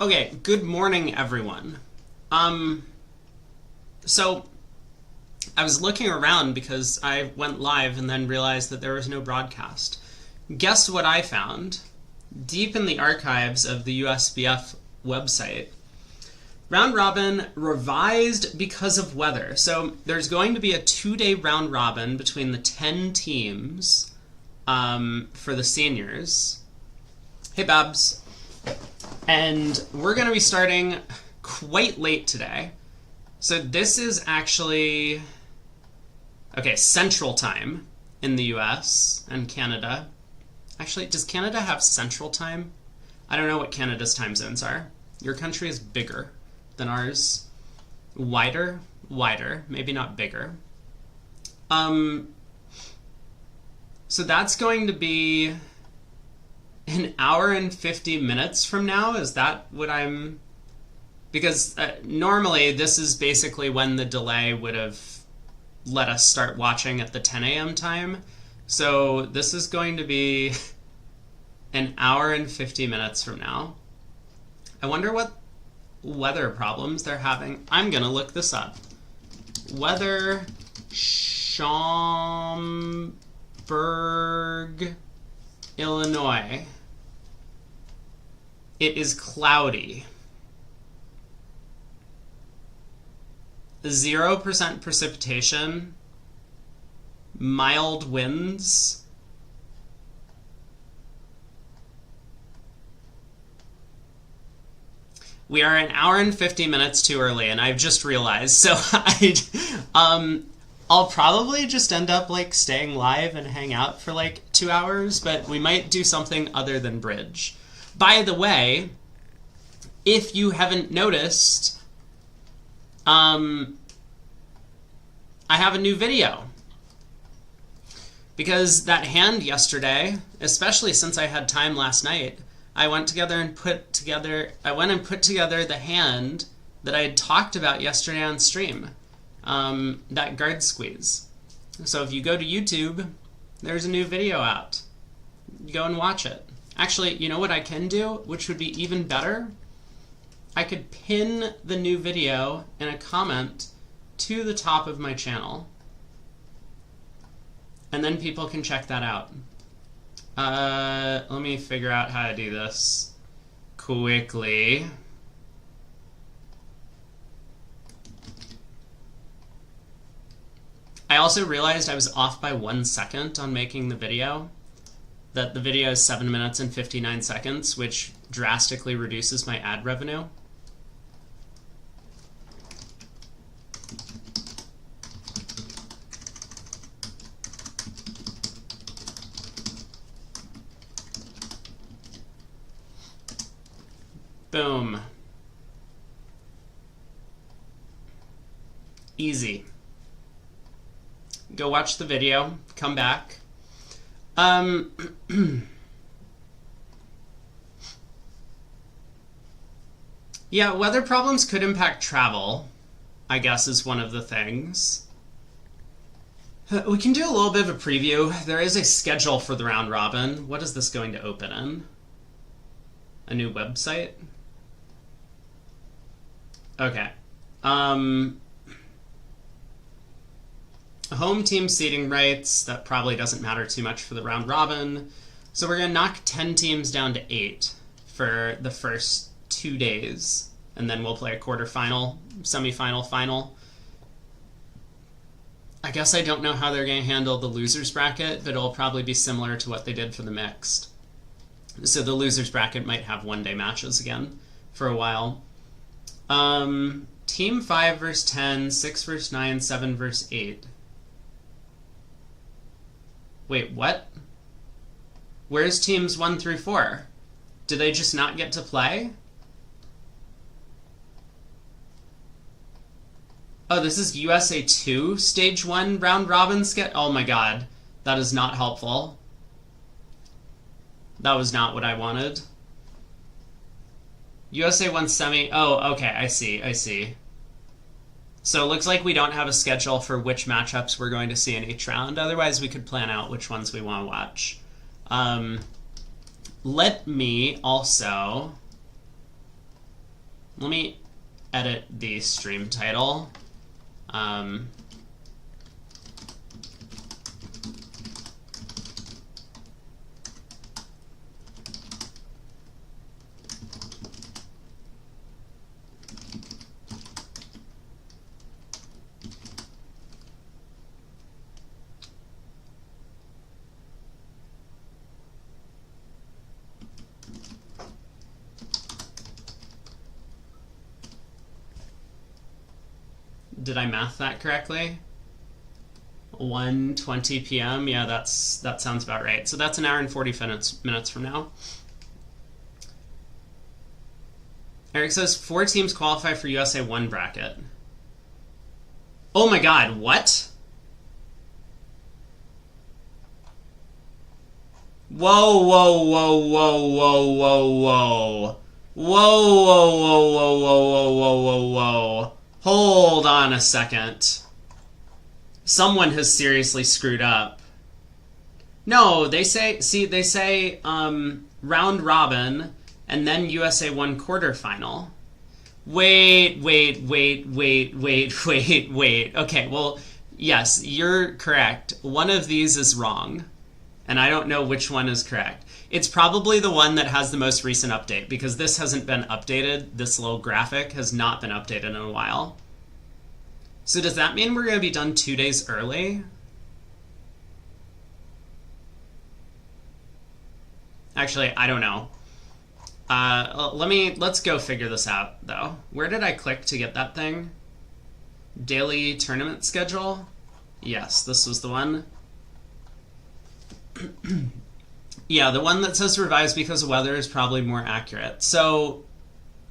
Okay, good morning, everyone. So I was looking around because I went live and then realized that there was no broadcast. Guess what I found? Deep in the archives of the USBF website, Round Robin revised because of weather. So there's going to be a 2-day round robin between the 10 teams for the seniors. Hey, Babs. And we're going to be starting quite late today. So this is actually, okay, Central Time in the US and Canada. Actually, does Canada have Central Time? I don't know what Canada's time zones are. Your country is bigger than ours. Wider, maybe not bigger. So that's going to be an hour and 50 minutes from now. Is that what I'm... Because normally this is basically when the delay would have let us start watching at the 10 a.m. time. So this is going to be an hour and 50 minutes from now. I wonder what weather problems they're having. I'm going to look this up. Weather Schaumburg, Illinois. It is cloudy. 0% precipitation. Mild winds. We are an hour and 50 minutes too early, and I've just realized. So I'll probably just end up like staying live and hang out for like 2 hours, but we might do something other than bridge. By the way, if you haven't noticed, I have a new video. Because that hand yesterday, especially since I had time last night, I went and put together the hand that I had talked about yesterday on stream, that guard squeeze. So if you go to YouTube, there's a new video out. Go and watch it. Actually, you know what I can do, which would be even better? I could pin the new video in a comment to the top of my channel. And then people can check that out. Let me figure out how to do this quickly. I also realized I was off by 1 second on making the video. That the video is 7 minutes and 59 seconds, which drastically reduces my ad revenue. Boom. Easy. Go watch the video, come back. Yeah, weather problems could impact travel, I guess, is one of the things. We can do a little bit of a preview. There is a schedule for the round robin. What is this going to open in? A new website? Okay. Home team seating rights, that probably doesn't matter too much for the round robin. So we're going to knock 10 teams down to 8 for the first 2 days. And then we'll play a quarterfinal, semifinal, final. I guess I don't know how they're going to handle the losers bracket, but it'll probably be similar to what they did for the mixed. So the losers bracket might have 1-day matches again for a while. Team 5 versus 10, 6 versus 9, 7 versus 8. Wait, what? Where's teams 1 through 4? Do they just not get to play? Oh, this is USA 2 Stage 1 round robin sketch? Oh my god. That is not helpful. That was not what I wanted. USA 1 semi... Oh, okay, I see. So it looks like we don't have a schedule for which matchups we're going to see in each round. Otherwise, we could plan out which ones we want to watch. Let me also Let me edit the stream title. Did I math that correctly? 1:20 p.m. Yeah, that sounds about right. So that's an hour and 40 minutes from now. Eric says 4 teams qualify for USA 1 bracket. Oh my god, what? Whoa, whoa, whoa, whoa, whoa, whoa, whoa. Whoa, whoa, whoa, whoa, whoa, whoa, whoa, whoa. Hold on a second. Someone has seriously screwed up. No, they say round robin and then USA 1 quarterfinal. Wait. Okay, well, yes, you're correct. One of these is wrong, and I don't know which one is correct. It's probably the one that has the most recent update, because this hasn't been updated. This little graphic has not been updated in a while. So does that mean we're going to be done 2 days early? Actually, I don't know. Let's go figure this out, though. Where did I click to get that thing? Daily tournament schedule? Yes, this was the one. Yeah, the one that says revised because of weather is probably more accurate. So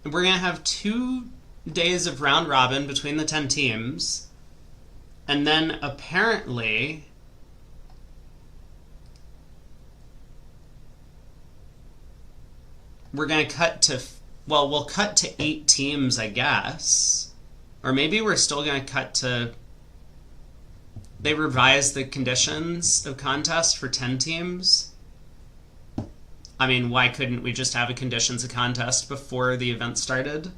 we're going to have 2 days of round robin between the 10 teams. And then apparently we're going to cut to, well, we'll cut to 8 teams, I guess. Or maybe we're still going to cut to, they revised the conditions of contest for 10 teams. I mean, why couldn't we just have a conditions of contest before the event started?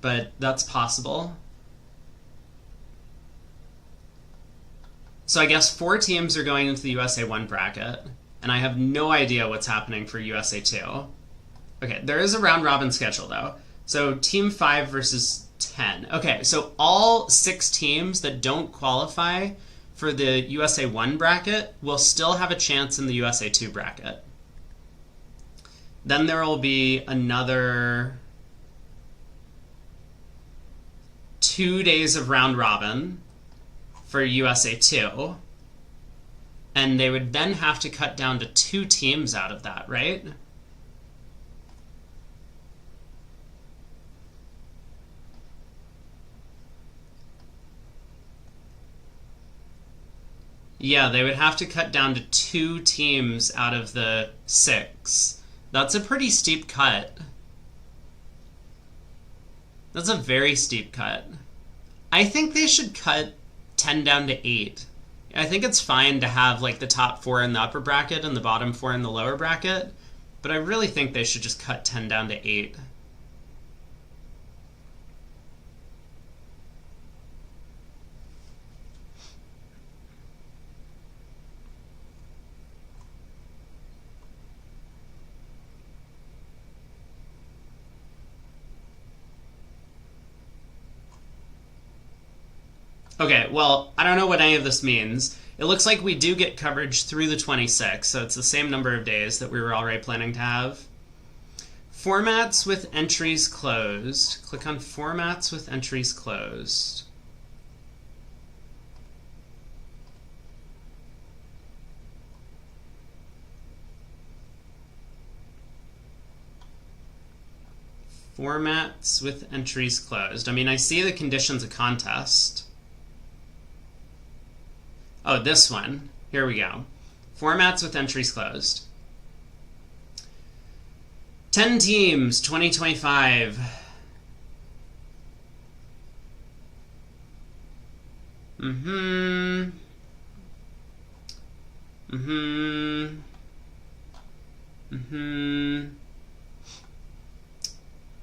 But that's possible. So I guess 4 teams are going into the USA 1 bracket, and I have no idea what's happening for USA 2. Okay, there is a round robin schedule, though. So team 5 versus 10. Okay, so all 6 teams that don't qualify for the USA 1 bracket will still have a chance in the USA 2 bracket. Then there will be another 2 days of round robin for USA 2. And they would then have to cut down to 2 teams out of that, right? Yeah, they would have to cut down to 2 teams out of the 6. That's a pretty steep cut. That's a very steep cut. I think they should cut 10 down to 8. I think it's fine to have like the top 4 in the upper bracket and the bottom 4 in the lower bracket, but I really think they should just cut 10 down to 8. Okay, well, I don't know what any of this means. It looks like we do get coverage through the 26th, so it's the same number of days that we were already planning to have. Formats with entries closed. Click on Formats with entries closed. Formats with entries closed. I mean, I see the conditions of contest. Oh, this one. Here we go. Formats with entries closed. 10 teams, 2025.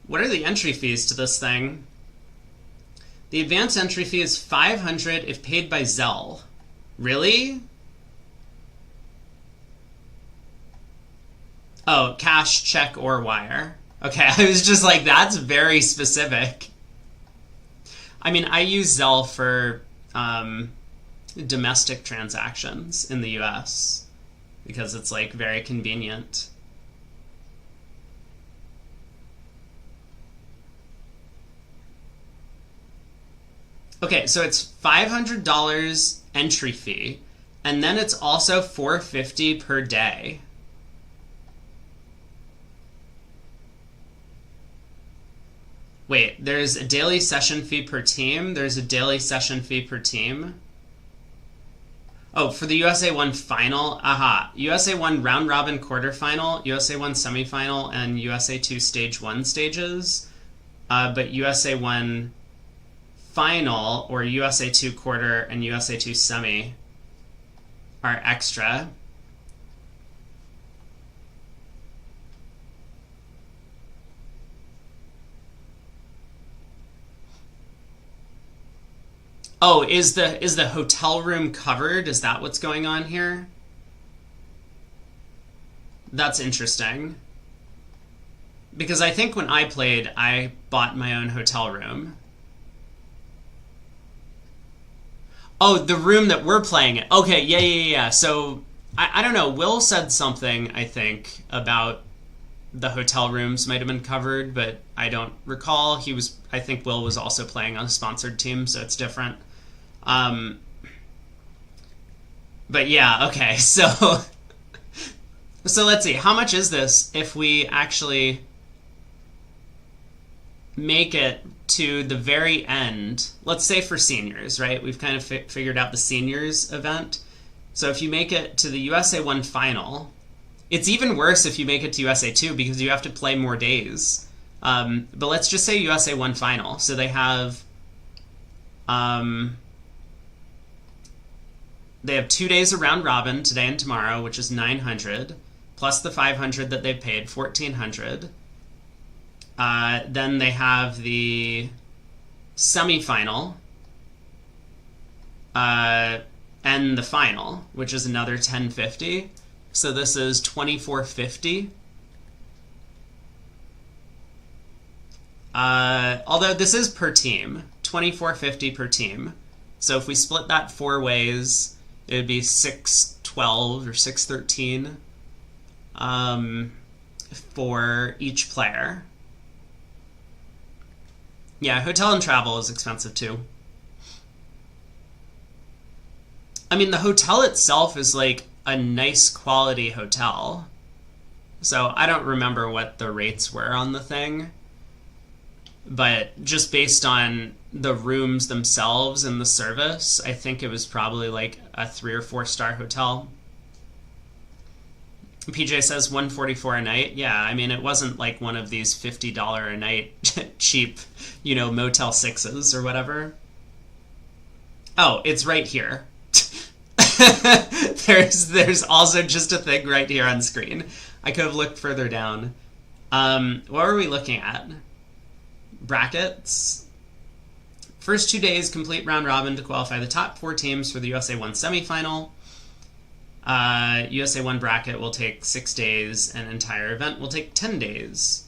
What are the entry fees to this thing? The advance entry fee is $500 if paid by Zelle. Really? Oh, cash, check, or wire. Okay, I was just like, that's very specific. I mean, I use Zelle for domestic transactions in the US because it's like very convenient. Okay, so it's $500 entry fee, and then it's also $450 per day. Wait, there's a daily session fee per team. There's a daily session fee per team. Oh, for the USA 1 final? Aha. USA 1 round robin quarterfinal, USA 1 semifinal, and USA 2 stage 1 stages. But USA 1 final or USA 2 quarter and USA 2 semi are extra. Oh, is the hotel room covered? Is that what's going on here? That's interesting. Because I think when I played, I bought my own hotel room. Oh, the room that we're playing in. Okay, yeah. So, I don't know. Will said something, I think, about the hotel rooms might have been covered, but I don't recall. I think Will was also playing on a sponsored team, so it's different. But yeah, okay, so let's see. How much is this if we actually make it to the very end? Let's say for seniors, right? We've kind of figured out the seniors event. So if you make it to the USA 1 final, it's even worse if you make it to USA 2 because you have to play more days. But let's just say USA 1 final. So they have 2 days of round robin, today and tomorrow, which is 900, plus the 500 that they've paid, 1,400. Then they have the semifinal and the final, which is another 1,050. So this is 2,450. Although this is per team, 2,450 per team. So if we split that 4 ways, it would be 612 or 613 for each player. Yeah, hotel and travel is expensive too. I mean, the hotel itself is like a nice quality hotel. So I don't remember what the rates were on the thing. But just based on the rooms themselves and the service, I think it was probably like a 3 or 4 star hotel. PJ says $144 a night. Yeah, I mean, it wasn't like one of these $50 a night cheap, Motel 6s or whatever. Oh, it's right here. There's also just a thing right here on screen. I could have looked further down. What were we looking at? Brackets. First 2 days, complete round robin to qualify the top 4 teams for the USA 1 semifinal. USA 1 bracket will take 6 days, and entire event will take 10 days.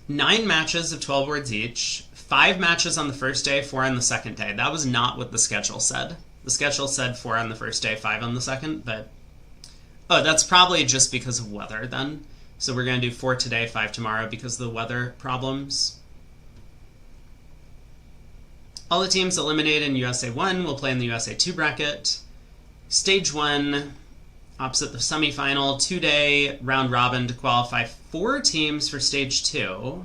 9 matches of 12 words each. 5 matches on the first day, 4 on the second day. That was not what the schedule said. The schedule said 4 on the first day, 5 on the second, but... Oh, that's probably just because of weather, then. So we're going to do 4 today, 5 tomorrow because of the weather problems. All the teams eliminated in USA 1 will play in the USA 2 bracket. Stage 1, opposite the semifinal, 2-day round robin to qualify 4 teams for Stage 2.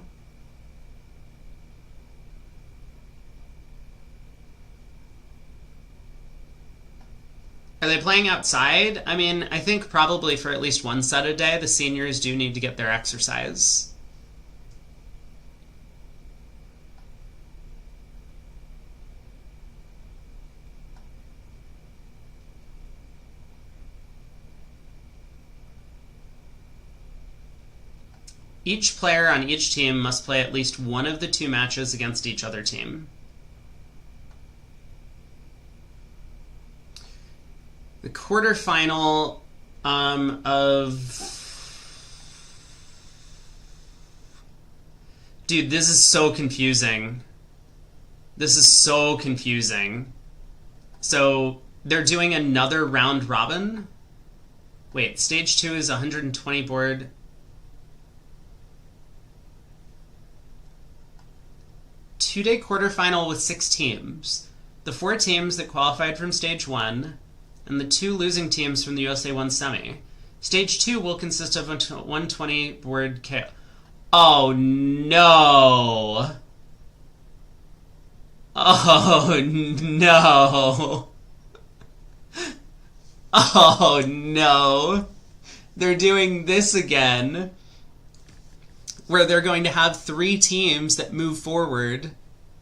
Are they playing outside? I mean, I think probably for at least 1 set a day, the seniors do need to get their exercise. Each player on each team must play at least one of the 2 matches against each other team. The quarterfinal of... Dude, this is so confusing. This is so confusing. So, they're doing another round robin? Wait, stage 2 is 120 board. Two-day quarterfinal with 6 teams. The 4 teams that qualified from stage 1, and the 2 losing teams from the USA 1 semi. Stage 2 will consist of a 120 board KO. Oh no! Oh no! Oh no! They're doing this again, where they're going to have 3 teams that move forward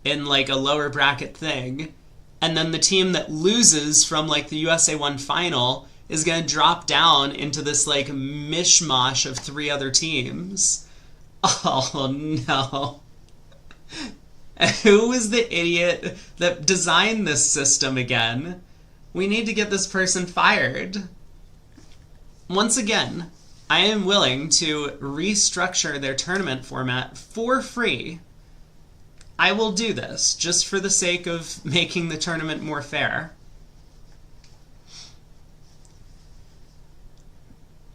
in like a lower bracket thing, and then the team that loses from like the USA 1 final is going to drop down into this like mishmash of 3 other teams. Oh no. Who was the idiot that designed this system again? We need to get this person fired. Once again, I am willing to restructure their tournament format for free. I will do this just for the sake of making the tournament more fair.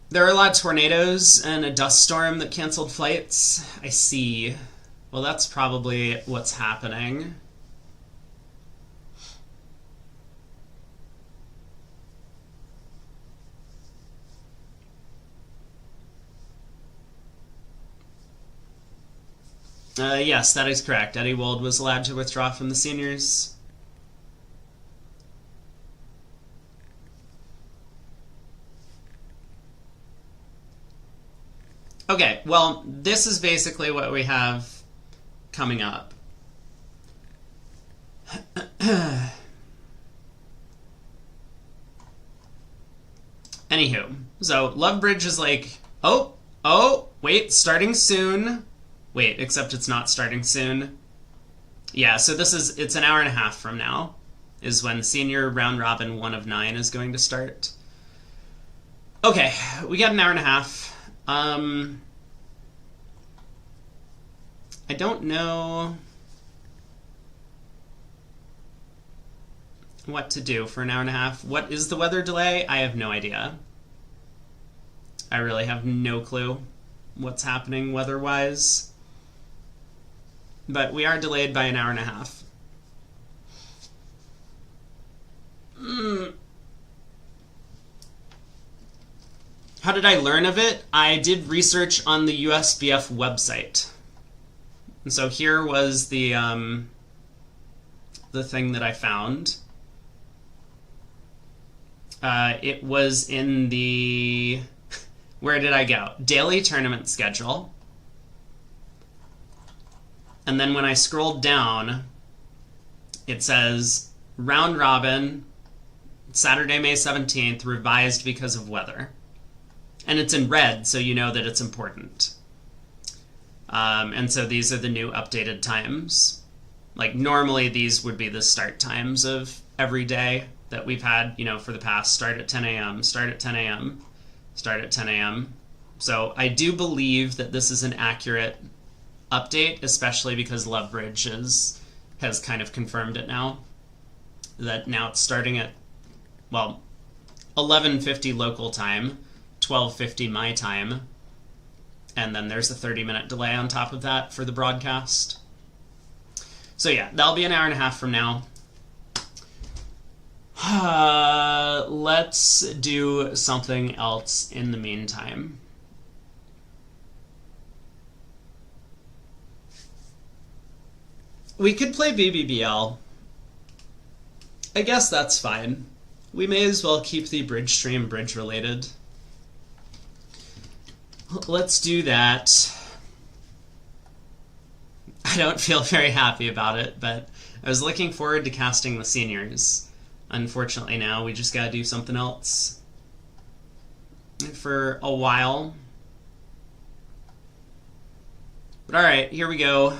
There are a lot of tornadoes and a dust storm that canceled flights. I see. Well, that's probably what's happening. Yes, that is correct. Eddie Wold was allowed to withdraw from the seniors. Okay, well, this is basically what we have coming up. Anywho, so Lovebridge is like, oh, wait, starting soon. Wait, except it's not starting soon. Yeah, so it's an hour and a half from now is when senior round robin 1 of 9 is going to start. Okay, we got an hour and a half. I don't know what to do for an hour and a half. What is the weather delay? I have no idea. I really have no clue what's happening weather-wise. But we are delayed by an hour and a half. How did I learn of it? I did research on the USBF website. And so here was the thing that I found. It was in the... Where did I go? Daily tournament schedule. And then when I scrolled down, it says round robin, Saturday, May 17th, revised because of weather. And it's in red, so you know that it's important. And so these are the new updated times. Like normally these would be the start times of every day that we've had, you know, for the past. Start at 10 a.m., start at 10 a.m., start at 10 a.m. So I do believe that this is an accurate update, especially because Lovebridge has kind of confirmed it now. That now it's starting at, well, 11:50 local time, 12:50 my time, and then there's a 30-minute delay on top of that for the broadcast. So yeah, that'll be an hour and a half from now. Let's do something else in the meantime. We could play BBBL. I guess that's fine. We may as well keep the bridge stream bridge related. Let's do that. I don't feel very happy about it, but I was looking forward to casting the seniors. Unfortunately now we just gotta do something else for a while. But alright, here we go.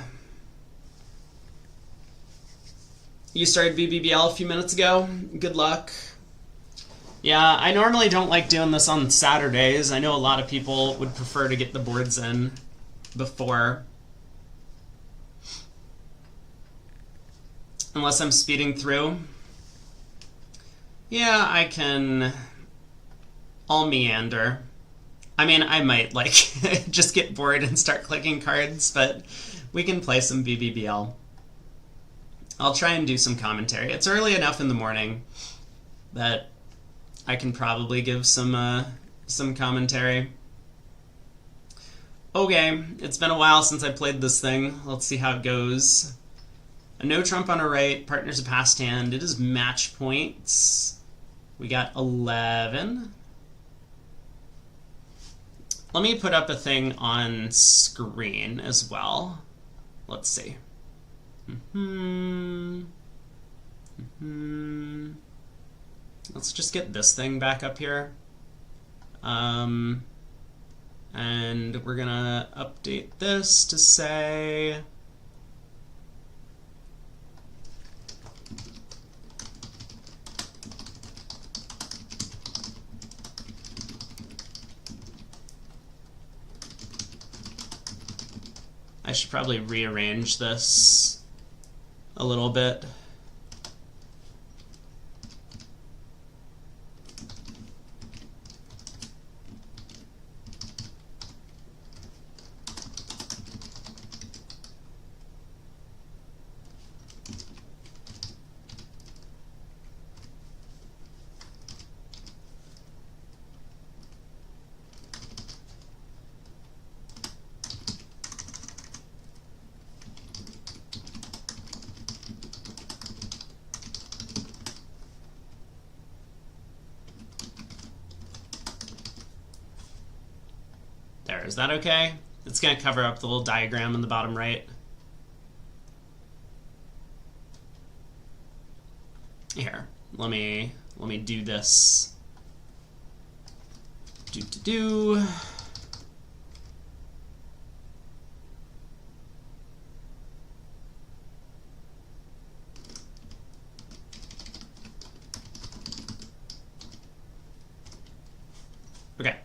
You started BBBL a few minutes ago. Good luck. Yeah, I normally don't like doing this on Saturdays. I know a lot of people would prefer to get the boards in before. Unless I'm speeding through. Yeah, I'll meander. I mean, I might, like, just get bored and start clicking cards, but we can play some BBBL. I'll try and do some commentary. It's early enough in the morning that I can probably give some commentary. Okay, it's been a while since I played this thing. Let's see how it goes. A no trump on a right, partner's a passed hand. It is match points. We got 11. Let me put up a thing on screen as well. Let's see. Let's just get this thing back up here. And we're gonna update this to say... I should probably rearrange this a little bit. There, is that okay? It's going to cover up the little diagram in the bottom right. Here, let me do this. Do. Okay.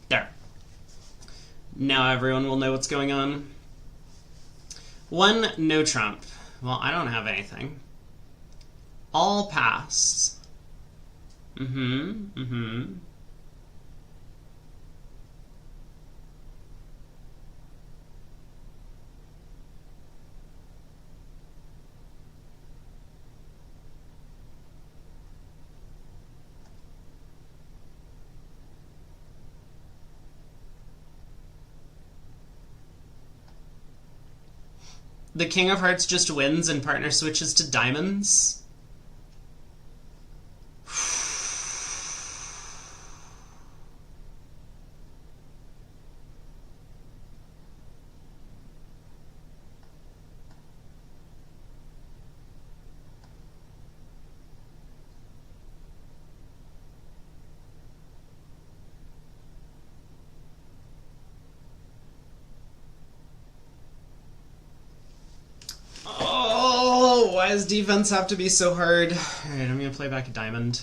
There. Now everyone will know what's going on. 1 no trump. Well, I don't have anything. All passed. The King of Hearts just wins and partner switches to diamonds. Why does defense have to be so hard? Alright, I'm gonna play back a diamond.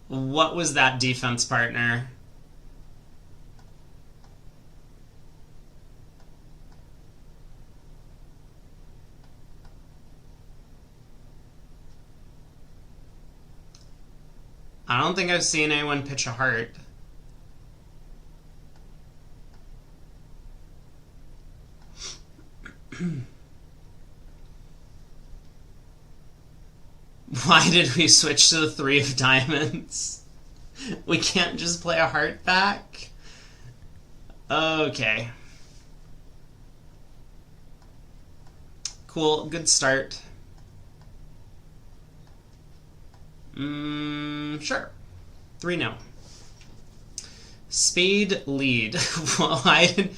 What was that defense, partner? I don't think I've seen anyone pitch a heart. Why did we switch to the 3 of diamonds? We can't just play a heart back? Okay. Cool, good start. Sure. 3 no. Spade lead. Why did...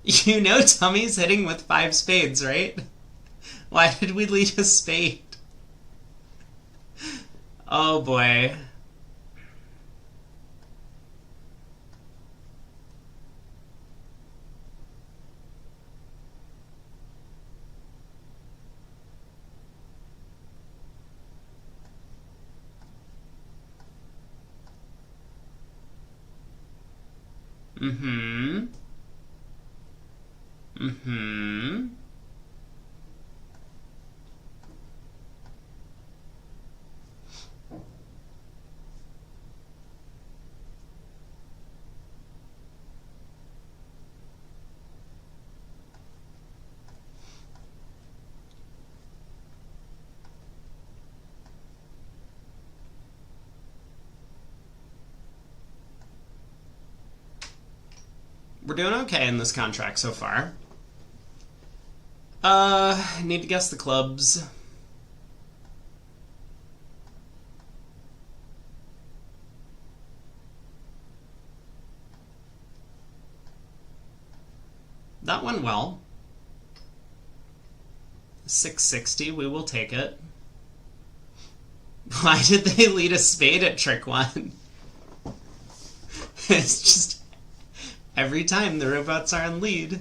You know Tummy's hitting with 5 spades, right? Why did we lead a spade? Oh boy. Mm-hmm. Mm-hmm. We're doing okay in this contract so far. Need to guess the clubs. That went well. 660, we will take it. Why did they lead a spade at trick one? It's just every time the robots are in lead.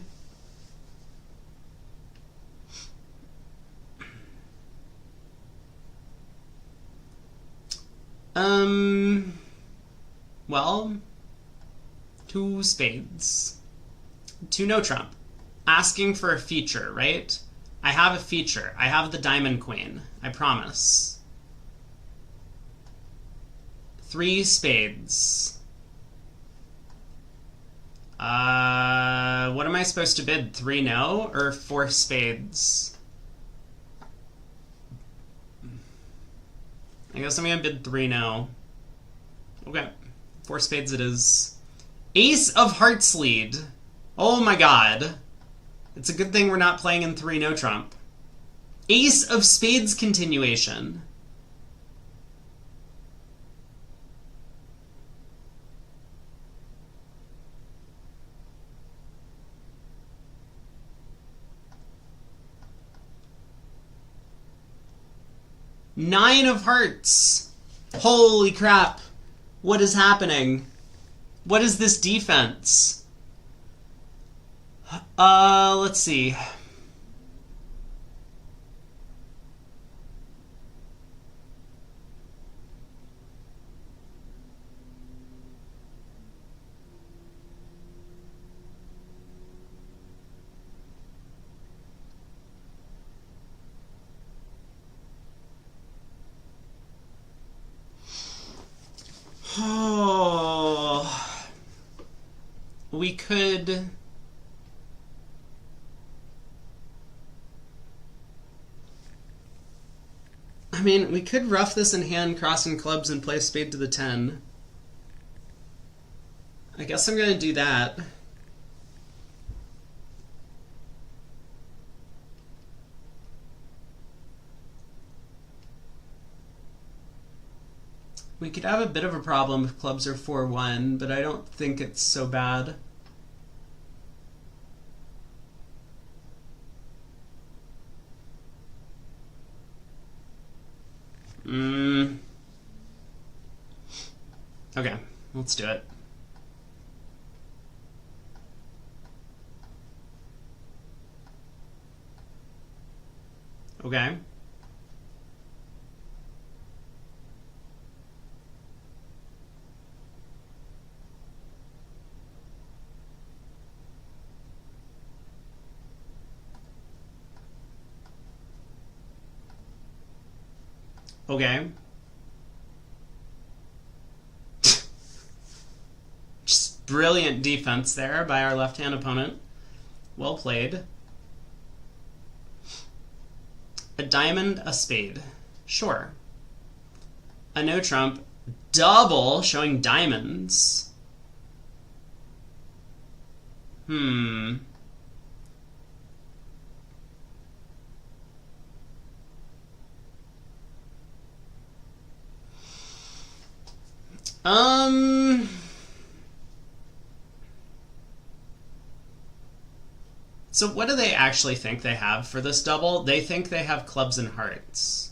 Well, 2 spades. 2 no trump. Asking for a feature, right? I have a feature. I have the diamond queen. I promise. 3 spades. What am I supposed to bid? 3 no or 4 spades? I guess I'm gonna bid 3 no. Okay. 4 spades it is. Ace of hearts lead. Oh my god. It's a good thing we're not playing in 3 no trump. Ace of spades continuation. Nine of hearts. Holy crap. What is happening? What is this defense? Let's see. Oh, we could... I mean, we could rough this in hand, crossing clubs, and play spade to the 10. I guess I'm going to do that. We could have a bit of a problem if clubs are 4-1, but I don't think it's so bad. Okay, let's do it. Okay. Okay. Just brilliant defense there by our left-hand opponent. Well played. A diamond, a spade. Sure. A no trump. Double, showing diamonds. So what do they actually think they have for this double? They think they have clubs and hearts.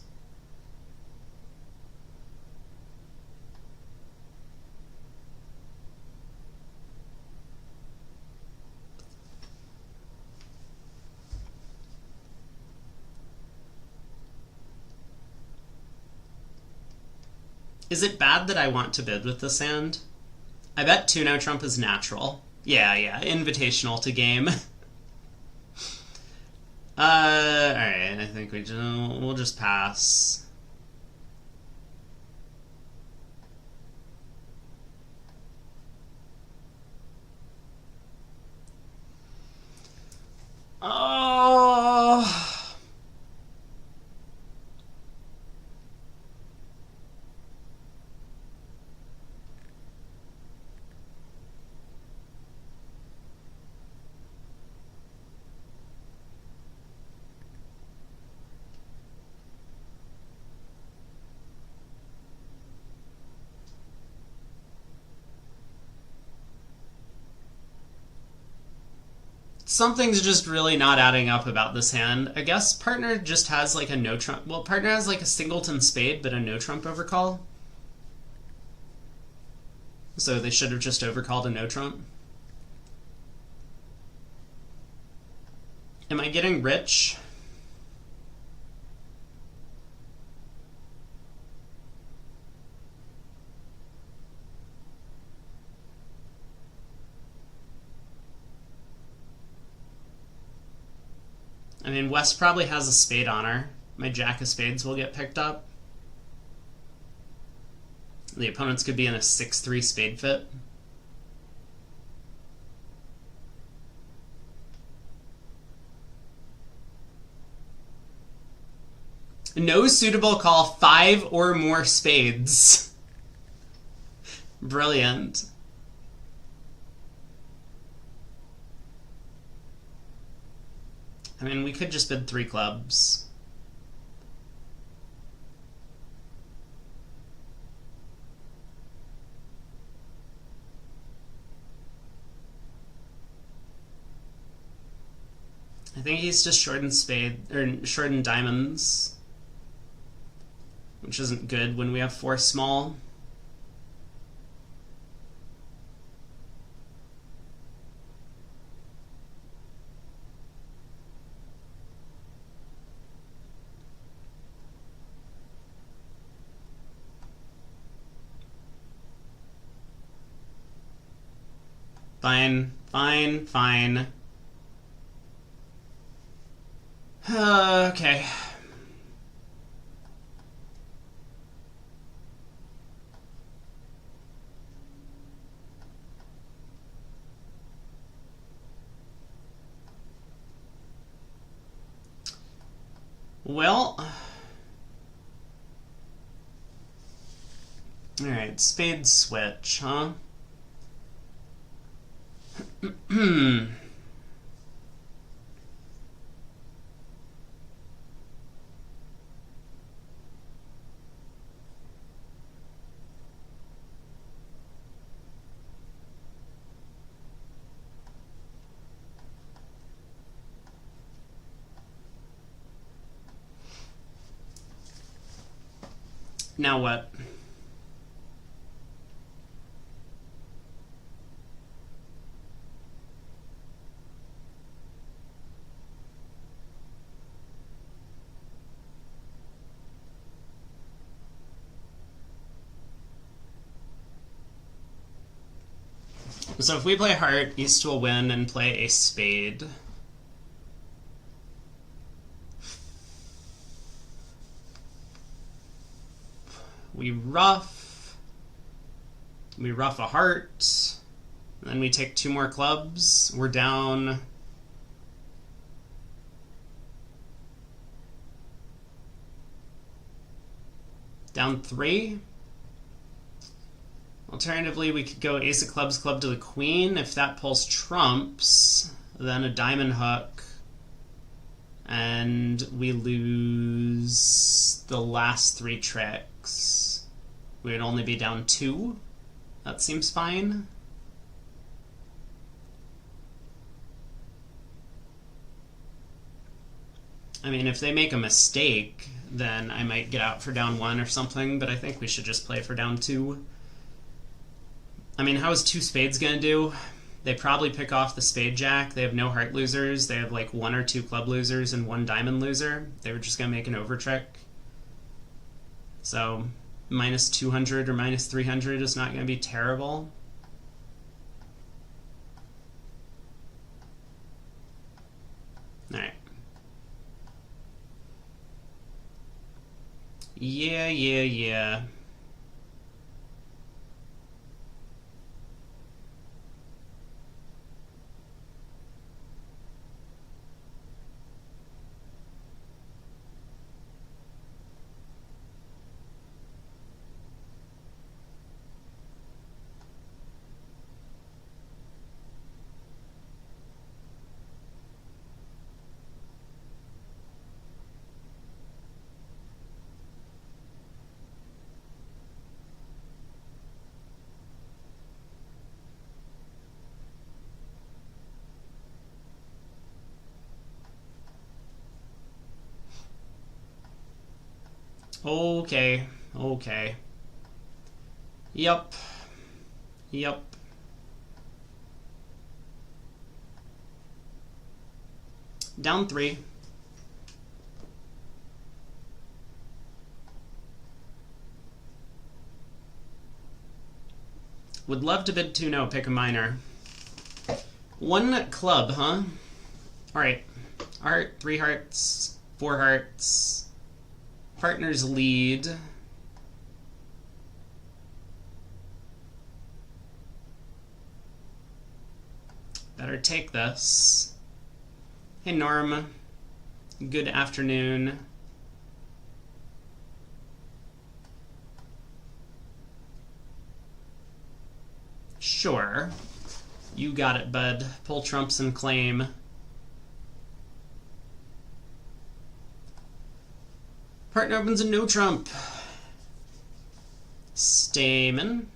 Is it bad that I want to bid with this hand? I bet 2 no trump is natural. Yeah, invitational to game. Alright, I think we'll just pass. Oh... Something's just really not adding up about this hand. I guess partner just has like a no trump. Well, partner has like a singleton spade, but a no trump overcall. So they should have just overcalled a no trump. Am I getting rich? I mean, West probably has a spade on her. My jack of spades will get picked up. The opponents could be in a 6-3 spade fit. No suitable call, 5 or more spades. Brilliant. I mean, we could just bid 3 clubs. I think he's just short in spade, or short in diamonds, which isn't good when we have 4 small. Fine. Okay. Well, alright, spade switch, huh? Now what? So if we play heart, East will win and play a spade. We rough a heart, and then we take 2 more clubs. We're down down 3. Alternatively, we could go ace of clubs, club to the queen. If that pulls trumps, then a diamond hook, and we lose the last 3 tricks. We would only be down 2. That seems fine. I mean, if they make a mistake, then I might get out for down 1 or something, but I think we should just play for down 2. I mean, how is 2 spades gonna do? They probably pick off the spade jack. They have no heart losers. They have like 1 or 2 club losers and 1 diamond loser. They were just gonna make an over trick. So minus 200 or minus 300 is not gonna be terrible. Alright. Yeah. Okay. Yep. Down 3. Would love to bid 2-0, pick a minor. 1 club, huh? Alright. Heart, 3 hearts, 4 hearts. Partners lead. Better take this. Hey, Norm. Good afternoon. Sure. You got it, bud. Pull trumps and claim. Partner opens a no trump. Stamen.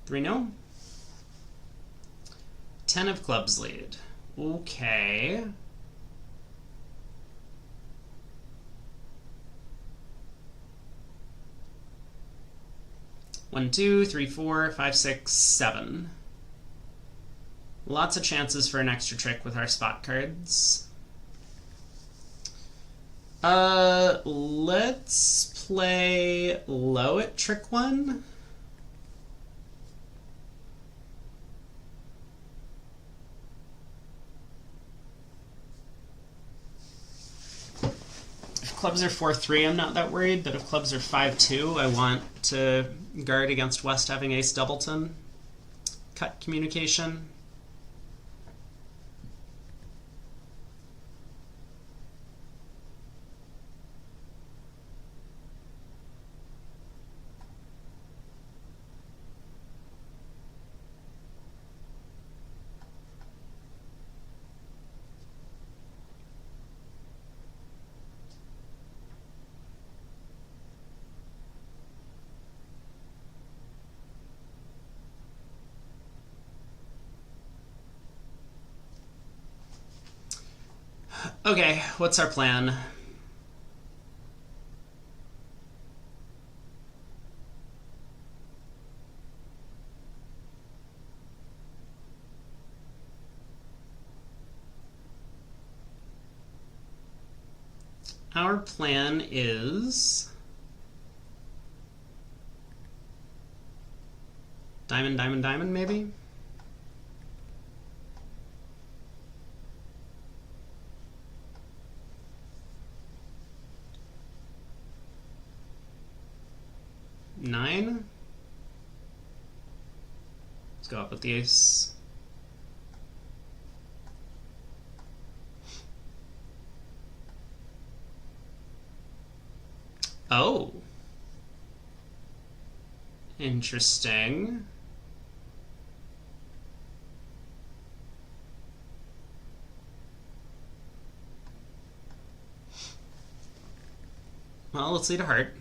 Three no. 10 of clubs lead. Okay. One, two, three, four, five, six, 7. Lots of chances for an extra trick with our spot cards. Let's play low at trick 1. If clubs are 4-3, I'm not that worried, but if clubs are 5-2, I want to guard against West having ace doubleton. Cut communication. Okay, what's our plan? Our plan is diamond, diamond, diamond, maybe? Nine. Let's go up with the ace. Oh. Interesting. Well, let's lead a heart.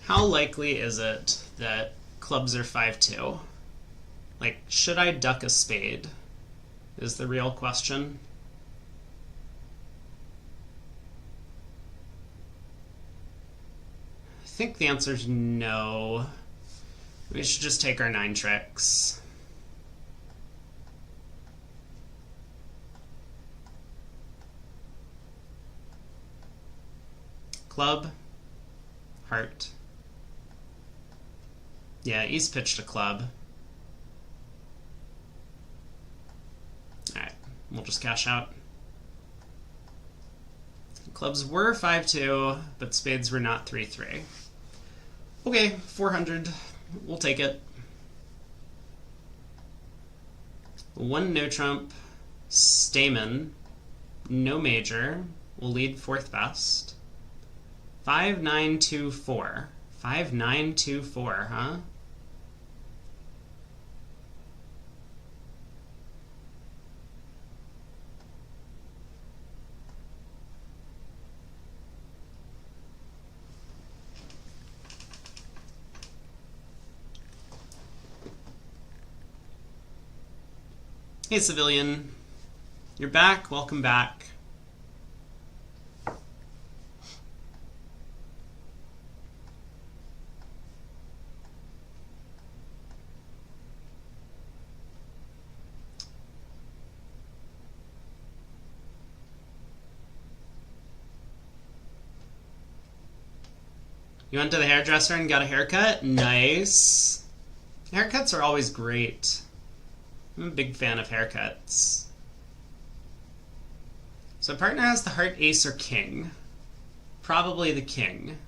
How likely is it that clubs are 5-2? Like, should I duck a spade? Is the real question. I think the answer is no. We should just take our 9 tricks. Club, heart. Yeah, East pitched a club. Alright, we'll just cash out. Clubs were 5-2, but spades were not 3-3. Okay, 400. We'll take it. 1 no trump. Stamen. No major. We'll lead 4th best. 5-9-2-4. 5-9-2-4, huh? Hey, civilian. You're back. Welcome back. You went to the hairdresser and got a haircut? Nice. Haircuts are always great. I'm a big fan of haircuts. So partner has the heart, ace, or king. Probably the king.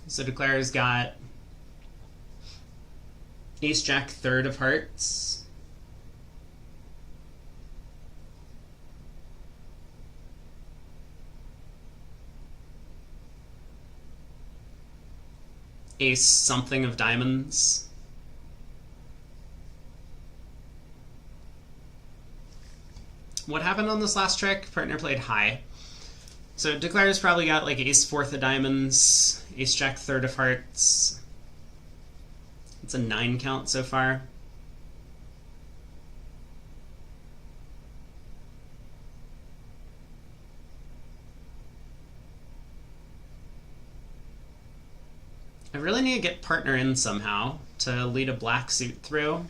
So declarer's got ace, jack, 3rd of hearts. Ace something of diamonds. What happened on this last trick? Partner played high. So declarer's probably got like ace 4th of diamonds, ace jack 3rd of hearts. It's a 9 count so far. I really need to get partner in somehow to lead a black suit through.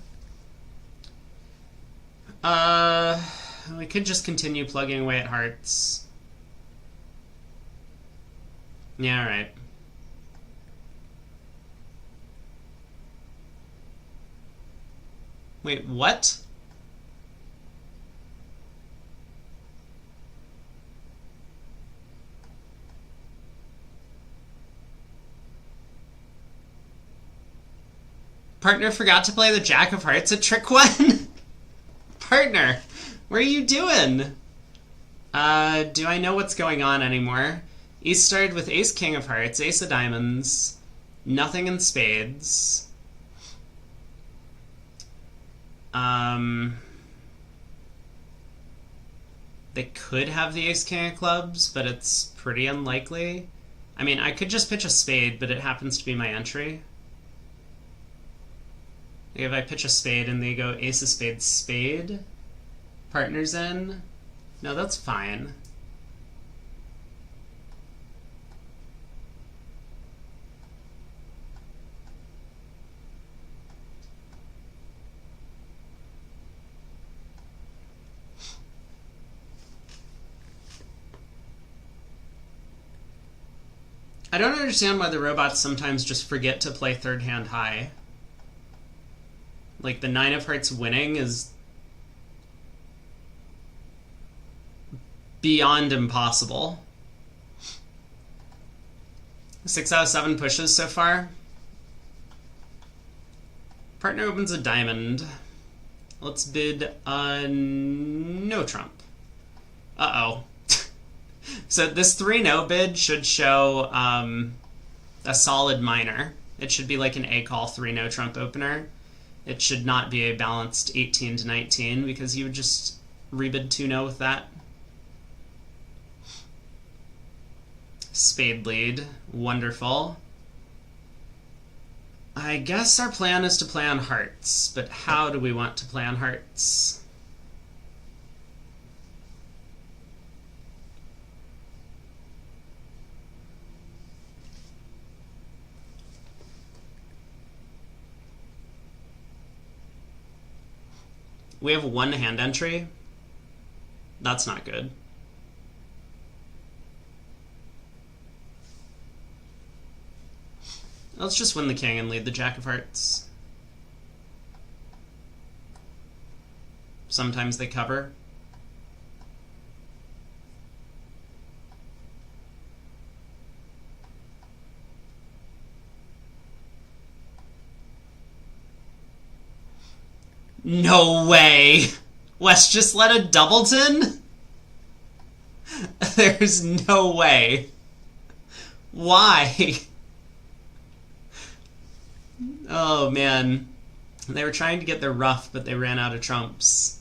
We could just continue plugging away at hearts. Yeah, alright. Wait, what? Partner forgot to play the jack of hearts at trick 1? Partner, what are you doing? Do I know what's going on anymore? East started with ace king of hearts, ace of diamonds, nothing in spades. They could have the ace king of clubs, but it's pretty unlikely. I mean, I could just pitch a spade, but it happens to be my entry. Like if I pitch a spade and they go ace of spades, spade, partner's in. No, that's fine. I don't understand why the robots sometimes just forget to play 3rd hand high. Like, the 9 of hearts winning is beyond impossible. 6 out of 7 pushes so far. Partner opens a diamond. Let's bid a no trump. Uh-oh. So this 3-no bid should show a solid minor. It should be like an A-call 3-no trump opener. It should not be a balanced 18 to 19 because you would just rebid 2-no with that. Spade lead. Wonderful. I guess our plan is to play on hearts, but how do we want to play on hearts? We have one hand entry. That's not good. Let's just win the king and lead the jack of hearts. Sometimes they cover. No way! West just let a doubleton? There's no way. Why? Oh, man. They were trying to get their ruff, but they ran out of trumps.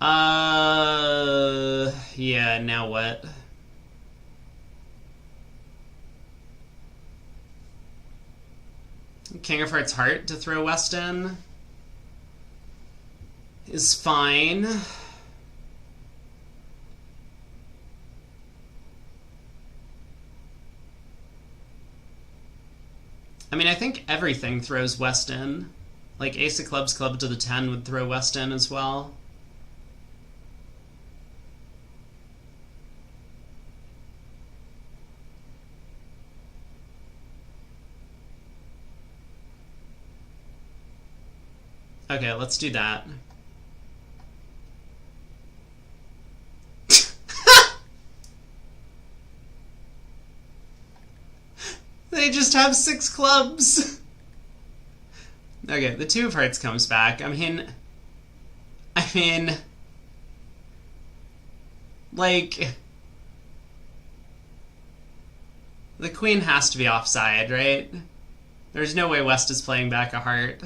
Yeah, now what? King of Hearts Heart to throw West in is fine. I mean, I think everything throws West in. Like Ace of Clubs, Club to the 10 would throw West in as well. Okay, let's do that. They just have 6 clubs. Okay, the 2 of hearts comes back. I mean, like, the queen has to be offside, right? There's no way West is playing back a heart.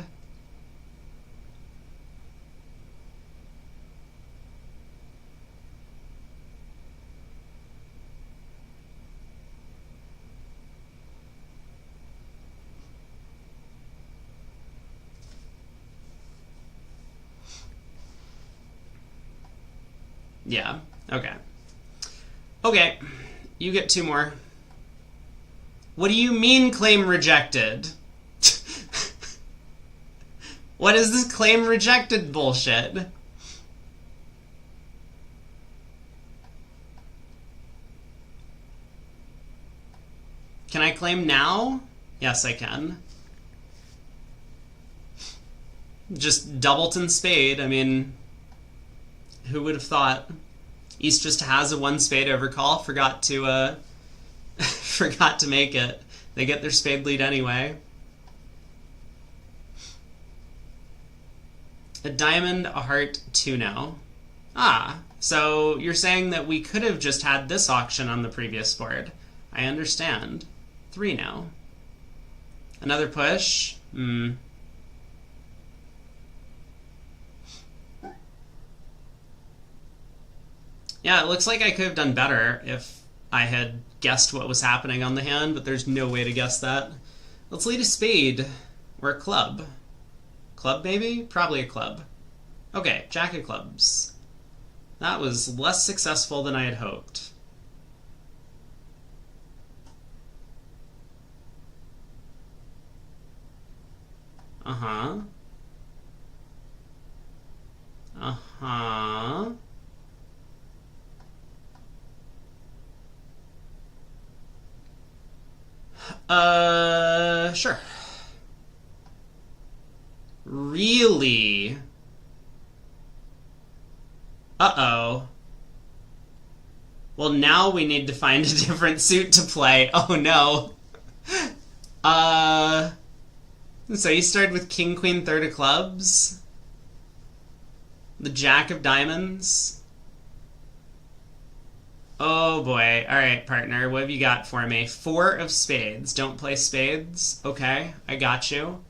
Yeah, okay. Okay, you get 2 more. What do you mean claim rejected? What is this claim rejected bullshit? Can I claim now? Yes, I can. Just doubleton spade, I mean, who would have thought? East just has a 1 spade overcall, forgot to forgot to make it. They get their spade lead anyway. A diamond, a heart, 2 now. Ah, so you're saying that we could have just had this auction on the previous board. I understand. 3 now. Another push? Yeah, it looks like I could have done better if I had guessed what was happening on the hand, but there's no way to guess that. Let's lead a spade. Or a club. Club, maybe? Probably a club. Okay, jack of clubs. That was less successful than I had hoped. Uh-huh. Uh-huh. Sure. Really? Uh-oh. Well, now we need to find a different suit to play. Oh, no. So you started with King, Queen, Third of clubs? The Jack of diamonds? Oh boy. Alright, partner. What have you got for me? 4 of spades. Don't play spades? Okay, I got you.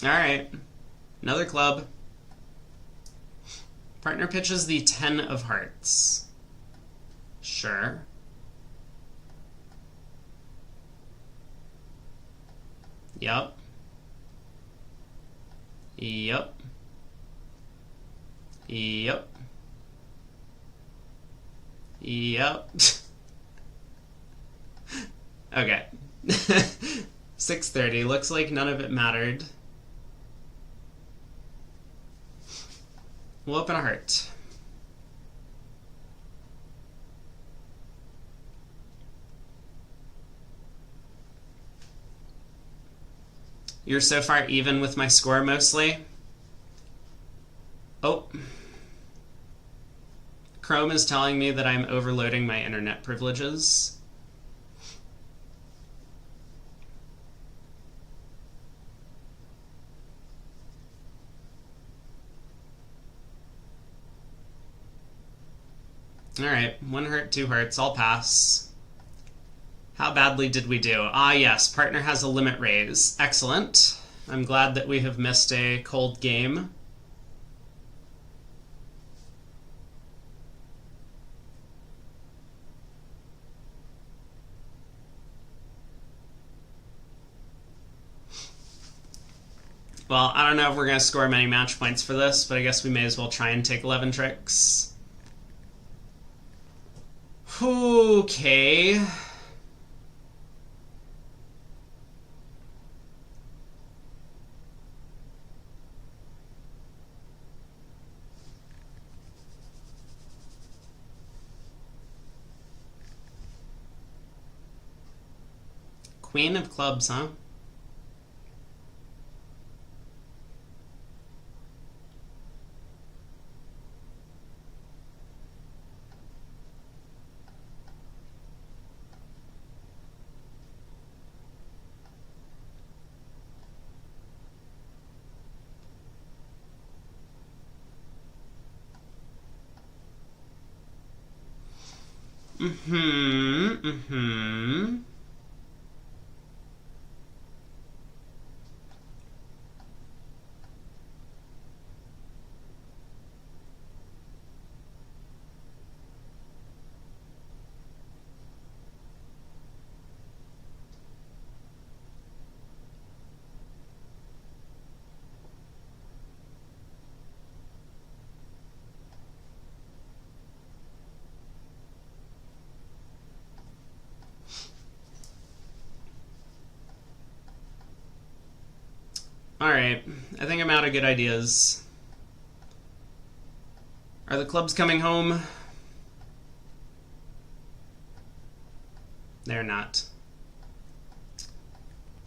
Alright. Another club. Partner pitches the 10 of hearts. Sure. Yep. Yep. Yep. Yep. Okay. 6:30. Looks like none of it mattered. We'll open a heart. You're so far even with my score, mostly. Oh. Chrome is telling me that I'm overloading my internet privileges. Alright, 1 heart, 2 hearts, I'll pass. How badly did we do? Ah, yes, partner has a limit raise. Excellent. I'm glad that we have missed a cold game. Well, I don't know if we're going to score many match points for this, but I guess we may as well try and take 11 tricks. Okay. Queen of clubs, huh? Alright, I think I'm out of good ideas. Are the clubs coming home? They're not.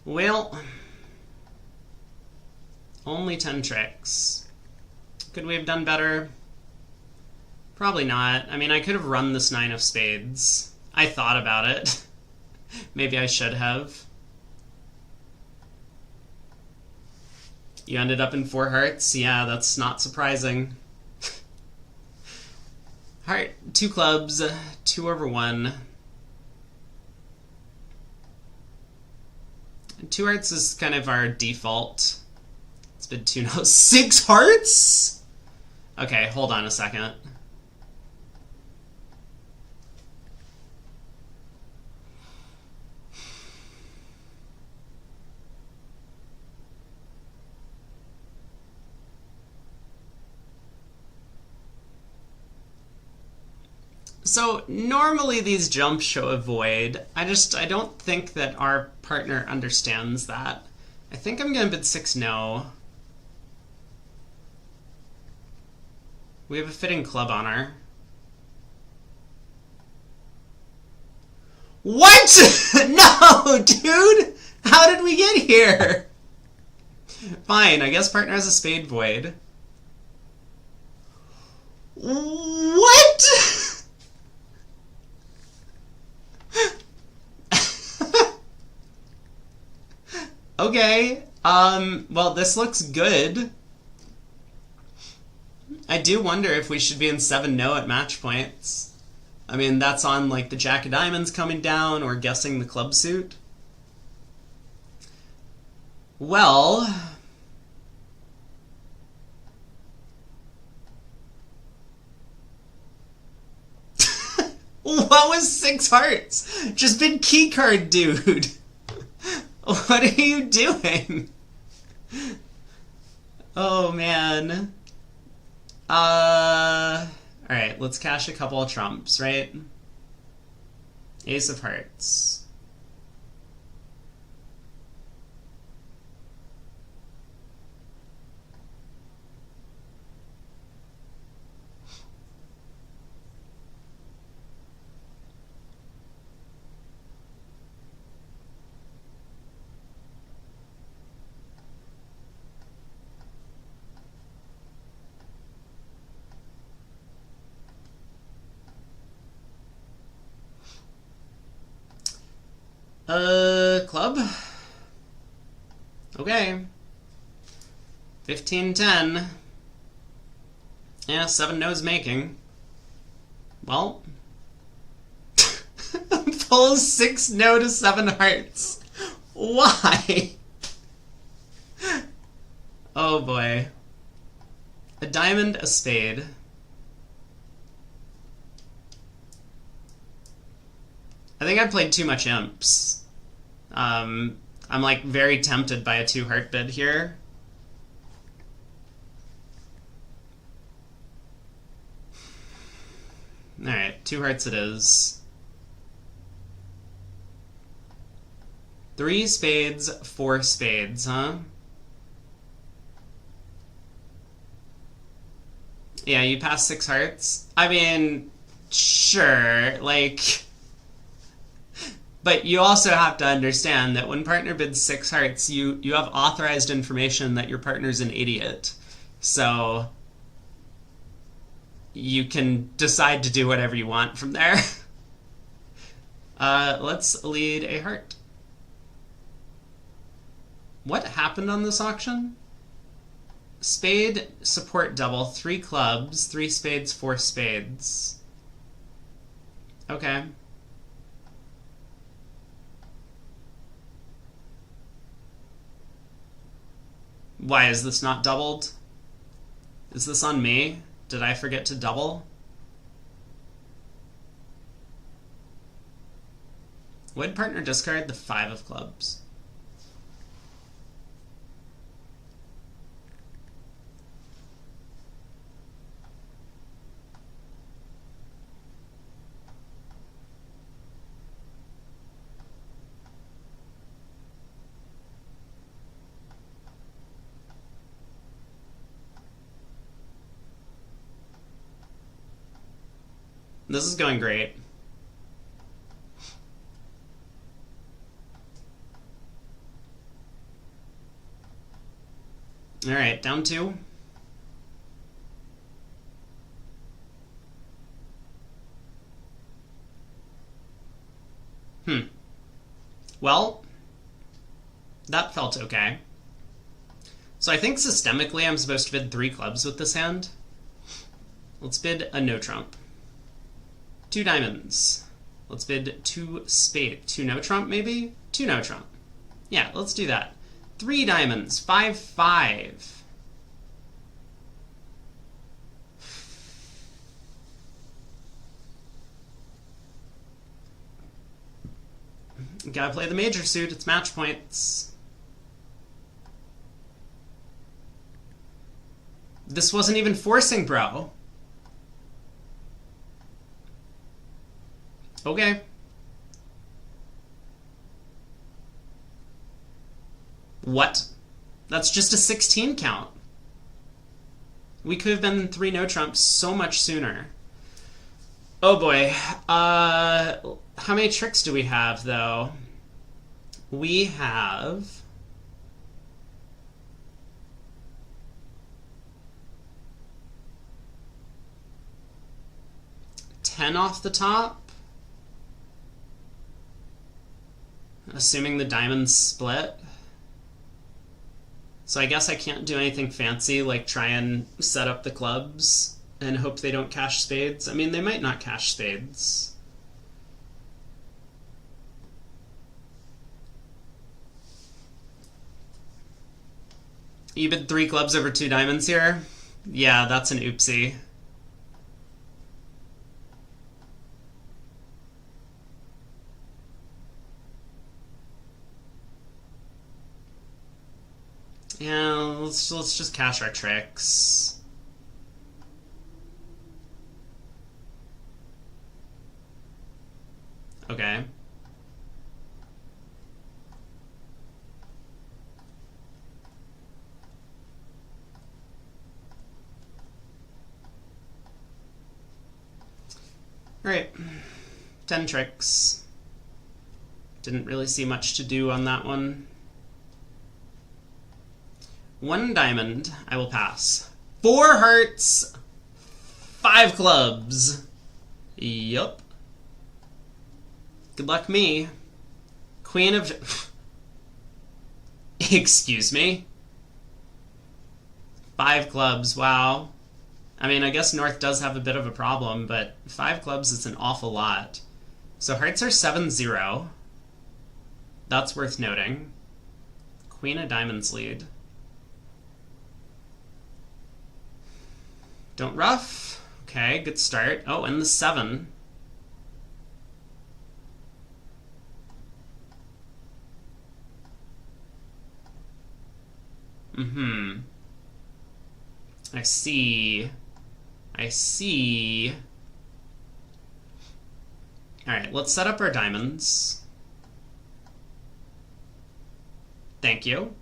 Well, only 10 tricks. Could we have done better? Probably not. I mean, I could have run this 9 of spades. I thought about it. Maybe I should have. You ended up in 4 hearts? Yeah, that's not surprising. Heart, 2 clubs, 2 over 1. 2 hearts is kind of our default. It's been 2 no. 6 hearts? Okay, hold on a second. So normally these jumps show a void. I don't think that our partner understands that. I think I'm gonna bid 6 no. We have a fitting club on her. What? No, dude! How did we get here? Fine, I guess partner has a spade void. What? Okay, well, this looks good. I do wonder if we should be in 7 no at match points. I mean, that's on, like, the Jack of Diamonds coming down or guessing the club suit. Well, What was 6 hearts? Just been key card, dude. What are you doing? Oh, man. Alright, let's cash a couple of trumps, right? Ace of hearts. Club? Okay. 15-10. Yeah, 7 no's making. Well. Pulls 6 no to 7 hearts. Why? Oh boy. A diamond, a spade. I think I played too much imps. I'm like very tempted by a 2 heart bid here. Alright, 2 hearts it is. 3 spades, 4 spades, huh? Yeah, you pass 6 hearts. I mean, sure, like... But you also have to understand that when partner bids 6 hearts, you have authorized information that your partner's an idiot. So you can decide to do whatever you want from there. Let's lead a heart. What happened on this auction? Spade, support double, 3 clubs, 3 spades, 4 spades. Okay. Why is this not doubled? Is this on me? Did I forget to double? Would partner discard the 5 of clubs? This is going great. Alright, down 2. Well, that felt okay. So I think systemically I'm supposed to bid 3 clubs with this hand. Let's bid a no trump. 2 diamonds. Let's bid 2 spade. 2 no trump, maybe? 2 no trump. Yeah, let's do that. 3 diamonds. 5-5. Gotta play the major suit. It's match points. This wasn't even forcing, bro. Okay. What? That's just a 16 count. We could have been 3 no trumps so much sooner. Oh boy. How many tricks do we have, though? We have... $10 off the top. Assuming the diamonds split. So I guess I can't do anything fancy, like try and set up the clubs and hope they don't cash spades. I mean, they might not cash spades. You bid 3 clubs over 2 diamonds here? Yeah, that's an oopsie. Yeah, let's just cash our tricks. Okay. Alright. 10 tricks. Didn't really see much to do on that one. 1 diamond. I will pass. 4 hearts. 5 clubs. Yup. Good luck me. Queen of... Excuse me? 5 clubs, wow. I mean, I guess North does have a bit of a problem, but 5 clubs is an awful lot. So hearts are 7-0. That's worth noting. Queen of diamonds lead. Don't ruff. Okay, good start. Oh, and the 7. Mm-hmm. I see. I see. Alright, let's set up our diamonds. Thank you.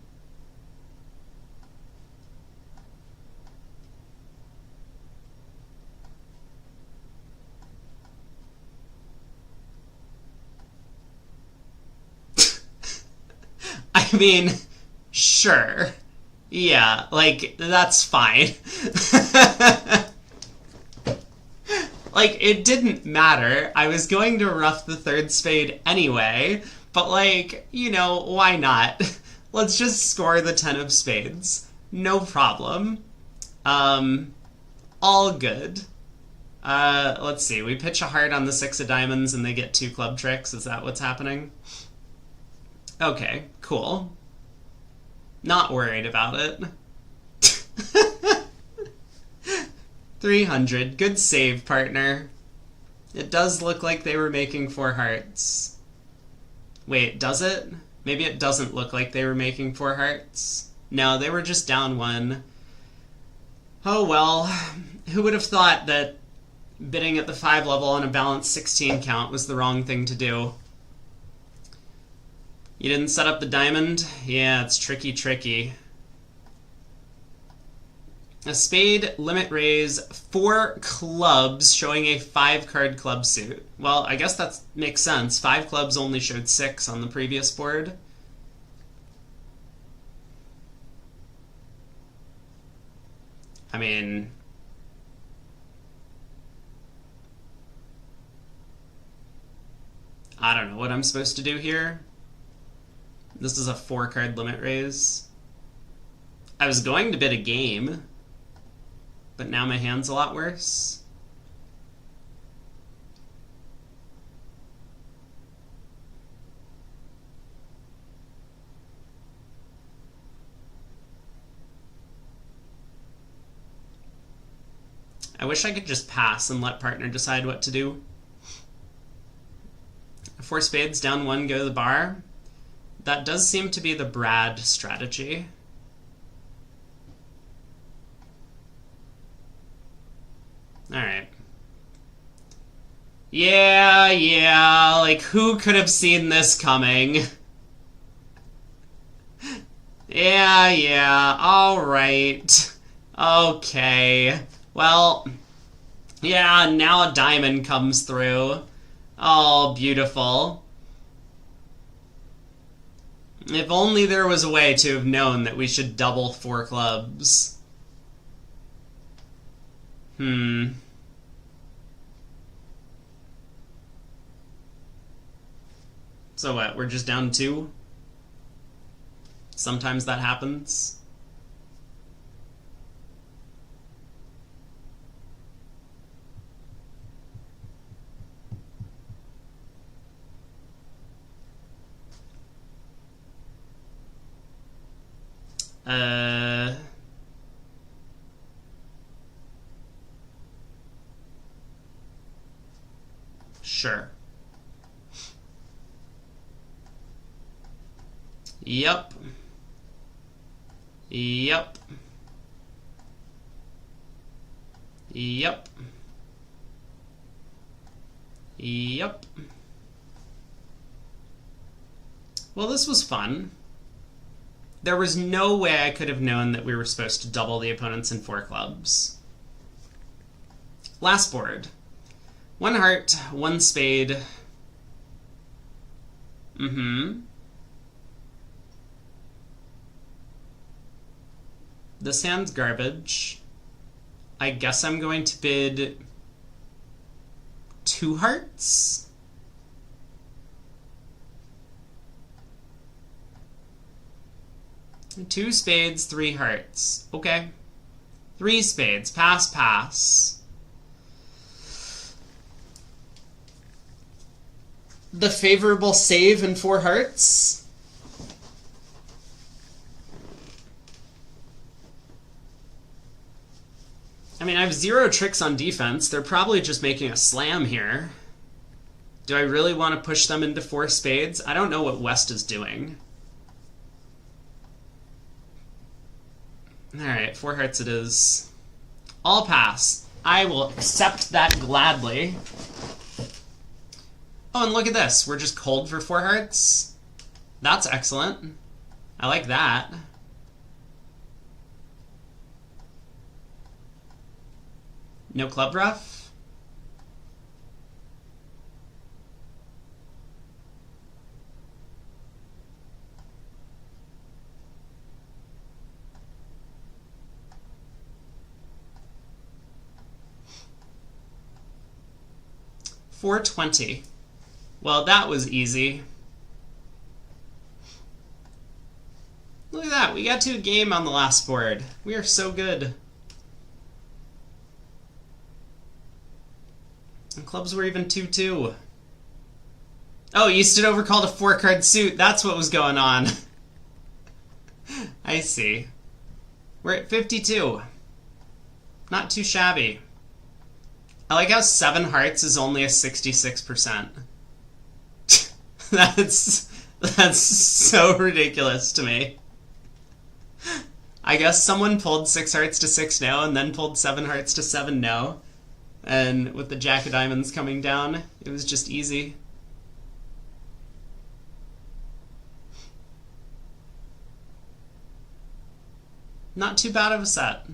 I mean, sure. Yeah, like, that's fine. Like, it didn't matter. I was going to rough the 3rd spade anyway, but like, you know, why not? Let's just score the 10 of spades. No problem. All good. Let's see. We pitch a heart on the 6 of diamonds and they get 2 club tricks. Is that what's happening? Okay, cool. Not worried about it. 300. Good save, partner. It does look like they were making 4 hearts. Wait, does it? Maybe it doesn't look like they were making 4 hearts. No, they were just down 1. Oh well. Who would have thought that bidding at the 5 level on a balanced 16 count was the wrong thing to do? You didn't set up the diamond? Yeah, it's tricky. A spade, limit raise, 4 clubs, showing a 5-card club suit. Well, I guess that makes sense. 5 clubs only showed 6 on the previous board. I mean... I don't know what I'm supposed to do here. This is a 4-card limit raise. I was going to bid a game, but now my hand's a lot worse. I wish I could just pass and let partner decide what to do. 4 spades, down 1, go to the bar. That does seem to be the Brad strategy. Alright. Yeah, like, who could have seen this coming? Yeah, alright. Okay. Well, yeah, now a diamond comes through. Oh, beautiful. If only there was a way to have known that we should double 4 clubs. So what, we're just down 2? Sometimes that happens. Sure. Yep. Yep. Yep. Yep. Well, this was fun. There was no way I could have known that we were supposed to double the opponents in 4 clubs. Last board. 1 heart, 1 spade. This hand's garbage. I guess I'm going to bid 2 hearts? Two spades, 3 hearts. Okay. 3 spades. Pass, pass. The favorable save and 4 hearts? I mean, I have 0 tricks on defense. They're probably just making a slam here. Do I really want to push them into 4 spades? I don't know what West is doing. Alright, 4 hearts it is. I'll pass. I will accept that gladly. Oh, and look at this. We're just cold for 4 hearts. That's excellent. I like that. No club rough? $420. Well, that was easy. Look at that. We got to a game on the last board. We are so good. And clubs were even 2-2. Oh, Easton overcalled a 4-card suit. That's what was going on. I see. We're at 52. Not too shabby. I like how 7 hearts is only a 66%. That's so ridiculous to me. I guess someone pulled 6 hearts to 6 no and then pulled 7 hearts to 7 no. And with the Jack of Diamonds coming down, it was just easy. Not too bad of a set.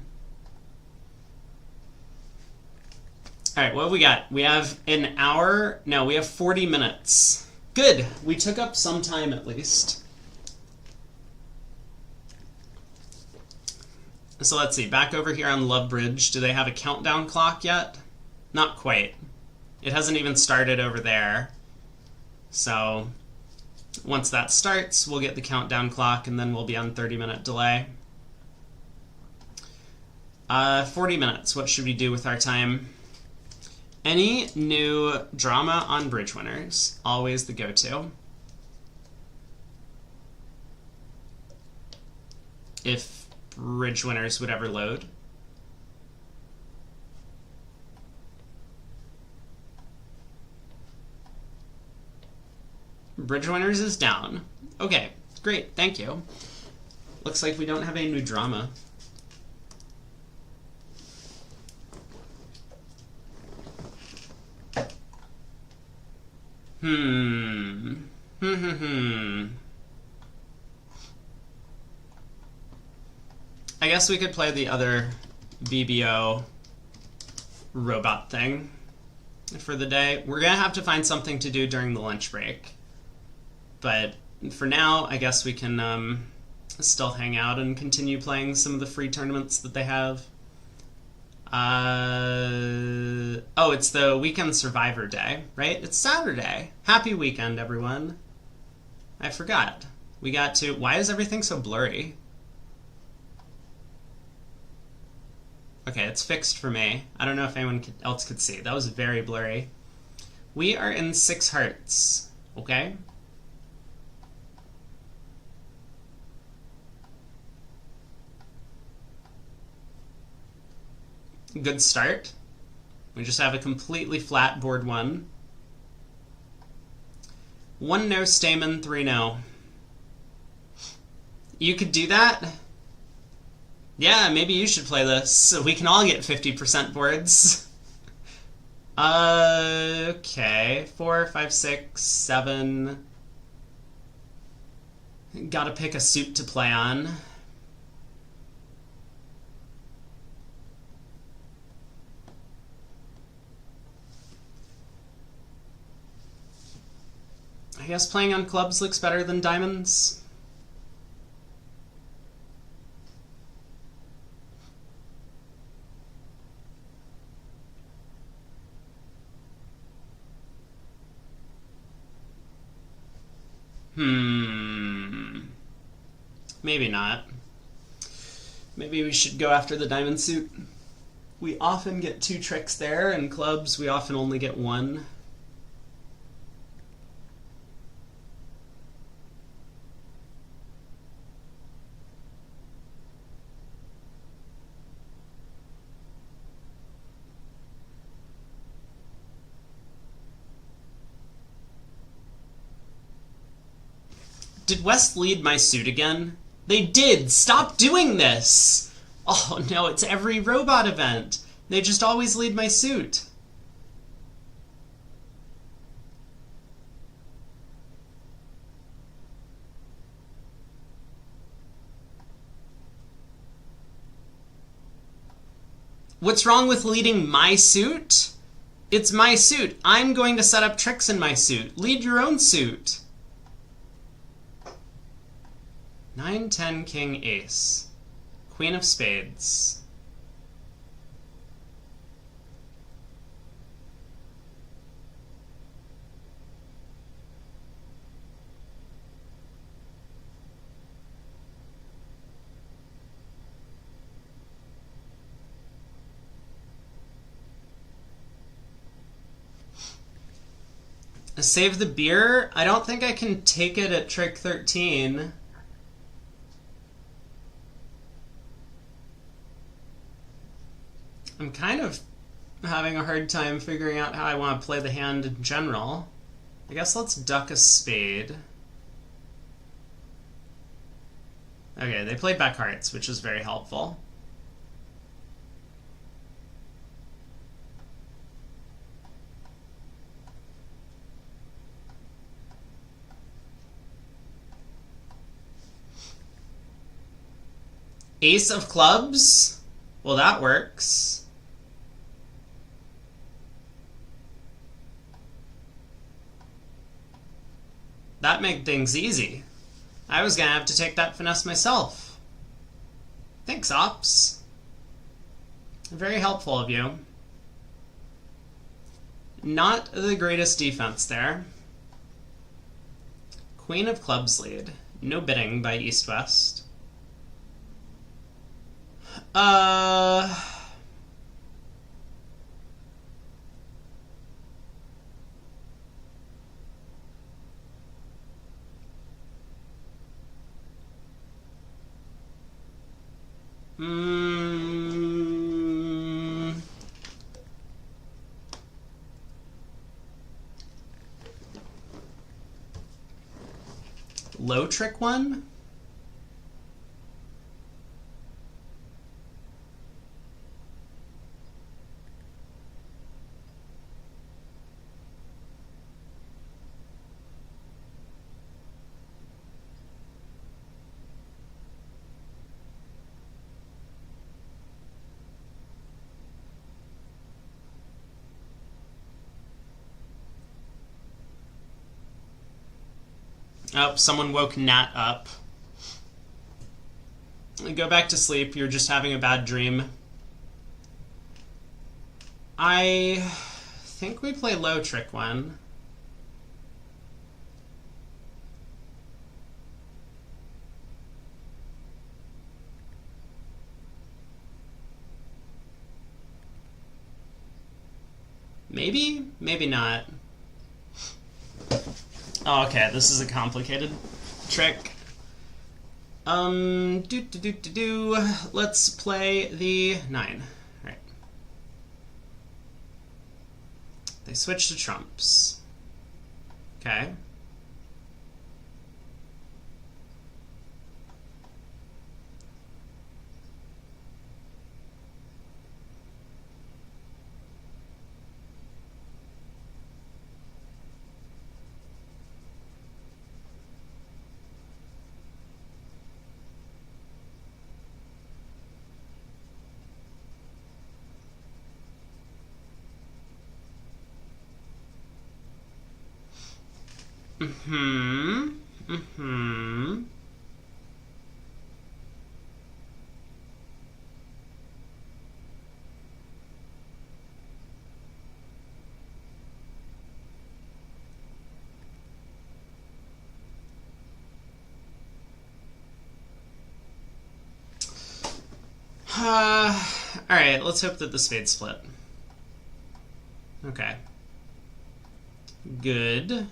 Alright, what have we got? We have an hour. No, we have 40 minutes. Good. We took up some time at least. So let's see. Back over here on Love Bridge, do they have a countdown clock yet? Not quite. It hasn't even started over there. So once that starts, we'll get the countdown clock and then we'll be on 30-minute delay. 40 minutes. What should we do with our time? Any new drama on bridge winners? Always the go-to. If bridge winners would ever load. Bridge winners is down. Okay, great, thank you. Looks like we don't have any new drama. I guess we could play the other BBO robot thing for the day. We're gonna have to find something to do during the lunch break. But for now, I guess we can still hang out and continue playing some of the free tournaments that they have. Oh, it's the Weekend Survivor Day, right? It's Saturday. Happy weekend, everyone. I forgot. We got to... Why is everything so blurry? Okay, it's fixed for me. I don't know if anyone else could see. That was very blurry. We are in 6 hearts, okay? Good start. We just have a completely flat board 1. 1 no Stamen, 3 no. You could do that. Yeah, maybe you should play this so we can all get 50% boards. Okay. 4, 5, 6, 7. Gotta pick a suit to play on. I guess playing on clubs looks better than diamonds. Maybe not. Maybe we should go after the diamond suit. We often get 2 tricks there, and clubs we often only get 1. Did West lead my suit again? They did! Stop doing this! Oh no, it's every robot event. They just always lead my suit. What's wrong with leading my suit? It's my suit. I'm going to set up tricks in my suit. Lead your own suit. 9, 10, king, ace. Queen of spades. Save the beer? I don't think I can take it at trick 13. I'm kind of having a hard time figuring out how I want to play the hand in general. I guess let's duck a spade. Okay, they played back hearts, which is very helpful. Ace of clubs? Well, that works. That made things easy. I was gonna have to take that finesse myself. Thanks, Ops. Very helpful of you. Not the greatest defense there. Queen of clubs lead. No bidding by East-West. Low trick one? Oh, someone woke Nat up. Go back to sleep. You're just having a bad dream. I think we play low trick one. Maybe? Maybe not. Oh, okay, this is a complicated trick. Let's play the 9. All right. They switch to trumps. Okay. Mm-hmm. Mm-hmm. Alright, let's hope that the spades split. Okay. Good.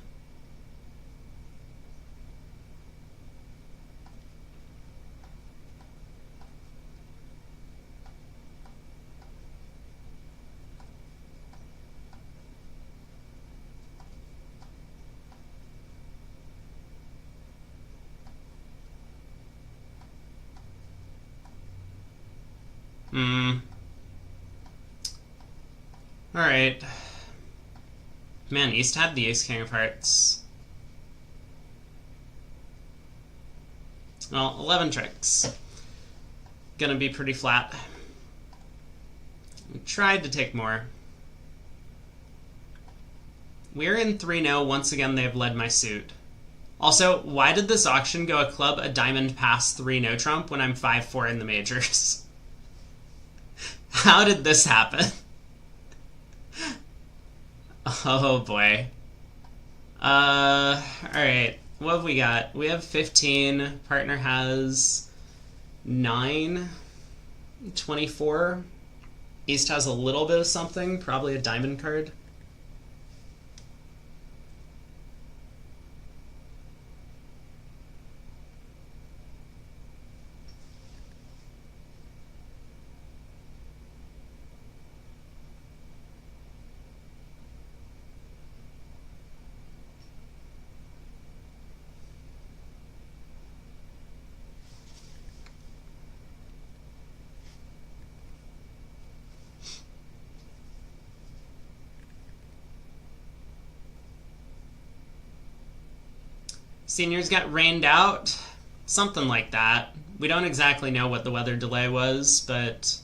Alright. Man, East had the ace king of hearts. Well, 11 tricks. Gonna be pretty flat. We tried to take more. We're in 3-0. Once again, they've led my suit. Also, why did this auction go a club, a diamond, pass 3-no trump when I'm 5-4 in the majors? How did this happen? Oh boy. Alright. What have we got? We have 15. Partner has 9. 24. East has a little bit of something, probably a diamond card. Seniors got rained out. Something like that. We don't exactly know what the weather delay was, but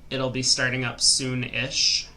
it'll be starting up soon-ish.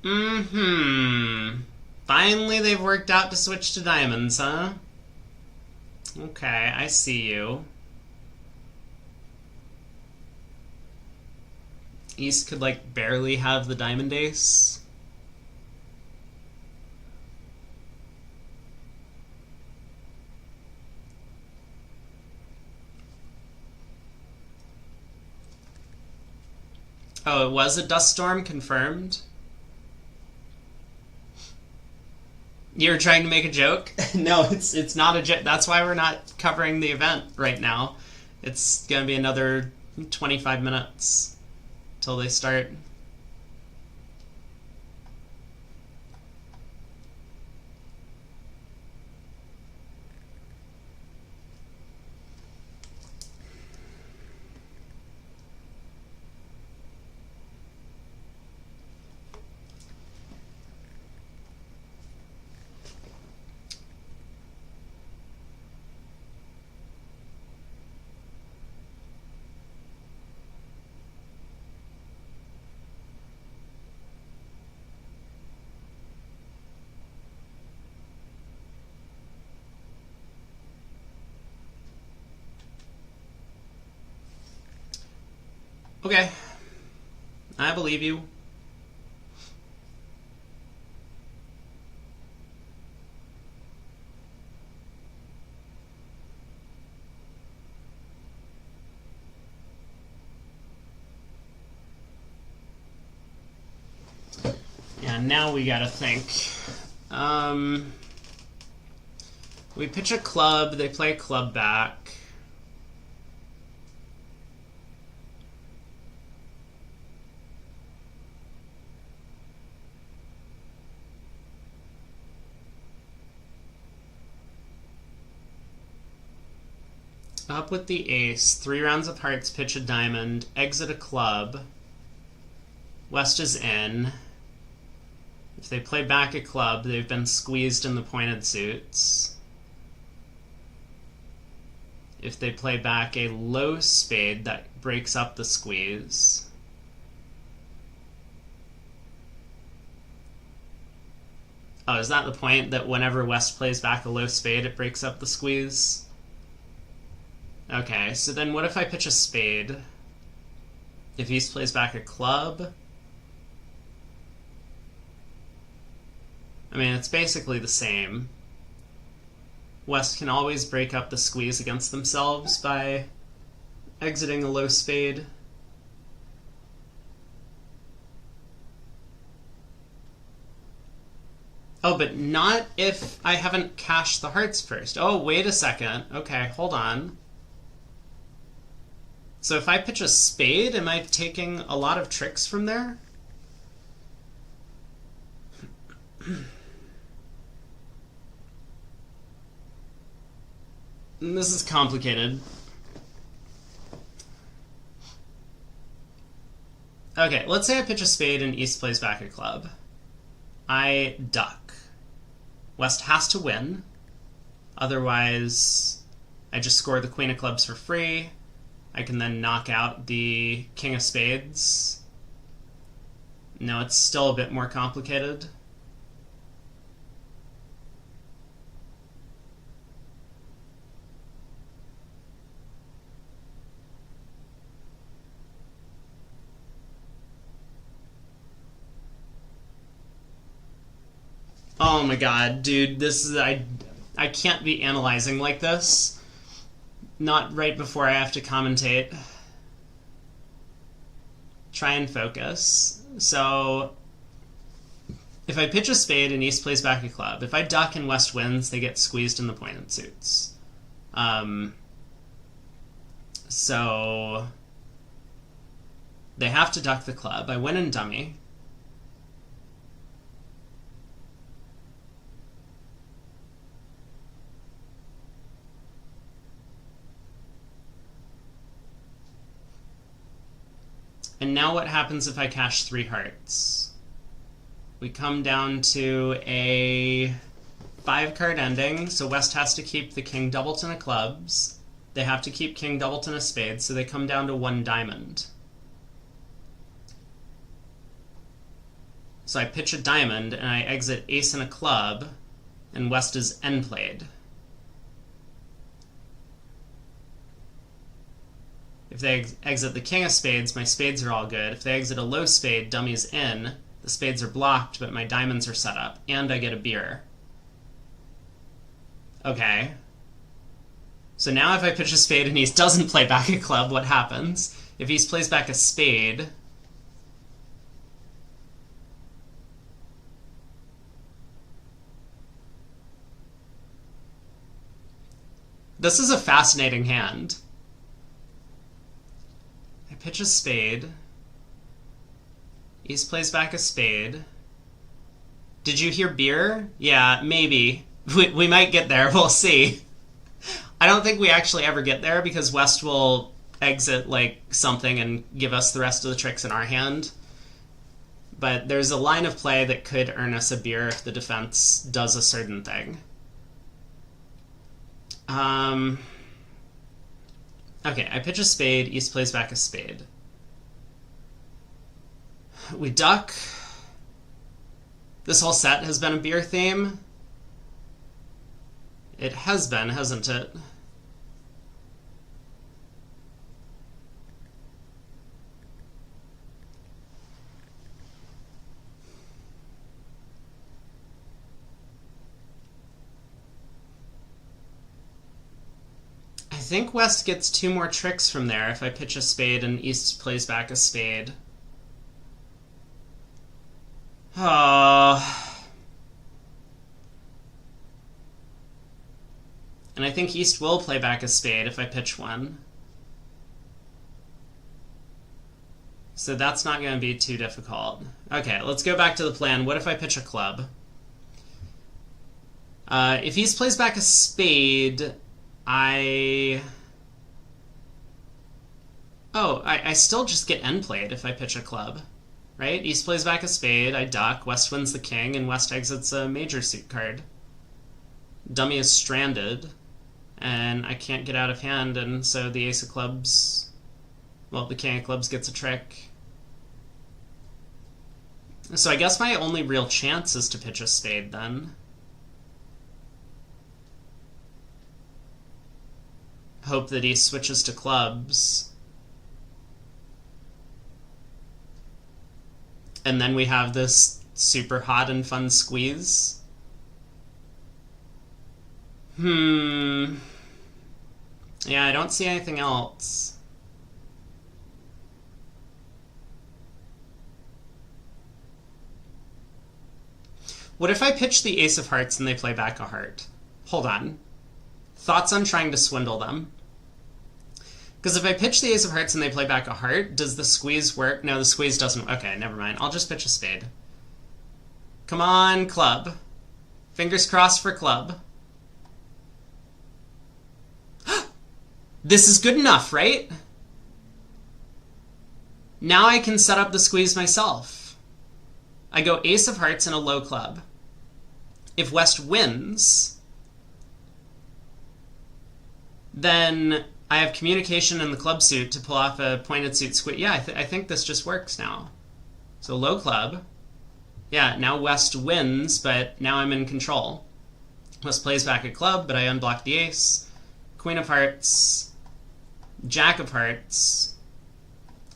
Mm-hmm. Finally they've worked out to switch to diamonds, huh? Okay, I see you. East could, like, barely have the diamond ace. Oh, it was a dust storm, confirmed? You're trying to make a joke? No, it's not a joke. That's why we're not covering the event right now. It's gonna be another 25 minutes till they start. Okay. I believe you. Yeah, now we gotta think. We pitch a club, they play a club back. Up with the ace, 3 rounds of hearts, pitch a diamond, exit a club. West is in. If they play back a club, they've been squeezed in the pointed suits. If they play back a low spade, that breaks up the squeeze. Oh, is that the point, that whenever West plays back a low spade, it breaks up the squeeze? Okay, so then what if I pitch a spade? If East plays back a club? I mean, it's basically the same. West can always break up the squeeze against themselves by exiting a low spade. Oh, but not if I haven't cashed the hearts first. Oh, wait a second. Okay, hold on. So if I pitch a spade, am I taking a lot of tricks from there? This is complicated. Okay, let's say I pitch a spade and East plays back a club. I duck. West has to win. Otherwise, I just score the Queen of Clubs for free. I can then knock out the King of Spades. No, it's still a bit more complicated. Oh my god, dude, this is... I can't be analyzing like this. Not right before I have to commentate. Try and focus. So, if I pitch a spade and East plays back a club, if I duck and West wins, they get squeezed in the pointed suits. So, they have to duck the club. I win in dummy. And now what happens if I cash 3 hearts? We come down to a 5-card ending, so West has to keep the King Doubleton of Clubs. They have to keep King Doubleton of Spades, so they come down to 1 diamond. So I pitch a diamond, and I exit Ace and a Club, and West is end-played. If they exit the King of Spades, my spades are all good. If they exit a low spade, dummy's in. The spades are blocked, but my diamonds are set up. And I get a beer. Okay. So now if I pitch a spade and East doesn't play back a club, what happens? If East plays back a spade... This is a fascinating hand. Pitch a spade. East plays back a spade. Did you hear beer? Yeah, maybe. We might get there. We'll see. I don't think we actually ever get there because West will exit like something and give us the rest of the tricks in our hand. But there's a line of play that could earn us a beer if the defense does a certain thing. Okay, I pitch a spade, East plays back a spade. We duck. This whole set has been a beer theme. It has been, hasn't it? I think West gets 2 more tricks from there if I pitch a spade and East plays back a spade. Oh. And I think East will play back a spade if I pitch one. So that's not going to be too difficult. Okay, let's go back to the plan. What if I pitch a club? If East plays back a spade, I Oh, I still just get end played if I pitch a club, right? East plays back a spade, I duck, West wins the king, and West exits a major suit card. Dummy is stranded, and I can't get out of hand, and so the ace of clubs, well, the king of clubs gets a trick. So I guess my only real chance is to pitch a spade then. Hope that he switches to clubs. And then we have this super hot and fun squeeze. Yeah, I don't see anything else. What if I pitch the ace of hearts and they play back a heart? Hold on. Thoughts on trying to swindle them? Because if I pitch the ace of hearts and they play back a heart, does the squeeze work? No, the squeeze doesn't. Okay, never mind. I'll just pitch a spade. Come on, club. Fingers crossed for club. This is good enough, right? Now I can set up the squeeze myself. I go ace of hearts and a low club. If West wins, then I have communication in the club suit to pull off a pointed suit squeeze. Yeah, I think this just works now. So low club. Yeah, now West wins, but now I'm in control. West plays back a club, but I unblock the ace. Queen of hearts. Jack of hearts.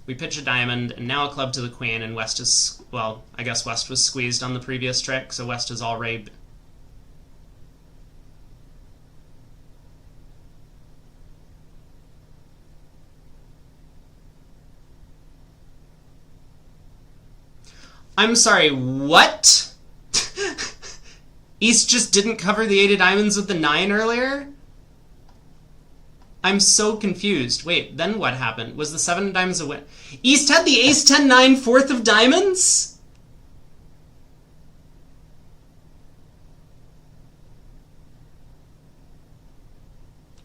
We pitch a diamond, and now a club to the queen, and West is... Well, I guess West was squeezed on the previous trick, so West is already... I'm sorry, what? East just didn't cover the 8 of diamonds with the 9 earlier? I'm so confused. Wait, then what happened? Was the 7 of diamonds a win? East had the ace 10 9 4th of diamonds?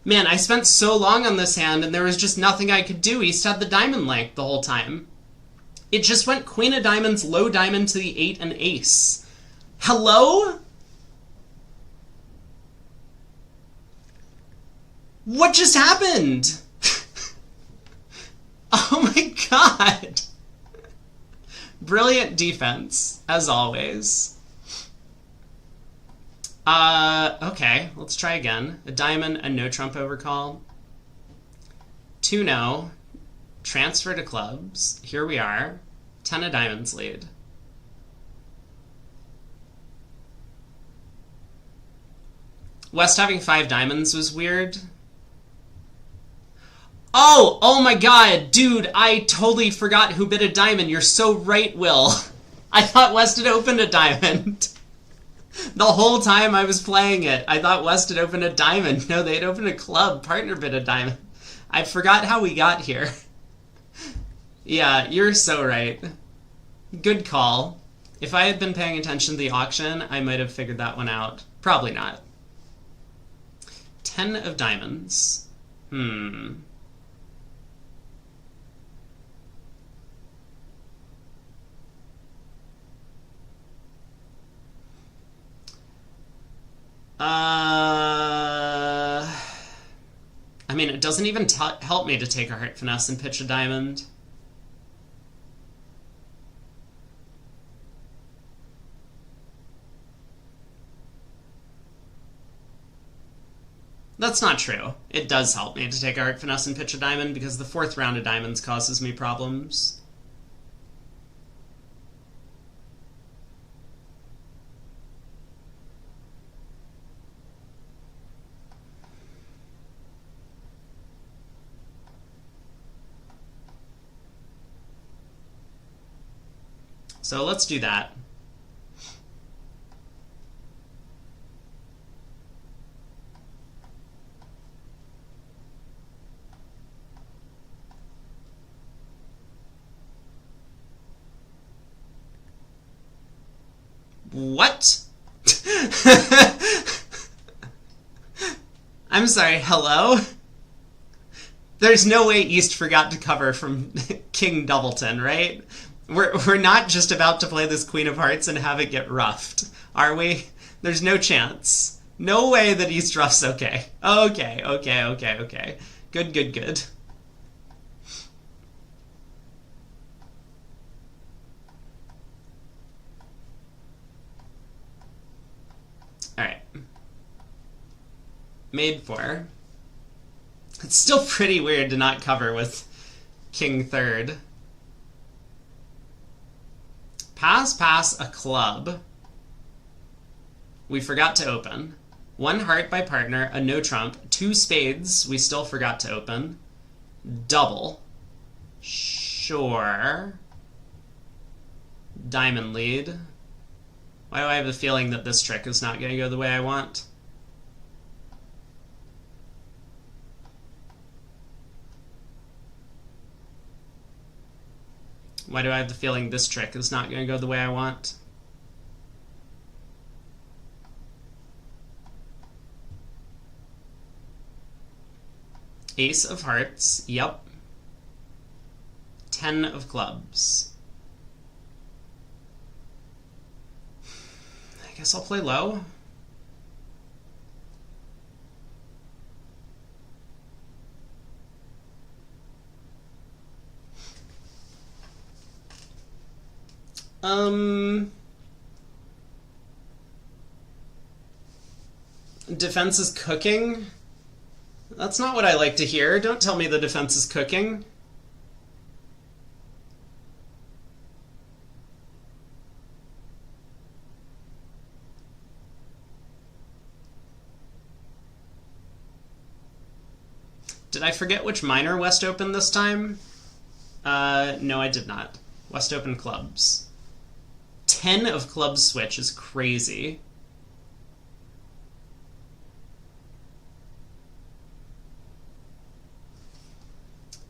Man, I spent so long on this hand and there was just nothing I could do. East had the diamond length the whole time. It just went queen of diamonds, low diamond to the 8 and ace. Hello? What just happened? Oh my god. Brilliant defense, as always. Okay, let's try again. A diamond, a no trump overcall. 2 no. Transfer to clubs. Here we are. 10 of diamonds lead. West having 5 diamonds was weird. Oh my god, dude, I totally forgot who bid a diamond. You're so right, Will. I thought West had opened a diamond. The whole time I was playing it, I thought West had opened a diamond. No, they had opened a club. Partner bid a diamond. I forgot how we got here. Yeah, you're so right. Good call. If I had been paying attention to the auction, I might have figured that one out. Probably not. 10 of diamonds. I mean, it doesn't even help me to take a heart finesse and pitch a diamond. That's not true. It does help me to take a heart finesse and pitch a diamond because the 4th round of diamonds causes me problems. So let's do that. What? I'm sorry, hello? There's no way East forgot to cover from King Doubleton, right? We're not just about to play this Queen of Hearts and have it get ruffed, are we? There's no chance. No way that East ruffs okay. Okay. Good. Alright. Made 4. It's still pretty weird to not cover with King 3rd. Pass, a club. We forgot to open. 1 heart by partner, a no trump, 2 spades we still forgot to open. Double. Sure. Diamond lead. Why do I have the feeling that this trick is not going to go the way I want? Why do I have the feeling this trick is not going to go the way I want? Ace of hearts, yep. 10 of clubs. I guess I'll play low. Defense is cooking? That's not what I like to hear. Don't tell me the defense is cooking. Did I forget which minor West opened this time? No, I did not. West open clubs. 10 of clubs switch is crazy.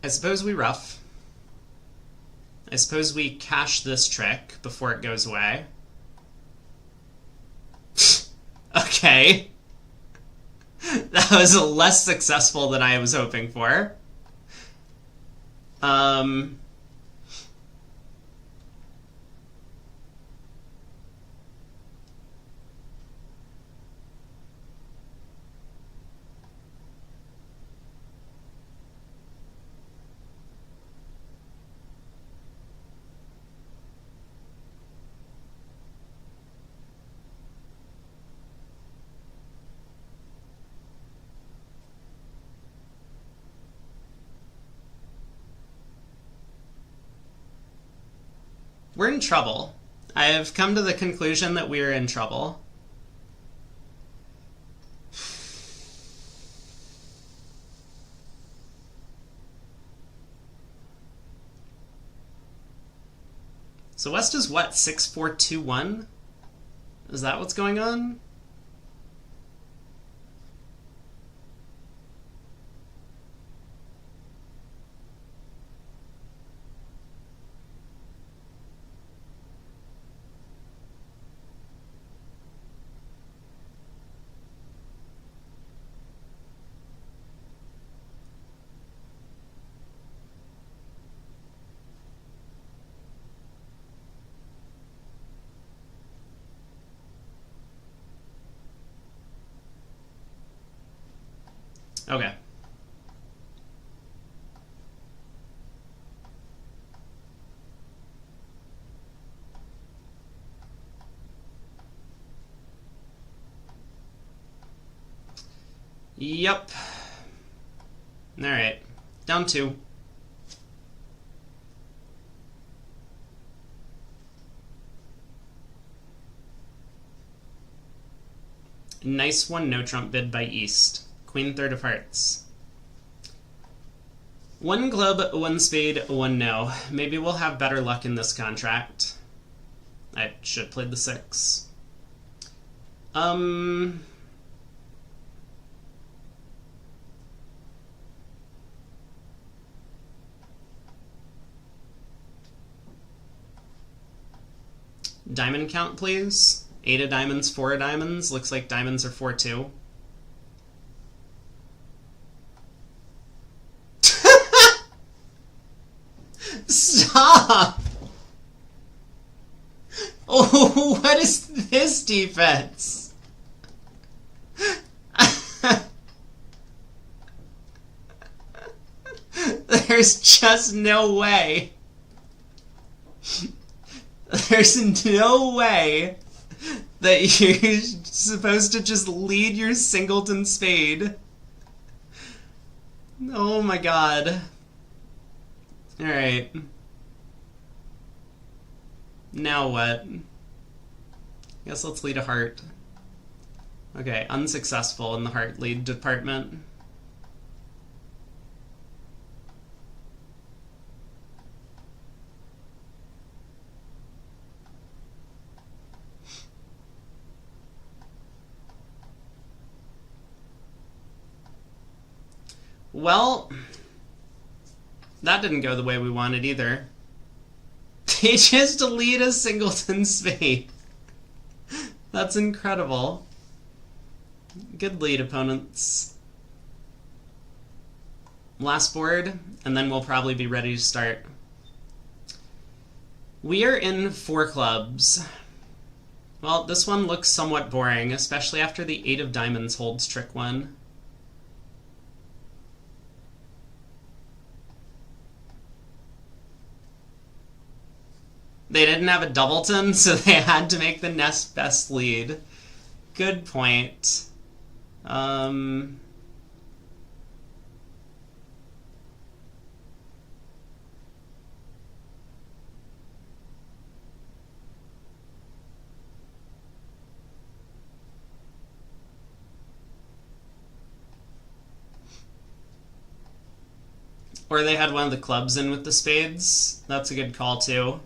I suppose we ruff. I suppose we cash this trick before it goes away. Okay. That was less successful than I was hoping for. We're in trouble. I have come to the conclusion that we're in trouble. So West is what, 6-4-2-1? Is that what's going on? Okay. Yep. Alright. Down 2. Nice one, no trump bid by East. Queen 3rd of hearts. 1 club, 1 spade, 1 no. Maybe we'll have better luck in this contract. I should have played the 6. Diamond count, please. 8 of diamonds, 4 of diamonds. Looks like diamonds are 4-2. Stop! Oh, what is this defense? There's just no way. There's no way that you're supposed to just lead your singleton spade. Oh my god. Alright. Now what? Guess let's lead a heart. Okay, unsuccessful in the heart lead department. Well, that didn't go the way we wanted either. They just lead a singleton spade. That's incredible. Good lead, opponents. Last board, and then we'll probably be ready to start. We are in 4 clubs. Well, this one looks somewhat boring, especially after the 8 of diamonds holds trick 1. They didn't have a doubleton, so they had to make the next best lead. Good point. Or they had one of the clubs in with the spades. That's a good call, too.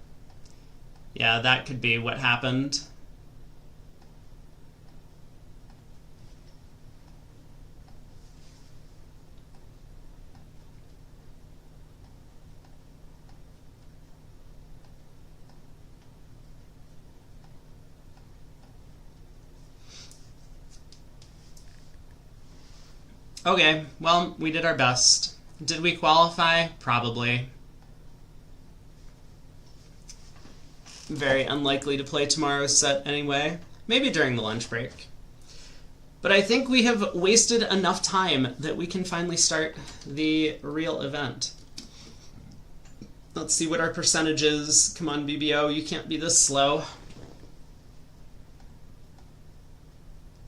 Yeah, that could be what happened. Okay, well, we did our best. Did we qualify? Probably. Very unlikely to play tomorrow's set anyway. Maybe during the lunch break. But I think we have wasted enough time that we can finally start the real event. Let's see what our percentage is. Come on, BBO, you can't be this slow.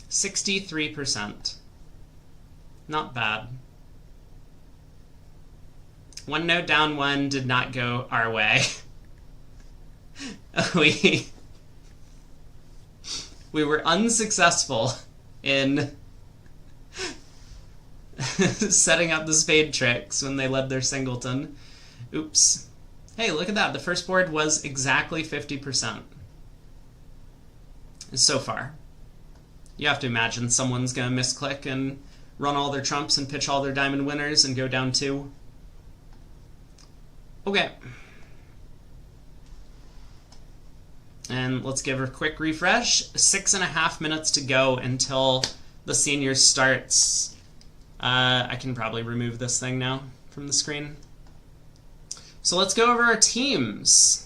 63%. Not bad. 1 note down 1 did not go our way. We were unsuccessful in setting up the spade tricks when they led their singleton. Oops. Hey, look at that. The first board was exactly 50%. So far. You have to imagine someone's going to misclick and run all their trumps and pitch all their diamond winners and go down 2. Okay. And let's give her a quick refresh. 6.5 minutes to go until the seniors starts. I can probably remove this thing now from the screen. So let's go over our teams.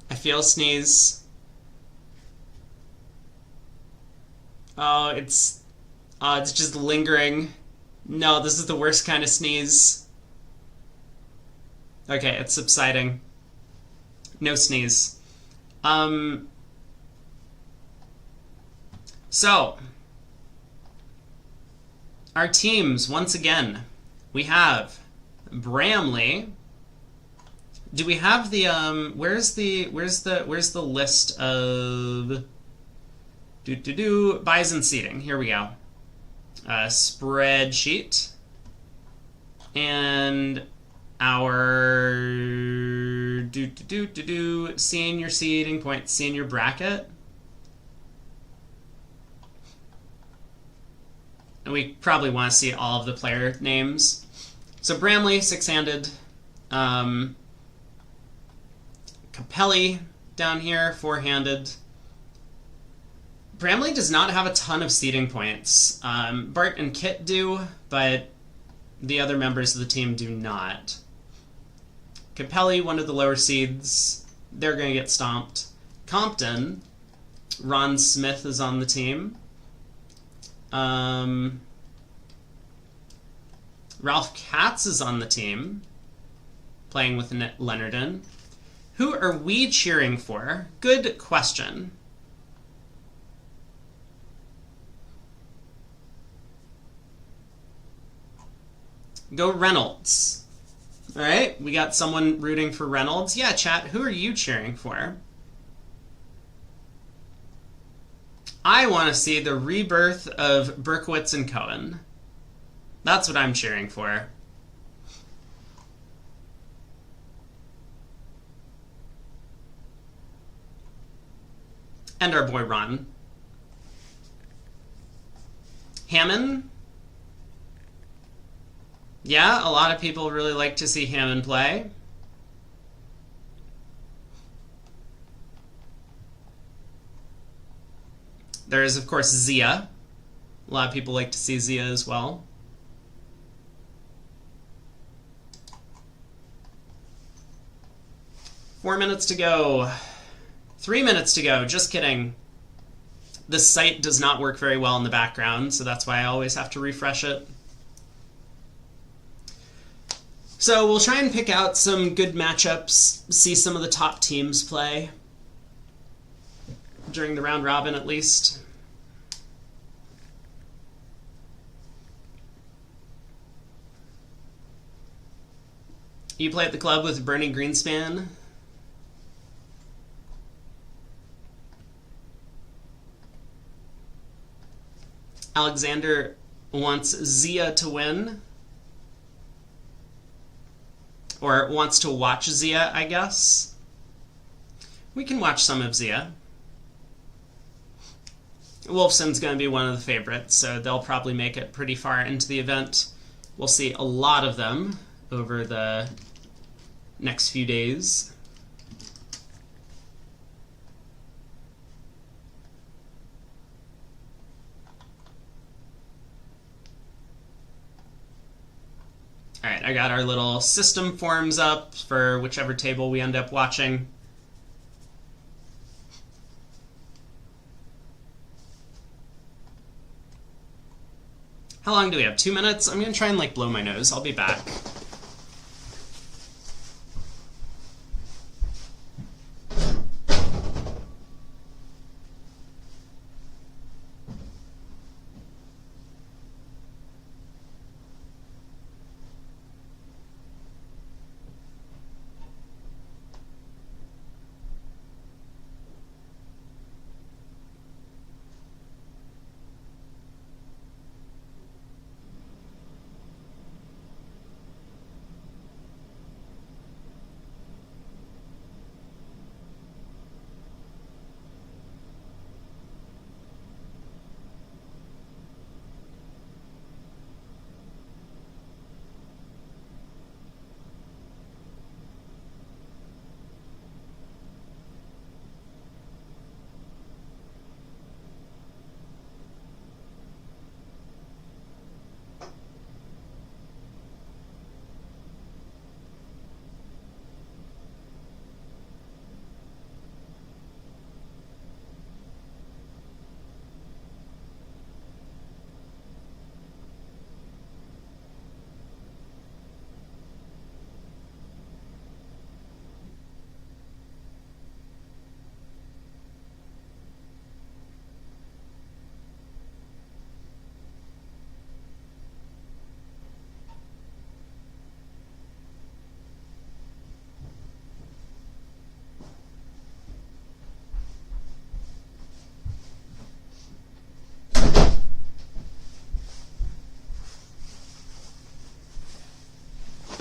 I feel a sneeze. Oh, it's just lingering. No, this is the worst kind of sneeze. Okay, it's subsiding. No sneeze. So, our teams, once again, we have Bramley. Do we have the where's the list of buys and seating? Here we go. Spreadsheet. And our senior seating point, senior bracket. And we probably want to see all of the player names. So Bramley, 6-handed. Capelli down here, four-handed. Bramley does not have a ton of seeding points. Bart and Kit do, but the other members of the team do not. Capelli, one of the lower seeds, they're going to get stomped. Compton, Ron Smith is on the team. Ralph Katz is on the team, playing with Leonardon. Who are we cheering for? Good question. Go Reynolds. All right, we got someone rooting for Reynolds. Yeah, chat, who are you cheering for? I want to see the rebirth of Berkowitz and Cohen. That's what I'm cheering for. And our boy Ron. Hammond? Yeah, a lot of people really like to see Hammond play. There is, of course, Zia. A lot of people like to see Zia as well. Four minutes to go. 3 minutes to go. Just kidding. The site does not work very well in the background, so that's why I always have to refresh it. So we'll try and pick out some good matchups, see some of the top teams play during the round robin at least. You play at the club with Bernie Greenspan. Alexander wants Zia to win. Or wants to watch Zia, I guess. We can watch some of Zia. Wolfson's going to be one of the favorites, so they'll probably make it pretty far into the event. We'll see a lot of them over the next few days. All right, I got our little system forms up for whichever table we end up watching. How long do we have? 2 minutes? I'm going to try and blow my nose. I'll be back.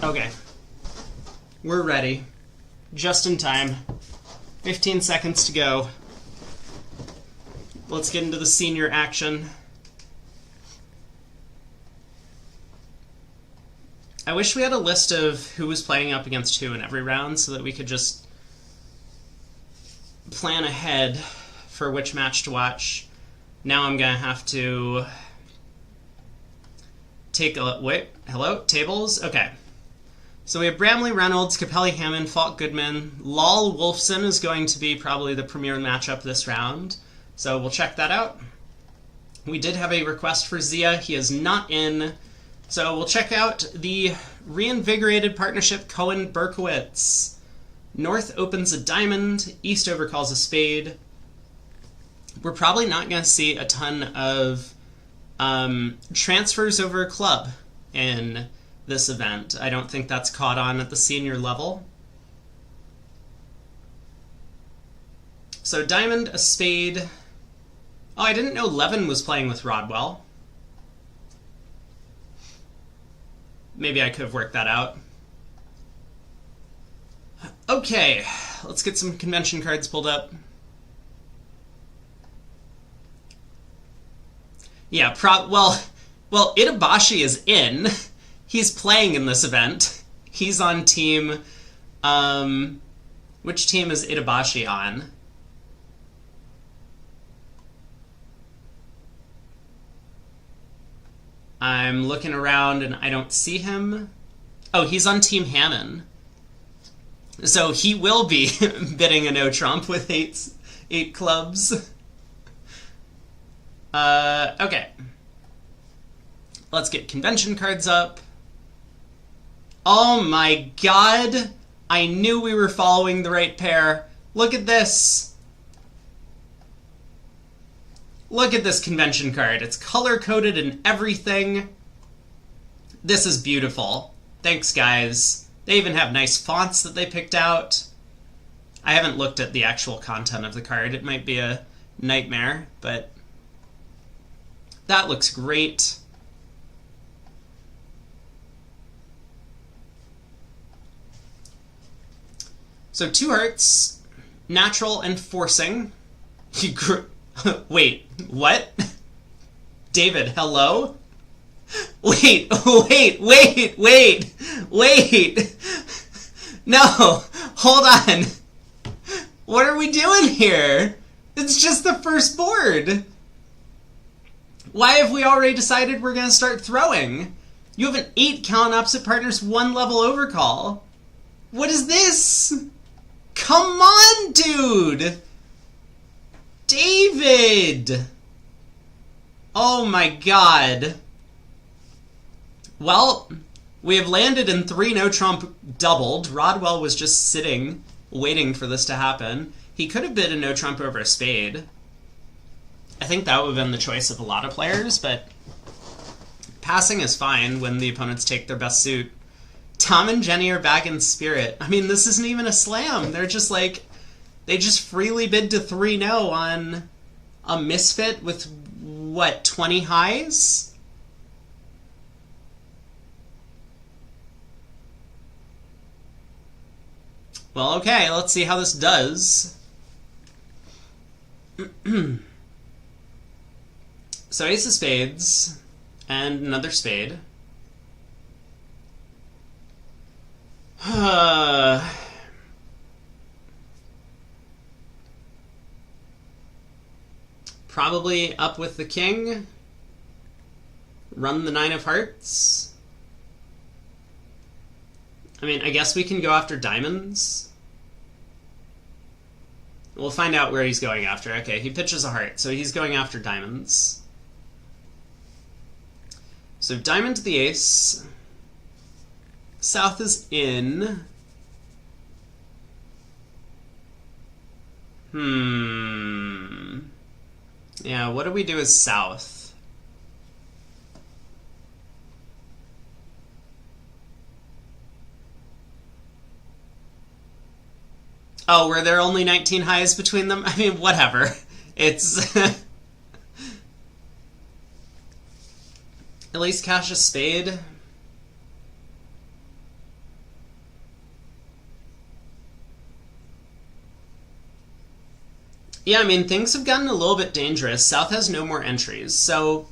Okay. We're ready. Just in time. 15 seconds to go. Let's get into the senior action. I wish we had a list of who was playing up against who in every round so that we could just plan ahead for which match to watch. Now I'm going to have to take a... Wait, hello? Tables? Okay. So we have Bramley Reynolds, Capelli Hammond, Falk Goodman. Lal Wolfson is going to be probably the premier matchup this round. So we'll check that out. We did have a request for Zia. He is not in. So we'll check out the reinvigorated partnership Cohen-Berkowitz. North opens a diamond. East overcalls a spade. We're probably not going to see a ton of transfers over a club in this event. I don't think that's caught on at the senior level. So diamond, a spade. Oh, I didn't know Levin was playing with Rodwell. Maybe I could have worked that out. Okay, let's get some convention cards pulled up. Yeah, well, Itabashi is in. He's playing in this event. He's on team... which team is Itabashi on? I'm looking around and I don't see him. Oh, he's on Team Hammond. So he will be bidding a no trump with eight clubs. Okay. Let's get convention cards up. Oh my god! I knew we were following the right pair. Look at this! Look at this convention card. It's color-coded and everything. This is beautiful. Thanks, guys. They even have nice fonts that they picked out. I haven't looked at the actual content of the card. It might be a nightmare, but that looks great. So 2 hearts, natural and forcing. Wait, what? David, hello? Wait. No, hold on. What are we doing here? It's just the first board. Why have we already decided we're going to start throwing? You have an 8 count opposite partners 1 level overcall. What is this? Come on, dude! David! Oh my god. Well, we have landed in 3 no trump doubled. Rodwell was just sitting, waiting for this to happen. He could have bid a no trump over a spade. I think that would have been the choice of a lot of players, but passing is fine when the opponents take their best suit. Tom and Jenny are back in spirit. I mean, this isn't even a slam. They're just like, they just freely bid to 3-0 on a misfit with, what, 20 highs? Well, okay, let's see how this does. So ace of spades, and another spade. Probably up with the king. Run the 9 of hearts. I mean, I guess we can go after diamonds. We'll find out where he's going after. Okay, he pitches a heart, so he's going after diamonds. So diamond to the ace. South is in. Yeah, what do we do as South? Oh, were there only 19 highs between them? I mean, whatever. It's... At least cash a spade. Yeah, I mean, things have gotten a little bit dangerous. South has no more entries, so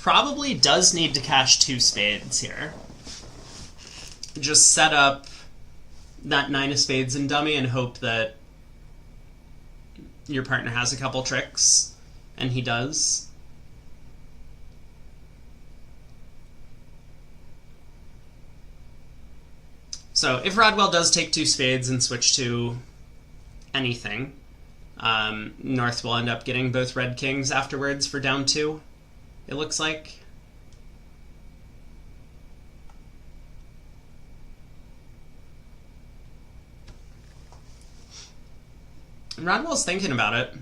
probably does need to cash 2 spades here. Just set up that 9 of spades in dummy and hope that your partner has a couple tricks, and he does. So if Rodwell does take 2 spades and switch to anything, North will end up getting both red kings afterwards for down 2, it looks like. And Rodwell's thinking about it.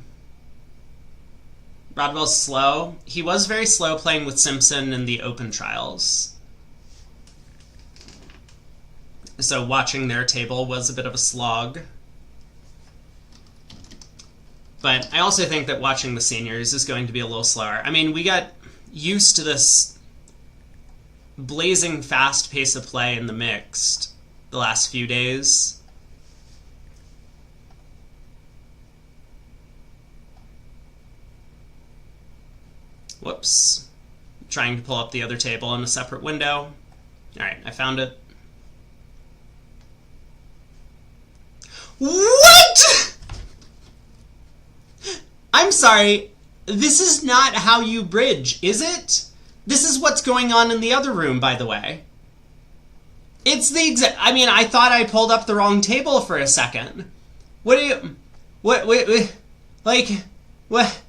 Rodwell's slow. He was very slow playing with Simpson in the open trials. So watching their table was a bit of a slog. But I also think that watching the seniors is going to be a little slower. I mean, we got used to this blazing fast pace of play in the mixed the last few days. Whoops. Trying to pull up the other table in a separate window. Alright, I found it. What?! I'm sorry, this is not how you bridge, is it? This is what's going on in the other room, by the way. It's the exact... I mean, I thought I pulled up the wrong table for a second. What do you... What, like, what...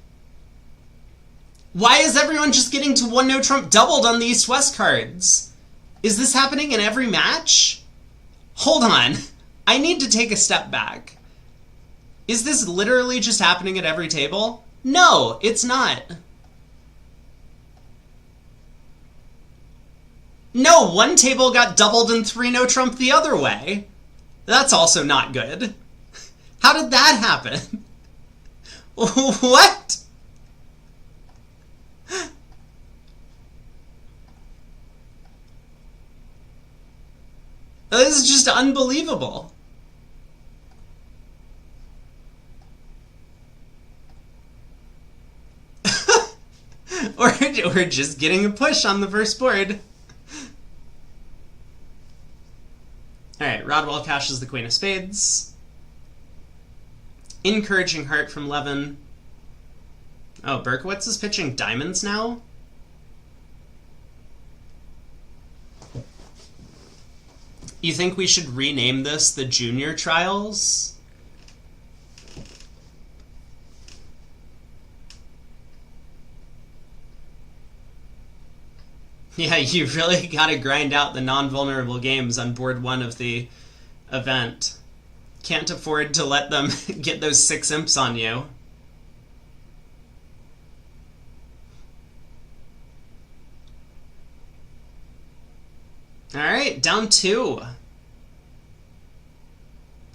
Why is everyone just getting to 1 no trump doubled on the East-West cards? Is this happening in every match? Hold on. I need to take a step back. Is this literally just happening at every table? No, it's not. No, one table got doubled and 3 no trump the other way. That's also not good. How did that happen? What? This is just unbelievable. We're just getting a push on the first board. Alright, Rodwell cashes the Queen of Spades. Encouraging heart from Levin. Oh, Berkowitz is pitching diamonds now? You think we should rename this the Junior Trials? Yeah, you really gotta grind out the non-vulnerable games on board 1 of the event. Can't afford to let them get those 6 imps on you. Alright, down 2.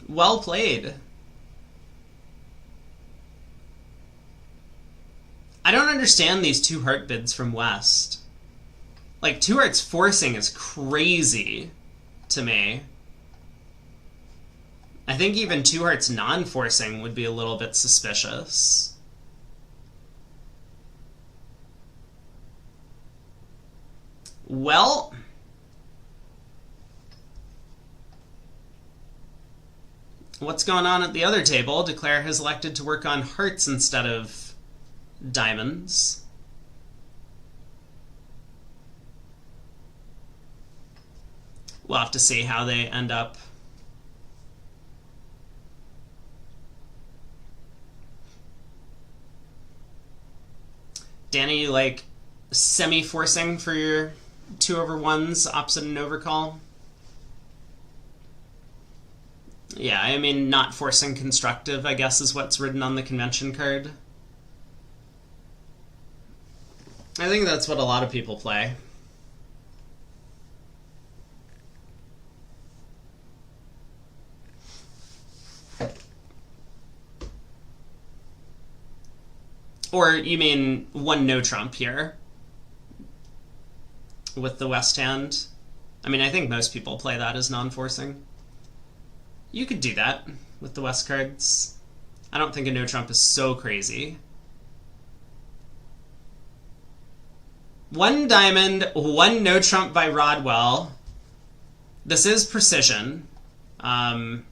Well played. I don't understand these 2 heart bids from West. Like, 2 hearts forcing is crazy to me. I think even 2 hearts non-forcing would be a little bit suspicious. Well... what's going on at the other table? Declare has elected to work on hearts instead of diamonds. We'll have to see how they end up. Danny, you like semi-forcing for your 2/1s, opposite an overcall? Yeah, I mean, not forcing constructive, I guess, is what's written on the convention card. I think that's what a lot of people play. Or you mean 1 no trump here with the West hand? I mean, I think most people play that as non-forcing. You could do that with the West cards. I don't think a no trump is so crazy. One diamond, one no trump by Rodwell. This is precision, that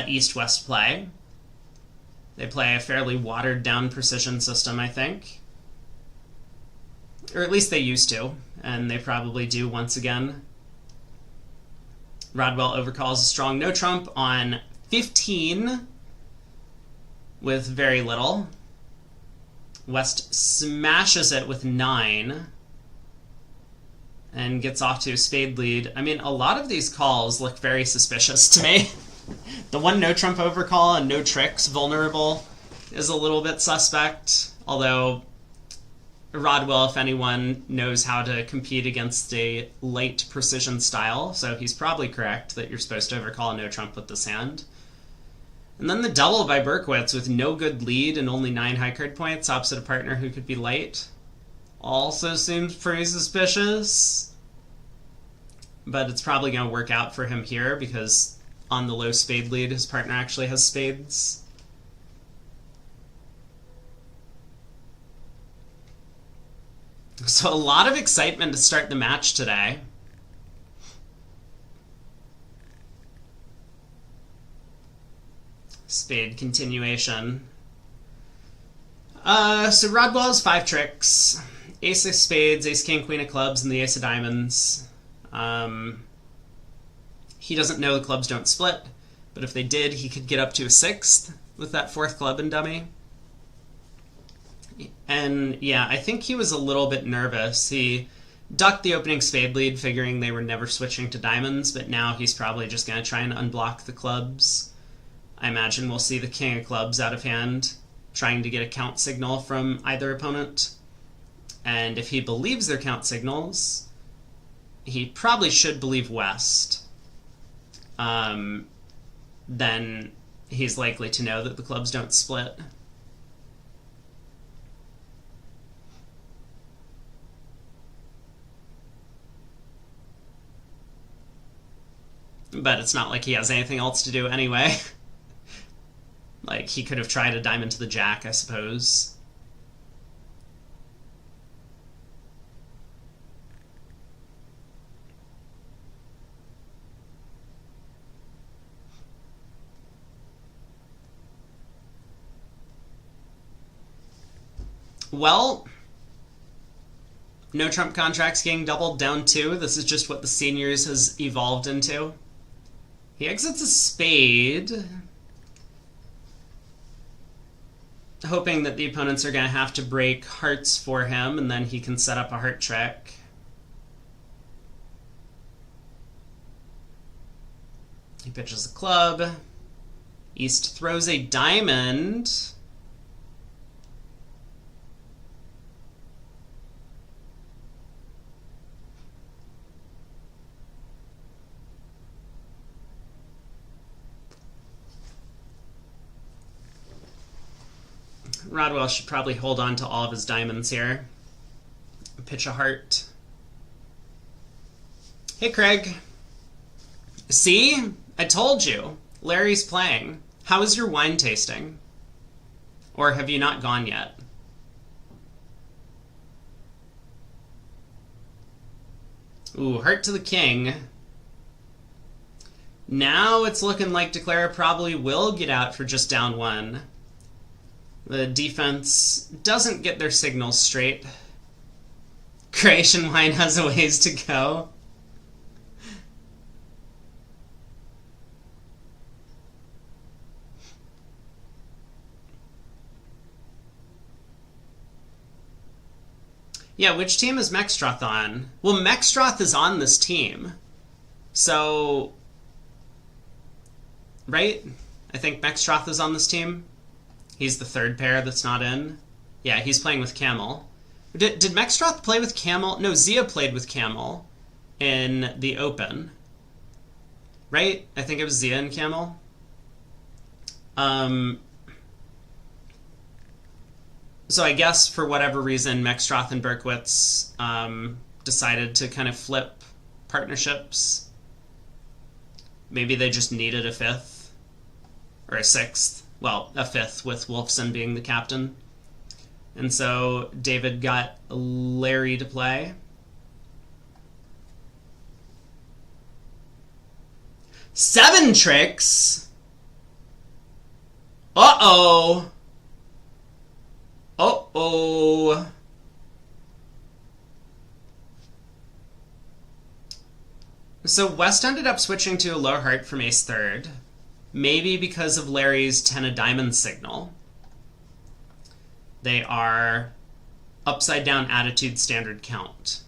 East-West play. They play a fairly watered-down precision system, I think. Or at least they used to, and they probably do once again. Rodwell overcalls a strong no trump on 15 with very little. West smashes it with 9 and gets off to a spade lead. I mean, a lot of these calls look very suspicious to me. The one no trump overcall and no tricks vulnerable is a little bit suspect, although Rodwell, if anyone, knows how to compete against a light precision style, so he's probably correct that you're supposed to overcall a no trump with this hand. And then the double by Berkowitz with no good lead and only 9 high card points opposite a partner who could be light. Also seems pretty suspicious. But it's probably going to work out for him here because on the low spade lead his partner actually has spades. So a lot of excitement to start the match today. Spade continuation. So Rodwell has 5 tricks. Ace of spades, ace king queen of clubs, and the ace of diamonds. He doesn't know the clubs don't split, but if they did, he could get up to a 6th with that 4th club and dummy. And yeah, I think he was a little bit nervous. He ducked the opening spade lead, figuring they were never switching to diamonds, but now he's probably just going to try and unblock the clubs. I imagine we'll see the king of clubs out of hand, trying to get a count signal from either opponent. And if he believes their count signals, he probably should believe West. Then he's likely to know that the clubs don't split. But it's not like he has anything else to do anyway. Like, he could have tried a diamond to the jack, I suppose. Well, no trump contracts getting doubled down 2. This is just what the seniors has evolved into. He exits a spade, hoping that the opponents are going to have to break hearts for him, and then he can set up a heart trick. He pitches a club. East throws a diamond. Rodwell should probably hold on to all of his diamonds here. Pitch a heart. Hey, Craig. See? I told you. Larry's playing. How is your wine tasting? Or have you not gone yet? Ooh, heart to the king. Now it's looking like Declara probably will get out for just down 1. The defense doesn't get their signals straight. Croatian wine has a ways to go. Yeah, which team is Mexstroth on? Well, Mexstroth is on this team. So, right? I think Mexstroth is on this team. He's the 3rd pair that's not in. Yeah, he's playing with Camel. Did Mexstroth play with Camel? No, Zia played with Camel in the Open. Right? I think it was Zia and Camel. So I guess for whatever reason, Mexstroth and Berkowitz decided to kind of flip partnerships. Maybe they just needed a 5th or a 6th. Well, a 5th with Wolfson being the captain. And so David got Larry to play. Seven tricks? Uh-oh. Uh-oh. So West ended up switching to a low heart from ace third, maybe because of Larry's 10 of diamonds signal. They are upside down attitude standard count.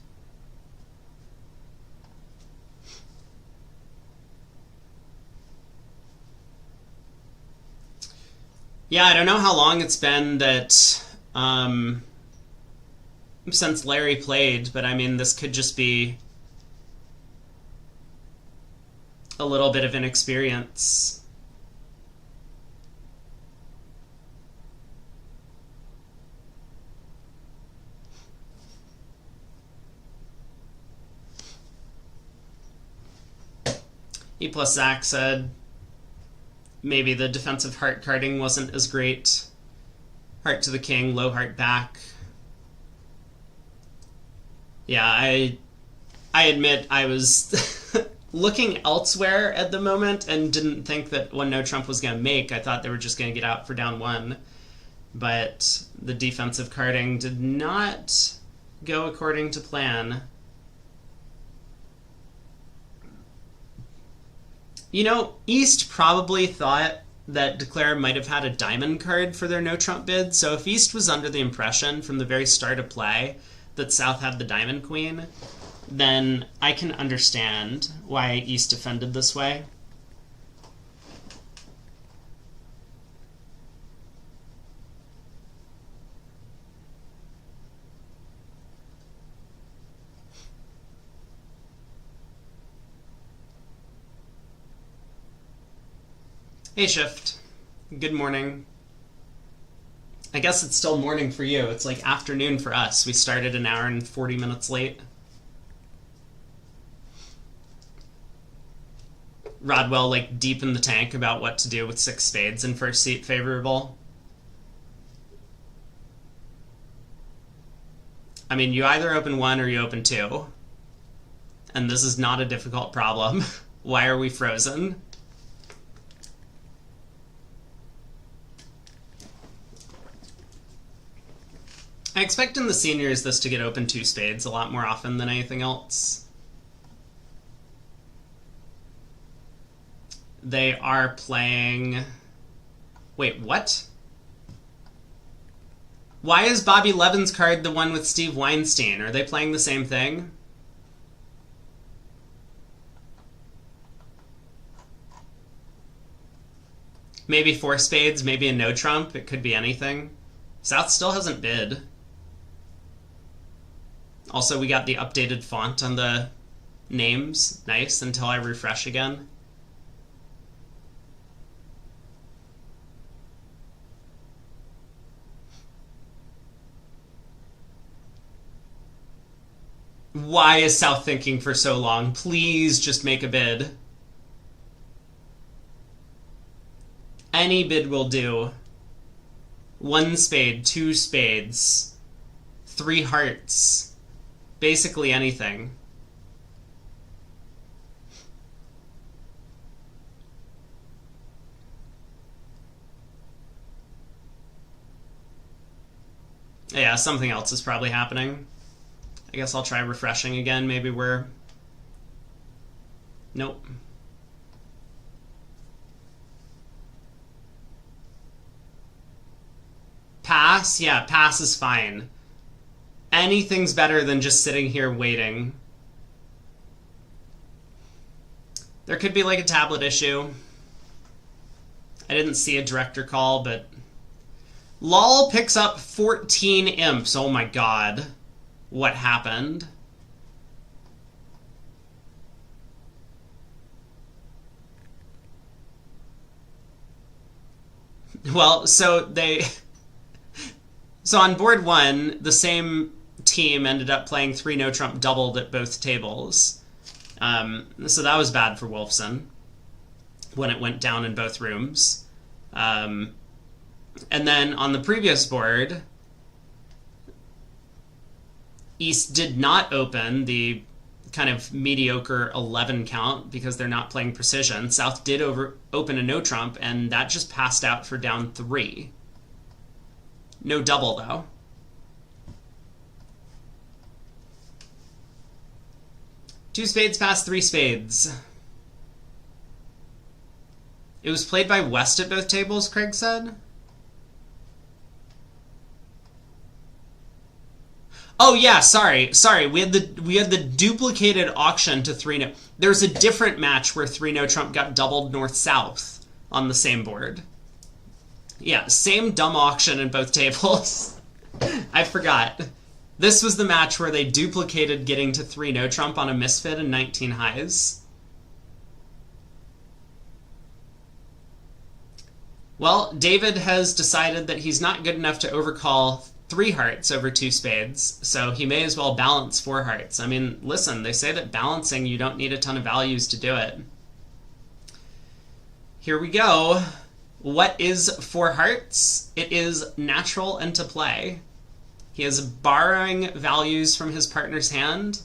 Yeah, I don't know how long it's been that since Larry played, but I mean, this could just be a little bit of inexperience. E plus Zach said maybe the defensive heart carding wasn't as great. Heart to the king, low heart back. Yeah, I admit I was looking elsewhere at the moment and didn't think that one no trump was going to make. I thought they were just going to get out for down one. But the defensive carding did not go according to plan. You know, East probably thought that Declare might have had a diamond card for their no trump bid, so if East was under the impression from the very start of play that South had the diamond queen, then I can understand why East defended this way. Hey Shift, good morning. I guess it's still morning for you. It's like afternoon for us. We started an hour and 40 minutes late. Rodwell like deep in the tank about what to do with 6 spades and first seat favorable. I mean, you either open 1 or you open 2. And this is not a difficult problem. Why are we frozen? I expect in the seniors this to get open 2 spades a lot more often than anything else. They are playing... Wait, what? Why is Bobby Levin's card the one with Steve Weinstein? Are they playing the same thing? Maybe 4 spades, maybe a no trump. It could be anything. South still hasn't bid. Also, we got the updated font on the names. Nice, until I refresh again. Why is South thinking for so long? Please just make a bid. Any bid will do. 1 spade, 2 spades, 3 hearts. Basically anything. Yeah, something else is probably happening. I guess I'll try refreshing again. Maybe we're... Nope. Pass? Yeah, pass is fine. Anything's better than just sitting here waiting. There could be like a tablet issue. I didn't see a director call, but... LOL picks up 14 imps. Oh my god. What happened? Well, so they... So on board 1, the same team ended up playing 3 no trump doubled at both tables. So that was bad for Wolfson when it went down in both rooms. And then on the previous board, East did not open the kind of mediocre 11 count because they're not playing precision. South did open a no trump, and that just passed out for down 3. No double, though. Two spades past 3 spades. It was played by West at both tables, Craig said. Oh yeah, sorry. We had the duplicated auction to 3 no. There's a different match where 3 no trump got doubled north south on the same board. Yeah, same dumb auction in both tables. I forgot. This was the match where they duplicated getting to 3 no trump on a misfit and 19 highs. Well, David has decided that he's not good enough to overcall 3 hearts over 2 spades, so he may as well balance 4 hearts. I mean, listen, they say that balancing, you don't need a ton of values to do it. Here we go. What is 4 hearts? It is natural and to play. He is borrowing values from his partner's hand.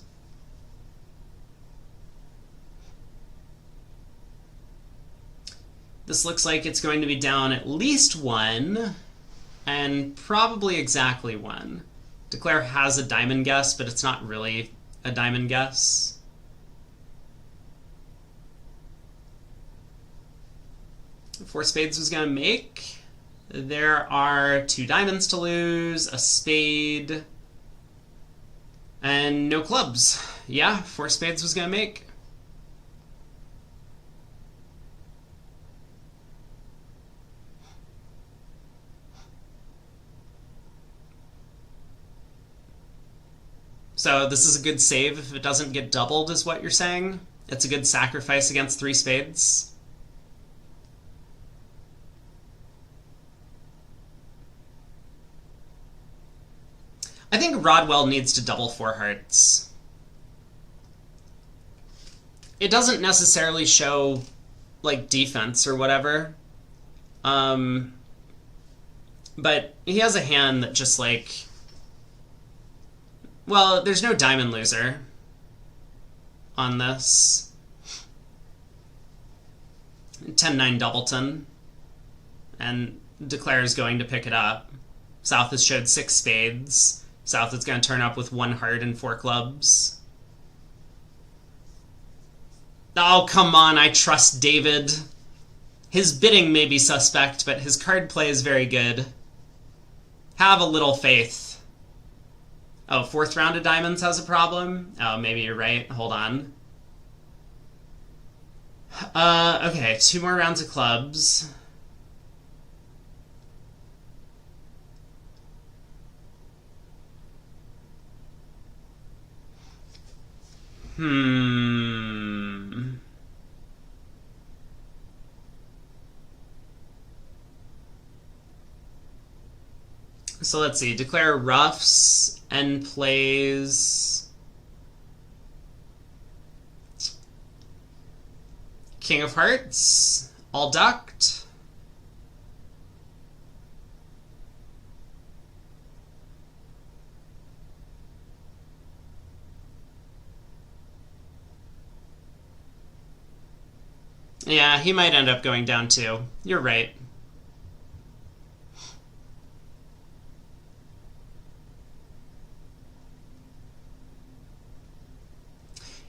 This looks like it's going to be down at least 1, and probably exactly 1. Declare has a diamond guess, but it's not really a diamond guess. Four spades was going to make. There are 2 diamonds to lose, a spade, and no clubs. Yeah, 4 spades was going to make. So this is a good save if it doesn't get doubled, is what you're saying? It's a good sacrifice against 3 spades? I think Rodwell needs to double 4 hearts. It doesn't necessarily show, like, defense or whatever. But he has a hand that just, like... Well, there's no diamond loser on this. 10-9 doubleton. And Declare is going to pick it up. South has showed 6 spades. South is going to turn up with 1 heart and 4 clubs. Oh, come on, I trust David. His bidding may be suspect, but his card play is very good. Have a little faith. Oh, 4th round of diamonds has a problem? Oh, maybe you're right. Hold on. Okay, 2 more rounds of clubs. So let's see. Declare roughs and plays King of Hearts, all ducked. Yeah, he might end up going down too. You're right.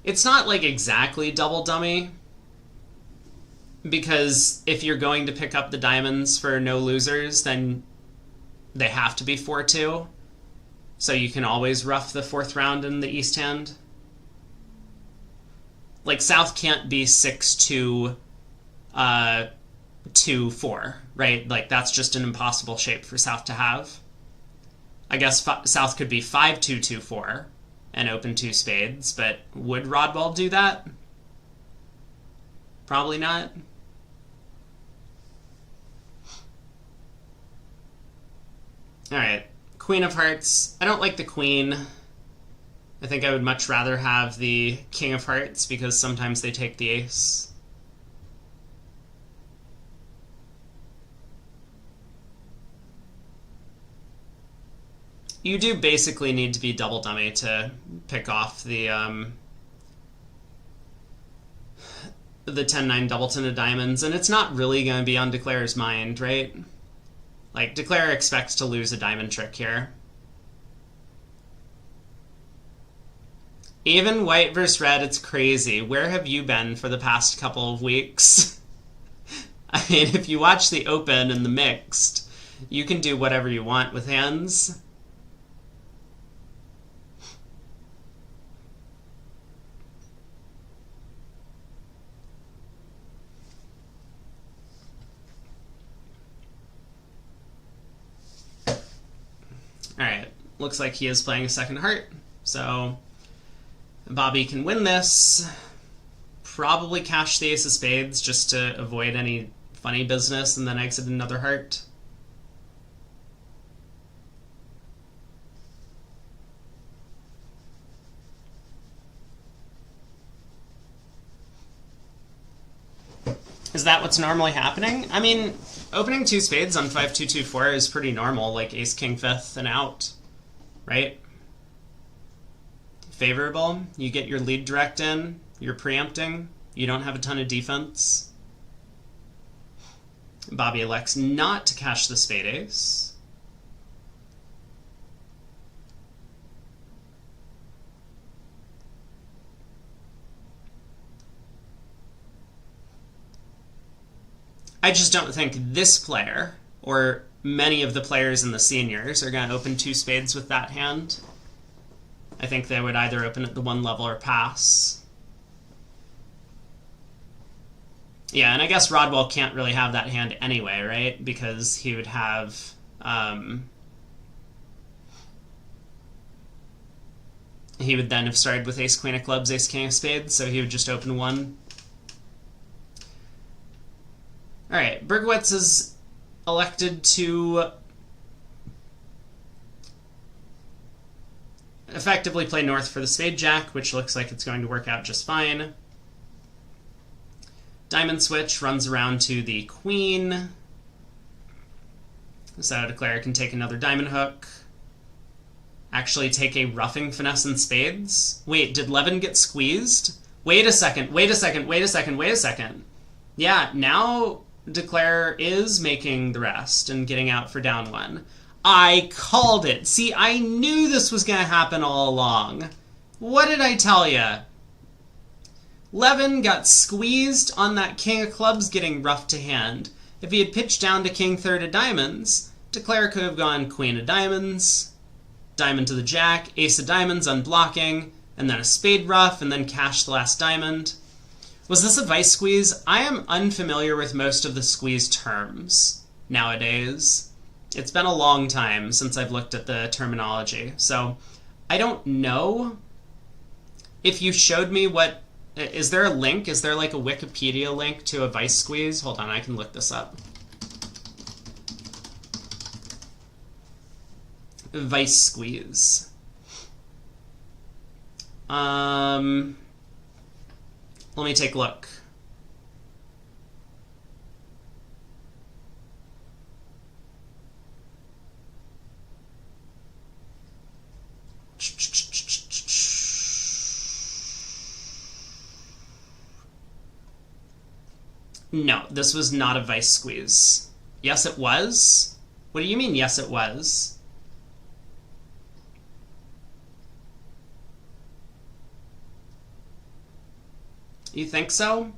It's not like exactly double dummy, because if you're going to pick up the diamonds for no losers, then they have to be 4-2. So you can always rough the 4th round in the East hand. Like, South can't be 6-2, 2-4, right? Like, that's just an impossible shape for South to have. I guess South could be 5-2, 2-4 and open 2 spades, but would Rodwell do that? Probably not. Alright, Queen of Hearts. I don't like the Queen. I think I would much rather have the King of Hearts, because sometimes they take the ace. You do basically need to be double dummy to pick off the 10-9 doubleton of diamonds, and it's not really going to be on Declare's mind, right? Like, Declare expects to lose a diamond trick here. Even white versus red, it's crazy. Where have you been for the past couple of weeks? I mean, if you watch the open and the mixed, you can do whatever you want with hands. Alright, looks like he is playing a second heart, so Bobby can win this. Probably cash the ace of spades just to avoid any funny business and then exit another heart. Is that what's normally happening? I mean, opening 2 spades on 5-2-2-4 is pretty normal, like ace king fifth and out, right? Favorable. You get your lead direct in, you're preempting, you don't have a ton of defense. Bobby elects not to cash the spade ace. I just don't think this player, or many of the players in the seniors, are going to open 2 spades with that hand. I think they would either open at the 1 level or pass. Yeah, and I guess Rodwell can't really have that hand anyway, right? Because he would have... he would then have started with ace queen of clubs, ace king of spades, so he would just open 1. Alright, Bergowitz is elected to effectively play north for the spade jack, which looks like it's going to work out just fine. Diamond switch runs around to the queen. So Declare can take another diamond hook. Actually take a roughing finesse and spades. Wait, did Levin get squeezed? Wait a second, wait a second, wait a second, wait a second. Yeah, now Declare is making the rest and getting out for down 1. I called it. See, I knew this was going to happen all along. What did I tell ya? Levin got squeezed on that king of clubs getting rough to hand. If he had pitched down to king third of diamonds, Declare could have gone queen of diamonds, diamond to the jack, ace of diamonds unblocking, and then a spade rough, and then cash the last diamond. Was this a vice squeeze? I am unfamiliar with most of the squeeze terms nowadays. It's been a long time since I've looked at the terminology, so I don't know. If you showed me what... Is there a link? Is there like a Wikipedia link to a vice squeeze? Hold on, I can look this up. Vice squeeze. Let me take a look. No, this was not a vice squeeze. Yes, it was? What do you mean, yes, it was? You think so?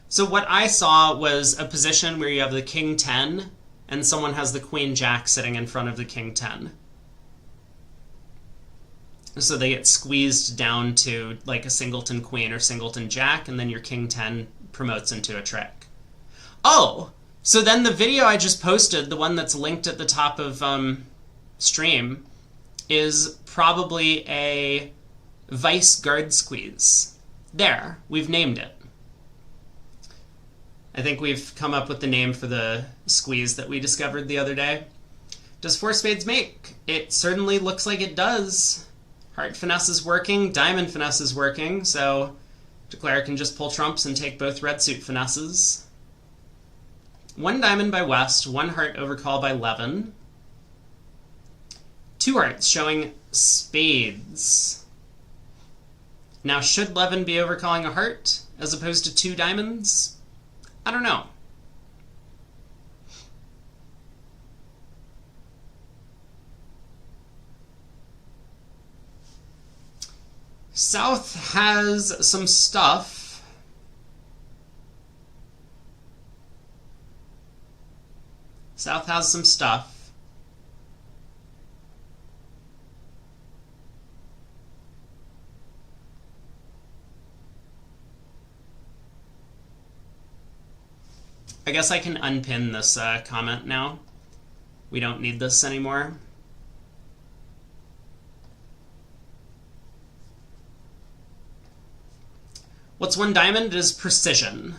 So what I saw was a position where you have the king 10 and someone has the queen jack sitting in front of the king 10. So they get squeezed down to like a singleton queen or singleton jack, and then your king 10 promotes into a trick. Oh, so then the video I just posted, the one that's linked at the top of stream, is probably a vice guard squeeze. There, we've named it. I think we've come up with the name for the squeeze that we discovered the other day. Does 4 spades make? It certainly looks like it does. Heart finesse is working, diamond finesse is working, so Declare can just pull trumps and take both red suit finesses. 1 diamond by West, 1 heart overcall by Levin. 2 hearts showing spades. Now, should Levin be overcalling a heart as opposed to 2 diamonds? I don't know. South has some stuff. South has some stuff. I guess I can unpin this comment now. We don't need this anymore. What's 1 diamond? It is precision.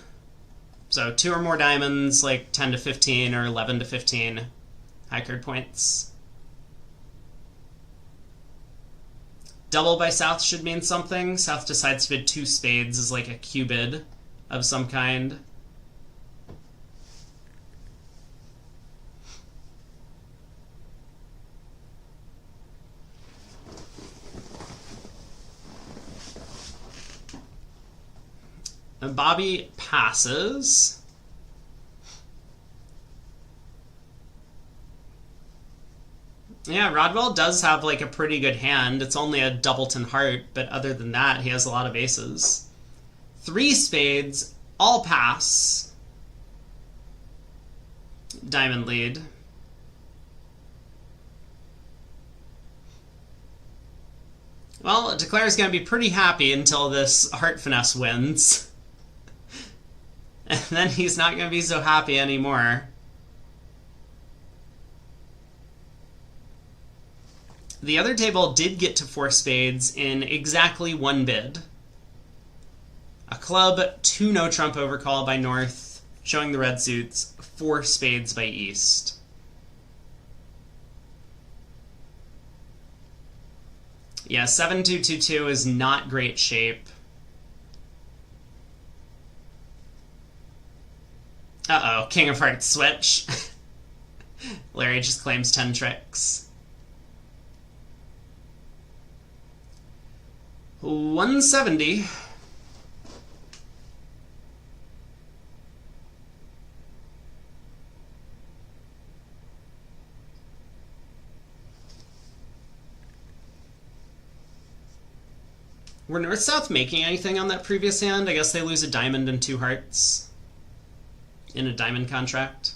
So 2 or more diamonds, like 10 to 15 or 11 to 15 high card points. Double by South should mean something. South decides to bid 2 spades as like a Q-bid of some kind. Bobby passes. Yeah, Rodwell does have like a pretty good hand. It's only a doubleton heart, but other than that, he has a lot of aces. 3 spades, all pass. Diamond lead. Well, Declare's going to be pretty happy until this heart finesse wins. And then he's not going to be so happy anymore. The other table did get to 4 spades in exactly 1 bid. A club, 2 no trump overcall by North, showing the red suits, 4 spades by East. Yeah, 7-2-2-2 is not great shape. Uh-oh, King of Hearts switch. Larry just claims 10 tricks. 170. Were North-South making anything on that previous hand? I guess they lose a diamond and 2 hearts in a diamond contract.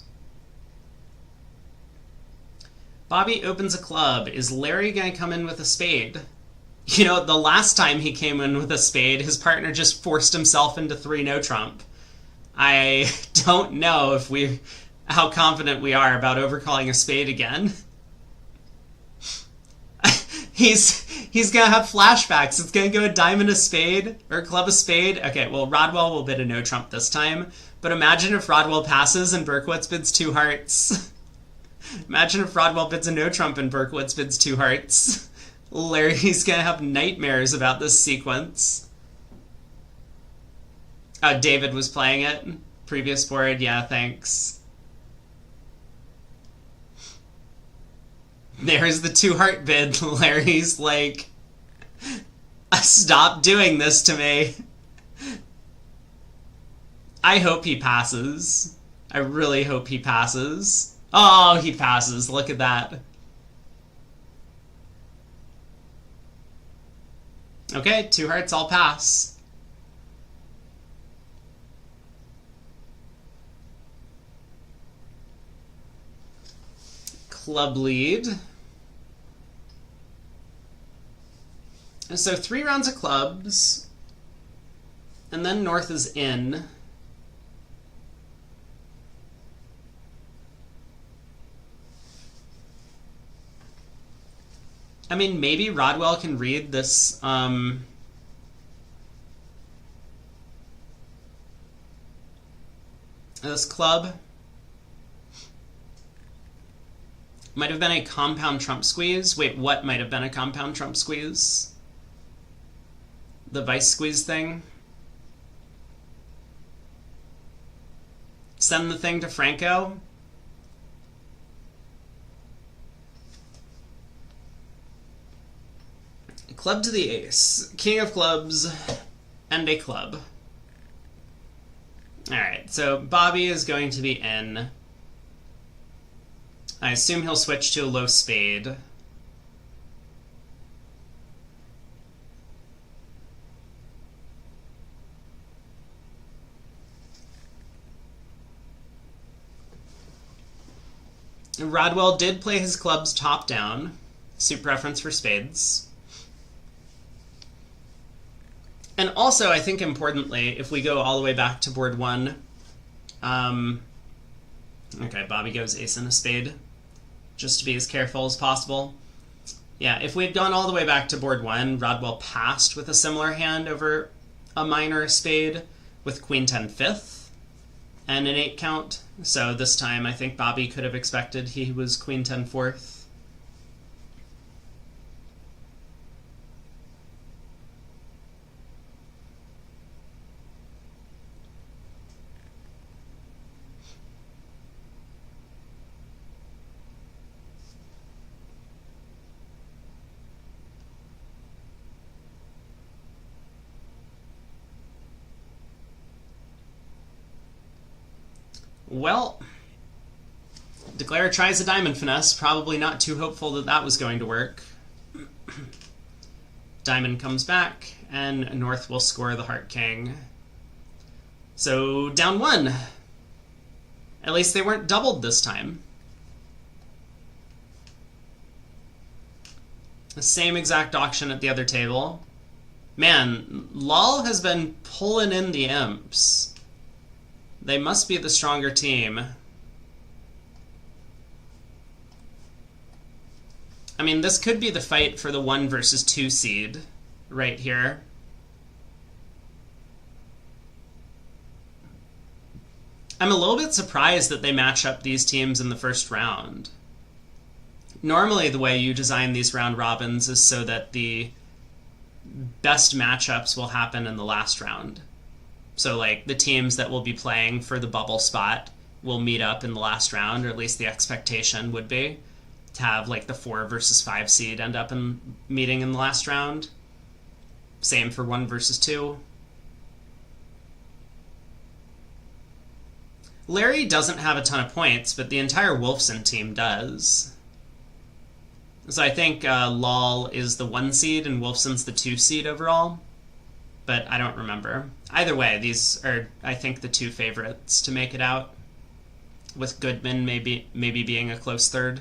Bobby opens a club. Is Larry going to come in with a spade? You know, the last time he came in with a spade, his partner just forced himself into 3 no trump. I don't know how confident we are about overcalling a spade again. He's gonna have flashbacks. It's gonna go a diamond a spade, or a club a spade. Okay, well, Rodwell will bid a no trump this time, but imagine if Rodwell passes and Berkowitz bids 2 hearts. Imagine if Rodwell bids a no trump and Berkowitz bids 2 hearts. Larry's gonna have nightmares about this sequence. David was playing it. Previous board, yeah, thanks. There's the 2 heart bid. Larry's like, stop doing this to me. I hope he passes. I really hope he passes. Oh, he passes. Look at that. Okay, 2 hearts, all pass. Club lead. And so 3 rounds of clubs, and then North is in. I mean, maybe Rodwell can read this, this club. Might have been a compound trump squeeze. Wait, what might have been a compound trump squeeze? The vice squeeze thing? Send the thing to Franco? Club to the ace. King of clubs and a club. Alright, so Bobby is going to be in. I assume he'll switch to a low spade. Rodwell did play his clubs top down. Suit preference for spades. And also, I think importantly, if we go all the way back to board one, okay, Bobby goes ace and a spade, just to be as careful as possible. Yeah, if we had gone all the way back to board one, Rodwell passed with a similar hand over a minor spade with queen 10 fifth and an 8 count. So this time I think Bobby could have expected he was queen 10 fourth. Well, Declare tries a diamond finesse, probably not too hopeful that that was going to work. Diamond comes back, and North will score the Heart King. So, down one. At least they weren't doubled this time. The same exact auction at the other table. Man, Lol has been pulling in the imps. They must be the stronger team. I mean, this could be the fight for the 1 versus 2 seed right here. I'm a little bit surprised that they match up these teams in the first round. Normally, the way you design these round robins is so that the best matchups will happen in the last round. So, like, the teams that will be playing for the bubble spot will meet up in the last round, or at least the expectation would be to have, like, the 4 versus 5 seed end up in meeting in the last round. Same for 1 versus 2. Larry doesn't have a ton of points, but the entire Wolfson team does. So I think Lol is the 1 seed and Wolfson's the 2 seed overall. But I don't remember. Either way, these are, I think, the 2 favorites to make it out, with Goodman maybe being a close third.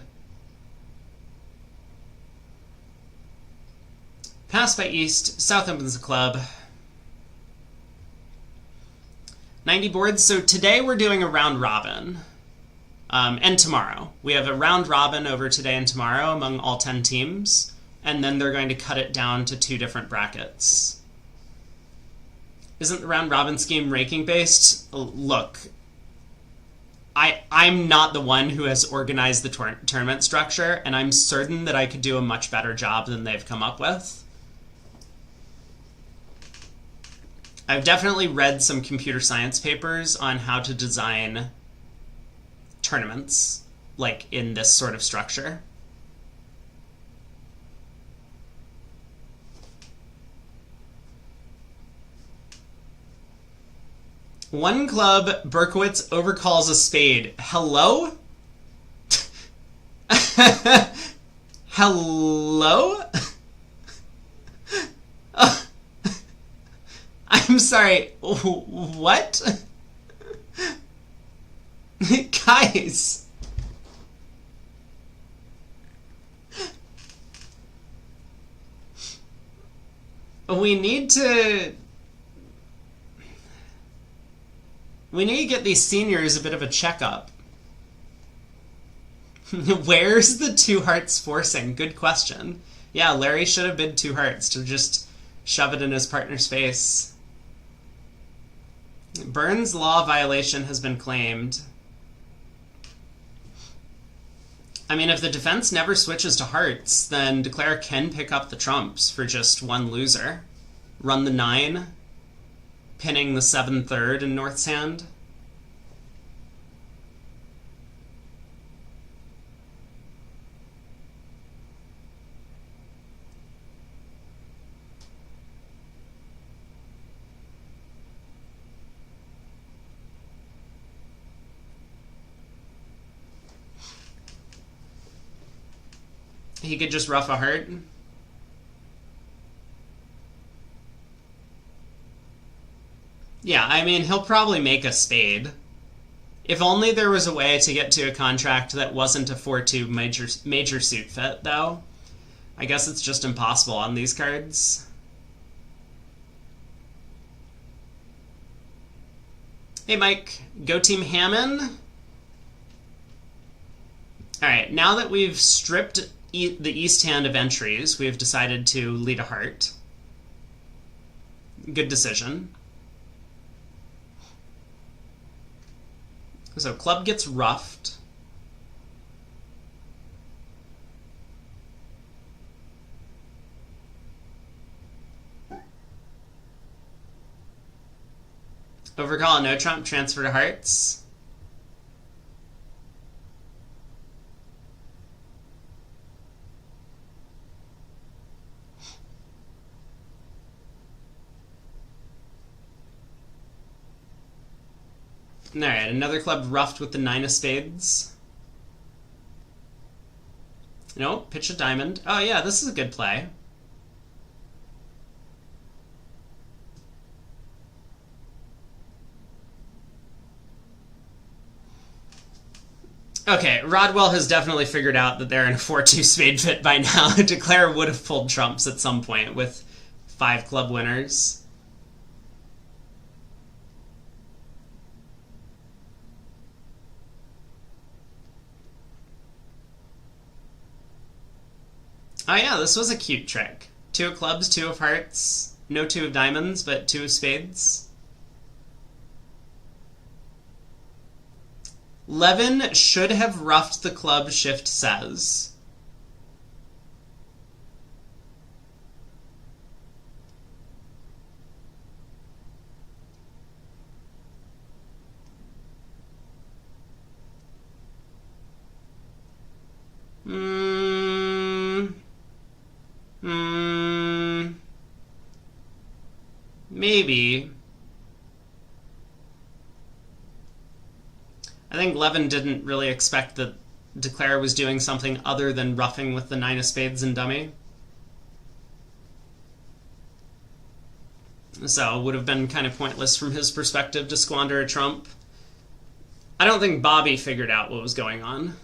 Pass by East, South opens the club. 90 boards, so today we're doing a round robin. And tomorrow. We have a round robin over today and tomorrow among all 10 teams, and then they're going to cut it down to 2 different brackets. Isn't the round robin scheme ranking based? Look, I'm not the one who has organized the tournament structure, and I'm certain that I could do a much better job than they've come up with. I've definitely read some computer science papers on how to design tournaments, like in this sort of structure. One club, Berkowitz overcalls a spade. Hello? Hello? I'm sorry, what? Guys. We need to get these seniors a bit of a checkup. Where's the 2 hearts forcing? Good question. Yeah, Larry should have bid 2 hearts to just shove it in his partner's face. Burns' law violation has been claimed. I mean, if the defense never switches to hearts, then Declare can pick up the trumps for just 1 loser. Run the 9, pinning the 7/3 in North's hand. He could just ruff a heart. Yeah, I mean, he'll probably make a spade. If only there was a way to get to a contract that wasn't a 4-2 major suit fit, though. I guess it's just impossible on these cards. Hey, Mike. Go Team Hammond. Alright, now that we've stripped the east hand of entries, we've decided to lead a heart. Good decision. So club gets ruffed. Overcall, no trump, transfer to hearts. Alright, another club ruffed with the 9 of spades. No, pitch a diamond. Oh yeah, this is a good play. Okay, Rodwell has definitely figured out that they're in a 4-2 spade fit by now. Declare would have pulled trumps at some point with 5 club winners. Oh yeah, this was a cute trick. 2 of clubs, 2 of hearts. No 2 of diamonds, but 2 of spades. Levin should have ruffed the club, Shift says. Maybe. I think Levin didn't really expect that Declare was doing something other than roughing with the 9 of spades and dummy. So it would have been kind of pointless from his perspective to squander a trump. I don't think Bobby figured out what was going on.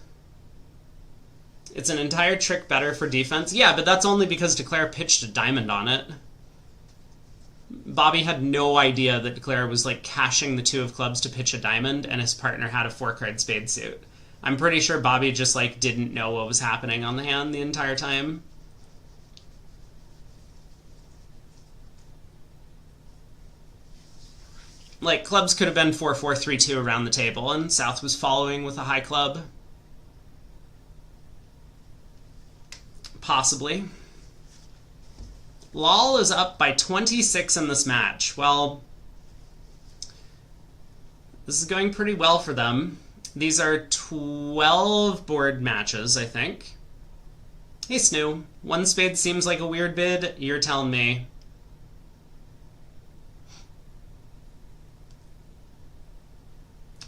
It's an entire trick better for defense. Yeah, but that's only because Declare pitched a diamond on it. Bobby had no idea that Declare was like cashing the 2 of clubs to pitch a diamond, and his partner had a 4-card spade suit. I'm pretty sure Bobby just like didn't know what was happening on the hand the entire time. Like, clubs could have been 4-4-3-2 around the table, and South was following with a high club. Possibly. Lol is up by 26 in this match. Well, this is going pretty well for them. These are 12 board matches, I think. Hey, Snoo. 1 spade seems like a weird bid. You're telling me.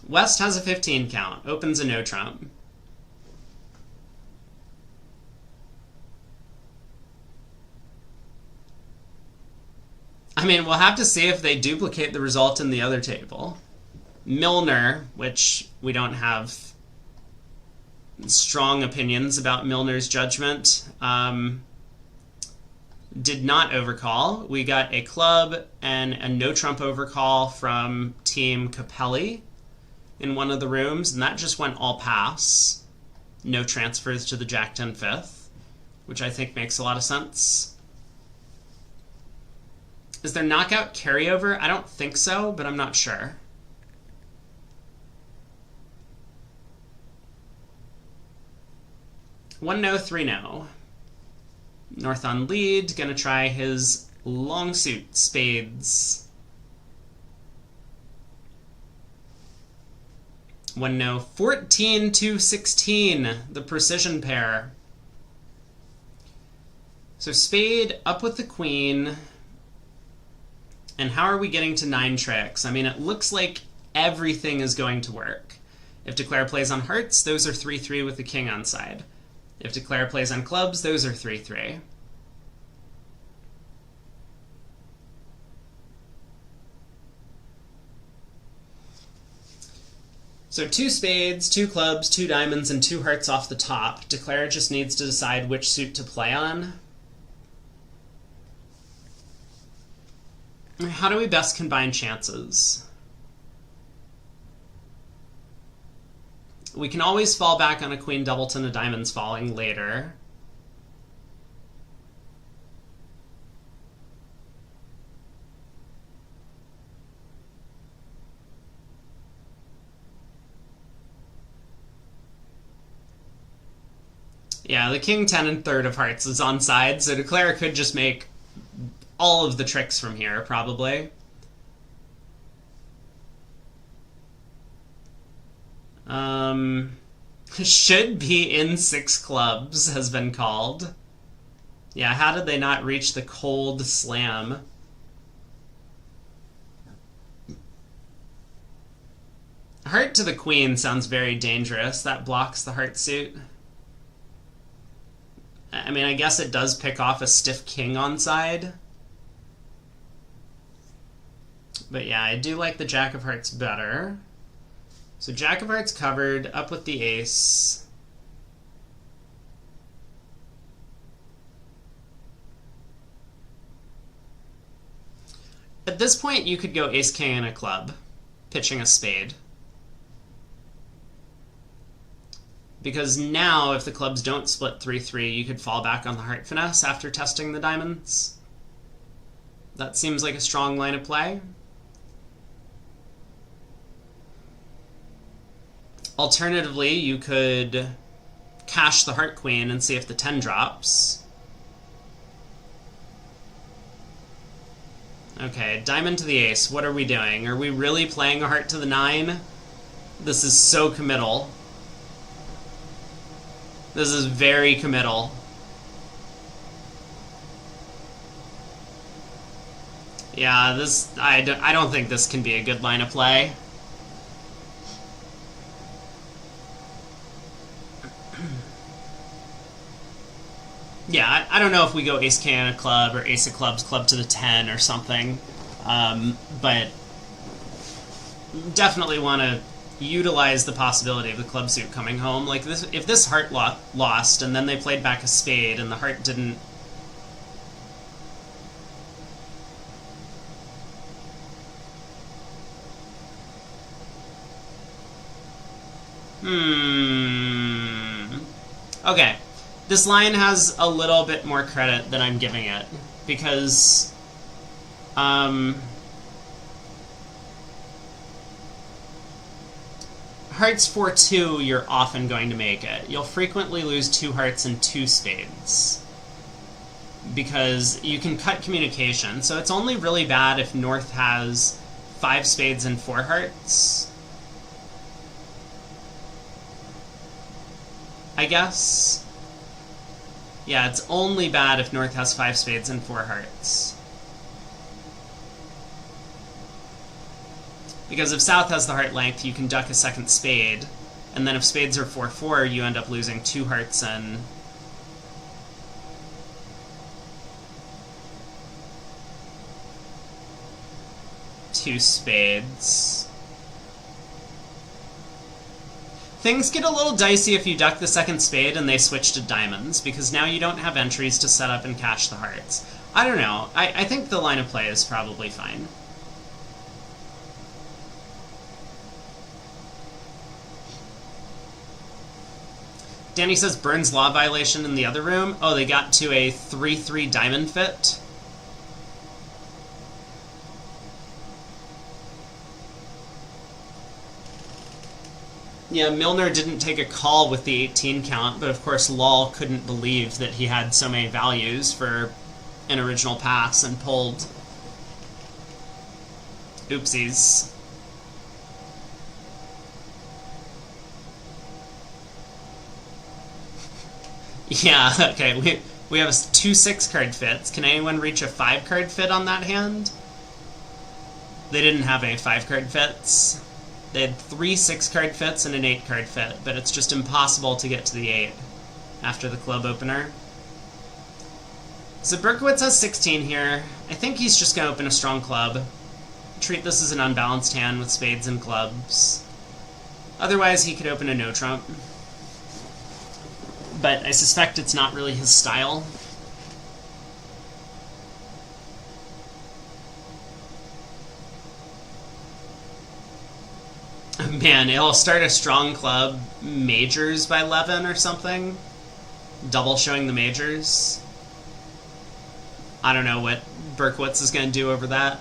West has a 15 count. Opens a no trump. I mean, we'll have to see if they duplicate the result in the other table. Milner, which we don't have strong opinions about Milner's judgment, did not overcall. We got a club and a no-trump overcall from Team Capelli in one of the rooms, and that just went all pass. No transfers to the Jack-10 fifth, which I think makes a lot of sense. Is there knockout carryover? I don't think so, but I'm not sure. One no, 3 no. North on lead, gonna try his long suit spades. 1 no, 14 to 16, the precision pair. So spade up with the queen. And how are we getting to 9 tricks? I mean, it looks like everything is going to work. If Declare plays on hearts, those are 3-3 with the king on side. If Declare plays on clubs, those are 3-3. So 2 spades, 2 clubs, 2 diamonds, and 2 hearts off the top. Declare just needs to decide which suit to play on. How do we best combine chances? We can always fall back on a queen doubleton of diamonds falling later. Yeah, the king 10 and third of hearts is on side, so Declare could just make all of the tricks from here, probably. Should be in 6 clubs has been called. Yeah, how did they not reach the cold slam? Heart to the queen sounds very dangerous. That blocks the heart suit. I mean, I guess it does pick off a stiff king on side. But yeah, I do like the Jack of Hearts better. So Jack of Hearts covered, up with the ace. At this point, you could go ace-king and a club, pitching a spade. Because now, if the clubs don't split 3-3, you could fall back on the heart finesse after testing the diamonds. That seems like a strong line of play. Alternatively, you could cash the heart queen and see if the 10 drops. Okay, diamond to the ace. What are we doing? Are we really playing a heart to the 9? This is so committal. This is very committal. Yeah, this I don't think this can be a good line of play. Yeah, I don't know if we go ace-king and a club or ace of clubs, club to the 10 or something, but definitely want to utilize the possibility of the club suit coming home. Like this, if this heart lost and then they played back a spade and the heart didn't. Okay. This line has a little bit more credit than I'm giving it, because hearts 4-2, you're often going to make it. You'll frequently lose 2 hearts and 2 spades, because you can cut communication. So it's only really bad if North has 5 spades and 4 hearts, I guess. Yeah, it's only bad if North has 5 spades and 4 hearts. Because if South has the heart length, you can duck a second spade, and then if spades are 4-4, you end up losing 2 hearts and 2 spades. Things get a little dicey if you duck the second spade and they switch to diamonds, because now you don't have entries to set up and cash the hearts. I don't know. I think the line of play is probably fine. Danny says Burns law violation in the other room. Oh, they got to a 3-3 diamond fit. Yeah, Milner didn't take a call with the 18 count, but of course Lal couldn't believe that he had so many values for an original pass and pulled. Oopsies. Yeah, okay, we have 2 6-card fits. Can anyone reach a 5-card fit on that hand? They didn't have any 5-card fits. They had 3 6-card fits and an 8-card fit, but it's just impossible to get to the 8. after the club opener. So Berkowitz has 16 here. I think he's just going to open a strong club. Treat this as an unbalanced hand with spades and clubs. Otherwise, he could open a no trump. But I suspect it's not really his style. Man, it'll start a strong club, majors by 11 or something. Double showing the majors. I don't know what Berkowitz is going to do over that.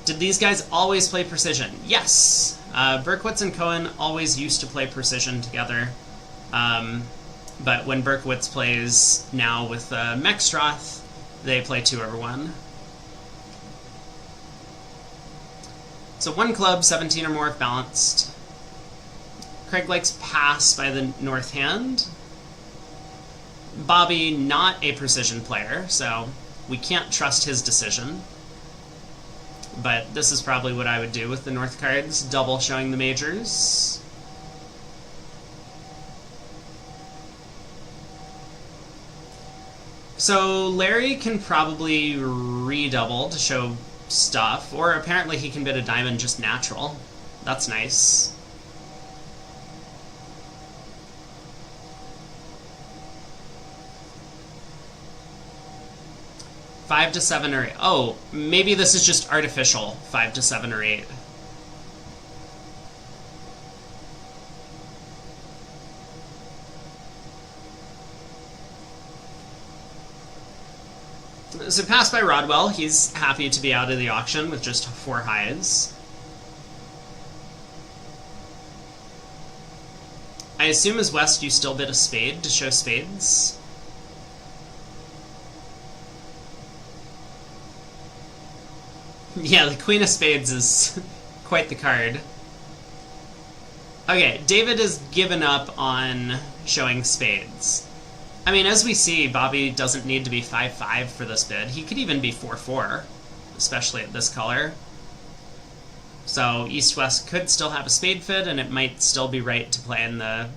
Did these guys always play precision? Yes! Berkowitz and Cohen always used to play precision together. But when Berkowitz plays now with Mexstroth, they play 2/1. So one club, 17 or more if balanced. Craig likes pass by the north hand. Bobby, not a precision player, so we can't trust his decision. But this is probably what I would do with the north cards, double showing the majors. So Larry can probably redouble to show stuff, or apparently he can bid a diamond just natural. That's nice. Five to 7 or 8. Oh, maybe this is just artificial. 5 to 7 or 8. So passed by Rodwell. He's happy to be out of the auction with just 4 highs. I assume as West you still bid a spade to show spades. Yeah, the Queen of Spades is quite the card. Okay, David has given up on showing spades. I mean, as we see, Bobby doesn't need to be 5-5 for this bid. He could even be 4-4, especially at this color. So East-West could still have a spade fit, and it might still be right to play in the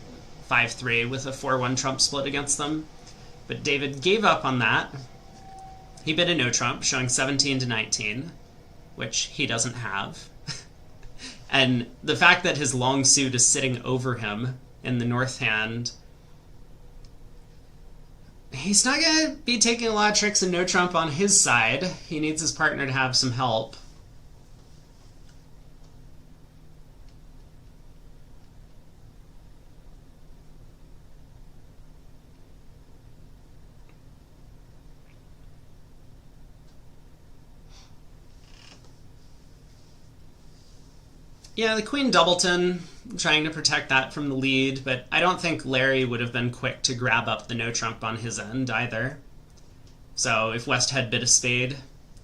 5-3 with a 4-1 trump split against them. But David gave up on that. He bid a no trump, showing 17 to 19, which he doesn't have. And the fact that his long suit is sitting over him in the north hand, he's not going to be taking a lot of tricks and no trump on his side. He needs his partner to have some help. Yeah, the Queen Doubleton, trying to protect that from the lead, but I don't think Larry would have been quick to grab up the no trump on his end either. So if West had bid a spade,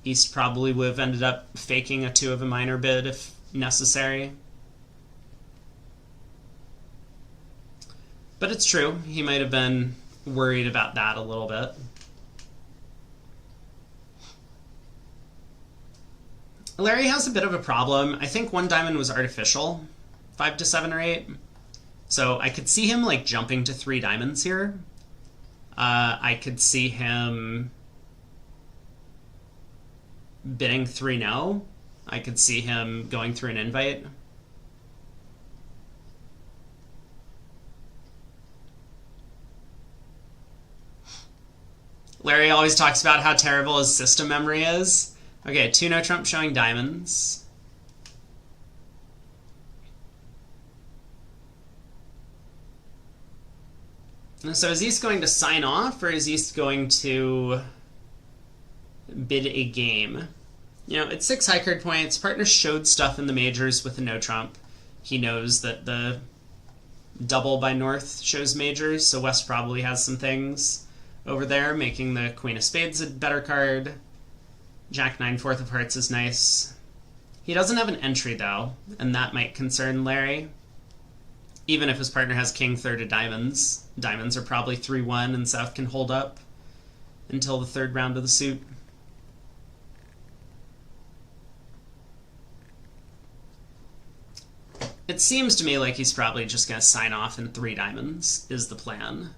East probably would have ended up faking a 2 of a minor bid if necessary. But it's true, he might have been worried about that a little bit. Larry has a bit of a problem. I think one diamond was artificial, 5 to 7 or 8. So I could see him like jumping to 3 diamonds here. I could see him bidding 3 no. I could see him going through an invite. Larry always talks about how terrible his system memory is. Okay, 2 no trump showing diamonds. So is East going to sign off, or is East going to bid a game? You know, it's 6 high card points. Partner showed stuff in the majors with a no trump. He knows that the double by North shows majors, so West probably has some things over there, making the Queen of Spades a better card. Jack-9 4 of hearts is nice. He doesn't have an entry, though, and that might concern Larry. Even if his partner has King 3 of diamonds. Diamonds are probably 3-1, and South can hold up until the 3rd round of the suit. It seems to me like he's probably just going to sign off in 3 diamonds, is the plan.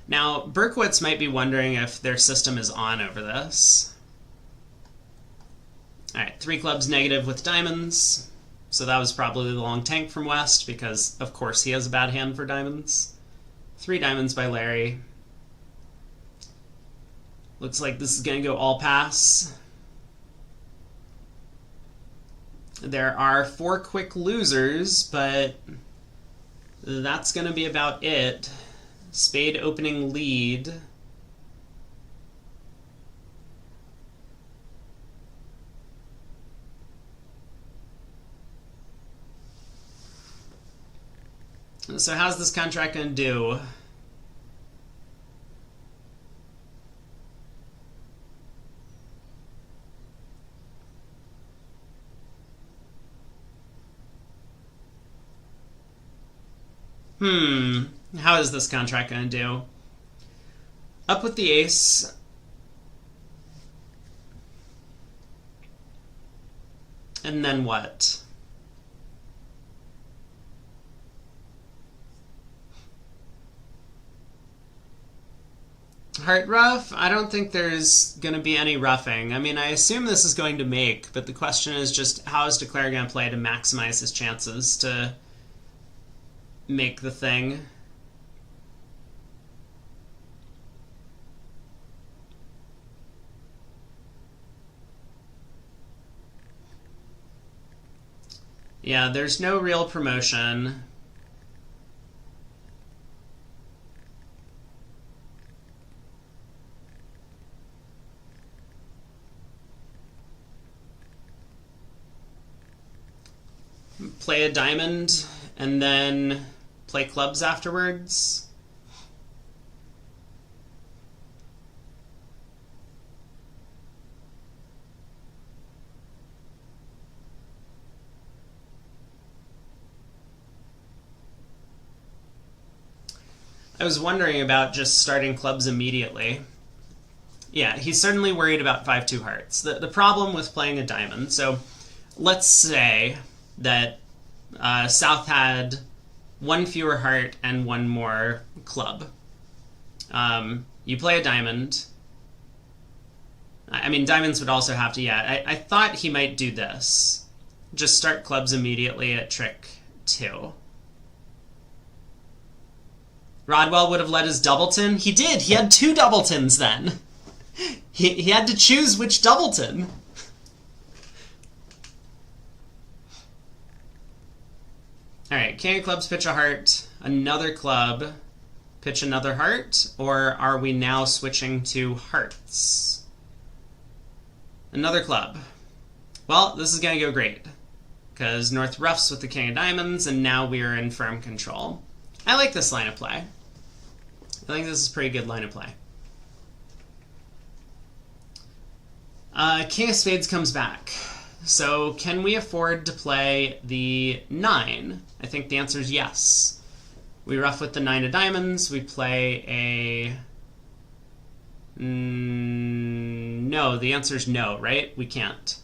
Now, Berkowitz might be wondering if their system is on over this. Alright, 3 clubs negative with diamonds. So that was probably the long tank from West, because of course he has a bad hand for diamonds. 3 diamonds by Larry. Looks like this is going to go all pass. There are 4 quick losers, but that's going to be about it. Spade opening lead. So how's this contract going to do? How is this contract going to do? Up with the ace. And then what? Heart rough? I don't think there's going to be any roughing. I mean, I assume this is going to make, but the question is just how is Declare going to play to maximize his chances to make the thing. Yeah, there's no real promotion. Play a diamond and then play clubs afterwards. I was wondering about just starting clubs immediately. Yeah, he's certainly worried about 5-2 hearts. The problem with playing a diamond, so let's say that South had 1 fewer heart and 1 more club. You play a diamond. I mean, diamonds would also have to, yeah. I thought he might do this. Just start clubs immediately at trick 2. Rodwell would have led his doubleton. He did. He had 2 doubletons then. He had to choose which doubleton. Alright, king of clubs, pitch a heart. Another club, pitch another heart. Or are we now switching to hearts? Another club. Well, this is going to go great. Because North roughs with the king of diamonds, and now we are in firm control. I like this line of play. I think this is a pretty good line of play. King of spades comes back. So can we afford to play the 9? I think the answer is yes. We rough with the 9 of diamonds. We play a... no, the answer is no, right? We can't.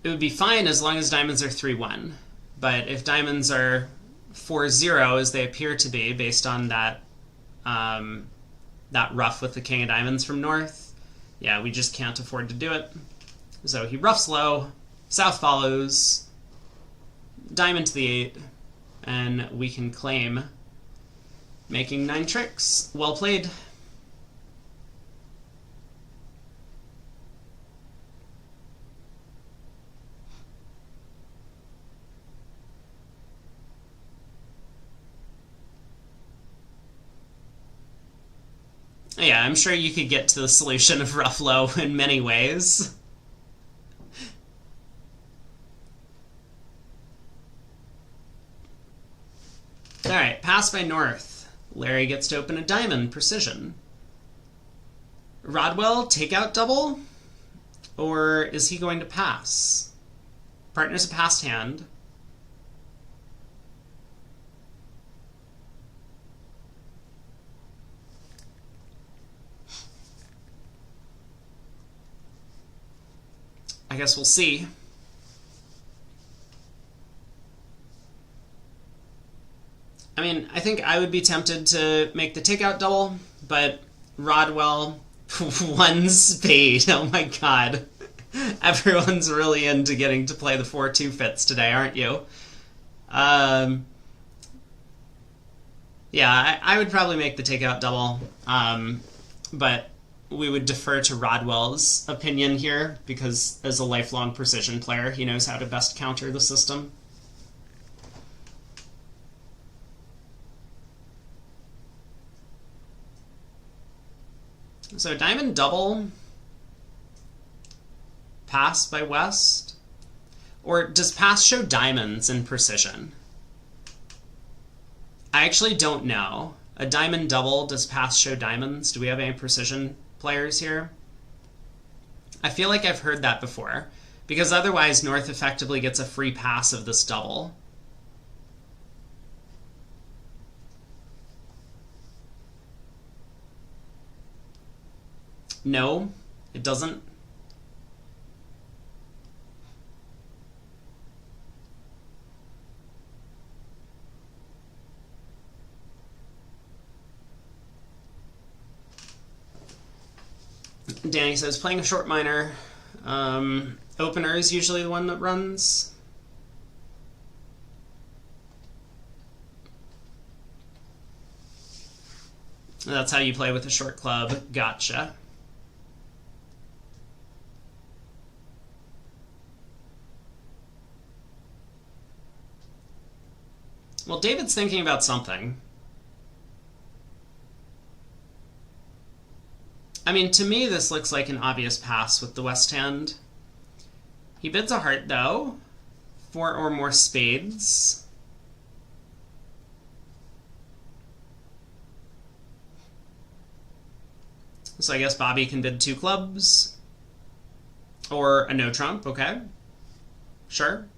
It would be fine as long as diamonds are 3-1. But if diamonds are 4-0, as they appear to be, based on that that rough with the king of diamonds from North, yeah, we just can't afford to do it. So he roughs low, South follows, diamond to the 8, and we can claim making 9 tricks. Well played. Yeah, I'm sure you could get to the solution of rough low in many ways. Alright, pass by North. Larry gets to open a diamond, precision. Rodwell, takeout double? Or is he going to pass? Partner's a passed hand. I guess we'll see. I mean, I think I would be tempted to make the takeout double, but Rodwell, one spade. Oh my god. Everyone's really into getting to play the 4-2 fits today, aren't you? Yeah, I would probably make the takeout double, but we would defer to Rodwell's opinion here, because as a lifelong precision player, he knows how to best counter the system. So diamond double, pass by West, or does pass show diamonds in precision? I actually don't know. A diamond double, does pass show diamonds? Do we have any precision players here? I feel like I've heard that before, because otherwise North effectively gets a free pass of this double. No, it doesn't. Danny says, playing a short minor, opener is usually the one that runs. That's how you play with a short club. Gotcha. Well, David's thinking about something. I mean, to me, this looks like an obvious pass with the West hand. He bids a heart, though. 4 or more spades. So I guess Bobby can bid 2 clubs. Or a no trump, okay. Sure.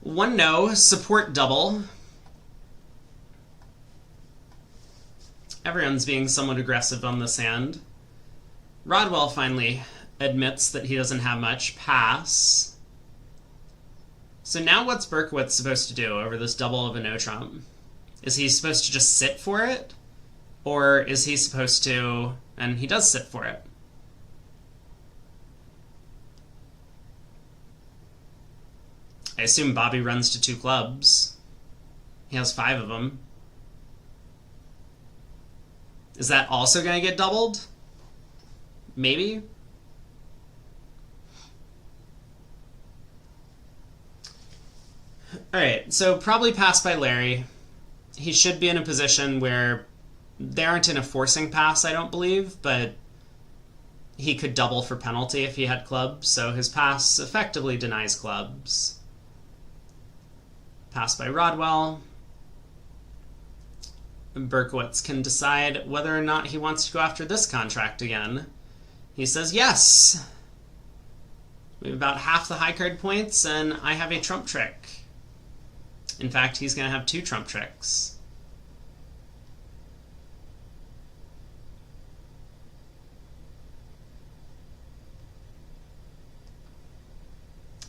One no, support double. Everyone's being somewhat aggressive on this hand. Rodwell finally admits that he doesn't have much. Pass. So now what's Berkowitz supposed to do over this double of a no trump? Is he supposed to just sit for it? Or is he supposed to... And he does sit for it. I assume Bobby runs to 2 clubs. He has 5 of them. Is that also going to get doubled? Maybe? Alright, so probably pass by Larry. He should be in a position where they aren't in a forcing pass, I don't believe, but he could double for penalty if he had clubs, so his pass effectively denies clubs. Pass by Rodwell. Berkowitz can decide whether or not he wants to go after this contract again. He says yes. We have about half the high card points, and I have a trump trick. In fact, he's going to have 2 trump tricks.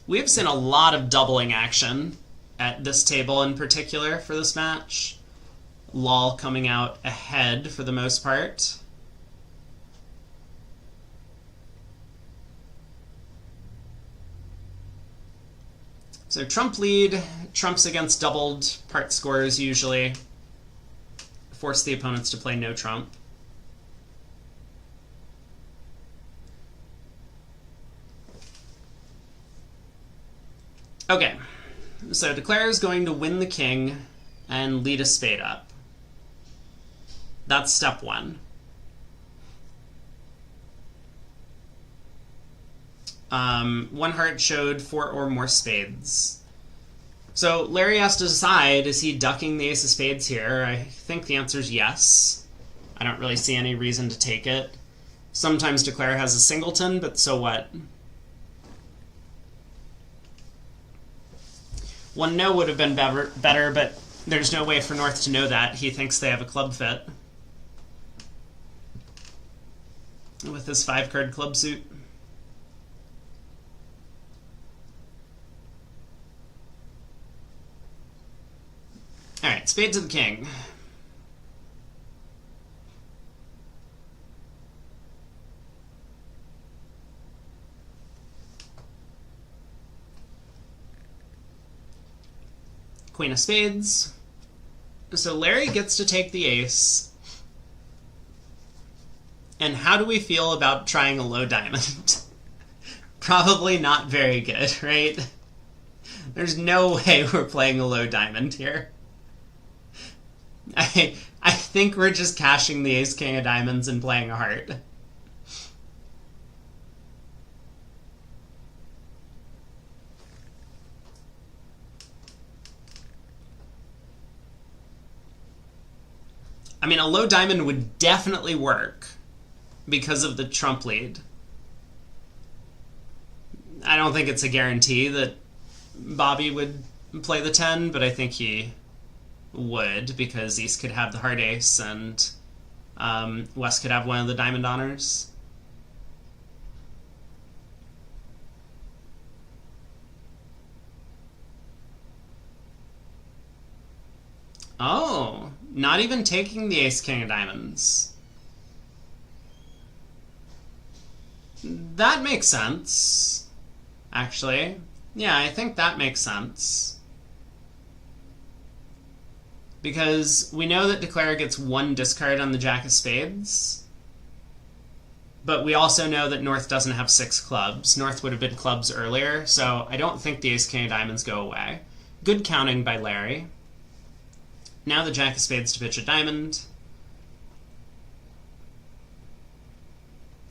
We have seen a lot of doubling action at this table in particular for this match. Lol coming out ahead for the most part. So trump lead, trumps against doubled part scores usually. Force the opponents to play no trump. Okay, so Declare is going to win the king and lead a spade up. That's step 1. One heart showed 4 or more spades. So Larry has to decide, is he ducking the ace of spades here? I think the answer is yes. I don't really see any reason to take it. Sometimes Declare has a singleton, but so what? One no would have been better, but there's no way for North to know that. He thinks they have a club fit. with his 5-card club suit. Alright, spade to the king. Queen of spades. So Larry gets to take the ace. And how do we feel about trying a low diamond? Probably not very good, right? There's no way we're playing a low diamond here. I think we're just cashing the ace-king of diamonds and playing a heart. I mean, a low diamond would definitely work because of the trump lead. I don't think it's a guarantee that Bobby would play the 10, but I think he would, because East could have the heart ace and West could have one of the diamond honors. Oh, not even taking the ace-king of diamonds. That makes sense, actually. Yeah, I think that makes sense. Because we know that Declare gets 1 discard on the jack of spades, but we also know that North doesn't have 6 clubs. North would have been clubs earlier, so I don't think the ace-king of diamonds go away. Good counting by Larry. Now the jack of spades to pitch a diamond.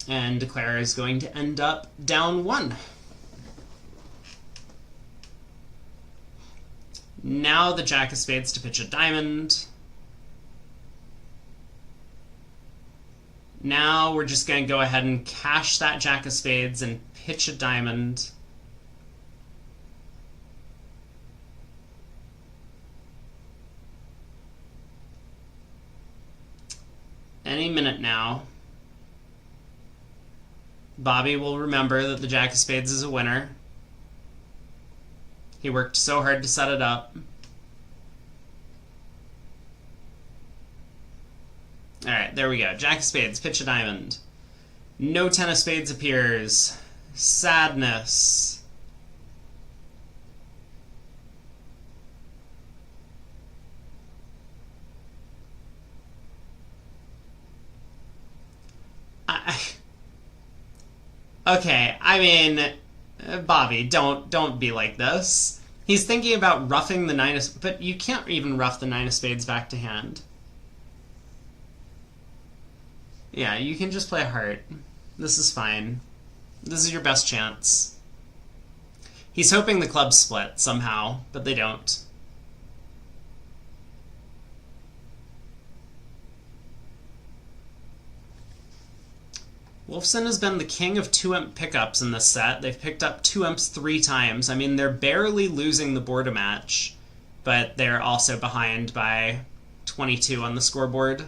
And Declare is going to end up down 1. Now the jack of spades to pitch a diamond. Now we're just going to go ahead and cash that jack of spades and pitch a diamond. Any minute now, Bobby will remember that the jack of spades is a winner. He worked so hard to set it up. Alright, there we go. Jack of spades, pitch a diamond. No 10 of spades appears. Sadness. Okay, I mean, Bobby, don't be like this. He's thinking about roughing the 9 of... But you can't even rough the 9 of spades back to hand. Yeah, you can just play a heart. This is fine. This is your best chance. He's hoping the clubs split somehow, but they don't. Wolfson has been the king of 2-imp pickups in this set. They've picked up 2 imps 3 times. I mean, they're barely losing the board a match, but they're also behind by 22 on the scoreboard.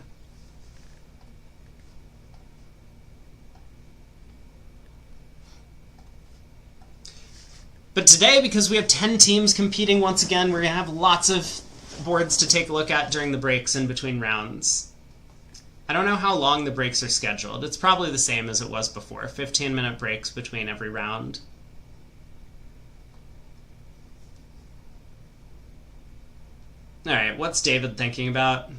But today, because we have 10 teams competing once again, we're going to have lots of boards to take a look at during the breaks in between rounds. I don't know how long the breaks are scheduled. It's probably the same as it was before, 15-minute breaks between every round. Alright, what's David thinking about?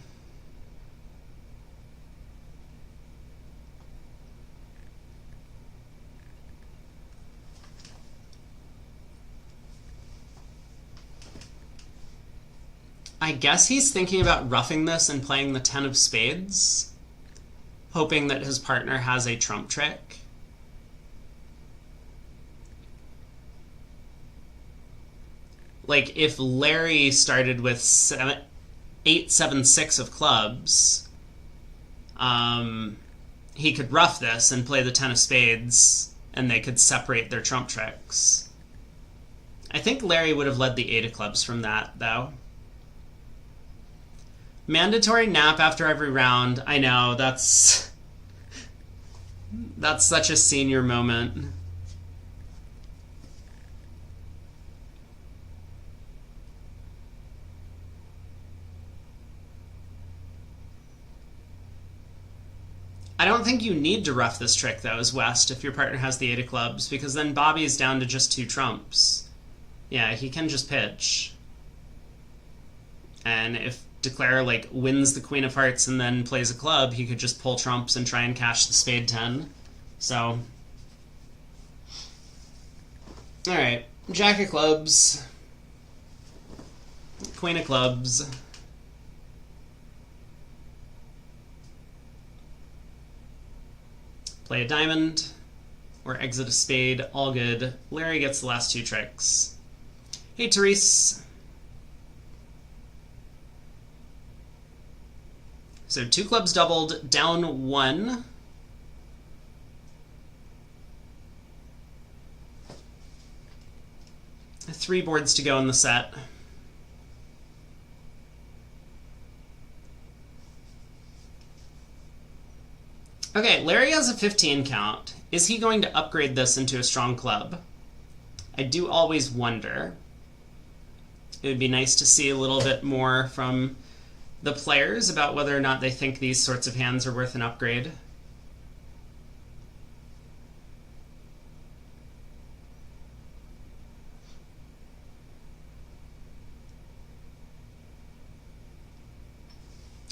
I guess he's thinking about roughing this and playing the 10 of spades, hoping that his partner has a trump trick. Like, if Larry started with 8-7-6 of clubs, he could rough this and play the 10 of spades, and they could separate their trump tricks. I think Larry would have led the 8 of clubs from that, though. Mandatory nap after every round. I know, that's That's such a senior moment. I don't think you need to rough this trick, though, as West, if your partner has the 8 of clubs, because then Bobby's down to just 2 trumps. Yeah, he can just pitch. And if Declare, like, wins the Queen of Hearts and then plays a club, he could just pull trumps and try and cash the spade 10. So... Alright, Jack of clubs. Queen of clubs. Play a diamond, or exit a spade, all good. Larry gets the last 2 tricks. Hey, Therese. So 2 clubs doubled, down 1. Three boards to go in the set. Okay, Larry has a 15 count. Is he going to upgrade this into a strong club? I do always wonder. It would be nice to see a little bit more from the players about whether or not they think these sorts of hands are worth an upgrade.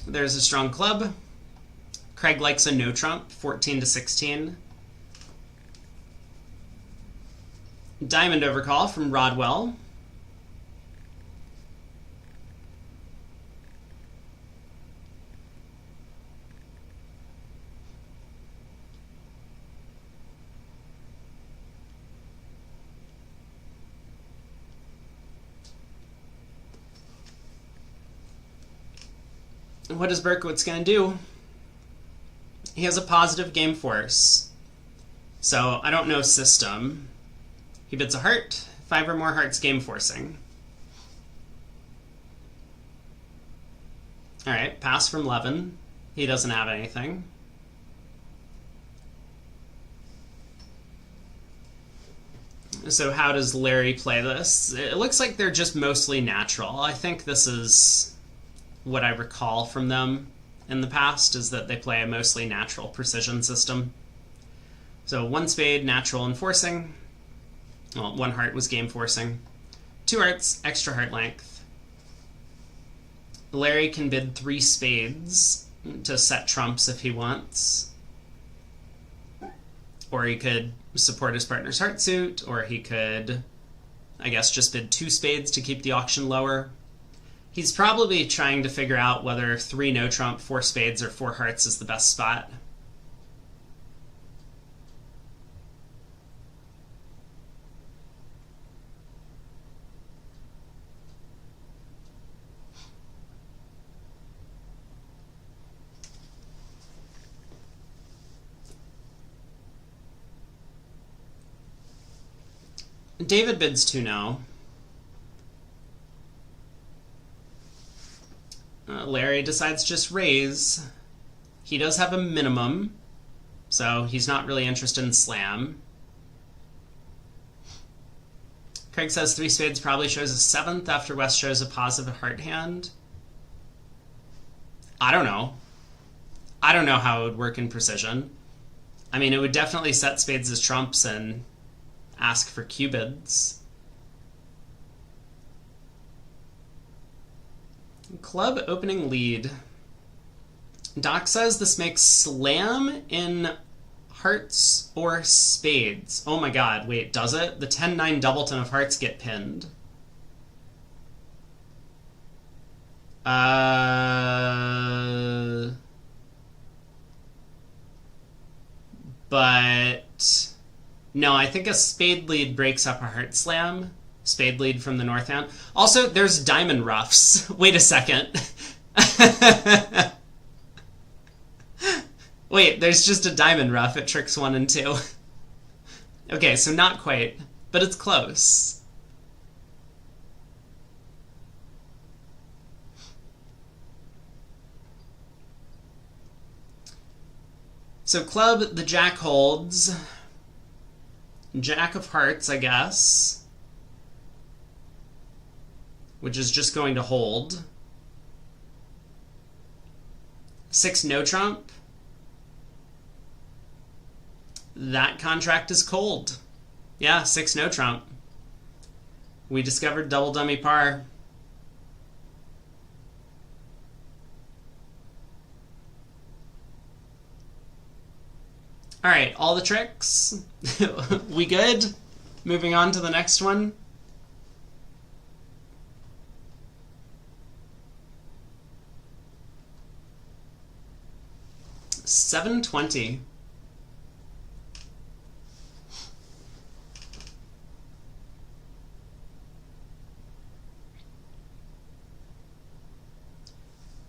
There's a strong club. Craig likes a no trump, 14 to 16. Diamond overcall from Rodwell. What is Berkowitz going to do? He has a positive game force. So I don't know system. He bids a heart. 5 or more hearts game forcing. Alright, pass from Levin. He doesn't have anything. So how does Larry play this? It looks like they're just mostly natural. I think this is what I recall from them in the past, is that they play a mostly natural precision system. So 1 spade, natural and forcing. Well, 1 heart was game forcing. 2 hearts, extra heart length. Larry can bid 3 spades to set trumps if he wants. Or he could support his partner's heart suit, or he could, I guess, just bid 2 spades to keep the auction lower. He's probably trying to figure out whether 3 no trump, 4 spades, or 4 hearts is the best spot. David bids 2 no. Larry decides just raise. He does have a minimum, so he's not really interested in slam. Craig says 3 spades probably shows a 7th after West shows a positive heart hand. I don't know. I don't know how it would work in precision. I mean, it would definitely set spades as trumps and ask for cubids. Club opening lead. Doc says this makes slam in hearts or spades. Oh my god, wait, does it? The 10-9 doubleton of hearts get pinned. But no, I think a spade lead breaks up a heart slam. Spade lead from the north hand. Also, there's diamond roughs. Wait a second. Wait, there's just a diamond rough at tricks 1 and 2. Okay, so not quite, but it's close. So club, the jack holds. Jack of hearts, I guess. Which is just going to hold. 6 no trump. That contract is cold. Yeah, 6 no trump. We discovered double dummy par. Alright, all the tricks. We good? Moving on to the next one. $720.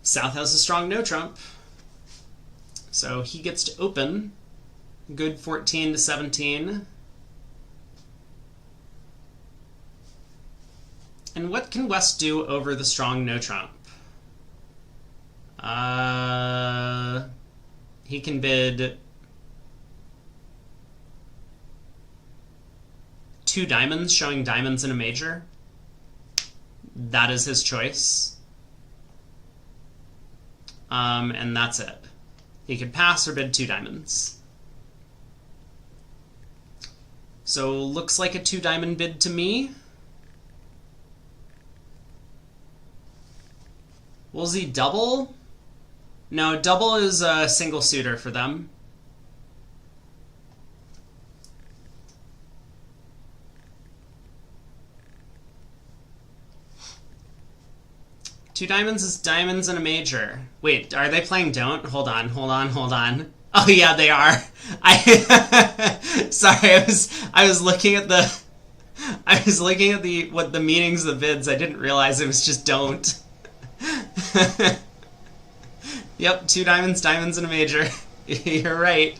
South has a strong no trump, so he gets to open. Good 14 to 17. And what can West do over the strong no trump? He can bid 2 diamonds, showing diamonds in a major. That is his choice. And that's it. He could pass or bid 2 diamonds. So looks like a 2 diamond bid to me. Will he double? No, double is a single suitor for them. Two diamonds is diamonds and a major. Wait, are they playing don't? Hold on. Oh yeah, they are. Sorry, I was looking at the what the meanings of the bids. I didn't realize it was just don't. Yep, 2 diamonds, and a major. You're right.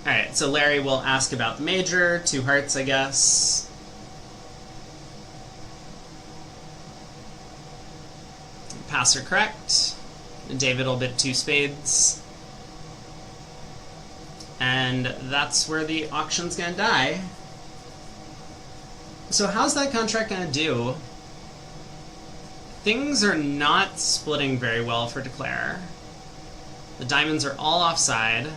Alright, so Larry will ask about the major. 2 hearts, I guess. Pass or correct. David will bid 2 spades. And that's where the auction's gonna die. So how's that contract gonna do? Things are not splitting very well for Declare. The diamonds are all offside.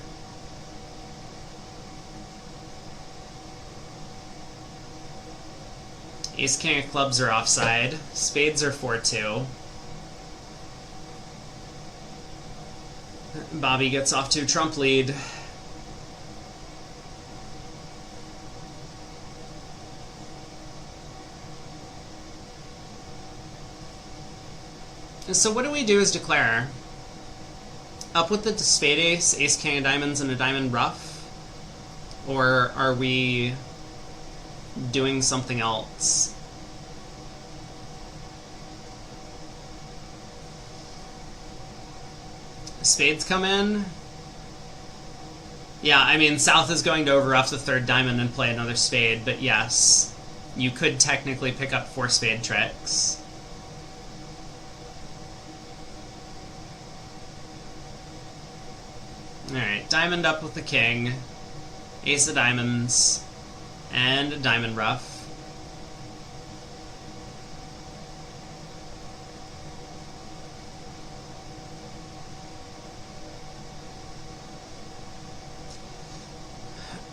Ace King of clubs are offside. Spades are 4-2. Bobby gets off to a trump lead. So what do we do as Declare? Up with the spade ace, ace king of diamonds, and a diamond ruff? Or are we doing something else? Spades come in. Yeah, I mean, South is going to overruff the 3rd diamond and play another spade, but yes, you could technically pick up 4 spade tricks. Alright, diamond up with the king, ace of diamonds, and a diamond ruff.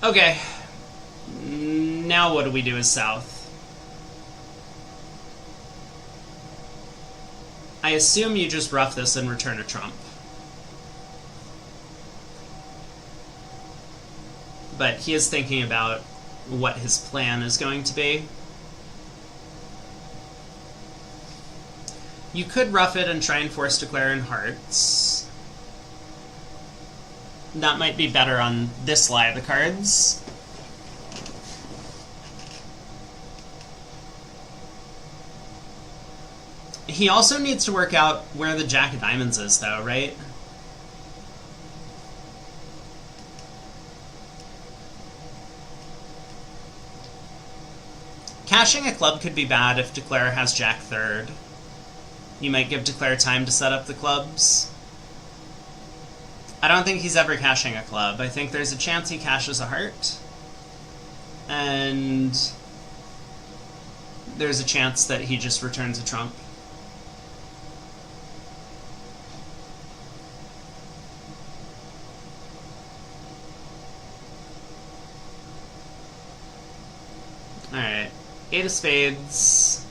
Okay, now what do we do as South? I assume you just ruff this and return a trump. But he is thinking about what his plan is going to be. You could ruff it and try and force Declare in hearts. That might be better on this lie of the cards. He also needs to work out where the jack of diamonds is, though, right? Cashing a club could be bad if Declare has jack 3rd. You might give Declare time to set up the clubs. I don't think he's ever cashing a club. I think there's a chance he cashes a heart. And there's a chance that he just returns a trump. Alright. 8 of spades.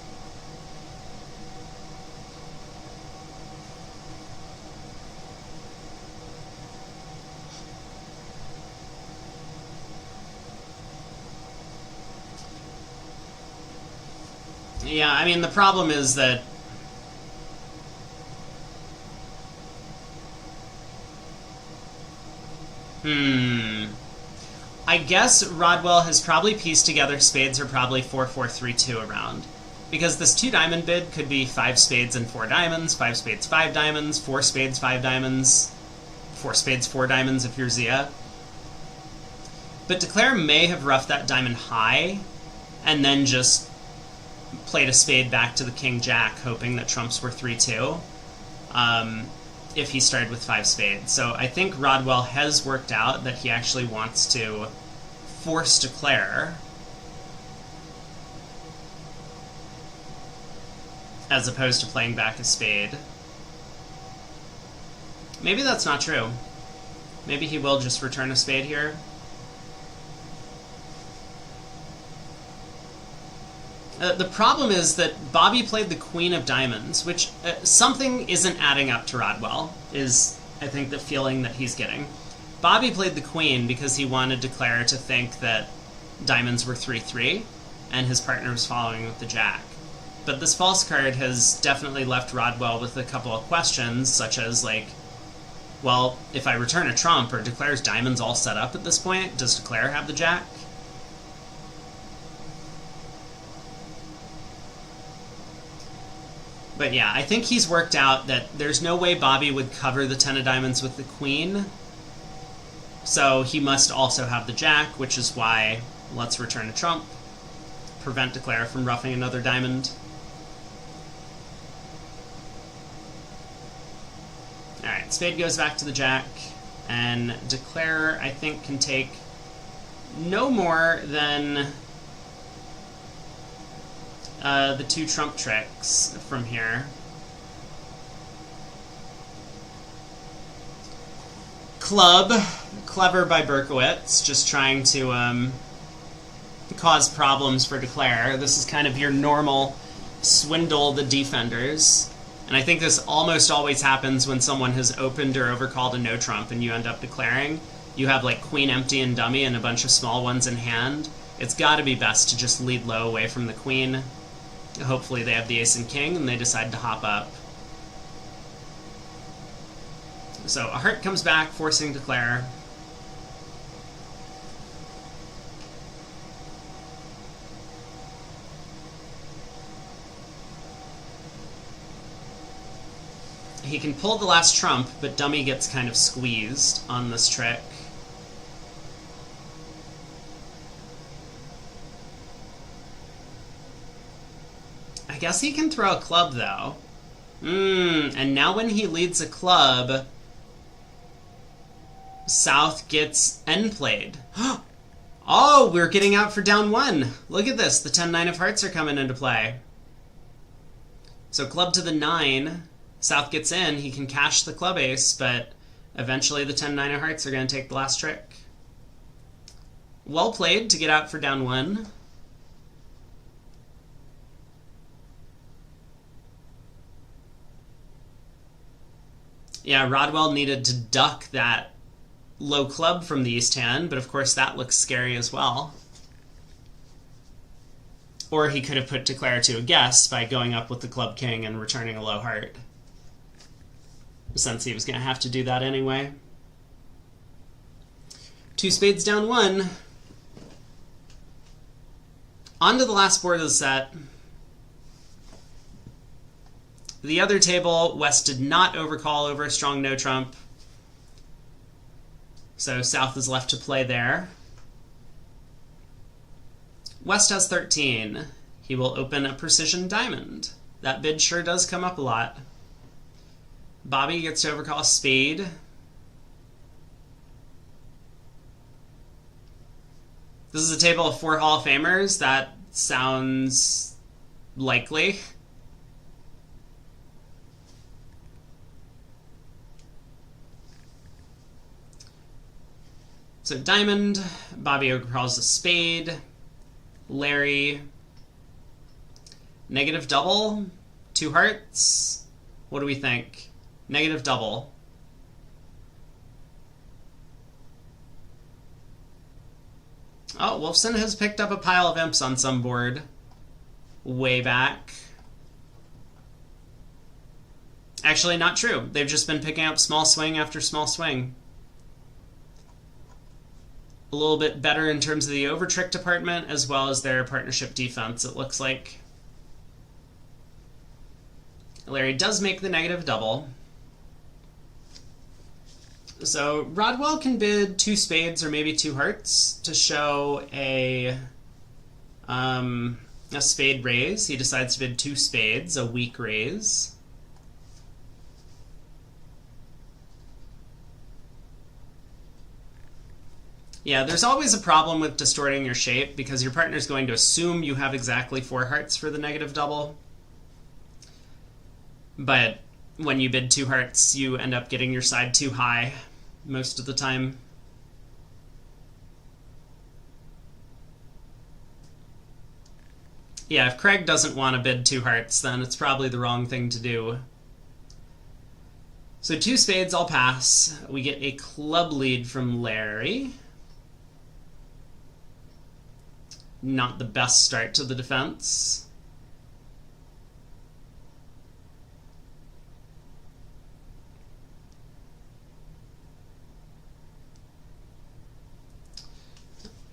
Yeah, I mean, the problem is that I guess Rodwell has probably pieced together spades are probably 4-4-3-2 around. Because this 2 diamond bid could be 5 spades and 4 diamonds, 5 spades, 5 diamonds, 4 spades, 5 diamonds, 4 spades, 4 diamonds if you're Zia. But Declare may have roughed that diamond high and then just played a spade back to the king-jack, hoping that trumps were 3-2, if he started with 5 spades. So I think Rodwell has worked out that he actually wants to force Declare, as opposed to playing back a spade. Maybe that's not true. Maybe he will just return a spade here. The problem is that Bobby played the queen of diamonds, which something isn't adding up to Rodwell, is, I think, the feeling that he's getting. Bobby played the queen because he wanted Declare to think that diamonds were 3-3, and his partner was following with the jack. But this false card has definitely left Rodwell with a couple of questions, such as, like, well, if I return a trump, are Declare's diamonds all set up at this point? Does Declare have the jack? But yeah, I think he's worked out that there's no way Bobby would cover the 10 of diamonds with the queen. So he must also have the jack, which is why let's return a trump. Prevent Declare from roughing another diamond. Alright, spade goes back to the jack. And Declare, I think, can take no more than the 2 trump tricks from here. Club, clever by Berkowitz, just trying to cause problems for Declare. This is kind of your normal swindle the defenders. And I think this almost always happens when someone has opened or overcalled a no trump and you end up declaring. You have like queen empty and dummy and a bunch of small ones in hand. It's got to be best to just lead low away from the queen. Hopefully they have the ace and king and they decide to hop up. So a heart comes back, forcing Declare. He can pull the last trump, but dummy gets kind of squeezed on this trick. I guess he can throw a club, though. And now when he leads a club, South gets end played. Oh, we're getting out for down 1. Look at this. The 10-9 of hearts are coming into play. So club to the 9. South gets in. He can cash the club ace, but eventually the 10-9 of hearts are going to take the last trick. Well played to get out for down 1. Yeah, Rodwell needed to duck that low club from the east hand, but of course that looks scary as well. Or he could have put Declare to a guess by going up with the club king and returning a low heart, since he was going to have to do that anyway. 2 spades down 1. On to the last board of the set. The other table, West did not overcall over a strong no trump, so South is left to play there. West has 13. He will open a precision diamond. That bid sure does come up a lot. Bobby gets to overcall spade. This is a table of 4 Hall of Famers. That sounds likely. So diamond, Bobby overcalls a spade, Larry, negative double, 2 hearts. What do we think? Negative double. Oh, Wolfson has picked up a pile of imps on some board. Way back. Actually, not true. They've just been picking up small swing after small swing. A little bit better in terms of the overtrick department, as well as their partnership defense, it looks like. Larry does make the negative double. So Rodwell can bid 2 spades or maybe 2 hearts to show a spade raise. He decides to bid 2 spades, a weak raise. Yeah, there's always a problem with distorting your shape because your partner's going to assume you have exactly 4 hearts for the negative double. But when you bid 2 hearts, you end up getting your side too high most of the time. Yeah, if Craig doesn't want to bid 2 hearts, then it's probably the wrong thing to do. So 2 spades, I'll pass. We get a club lead from Larry. Not the best start to the defense.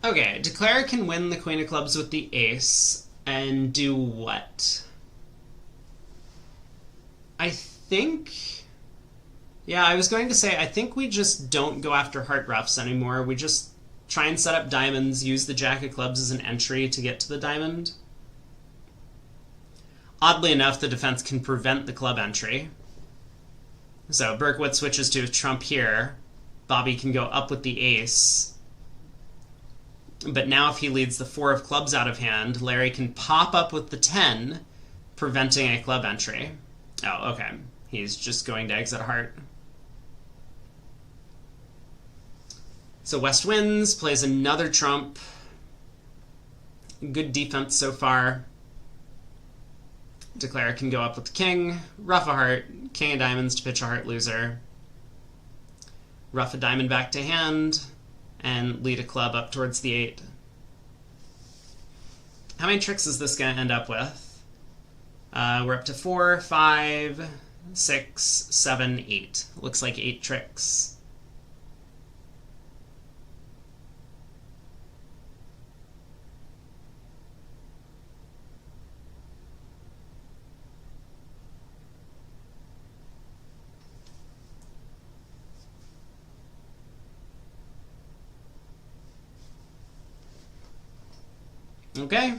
Okay, Declare can win the Queen of Clubs with the ace and do what? I think... Yeah, I was going to say, I think we just don't go after heart roughs anymore. We just try and set up diamonds, use the Jack of Clubs as an entry to get to the diamond. Oddly enough, the defense can prevent the club entry. So Berkowitz switches to a trump here. Bobby can go up with the ace. But now if he leads the 4 of clubs out of hand, Larry can pop up with the 10, preventing a club entry. Oh, okay. He's just going to exit a heart. So West wins, plays another trump. Good defense so far. Declare can go up with the king, ruff a heart, king of diamonds to pitch a heart loser. Ruff a diamond back to hand, and lead a club up towards the 8. How many tricks is this going to end up with? We're up to 4, 5, 6, 7, 8. Looks like 8 tricks. Okay.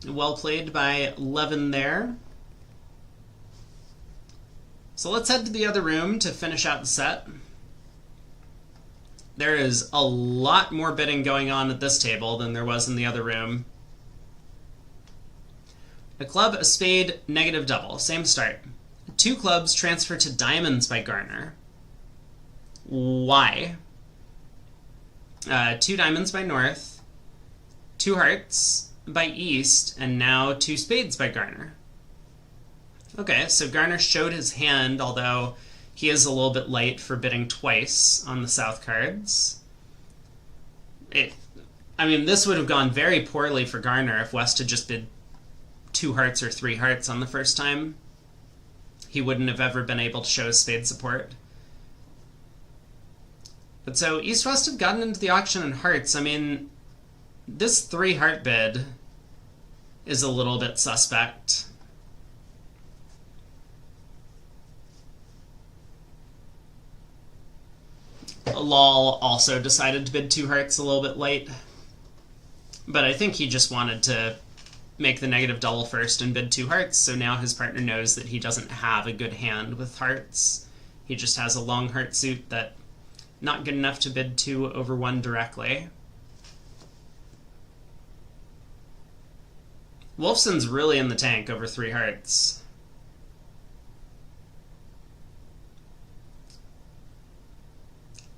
Well played by Levin there. So let's head to the other room to finish out the set. There is a lot more bidding going on at this table than there was in the other room. A club, a spade, negative double. Same start. 2 clubs transfer to diamonds by Garner. Why? 2 diamonds by North. 2 hearts by East, and now 2 spades by Garner. Okay, so Garner showed his hand, although he is a little bit light for bidding twice on the South cards. I mean, this would have gone very poorly for Garner if West had just bid 2 hearts or 3 hearts on the first time. He wouldn't have ever been able to show his spade support. But so East-West have gotten into the auction in hearts. I mean, this 3 heart bid is a little bit suspect. Lol also decided to bid 2 hearts a little bit late. But I think he just wanted to make the negative double first and bid 2 hearts, so now his partner knows that he doesn't have a good hand with hearts. He just has a long heart suit that not good enough to bid 2 over 1 directly. Wolfson's really in the tank over 3 hearts.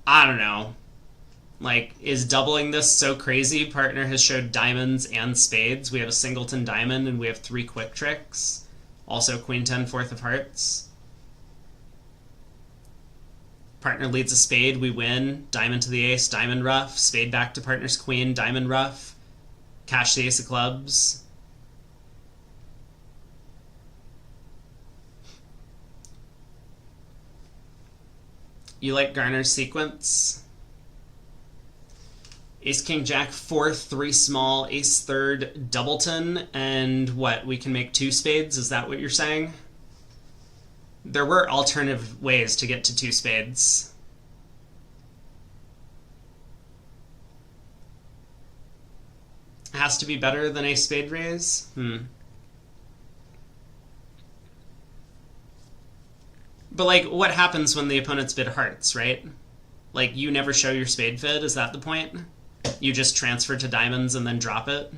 I don't know. Like, is doubling this so crazy? Partner has showed diamonds and spades. We have a singleton diamond and we have 3 quick tricks. Also queen 10, 4th of hearts. Partner leads a spade, we win. Diamond to the ace, diamond ruff. Spade back to partner's queen, diamond ruff. Cash the ace of clubs. You like Garner's sequence? Ace, king, jack, 4th, 3 small, ace, 3rd, doubleton, and what? We can make 2 spades? Is that what you're saying? There were alternative ways to get to 2 spades. It has to be better than a spade raise? But, like, what happens when the opponent's bid hearts, right? Like, you never show your spade fid, is that the point? You just transfer to diamonds and then drop it?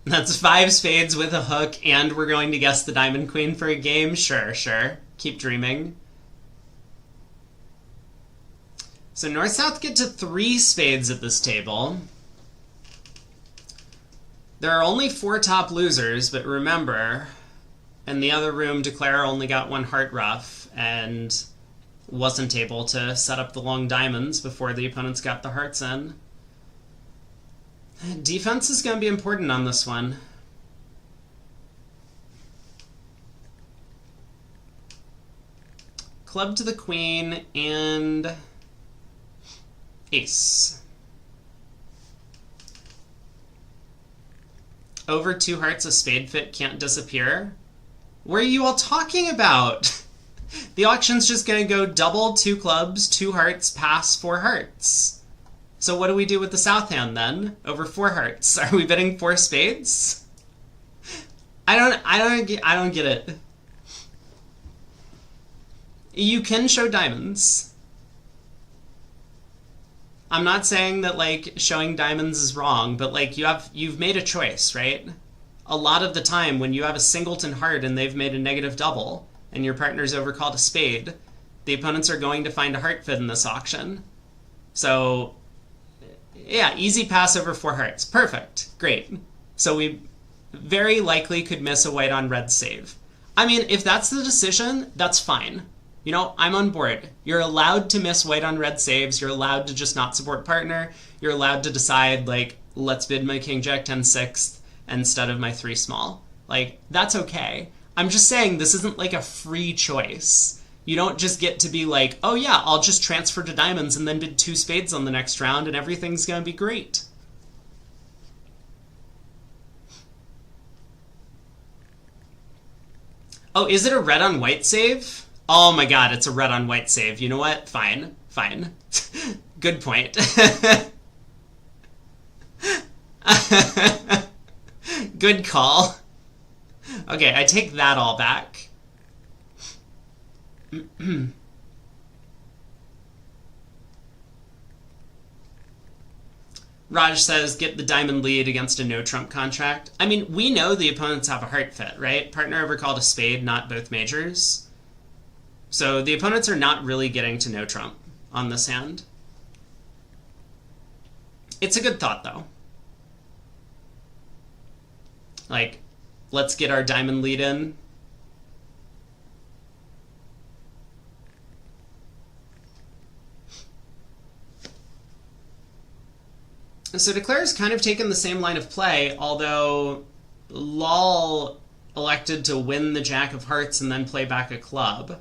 That's 5 spades with a hook, and we're going to guess the diamond queen for a game? Sure, sure. Keep dreaming. So North-South get to 3 spades at this table. There are only 4 top losers, but remember, in the other room, Declare only got 1 heart ruff and wasn't able to set up the long diamonds before the opponents got the hearts in. Defense is going to be important on this one. Club to the queen and ace. Over 2 hearts, a spade fit can't disappear. What are you all talking about? The auction's just going to go double, 2 clubs, 2 hearts, pass, 4 hearts. So what do we do with the south hand then? Over 4 hearts. Are we bidding 4 spades? I don't get it. You can show diamonds. I'm not saying that, like, showing diamonds is wrong, but, like, you've made a choice, right? A lot of the time when you have a singleton heart and they've made a negative double and your partner's overcalled a spade, the opponents are going to find a heart fid in this auction. So, yeah, easy pass over 4 hearts. Perfect. Great. So we very likely could miss a white on red save. I mean, if that's the decision, that's fine. You know, I'm on board. You're allowed to miss white on red saves. You're allowed to just not support partner. You're allowed to decide, like, let's bid my king jack 10 6th instead of my 3 small. Like, that's okay. I'm just saying this isn't like a free choice. You don't just get to be like, oh yeah, I'll just transfer to diamonds and then bid 2 spades on the next round and everything's going to be great. Oh, is it a red on white save? Oh my god, it's a red on white save. You know what? Fine. Fine. Good point. Good call. Okay, I take that all back. Raj says, get the diamond lead against a no-trump contract. I mean, we know the opponents have a heart fit, right? Partner overcalled a spade, not both majors. So the opponents are not really getting to no-trump on this hand. It's a good thought, though. Like, let's get our diamond lead in. So Declare's kind of taken the same line of play, although Lol elected to win the jack of hearts and then play back a club.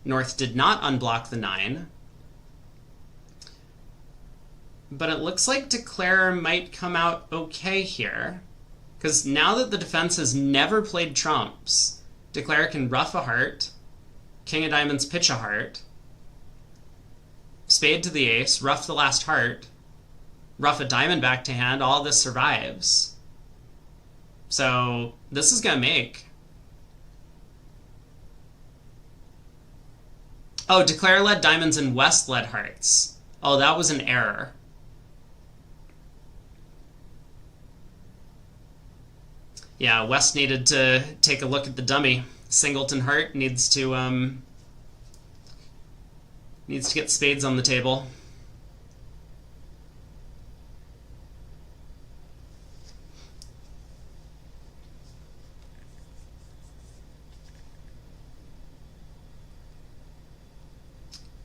North did not unblock the 9. But it looks like Declare might come out okay here, Because now that the defense has never played trumps, declare can ruff a heart, king of diamonds pitch a heart, spade to the ace, ruff the last heart, ruff a diamond back to hand, all this survives. So this is going to make. Oh, declare led diamonds and West led hearts. Oh, that was an error. Yeah, West needed to take a look at the dummy. Singleton heart needs to get spades on the table.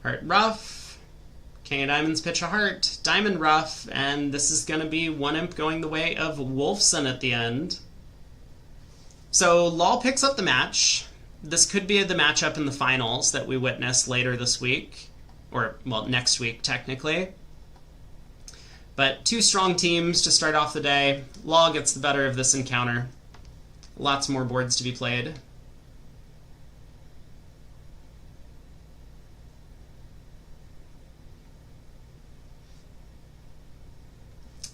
Heart ruff, king of diamonds pitch a heart, diamond ruff, and this is going to be one imp going the way of Wolfson at the end. So Law picks up the match. This could be the matchup in the finals that we witness later this week, or, well, next week, technically. But two strong teams to start off the day. Law gets the better of this encounter. Lots more boards to be played.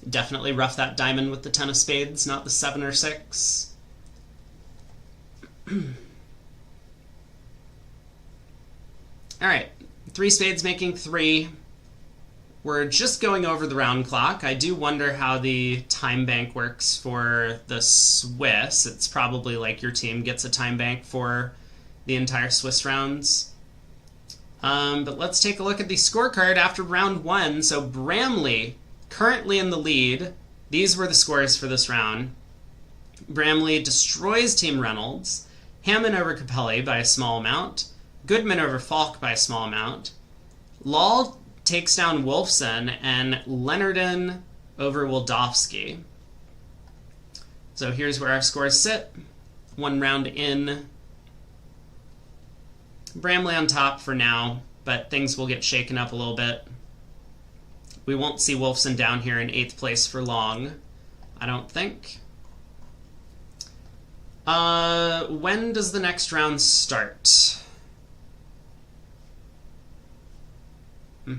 Definitely rough that diamond with the 10 of spades, not the 7 or 6. Alright, 3 spades making 3. We're just going over the round clock. I do wonder how the time bank works for the Swiss. It's probably like your team gets a time bank for the entire Swiss rounds. But let's take a look at the scorecard after round 1. So Bramley currently in the lead. These were the scores for this round. Bramley destroys Team Reynolds, Hammond over Capelli by a small amount, Goodman over Falk by a small amount, Law takes down Wolfson, and Leonardon over Wildowski. So here's where our scores sit. 1 round in. Bramley on top for now, but things will get shaken up a little bit. We won't see Wolfson down here in 8th place for long, I don't think. When does the next round start? We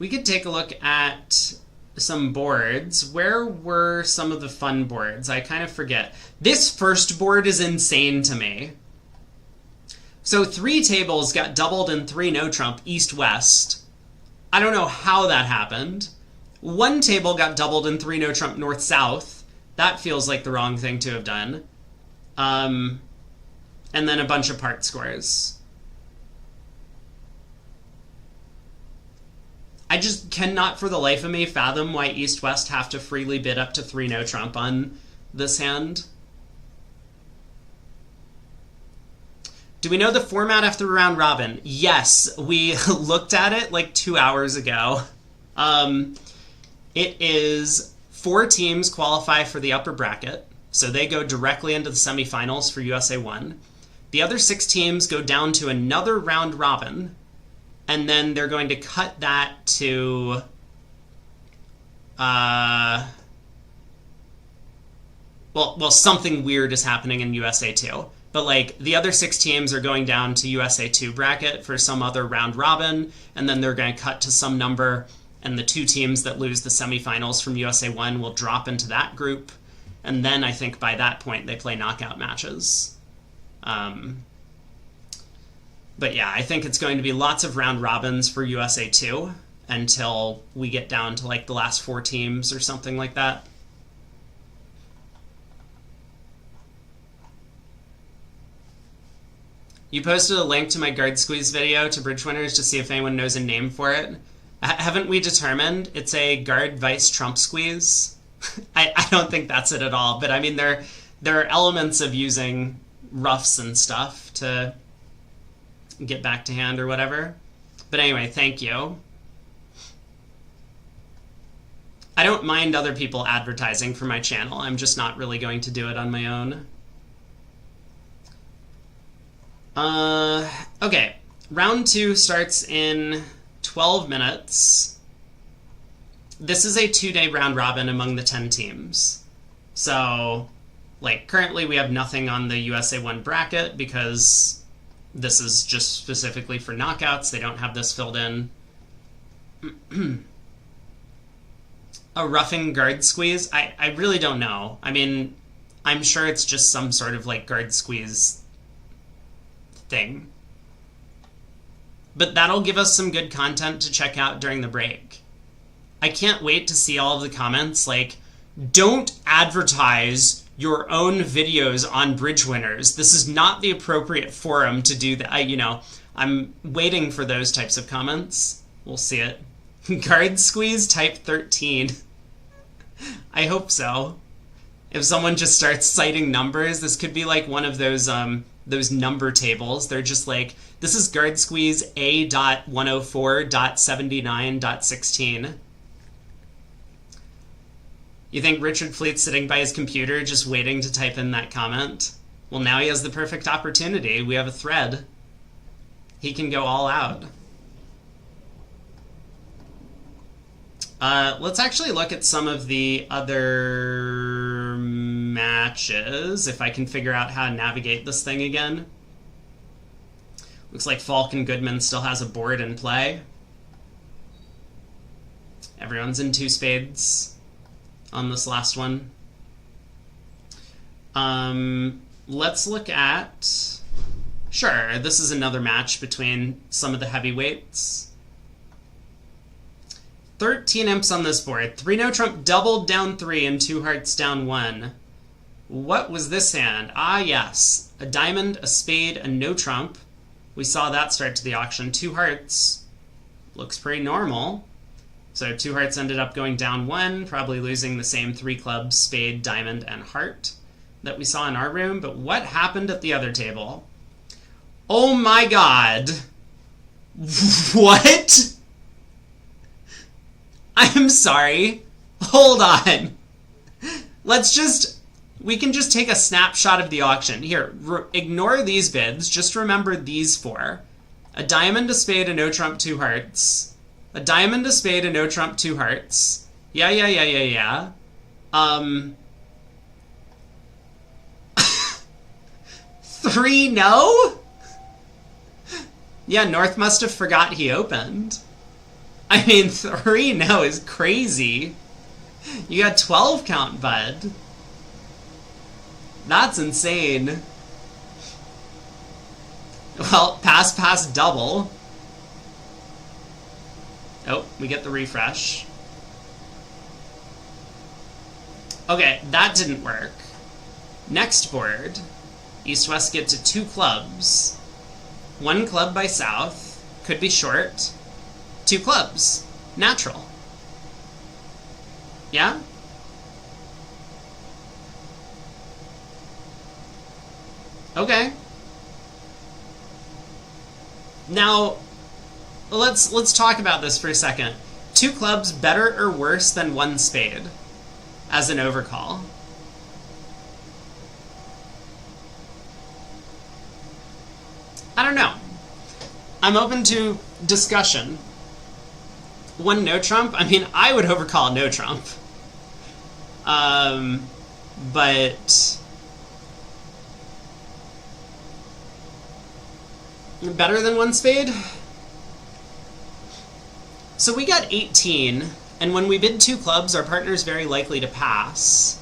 could take a look at some boards. Where were some of the fun boards? I kind of forget. This first board is insane to me. So 3 tables got doubled in 3 no trump, east-west. I don't know how that happened. 1 table got doubled in 3 no trump, north-south. That feels like the wrong thing to have done. And then a bunch of part scores. I just cannot for the life of me fathom why East-West have to freely bid up to 3 no trump on this hand. Do we know the format after round robin? Yes, we looked at it like 2 hours ago. It is 4 teams qualify for the upper bracket, so they go directly into the semifinals for USA 1. The other 6 teams go down to another round robin, and then they're going to cut that to well, something weird is happening in USA 2. But, like, the other 6 teams are going down to USA 2 bracket for some other round robin, and then they're going to cut to some number, and the 2 teams that lose the semifinals from USA 1 will drop into that group, and then I think by that point they play knockout matches. But yeah, I think it's going to be lots of round robins for USA 2 until we get down to, like, the last 4 teams or something like that. You posted a link to my guard squeeze video to Bridge Winners to see if anyone knows a name for it. Haven't we determined it's a guard vice trump squeeze? I don't think that's it at all, but I mean there are elements of using roughs and stuff to get back to hand or whatever. But anyway, thank you. I don't mind other people advertising for my channel. I'm just not really going to do it on my own. Okay, round 2 starts in 12 minutes. This is a 2-day round robin among the 10 teams. So, like, currently we have nothing on the USA 1 bracket because this is just specifically for knockouts. They don't have this filled in. A roughing guard squeeze? I really don't know. I mean, I'm sure it's just some sort of, like, guard squeeze thing. But that'll give us some good content to check out during the break. I can't wait to see all of the comments, like, don't advertise your own videos on Bridge Winners. This is not the appropriate forum to do that. I'm waiting for those types of comments. We'll see it. Guard squeeze type 13. I hope so. If someone just starts citing numbers, this could be like one of those number tables. They're just like, this is guard squeeze A.104.79.16. You think Richard Fleet's sitting by his computer just waiting to type in that comment? Well, now he has the perfect opportunity. We have a thread. He can go all out. Let's actually look at some of the other matches, if I can figure out how to navigate this thing again. Looks like Falcon Goodman still has a board in play. Everyone's in 2 spades on this last one. Let's look at... Sure, this is another match between some of the heavyweights. 13 imps on this board. 3 no trump doubled down 3 and 2 hearts down 1. What was this hand? Ah, yes. A diamond, a spade, a no trump. We saw that start to the auction. 2 hearts. Looks pretty normal. So 2 hearts ended up going down 1, probably losing the same 3 clubs, spade, diamond, and heart that we saw in our room. But what happened at the other table? Oh my god. What? I'm sorry. Hold on. We can just take a snapshot of the auction. Here, ignore these bids. Just remember these 4. A diamond, a spade, a no trump, 2 hearts. A diamond, a spade, a no trump, 2 hearts. Yeah. 3 no? Yeah, North must have forgot he opened. I mean, 3 no is crazy. You got 12 count, bud. That's insane. Well, pass, double. Oh, we get the refresh. Okay, that didn't work. Next board, East-West get to 2 clubs. 1 club by South, could be short. 2 clubs, natural. Yeah? Okay. Now, let's talk about this for a second. 2 clubs better or worse than 1 spade as an overcall? I don't know. I'm open to discussion. 1 no trump? I mean, I would overcall no trump. But better than 1 spade? So we got 18, and when we bid 2 clubs, our partner's very likely to pass.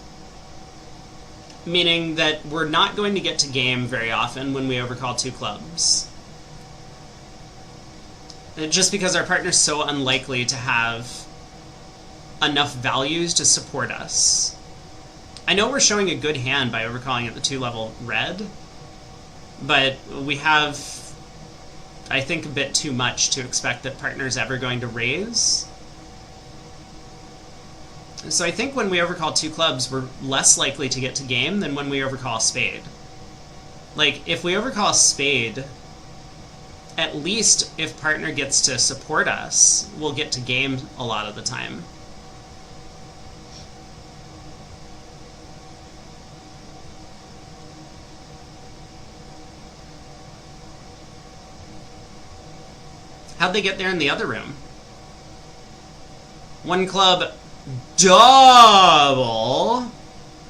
Meaning that we're not going to get to game very often when we overcall 2 clubs. Just because our partner's so unlikely to have enough values to support us. I know we're showing a good hand by overcalling at the 2-level red, but we have, I think, a bit too much to expect that partner's ever going to raise. So I think when we overcall 2 clubs, we're less likely to get to game than when we overcall a spade. Like, if we overcall a spade, at least if partner gets to support us, we'll get to game a lot of the time. How'd they get there in the other room? 1 club double.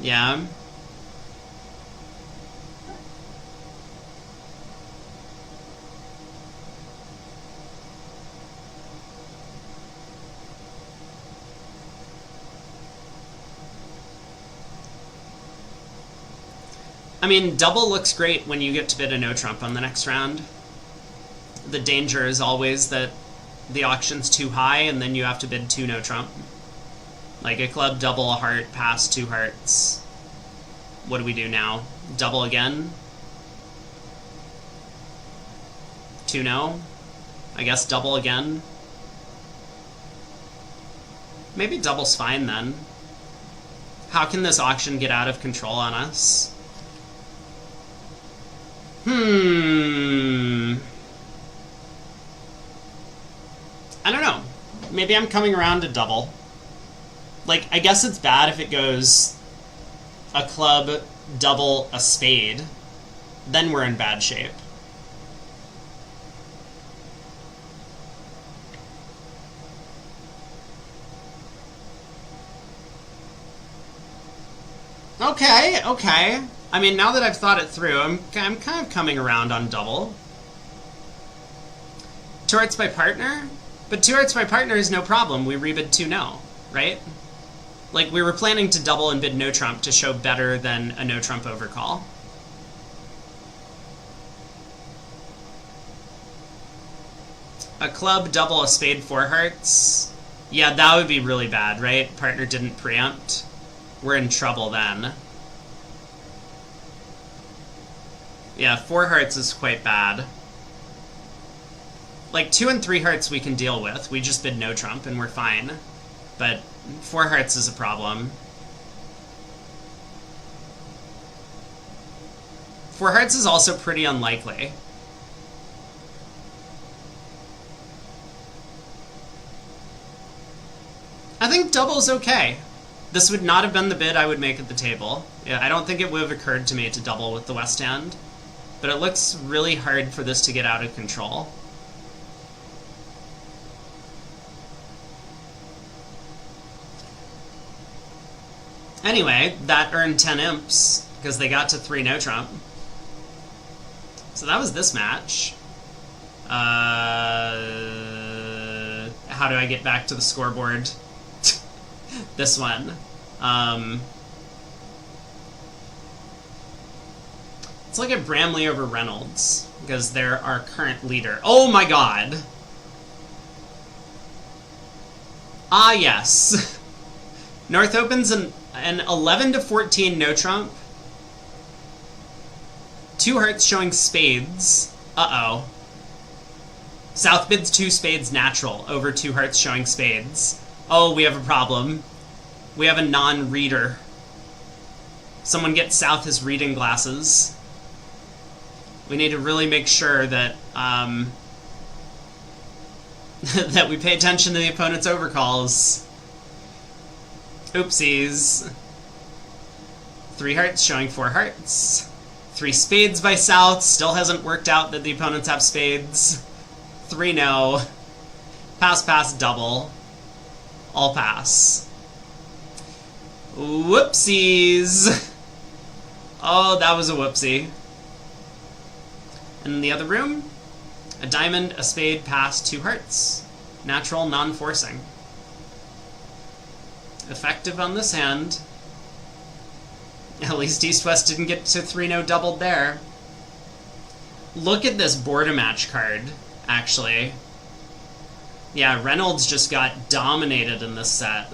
Yeah. I mean, double looks great when you get to bid a no trump on the next round. The danger is always that the auction's too high and then you have to bid 2 no trump. Like a club, double, a heart, pass, 2 hearts. What do we do now? Double again? 2 no? I guess double again? Maybe double's fine then. How can this auction get out of control on us? I don't know. Maybe I'm coming around to double. Like, I guess it's bad if it goes a club, double, a spade. Then we're in bad shape. Okay, okay. I mean, now that I've thought it through, I'm kind of coming around on double. 2 hearts by partner? But 2 hearts by partner is no problem. We rebid 2 no, right? Like, we were planning to double and bid no trump to show better than a no trump overcall. A club, double, a spade, 4 hearts. Yeah, that would be really bad, right? Partner didn't preempt. We're in trouble then. Yeah, 4 hearts is quite bad. Like, 2 and 3 hearts we can deal with. We just bid no trump and we're fine. But 4 hearts is a problem. 4 hearts is also pretty unlikely. I think double's okay. This would not have been the bid I would make at the table. Yeah, I don't think it would have occurred to me to double with the West Hand. But it looks really hard for this to get out of control. Anyway, that earned 10 imps, because they got to 3 no trump. So that was this match. How do I get back to the scoreboard? This one. Let's look at Bramley over Reynolds, because they're our current leader. Oh my god! Ah, yes. North opens an 11 to 14 no trump. 2 hearts showing spades. Uh-oh. South bids 2 spades natural over 2 hearts showing spades. Oh, we have a problem. We have a non-reader. Someone get South his reading glasses. We need to really make sure that that we pay attention to the opponent's overcalls. Oopsies. 3 hearts showing 4 hearts. 3 spades by South. Still hasn't worked out that the opponents have spades. 3 no. Pass, pass, double. All pass. Whoopsies. Oh, that was a whoopsie. In the other room, a diamond, a spade, pass, 2 hearts. Natural, non-forcing. Effective on this hand. At least East-West didn't get to 3-0 doubled there. Look at this board-a-match card, actually. Yeah, Reynolds just got dominated in this set.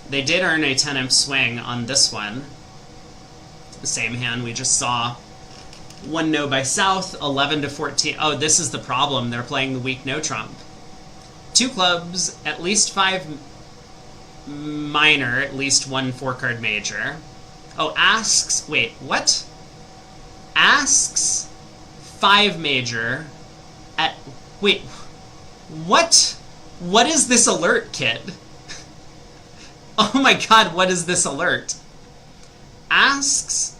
They did earn a 10-imp swing on this one. The same hand we just saw. 1 no by South, 11 to 14. Oh, this is the problem. They're playing the weak no trump. 2 clubs, at least 5 minor, at least 1 4-card major. Oh, asks... Wait, what? Asks 5 major at... Wait, what? What is this alert, kid? Oh my god, what is this alert? Asks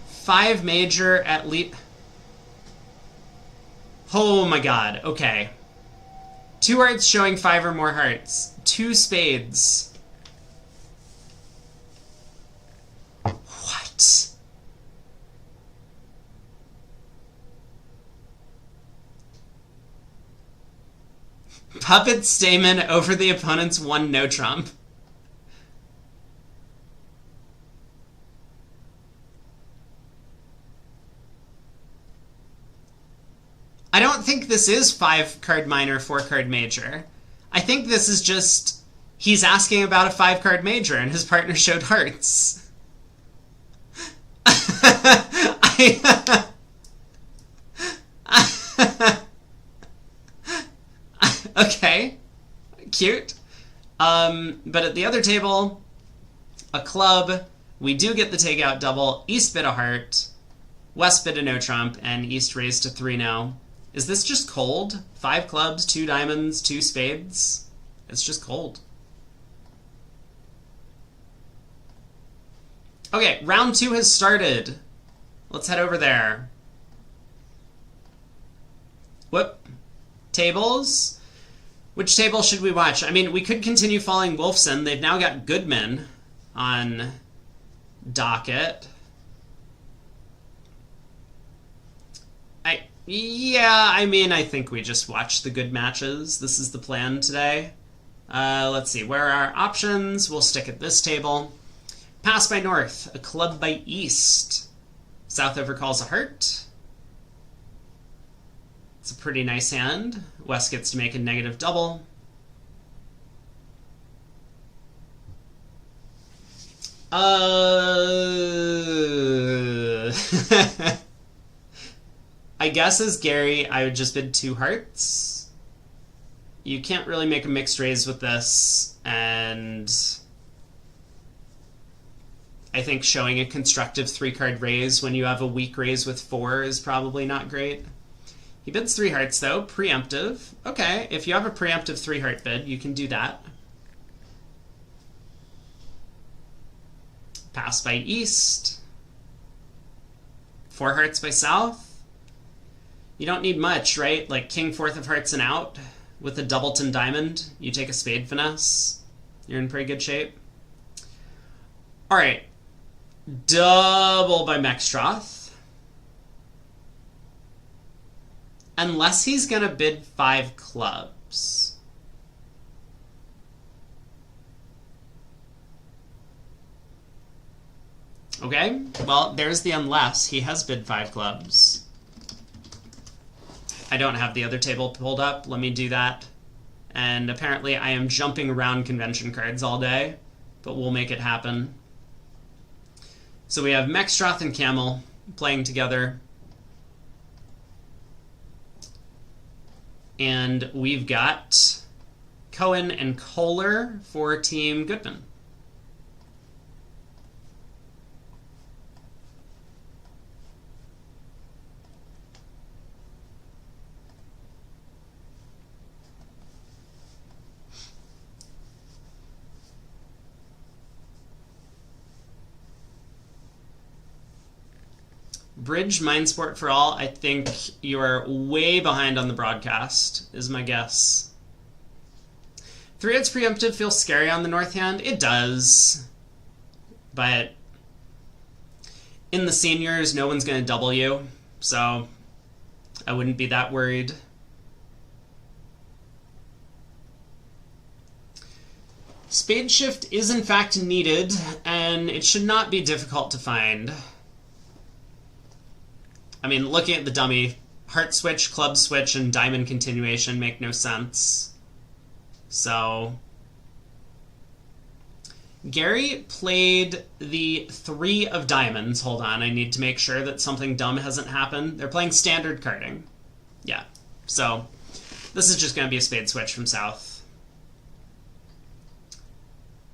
5 major at least... Oh my god, okay. 2 hearts showing 5 or more hearts. 2 spades. Puppet Stamen over the opponent's one no trump. I don't think this is 5-card minor, 4-card major. I think this is just he's asking about a 5-card major and his partner showed hearts. Okay, cute. But at the other table, a club, we do get the takeout double. East bid a heart, West bid a no trump, and East raised to 3-0. Is this just cold? 5 clubs, 2 diamonds, 2 spades? It's just cold. Okay, round 2 has started. Let's head over there. Whoop. Tables. Which table should we watch? I mean, we could continue following Wolfson. They've now got Goodman on docket. I mean, I think we just watch the good matches. This is the plan today. Let's see. Where are our options? We'll stick at this table. Pass by North. A club by East. South overcalls a heart. It's a pretty nice hand. West gets to make a negative double. I guess as Gary, I would just bid 2 hearts. You can't really make a mixed raise with this, and I think showing a constructive 3-card raise when you have a weak raise with 4 is probably not great. He bids 3 hearts, though. Preemptive. Okay, if you have a preemptive 3-heart bid, you can do that. Pass by East. 4 hearts by South. You don't need much, right? Like King 4th of hearts and out with a doubleton diamond. You take a spade finesse. You're in pretty good shape. All right. Double by Mextroth. Unless he's going to bid 5 clubs. Okay, well, there's the unless. He has bid 5 clubs. I don't have the other table pulled up. Let me do that. And apparently I am jumping around convention cards all day, but we'll make it happen. So we have Mextroth and Camel playing together. And we've got Cohen and Kohler for Team Goodman. Bridge Mindsport for all. I think you are way behind on the broadcast, is my guess. 3-heads preemptive feels scary on the north hand. It does. But in the seniors, no one's going to double you. So I wouldn't be that worried. Spade shift is in fact needed, and it should not be difficult to find. I mean, looking at the dummy, heart switch, club switch, and diamond continuation make no sense. So Gary played the 3 of diamonds. Hold on, I need to make sure that something dumb hasn't happened. They're playing standard carding. Yeah, so this is just going to be a spade switch from South.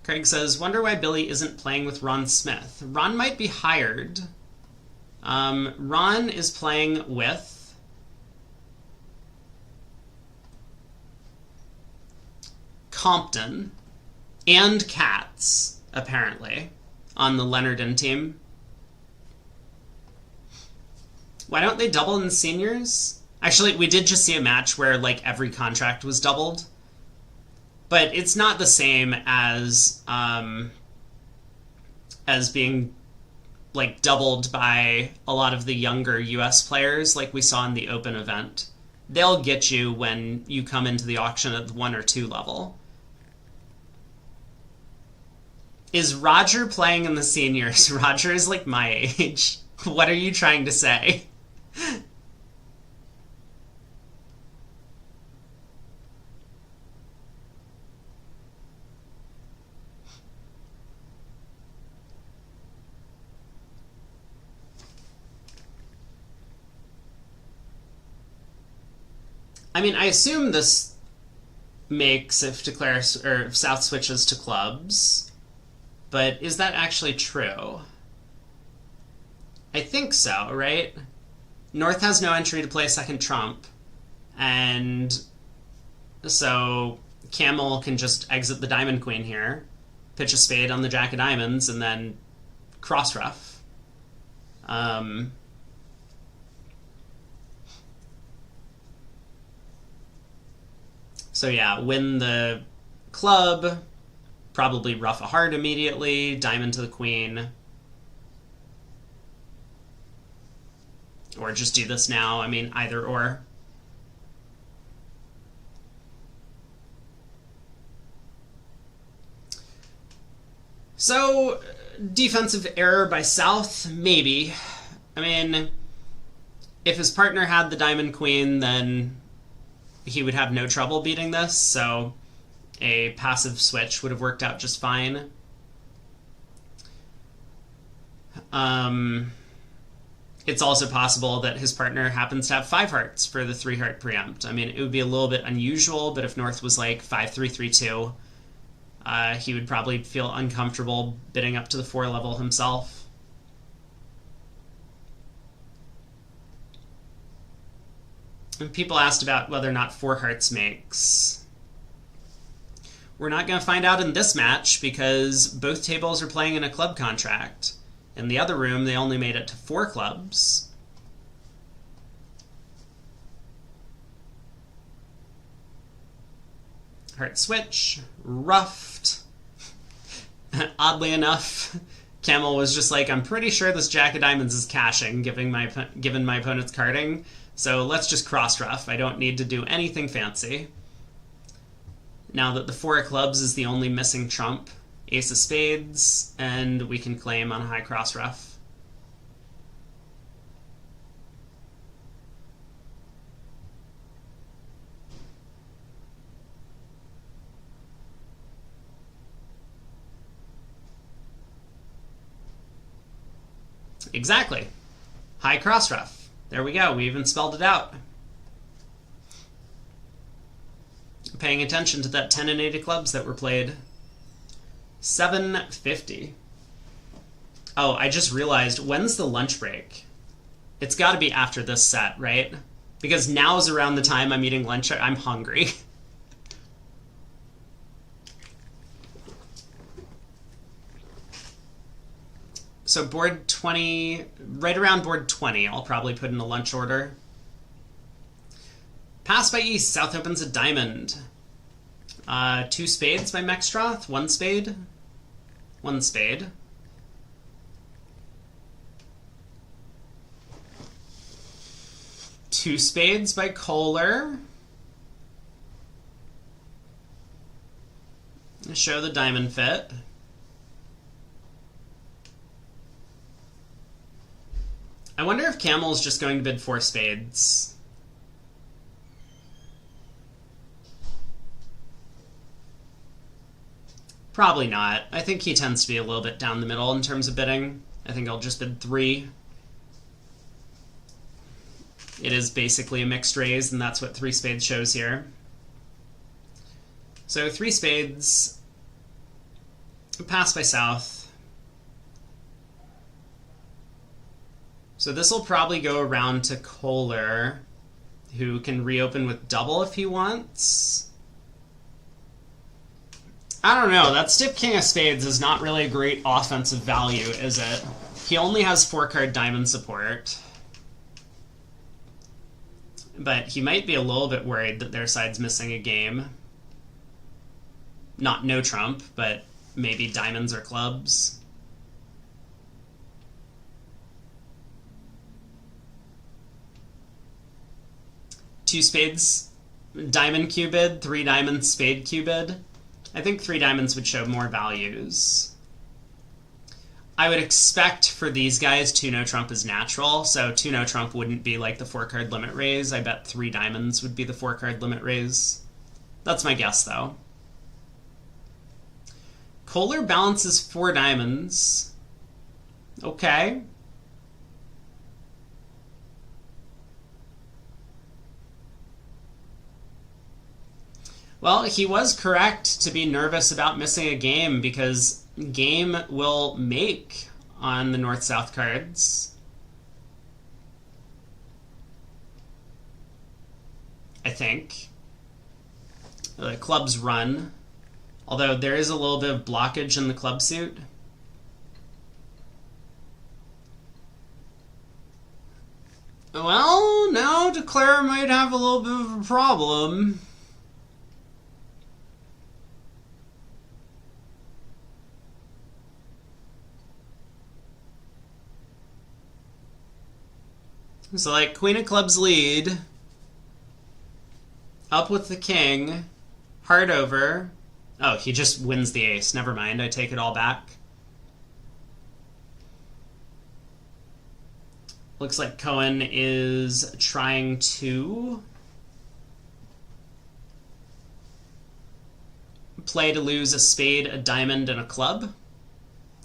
Craig says, wonder why Billy isn't playing with Ron Smith. Ron might be hired. Ron is playing with Compton and Katz, apparently, on the Leonardon team. Why don't they double in seniors? Actually, we did just see a match where, like, every contract was doubled. But it's not the same as being like doubled by a lot of the younger US players like we saw in the Open event. they'll get you when you come into the auction at the 1 or 2 level. Is Roger playing in the seniors? Roger is like my age. What are you trying to say? I mean, I assume this makes if declares or if South switches to clubs, but is that actually true? I think so, right? North has no entry to play second trump, and so Camel can just exit the Diamond Queen here, pitch a spade on the Jack of Diamonds, and then cross ref. So yeah, win the club, probably ruff a heart immediately, diamond to the queen. Or just do this now, I mean, either or. So, defensive error by South, maybe. I mean, if his partner had the Diamond Queen, then he would have no trouble beating this, so a passive switch would have worked out just fine. It's also possible that his partner happens to have 5 hearts for the 3 heart preempt. I mean, it would be a little bit unusual, but if North was like 5-3-3-2, he would probably feel uncomfortable bidding up to the 4 level himself. And people asked about whether or not 4 hearts makes. We're not going to find out in this match because both tables are playing in a club contract. In the other room, they only made it to 4 clubs. Heart switch, ruffed. Oddly enough, Camel was just like, I'm pretty sure this Jack of Diamonds is cashing, given my opponent's carding. So let's just cross-ruff. I don't need to do anything fancy. Now that the 4 of clubs is the only missing trump, ace of spades, and we can claim on a high cross-ruff. Exactly. High cross-ruff. There we go, we even spelled it out. Paying attention to that 10 and 8 of clubs that were played. 750. Oh, I just realized, when's the lunch break? It's got to be after this set, right? Because now is around the time I'm eating lunch. I'm hungry. So board 20, right around board 20, I'll probably put in a lunch order. Pass by East, South opens a diamond. 2 spades by Mextroth, 1 spade. 1 spade. Two spades by Kohler. Show the diamond fit. I wonder if Camel's just going to bid 4 spades. Probably not. I think he tends to be a little bit down the middle in terms of bidding. I think I'll just bid 3. It is basically a mixed raise, and that's what 3 spades shows here. So 3 spades, pass by South. So this will probably go around to Kohler, who can reopen with double if he wants. I don't know, that stiff king of spades is not really a great offensive value, is it? He only has 4-card diamond support. But he might be a little bit worried that their side's missing a game. Not no trump, but maybe diamonds or clubs. 2 spades, diamond cubed, 3 diamonds, spade cubed. I think 3 diamonds would show more values. I would expect for these guys 2 no trump is natural, so 2 no trump wouldn't be like the 4-card limit raise. I bet 3 diamonds would be the 4-card limit raise. That's my guess, though. Kohler balances 4 diamonds. Okay. Well, he was correct to be nervous about missing a game because game will make on the north-south cards. I think. The clubs run. Although there is a little bit of blockage in the club suit. Well, now Declare might have a little bit of a problem. So, like, Queen of Clubs lead. Up with the king. Heart over. Oh, he just wins the ace. Never mind, I take it all back. Looks like Cohen is trying to play to lose a spade, a diamond, and a club,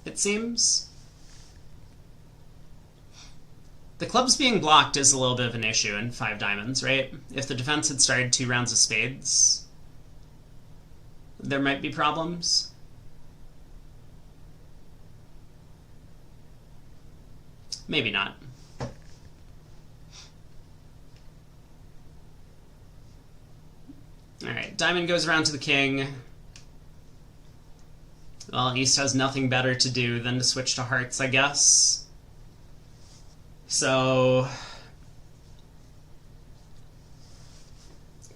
it seems. The clubs being blocked is a little bit of an issue in 5 diamonds, right? If the defense had started 2 rounds of spades, there might be problems. Maybe not. Alright, diamond goes around to the king. Well, East has nothing better to do than to switch to hearts, I guess. So,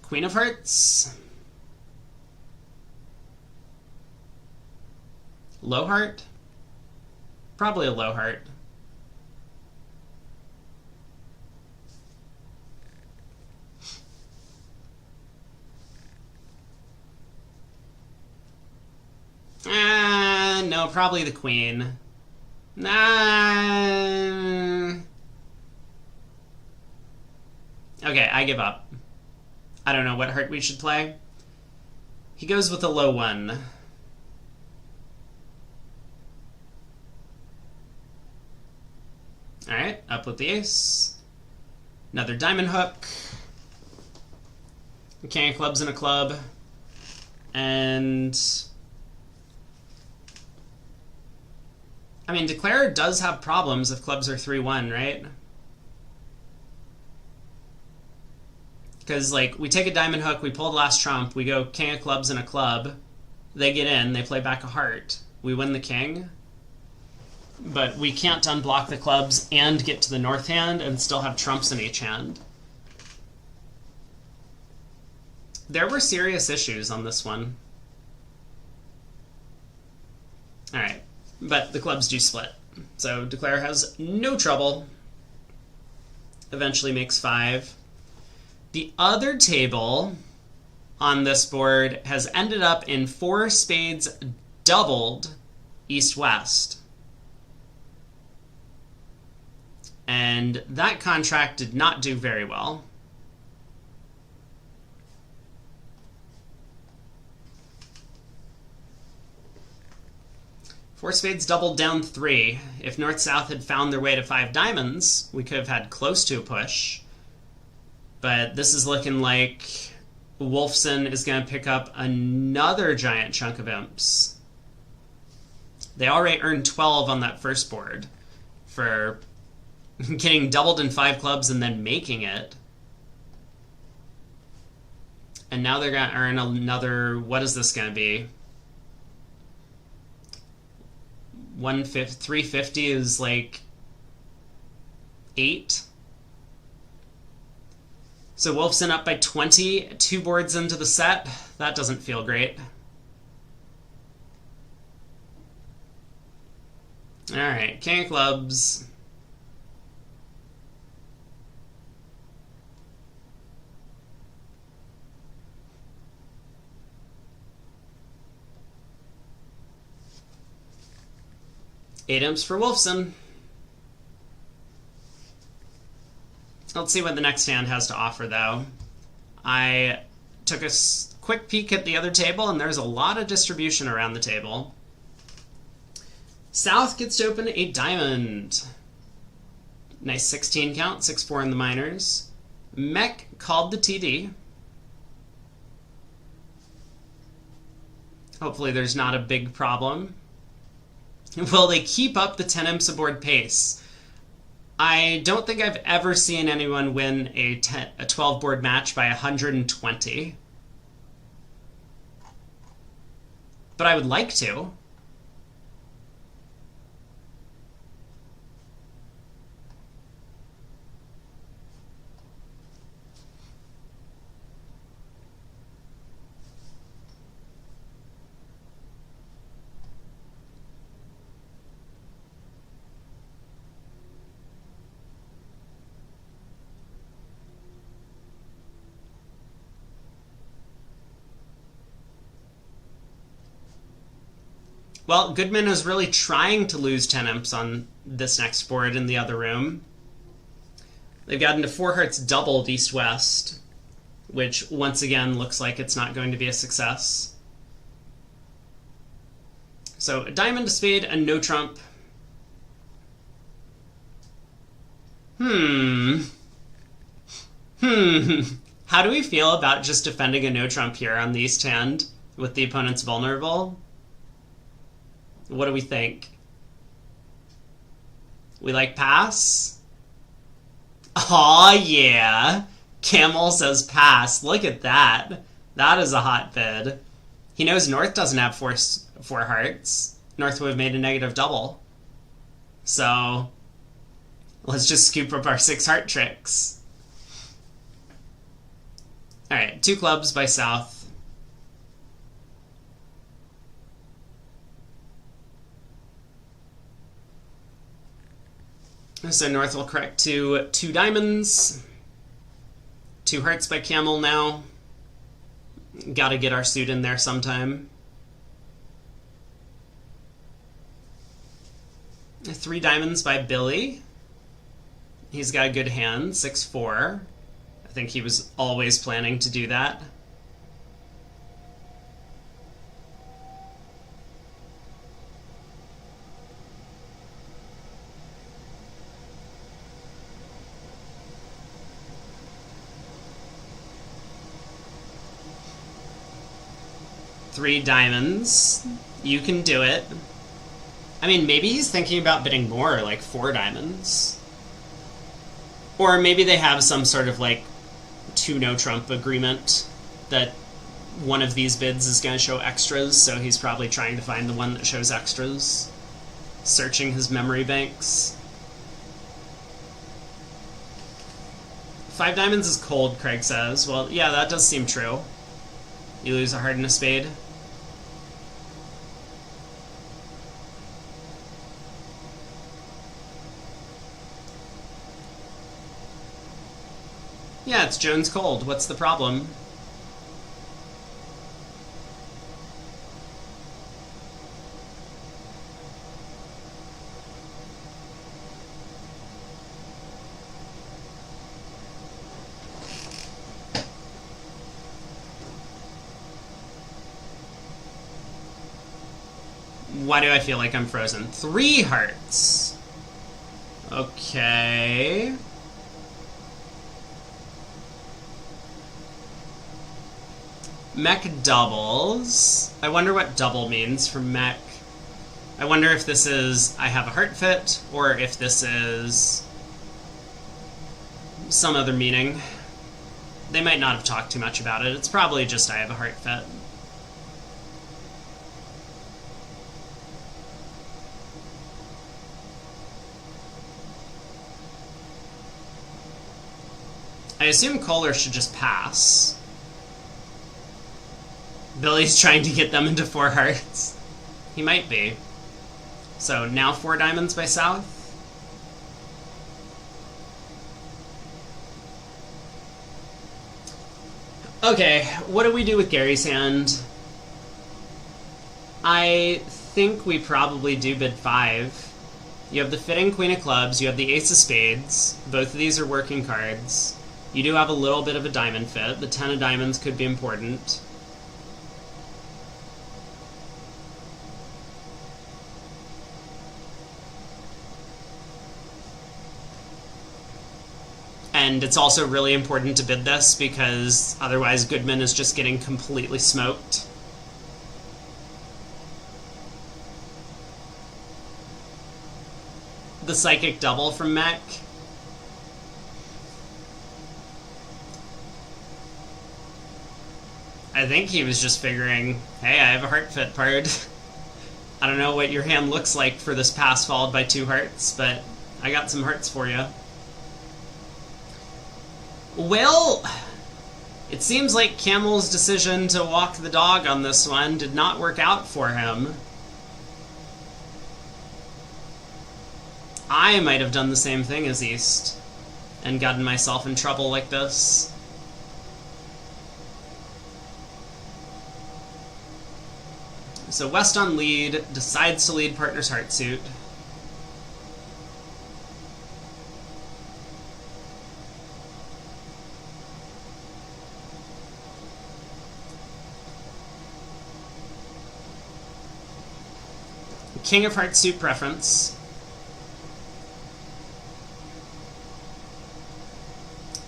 Queen of Hearts, low heart, probably a low heart. No, probably the queen. Okay, I give up. I don't know what heart we should play. He goes with a low 1. Alright, up with the ace. Another diamond hook. King of clubs and a club. And I mean, Declare does have problems if clubs are 3-1, right? Because, like, we take a diamond hook, we pull the last trump, we go king of clubs and a club. They get in, they play back a heart. We win the king. But we can't unblock the clubs and get to the north hand and still have trumps in each hand. There were serious issues on this one. Alright. But the clubs do split. So Declare has no trouble. Eventually makes 5. The other table on this board has ended up in 4 spades doubled east-west. And that contract did not do very well. Four spades doubled down 3. If North-South had found their way to 5 diamonds, we could have had close to a push. But this is looking like Wolfson is going to pick up another giant chunk of imps. They already earned 12 on that first board for getting doubled in 5 clubs and then making it. And now they're going to earn another, what is this going to be? 350 is like 8. So Wolfson up by 20, 2 boards into the set. That doesn't feel great. Alright, king of clubs. 8 imps for Wolfson. Let's see what the next hand has to offer, though. I took a quick peek at the other table, and there's a lot of distribution around the table. South gets to open a diamond. Nice 16 count, 6-4 in the minors. Mech called the TD. Hopefully there's not a big problem. Will they keep up the 10 imps aboard pace? I don't think I've ever seen anyone win a 12 board match by 120. But I would like to. Well, Goodman is really trying to lose 10 imps on this next board in the other room. They've got into 4 hearts doubled east-west, which once again looks like it's not going to be a success. So a diamond, a spade, and no trump. How do we feel about just defending a no trump here on the east hand with the opponent's vulnerable? What do we think? We like pass? Aw, yeah. Camel says pass. Look at that. That is a hot bid. He knows North doesn't have four hearts. North would have made a negative double. So, let's just scoop up our 6 heart tricks. Alright, 2 clubs by South. So North will correct to 2 diamonds. 2 hearts by Camel now. Gotta get our suit in there sometime. 3 diamonds by Billy. He's got a good hand, 6-4. I think he was always planning to do that. Three diamonds. You can do it. I mean, maybe he's thinking about bidding more, like 4 diamonds. Or maybe they have some sort of, like, 2 no-trump agreement that one of these bids is going to show extras, so he's probably trying to find the one that shows extras. Searching his memory banks. 5 diamonds is cold, Craig says. Well, yeah, that does seem true. You lose a heart and a spade. Yeah, it's Jones cold. What's the problem? Why do I feel like I'm frozen? 3 hearts. Okay. Mech doubles. I wonder what double means for mech. I wonder if this is I have a heart fit, or if this is some other meaning. They might not have talked too much about it. It's probably just I have a heart fit. I assume Kohler should just pass. Billy's trying to get them into 4 hearts. He might be. So now 4 diamonds by South. Okay, what do we do with Gary's hand? I think we probably do bid 5. You have the fitting Queen of Clubs, you have the Ace of Spades. Both of these are working cards. You do have a little bit of a diamond fit. The 10 of Diamonds could be important. And it's also really important to bid this because otherwise Goodman is just getting completely smoked. The Psychic Double from Mech. I think he was just figuring, hey, I have a heart fit card. I don't know what your hand looks like for this pass followed by 2 hearts, but I got some hearts for you. Well, it seems like Camel's decision to walk the dog on this one did not work out for him. I might have done the same thing as East and gotten myself in trouble like this. So West on lead, decides to lead partner's heart suit. King of Hearts suit preference.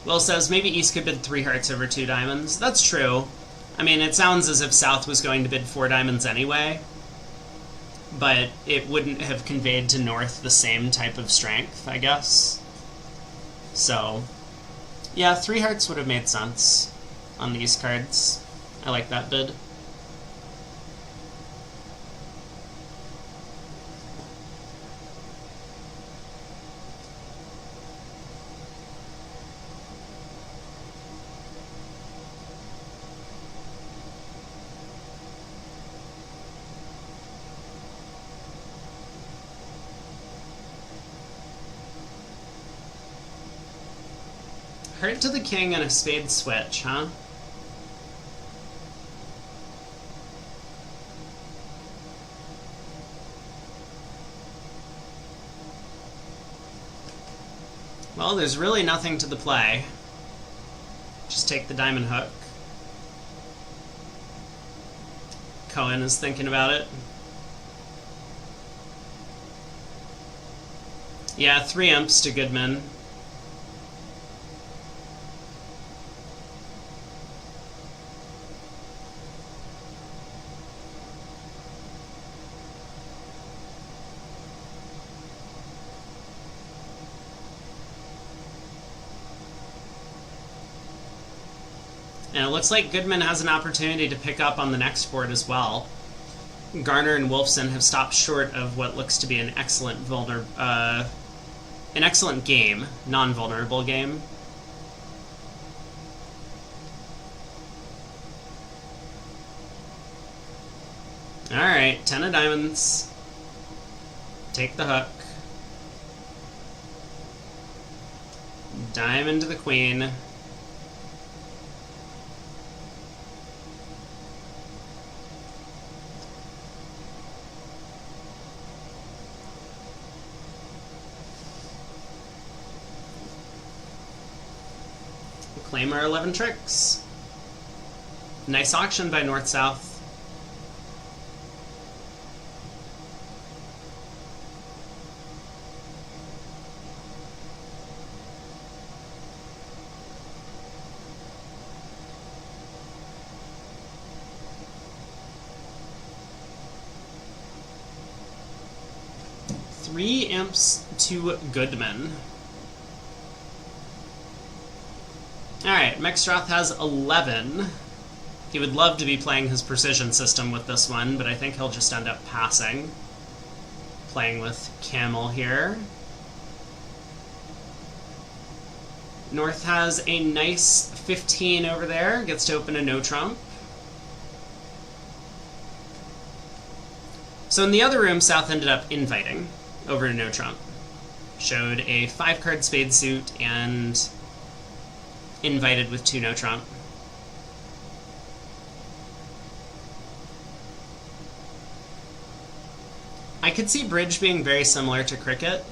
Will says maybe East could bid 3 hearts over 2 diamonds. That's true. I mean, it sounds as if South was going to bid 4 diamonds anyway, but it wouldn't have conveyed to North the same type of strength, I guess. So, yeah, 3 hearts would have made sense on these cards. I like that bid. Heart to the king and a spade switch, huh? Well, there's really nothing to the play. Just take the diamond hook. Cohen is thinking about it. Yeah, 3 imps to Goodman. And it looks like Goodman has an opportunity to pick up on the next board as well. Garner and Wolfson have stopped short of what looks to be an excellent game, non-vulnerable game. Alright, 10 of diamonds. Take the hook. Diamond to the queen. Claim our 11 tricks. Nice auction by North-South. Three imps to Goodman. Alright, Mexstroth has 11. He would love to be playing his precision system with this one, but I think he'll just end up passing. Playing with Camel here. North has a nice 15 over there, gets to open a no trump. So in the other room, South ended up inviting over a no trump. Showed a 5-card spade suit and invited with 2 no trump. I could see bridge being very similar to cricket.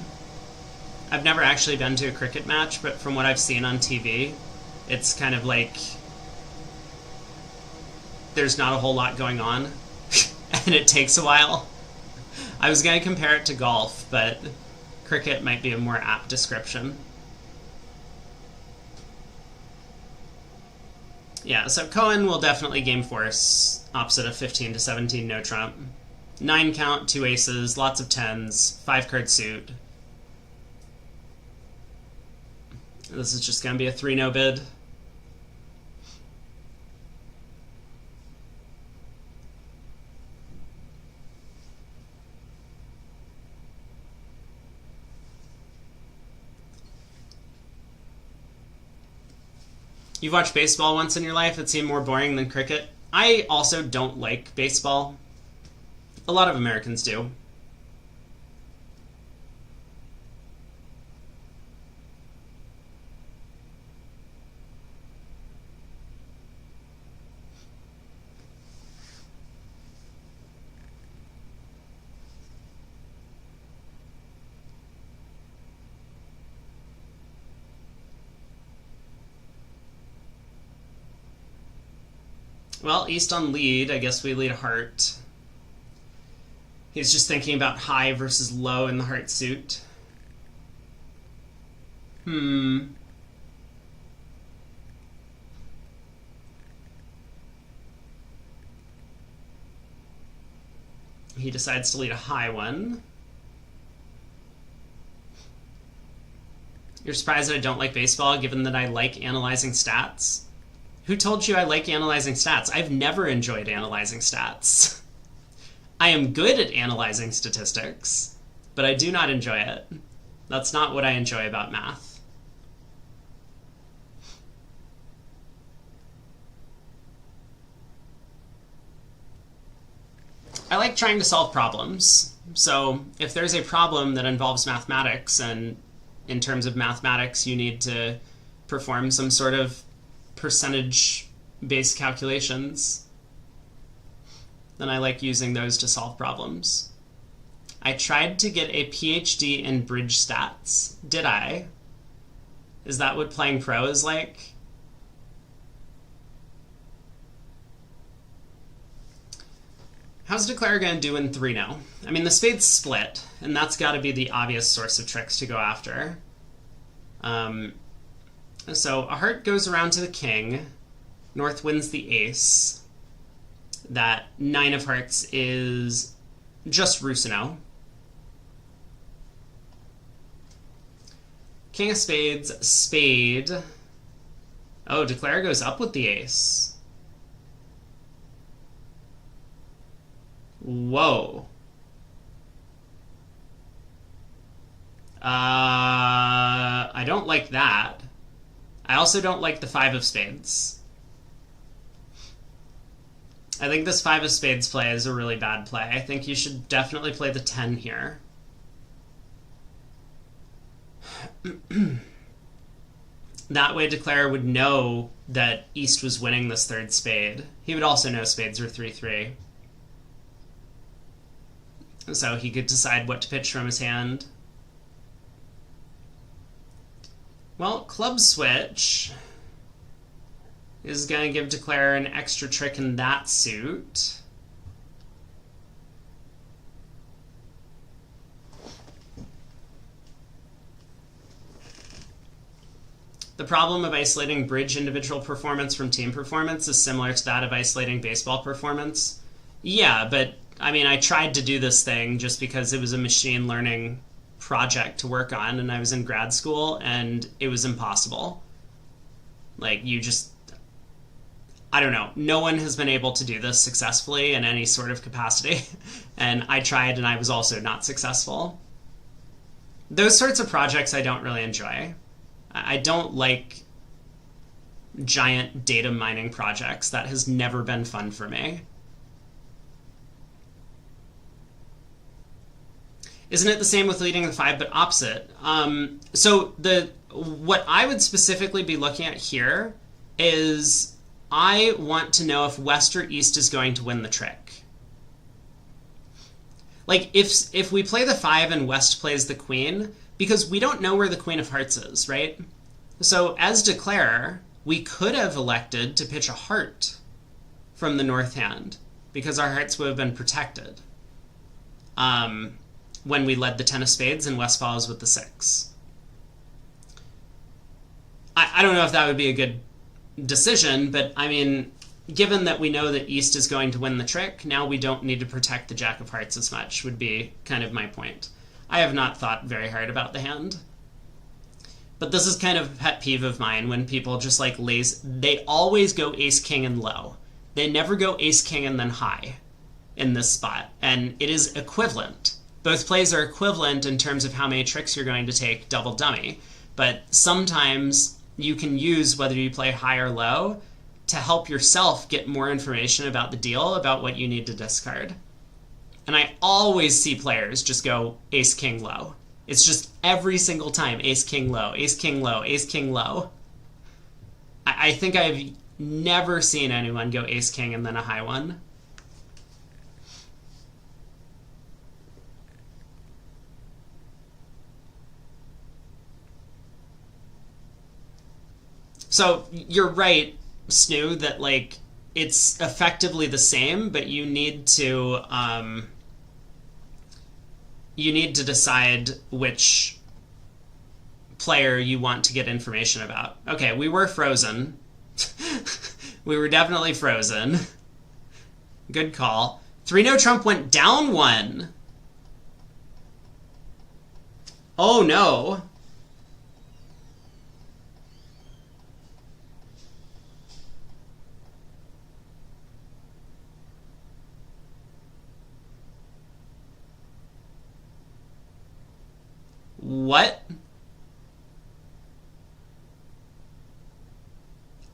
I've never actually been to a cricket match, but from what I've seen on TV, it's kind of like there's not a whole lot going on, and it takes a while. I was going to compare it to golf, but cricket might be a more apt description. Yeah, so Cohen will definitely game force opposite of 15 to 17 no trump. 9 count, 2 aces, lots of 10s, 5 card suit. This is just going to be a 3 no bid. You've watched baseball once in your life. It seemed more boring than cricket. I also don't like baseball. A lot of Americans do. Well, East on lead. I guess we lead a heart. He's just thinking about high versus low in the heart suit. He decides to lead a high one. You're surprised that I don't like baseball, given that I like analyzing stats? Who told you I like analyzing stats? I've never enjoyed analyzing stats. I am good at analyzing statistics, but I do not enjoy it. That's not what I enjoy about math. I like trying to solve problems. So if there's a problem that involves mathematics, and in terms of mathematics you need to perform some sort of percentage-based calculations, then I like using those to solve problems. I tried to get a PhD in bridge stats. Did I? Is that what playing pro is like? How's Declare going to do in 3 now? I mean, the spade's split, and that's got to be the obvious source of tricks to go after. So a heart goes around to the king. North wins the ace. That 9 of hearts is just Rusino. King of spades, spade. Oh, Declare goes up with the ace. Whoa. I don't like that. I also don't like the 5 of spades. I think this 5 of spades play is a really bad play. I think you should definitely play the 10 here. That way Declare would know that East was winning this 3rd spade. He would also know spades are 3-3. So he could decide what to pitch from his hand. Well, club switch is going to give Declare an extra trick in that suit. The problem of isolating bridge individual performance from team performance is similar to that of isolating baseball performance. Yeah, but I mean, I tried to do this thing just because it was a machine learning project to work on, and I was in grad school, and it was impossible. Like, you just... I don't know. No one has been able to do this successfully in any sort of capacity, and I tried, and I was also not successful. Those sorts of projects I don't really enjoy. I don't like giant data mining projects. That has never been fun for me. Isn't it the same with leading the 5 but opposite? So what I would specifically be looking at here is I want to know if West or East is going to win the trick. Like, if we play the 5 and West plays the queen, because we don't know where the Queen of Hearts is, right? So as declarer, we could have elected to pitch a heart from the north hand, because our hearts would have been protected when we led the 10 of spades and West follows with the 6. I don't know if that would be a good decision, but I mean, given that we know that East is going to win the trick, now we don't need to protect the Jack of Hearts as much, would be kind of my point. I have not thought very hard about the hand. But this is kind of a pet peeve of mine when people just like they always go ace-king and low. They never go ace-king and then high in this spot. And it is equivalent. Both plays are equivalent in terms of how many tricks you're going to take double dummy. But sometimes you can use whether you play high or low to help yourself get more information about the deal, about what you need to discard. And I always see players just go ace-king low. It's just every single time ace-king low, ace-king low, ace-king low. I think I've never seen anyone go ace-king and then a high one. So you're right, Snoo, that like it's effectively the same, but you need to decide which player you want to get information about. Okay, we were frozen. We were definitely frozen. Good call. 3-no Trump went down 1. Oh no. What?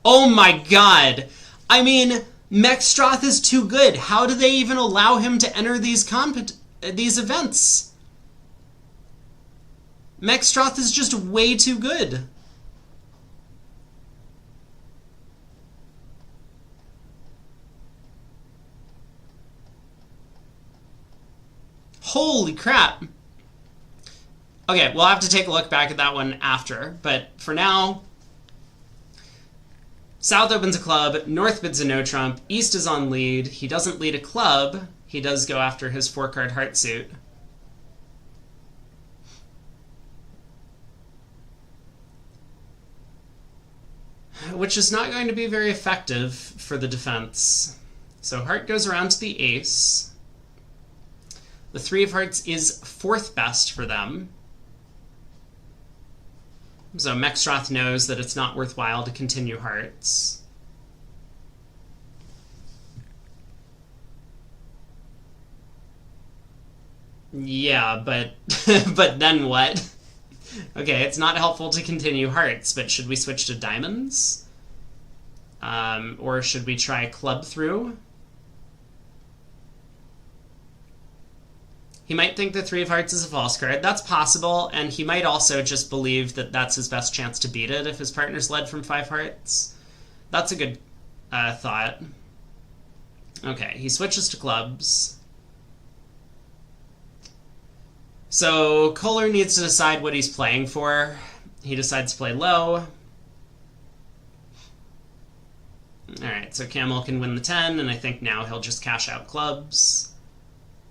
Oh my god! I mean, Mexstroth is too good. How do they even allow him to enter these events? Mexstroth is just way too good. Holy crap. Okay, we'll have to take a look back at that one after, but for now, South opens a club, North bids a no trump, East is on lead, he doesn't lead a club, he does go after his 4-card heart suit. Which is not going to be very effective for the defense. So heart goes around to the ace. The 3 of hearts is 4th best for them. So Mexstroth knows that it's not worthwhile to continue hearts. Yeah, but but then what? Okay, it's not helpful to continue hearts, but should we switch to diamonds? Or should we try club through? He might think the 3 of hearts is a false card. That's possible, and he might also just believe that that's his best chance to beat it if his partner's led from 5 hearts. That's a good thought. Okay, he switches to clubs. So Kohler needs to decide what he's playing for. He decides to play low. Alright, so Camel can win the 10, and I think now he'll just cash out clubs.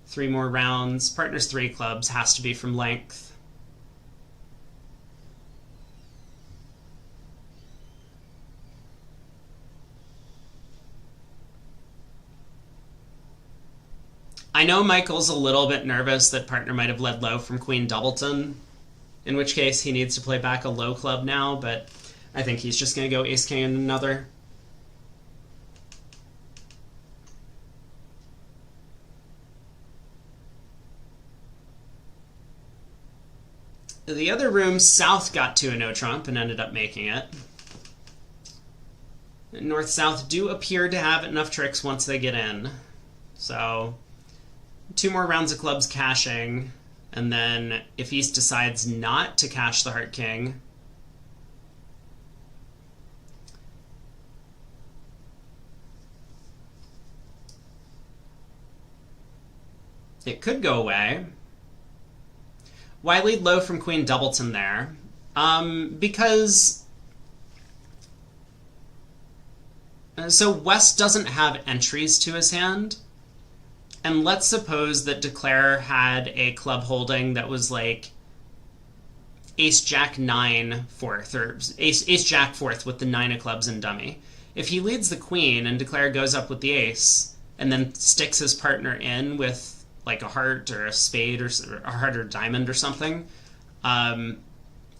3 more rounds. Partner's 3 clubs has to be from length. I know Michael's a little bit nervous that partner might have led low from Queen Doubleton, in which case he needs to play back a low club now, but I think he's just going to go ace-king and another. The other room, South got to a no trump and ended up making it. North-South do appear to have enough tricks once they get in. So 2 more rounds of clubs cashing, and then if East decides not to cash the Heart King, It could go away. Why lead low from Queen Doubleton there? Because... So West doesn't have entries to his hand. And let's suppose that Declare had a club holding that was like Ace-Jack-9 fourth, or Ace-Jack fourth with the 9 of clubs and dummy. If he leads the Queen and Declare goes up with the Ace, and then sticks his partner in with like a heart or a spade or a heart or diamond or something,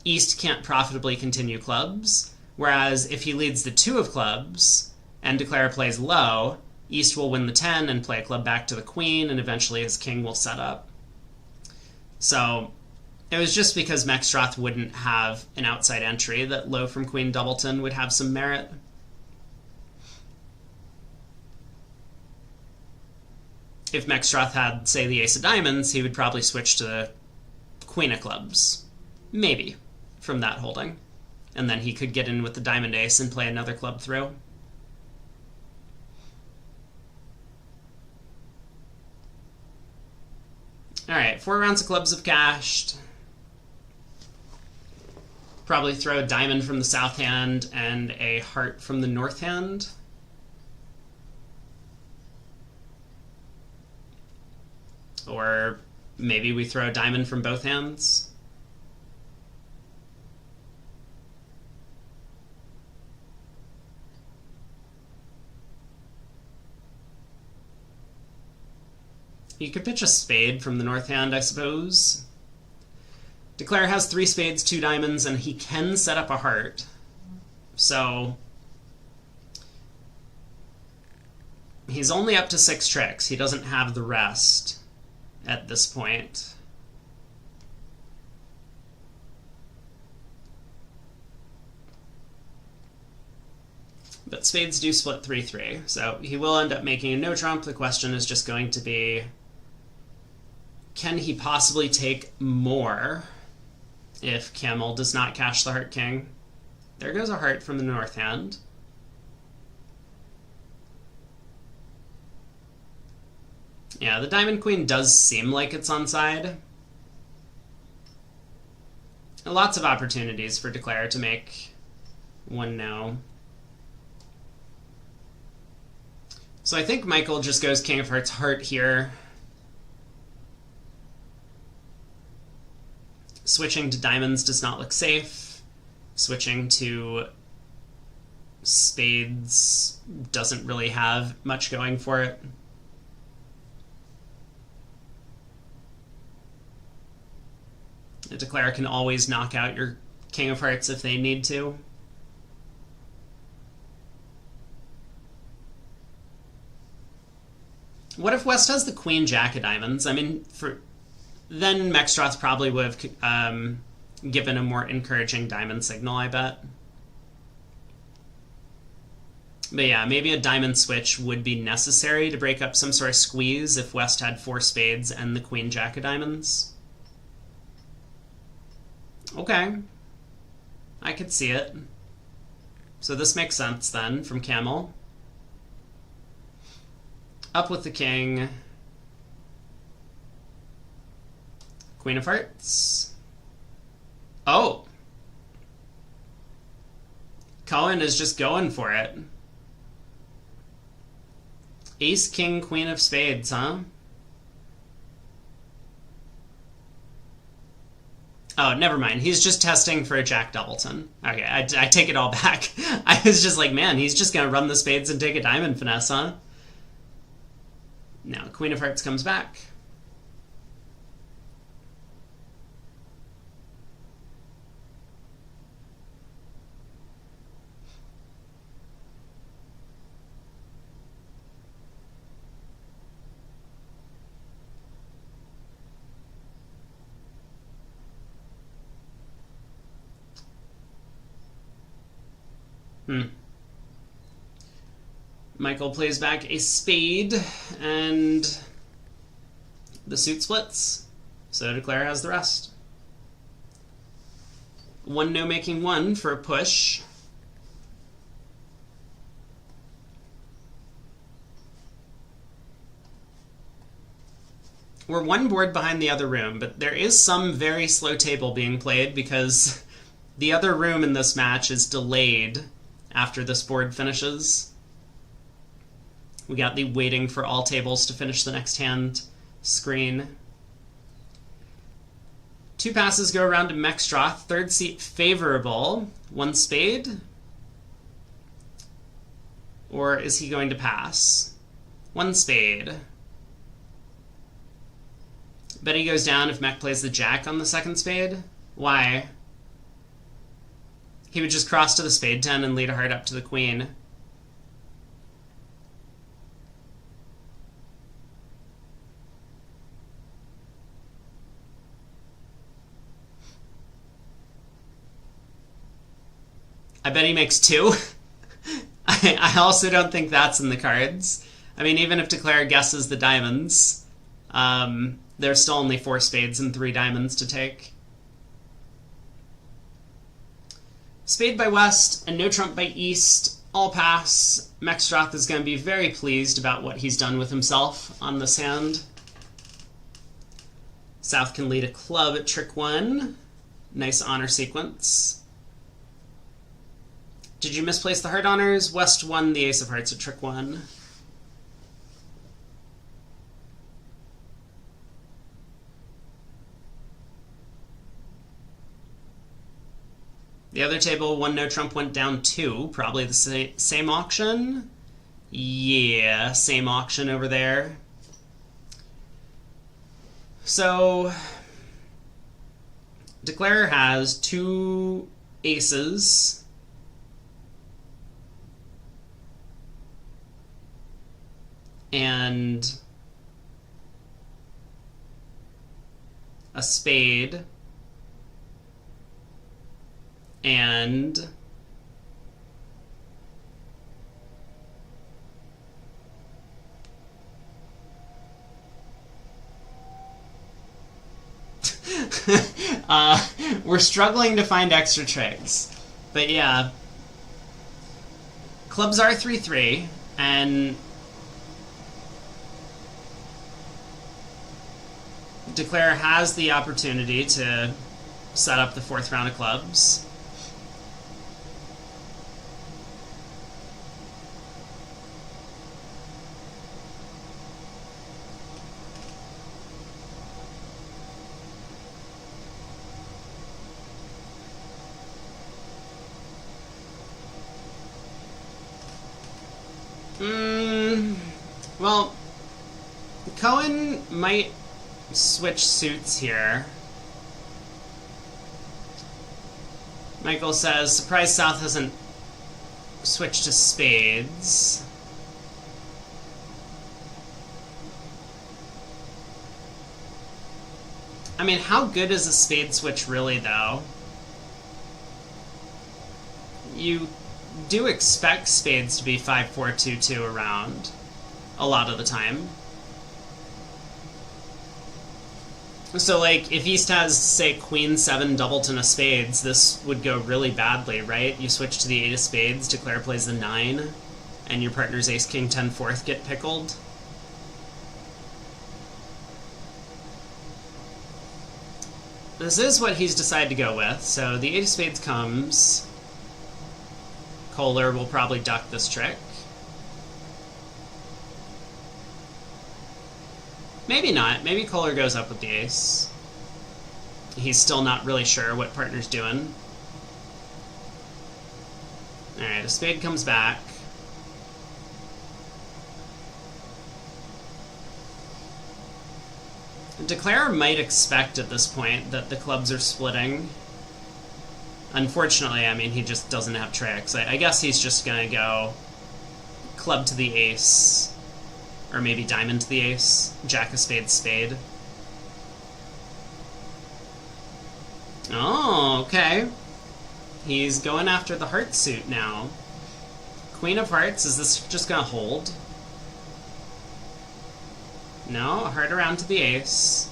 East can't profitably continue clubs. Whereas if he leads the 2 of clubs and Declare plays low, East will win the 10 and play a club back to the Queen, and eventually his king will set up. So it was just because Mextroth wouldn't have an outside entry that low from Queen Doubleton would have some merit. If Mextroth had, say, the Ace of Diamonds, he would probably switch to the Queen of Clubs. Maybe, from that holding. And then he could get in with the Diamond Ace and play another club through. Alright, 4 rounds of clubs have cashed. Probably throw a diamond from the south hand and a heart from the north hand. Or maybe we throw a diamond from both hands. You could pitch a spade from the north hand, I suppose. Declare has 3 spades, 2 diamonds, and he can set up a heart. So he's only up to 6 tricks. He doesn't have the rest at this point. But spades do split 3-3, so he will end up making a no trump. The question is just going to be, can he possibly take more if Camel does not cash the Heart King? There goes a heart from the north hand. Yeah, the Diamond Queen does seem like it's onside. Lots of opportunities for Declare to make one no. So I think Michael just goes King of Hearts heart here. Switching to diamonds does not look safe. Switching to spades doesn't really have much going for it. A Declare can always knock out your King of Hearts if they need to. What if West has the Queen Jack of Diamonds? I mean, then Mextroth probably would have given a more encouraging diamond signal, I bet. But yeah, maybe a diamond switch would be necessary to break up some sort of squeeze if West had 4 spades and the Queen Jack of Diamonds. Okay. I could see it. So this makes sense then from Camel. Up with the King. Queen of Hearts. Oh! Cohen is just going for it. Ace, King, Queen of Spades, huh? Oh, never mind. He's just testing for a Jack Doubleton. Okay, I take it all back. I was just like, man, he's just going to run the spades and take a diamond finesse, huh? Now, Queen of Hearts comes back. Michael plays back a spade, and the suit splits. So Declare has the rest. 1 no making 1 for a push. We're one board behind the other room, but there is some very slow table being played because the other room in this match is delayed after this board finishes. We got the waiting for all tables to finish the next hand screen. 2 passes go around to Mexstroth. Third seat favorable. 1 spade. Or is he going to pass? 1 spade. Bet he goes down if Mech plays the jack on the second spade. Why? He would just cross to the spade 10 and lead a heart up to the queen. I bet he makes 2. I also don't think that's in the cards. I mean, even if Declare guesses the diamonds, there's still only 4 spades and 3 diamonds to take. Spade by West and no trump by East. All pass. Mexstroth is going to be very pleased about what he's done with himself on this hand. South can lead a club at trick 1. Nice honor sequence. Did you misplace the heart honors? West won the ace of hearts at trick 1. The other table, 1 no trump went down 2. Probably the same auction. Yeah, same auction over there. So, Declarer has 2 aces. And a spade. And we're struggling to find extra tricks. But yeah. Clubs are 3-3, and Declare has the opportunity to set up the 4th round of clubs. Well, Cohen might switch suits here. Michael says, surprised South hasn't switched to spades. I mean, how good is a spade switch really, though? You do expect spades to be 5-4-2-2 around a lot of the time. So, like, if East has, say, Queen 7 doubleton of spades, this would go really badly, right? You switch to the 8 of spades, Declare plays the 9, and your partner's Ace King 10 4th get pickled. This is what he's decided to go with, so the 8 of spades comes. Kohler will probably duck this trick. Maybe not. Maybe Kohler goes up with the ace. He's still not really sure what partner's doing. Alright, a spade comes back. Declare might expect at this point that the clubs are splitting. Unfortunately, I mean, he just doesn't have tricks. I guess he's just gonna go club to the ace. Or maybe diamond to the ace. Jack of spades, spade. Oh, okay. He's going after the heart suit now. Queen of hearts, is this just gonna hold? No, a heart around to the ace.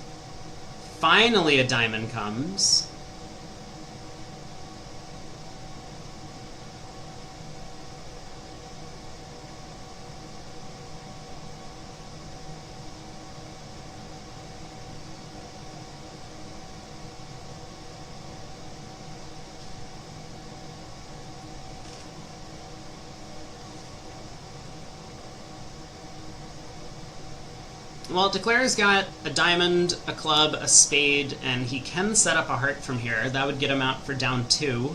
Finally a diamond comes. Well, Declare's got a diamond, a club, a spade, and he can set up a heart from here. That would get him out for down 2.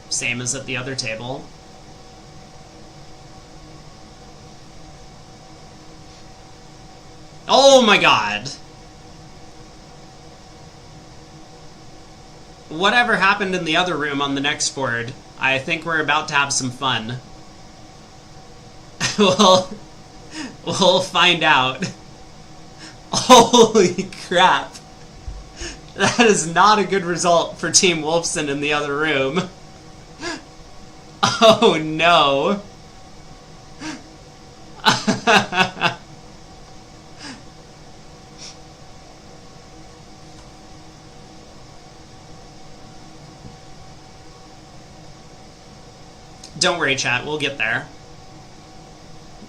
Same as at the other table. Oh my god! Whatever happened in the other room on the next board, I think we're about to have some fun. We'll find out. Holy crap. That is not a good result for Team Wolfson in the other room. Oh no. Don't worry, chat, we'll get there.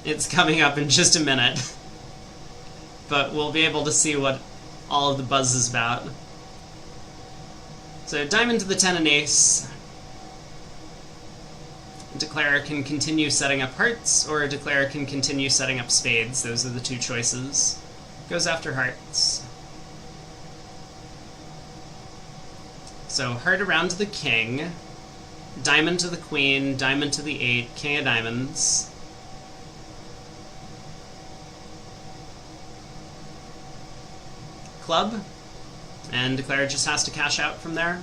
It's coming up in just a minute. But we'll be able to see what all of the buzz is about. So, diamond to the 10 and ace. Declare can continue setting up hearts, or Declare can continue setting up spades. Those are the two choices. Goes after hearts. So, heart around to the king. Diamond to the queen, diamond to the 8, king of diamonds. Club, and Declare just has to cash out from there.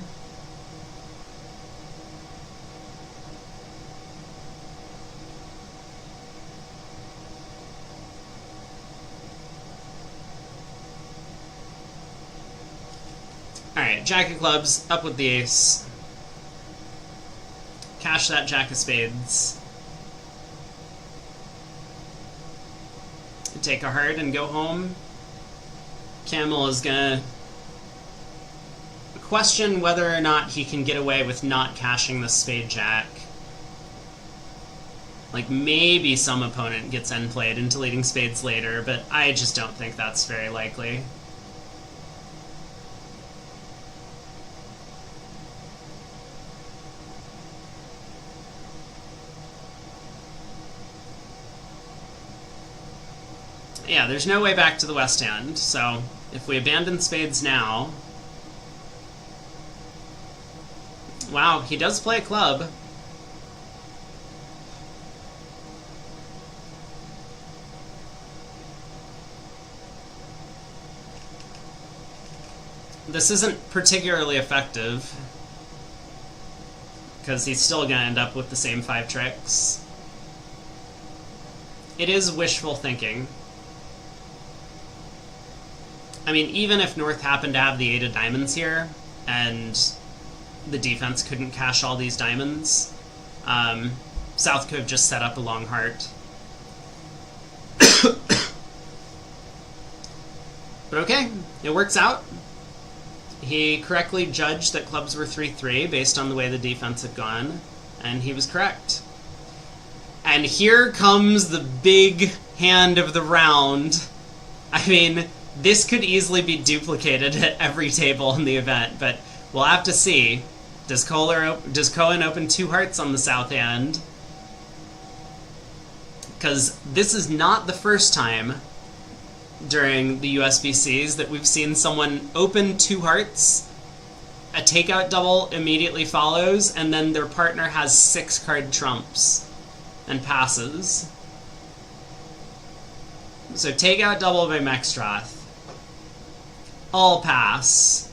Alright, jack of clubs, up with the ace. Cash that jack of spades. Take a heart and go home. Camel is gonna question whether or not he can get away with not cashing the spade jack. Like, maybe some opponent gets end played into leading spades later, but I just don't think that's very likely. Yeah, there's no way back to the West End, so if we abandon spades now... Wow, he does play a club. This isn't particularly effective, because he's still going to end up with the same 5 tricks. It is wishful thinking. I mean, even if North happened to have the 8 of diamonds here, and the defense couldn't cash all these diamonds, South could have just set up a long heart. But okay, it works out. He correctly judged that clubs were 3-3 based on the way the defense had gone, and he was correct. And here comes the big hand of the round. I mean, this could easily be duplicated at every table in the event, but we'll have to see. Does Cohen open 2 hearts on the south end? Because this is not the first time during the USBCs that we've seen someone open 2 hearts, a takeout double immediately follows, and then their partner has 6 card trumps and passes. So takeout double by Mextroth. All pass.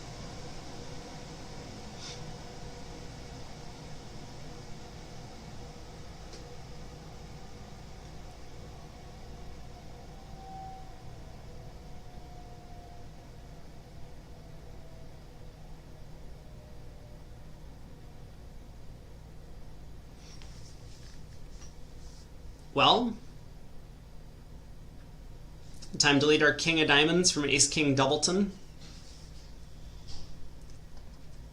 Well, time to lead our King of Diamonds from Ace-King Doubleton.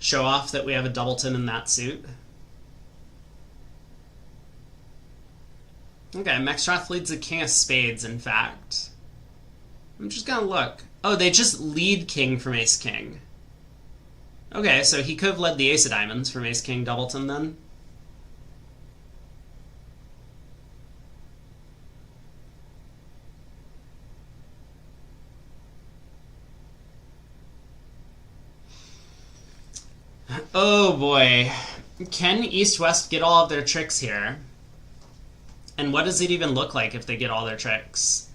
Show off that we have a Doubleton in that suit. Okay, Mextroth leads the King of Spades, in fact. I'm just gonna look. Oh, they just lead King from Ace-King. Okay, so he could have led the Ace of Diamonds from Ace-King Doubleton then. Oh boy. Can East-West get all of their tricks here? And what does it even look like if they get all their tricks?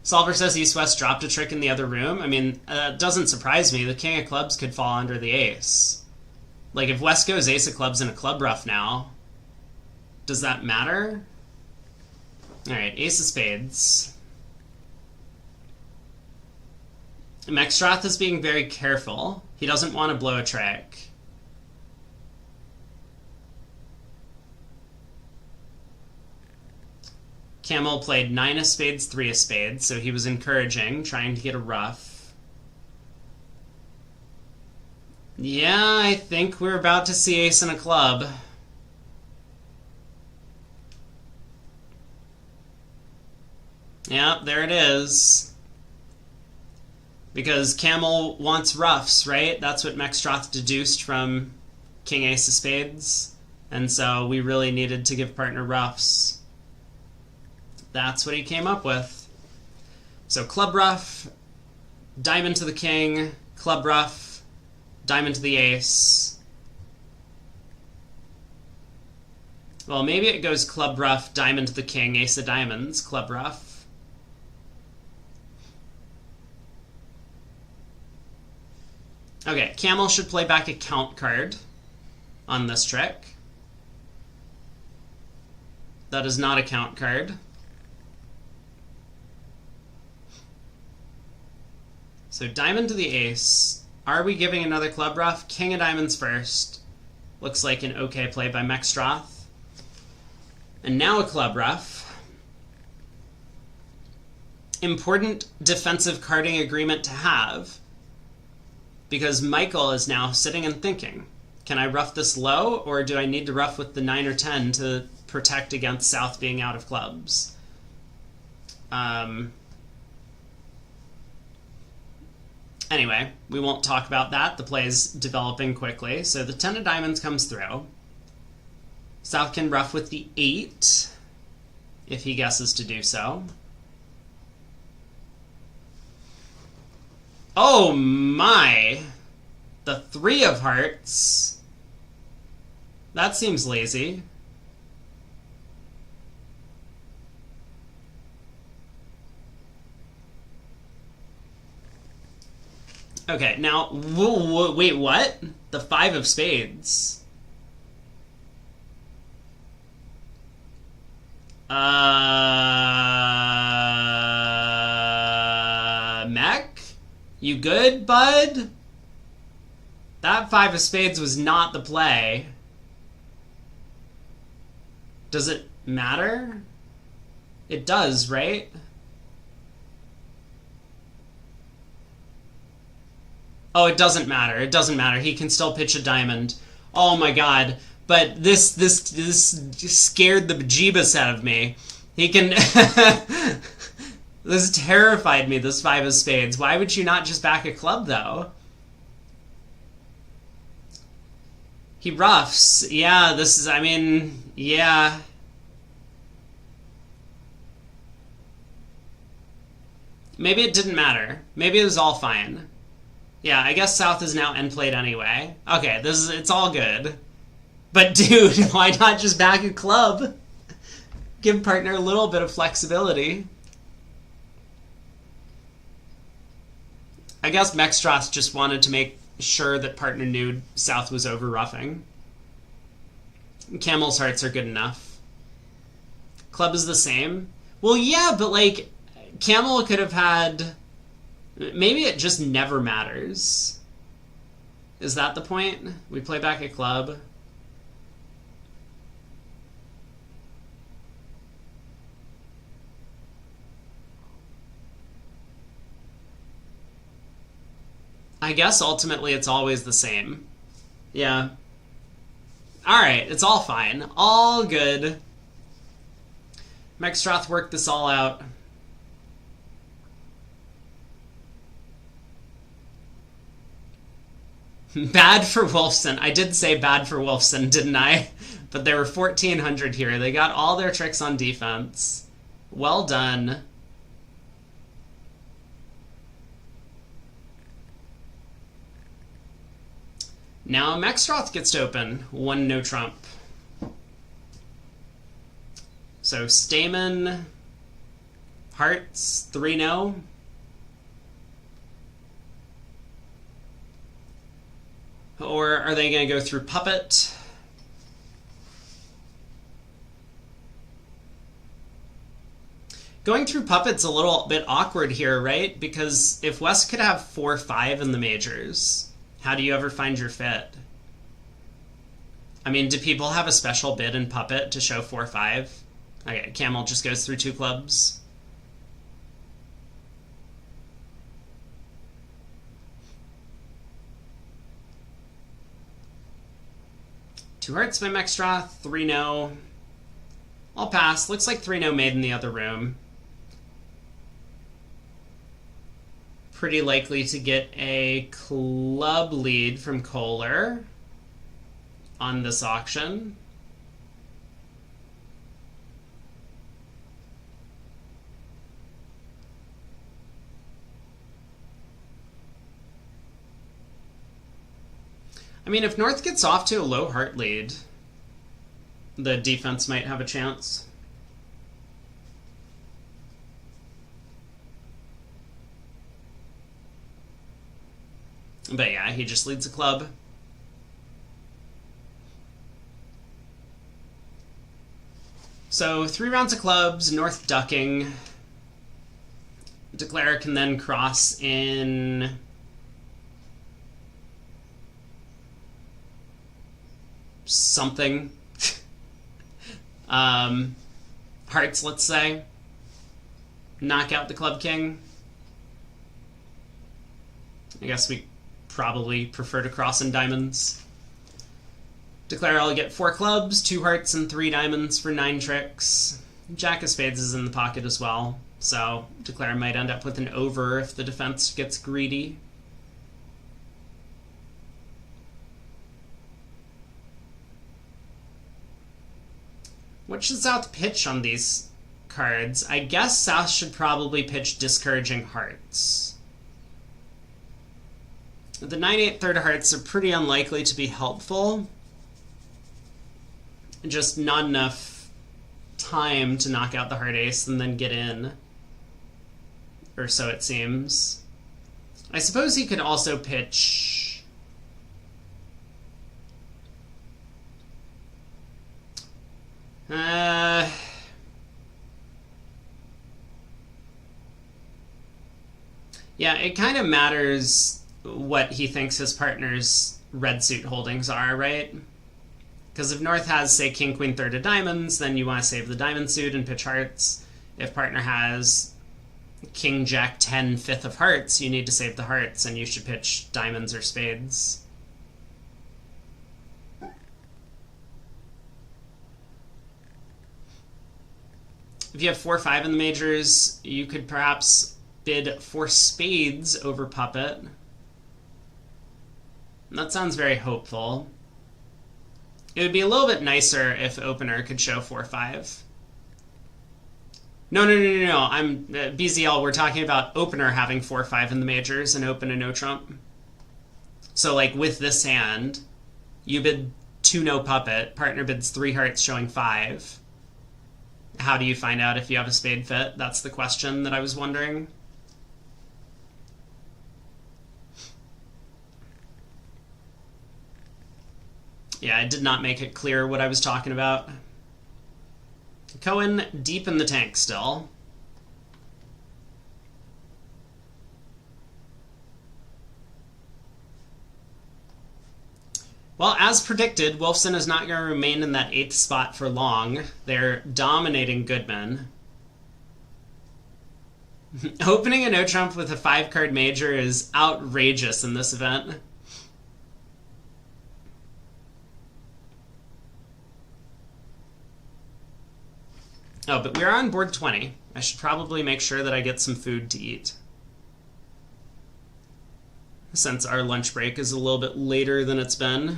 Solver says East-West dropped a trick in the other room. I mean, it doesn't surprise me. The king of clubs could fall under the ace. Like, if West goes ace of clubs and a club ruff now, does that matter? Alright, ace of spades. Mexstrath is being very careful. He doesn't want to blow a trick. Camel played 9 of spades, 3 of spades, so he was encouraging, trying to get a ruff. Yeah, I think we're about to see ace and a club. Yeah, there it is. Because Camel wants ruffs, right? That's what Mexstrath deduced from king ace of spades. And so we really needed to give partner ruffs. That's what he came up with. So club ruff, diamond to the king, club ruff, diamond to the ace. Well, maybe it goes club ruff, diamond to the king, ace of diamonds, club ruff. Okay, Camel should play back a count card on this trick. That is not a count card. So diamond to the ace. Are we giving another club ruff? King of diamonds first. Looks like an okay play by Mexstrath. And now a club ruff. Important defensive carding agreement to have. Because Michael is now sitting and thinking, can I ruff this low, or do I need to ruff with the 9 or 10 to protect against South being out of clubs? Anyway, we won't talk about that. The play's developing quickly. So the 10 of diamonds comes through. South can ruff with the 8, if he guesses to do so. Oh my! The 3 of hearts. That seems lazy. Okay, now, wait, what? The 5 of spades. Mech? You good, bud? That 5 of spades was not the play. Does it matter? It does, right? Oh, it doesn't matter. It doesn't matter. He can still pitch a diamond. Oh my god. But this scared the bejeebus out of me. He can... This terrified me, this 5 of spades. Why would you not just back a club, though? He ruffs. Yeah, this is... I mean, yeah. Maybe it didn't matter. Maybe it was all fine. Yeah, I guess South is now end played anyway. Okay, it's all good. But dude, why not just back a club? Give partner a little bit of flexibility. I guess Mexstrath just wanted to make sure that partner knew South was over ruffing. Camel's hearts are good enough. Club is the same. Well, yeah, but like, Camel could have had... Maybe it just never matters. Is that the point? We play back a club. I guess ultimately it's always the same. Yeah. Alright, it's all fine. All good. Mexstrath worked this all out. Bad for Wolfson. I did say bad for Wolfson, didn't I? But there were 1,400 here. They got all their tricks on defense. Well done. Now Maxroth gets to open. 1 no trump. So Stamen, hearts, 3 no. Or are they going to go through puppet? Going through puppet's a little bit awkward here, right? Because if West could have 4-5 in the majors, how do you ever find your fit? I mean, do people have a special bid in puppet to show 4-5? Okay, Camel just goes through 2 clubs. Two hearts by Maxroth, 3 no. I'll pass. Looks like 3 no made in the other room. Pretty likely to get a club lead from Kohler on this auction. I mean, if North gets off to a low heart lead, the defense might have a chance. But yeah, he just leads a club. So 3 rounds of clubs, North ducking. Declare can then cross in something. Hearts, let's say. Knock out the club king. I guess we probably prefer to cross in diamonds. Declare I'll get 4 clubs, 2 hearts, and 3 diamonds for 9 tricks. Jack of spades is in the pocket as well, so Declare might end up with an over if the defense gets greedy. What should South pitch on these cards? I guess South should probably pitch discouraging hearts. The 9-8 third hearts are pretty unlikely to be helpful. Just not enough time to knock out the heart ace and then get in. Or so it seems. I suppose he could also pitch... Yeah, it kind of matters what he thinks his partner's red suit holdings are, right? Because if North has, say, King, Queen, third of diamonds, then you want to save the diamond suit and pitch hearts. If partner has King, Jack, 10, fifth of hearts, you need to save the hearts, and you should pitch diamonds or spades. If you have 4-5 in the majors, you could perhaps bid for spades over puppet. That sounds very hopeful. It would be a little bit nicer if opener could show 4-5. No. I'm BZL. We're talking about opener having 4-5 in the majors and open a no trump. So, like with this hand, you bid 2 no puppet. Partner bids 3 hearts showing 5. How do you find out if you have a spade fit? That's the question that I was wondering. Yeah, I did not make it clear what I was talking about. Cohen deep in the tank still. Well, as predicted, Wolfson is not going to remain in that 8th spot for long. They're dominating Goodman. Opening a no trump with a 5-card major is outrageous in this event. Oh, but we're on board 20. I should probably make sure that I get some food to eat, since our lunch break is a little bit later than it's been.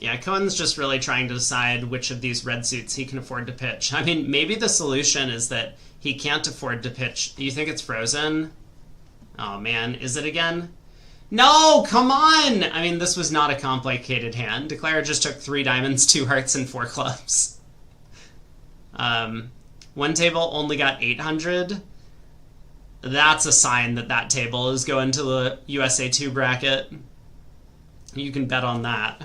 Yeah, Cohen's just really trying to decide which of these red suits he can afford to pitch. I mean, maybe the solution is that he can't afford to pitch. You think it's frozen? Oh man, is it again? No, come on! I mean, this was not a complicated hand. Declare just took 3 diamonds, 2 hearts, and 4 clubs. One table only got 800. That's a sign that that table is going to the USA 2 bracket. You can bet on that.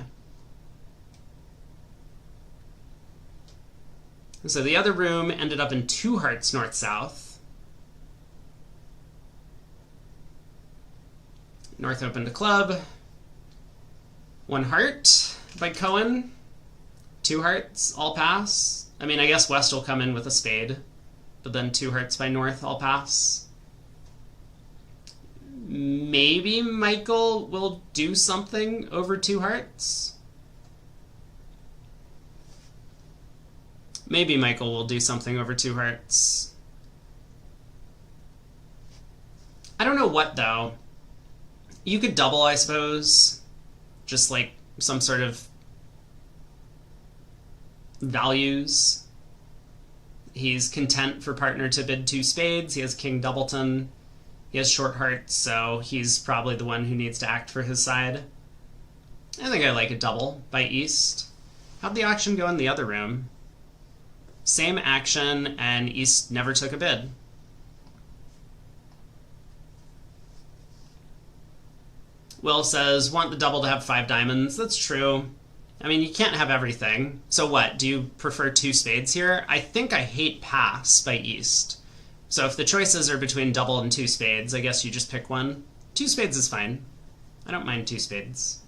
So the other room ended up in 2 hearts north-south. North opened a club. 1 heart by Cohen. 2 hearts, all pass. I mean, I guess West will come in with a spade, but then 2 hearts by North, all pass. Maybe Michael will do something over 2 hearts. Maybe Michael will do something over 2 hearts. I don't know what, though. You could double, I suppose. Just like some sort of values. He's content for partner to bid 2 spades. He has King Doubleton. He has short hearts, so he's probably the one who needs to act for his side. I think I like a double by East. How'd the action go in the other room? Same action, and East never took a bid. Will says, want the double to have 5 diamonds. That's true. I mean, you can't have everything. So what, do you prefer 2 spades here? I think I hate pass by East. So if the choices are between double and 2 spades, I guess you just pick one. 2 spades is fine. I don't mind 2 spades.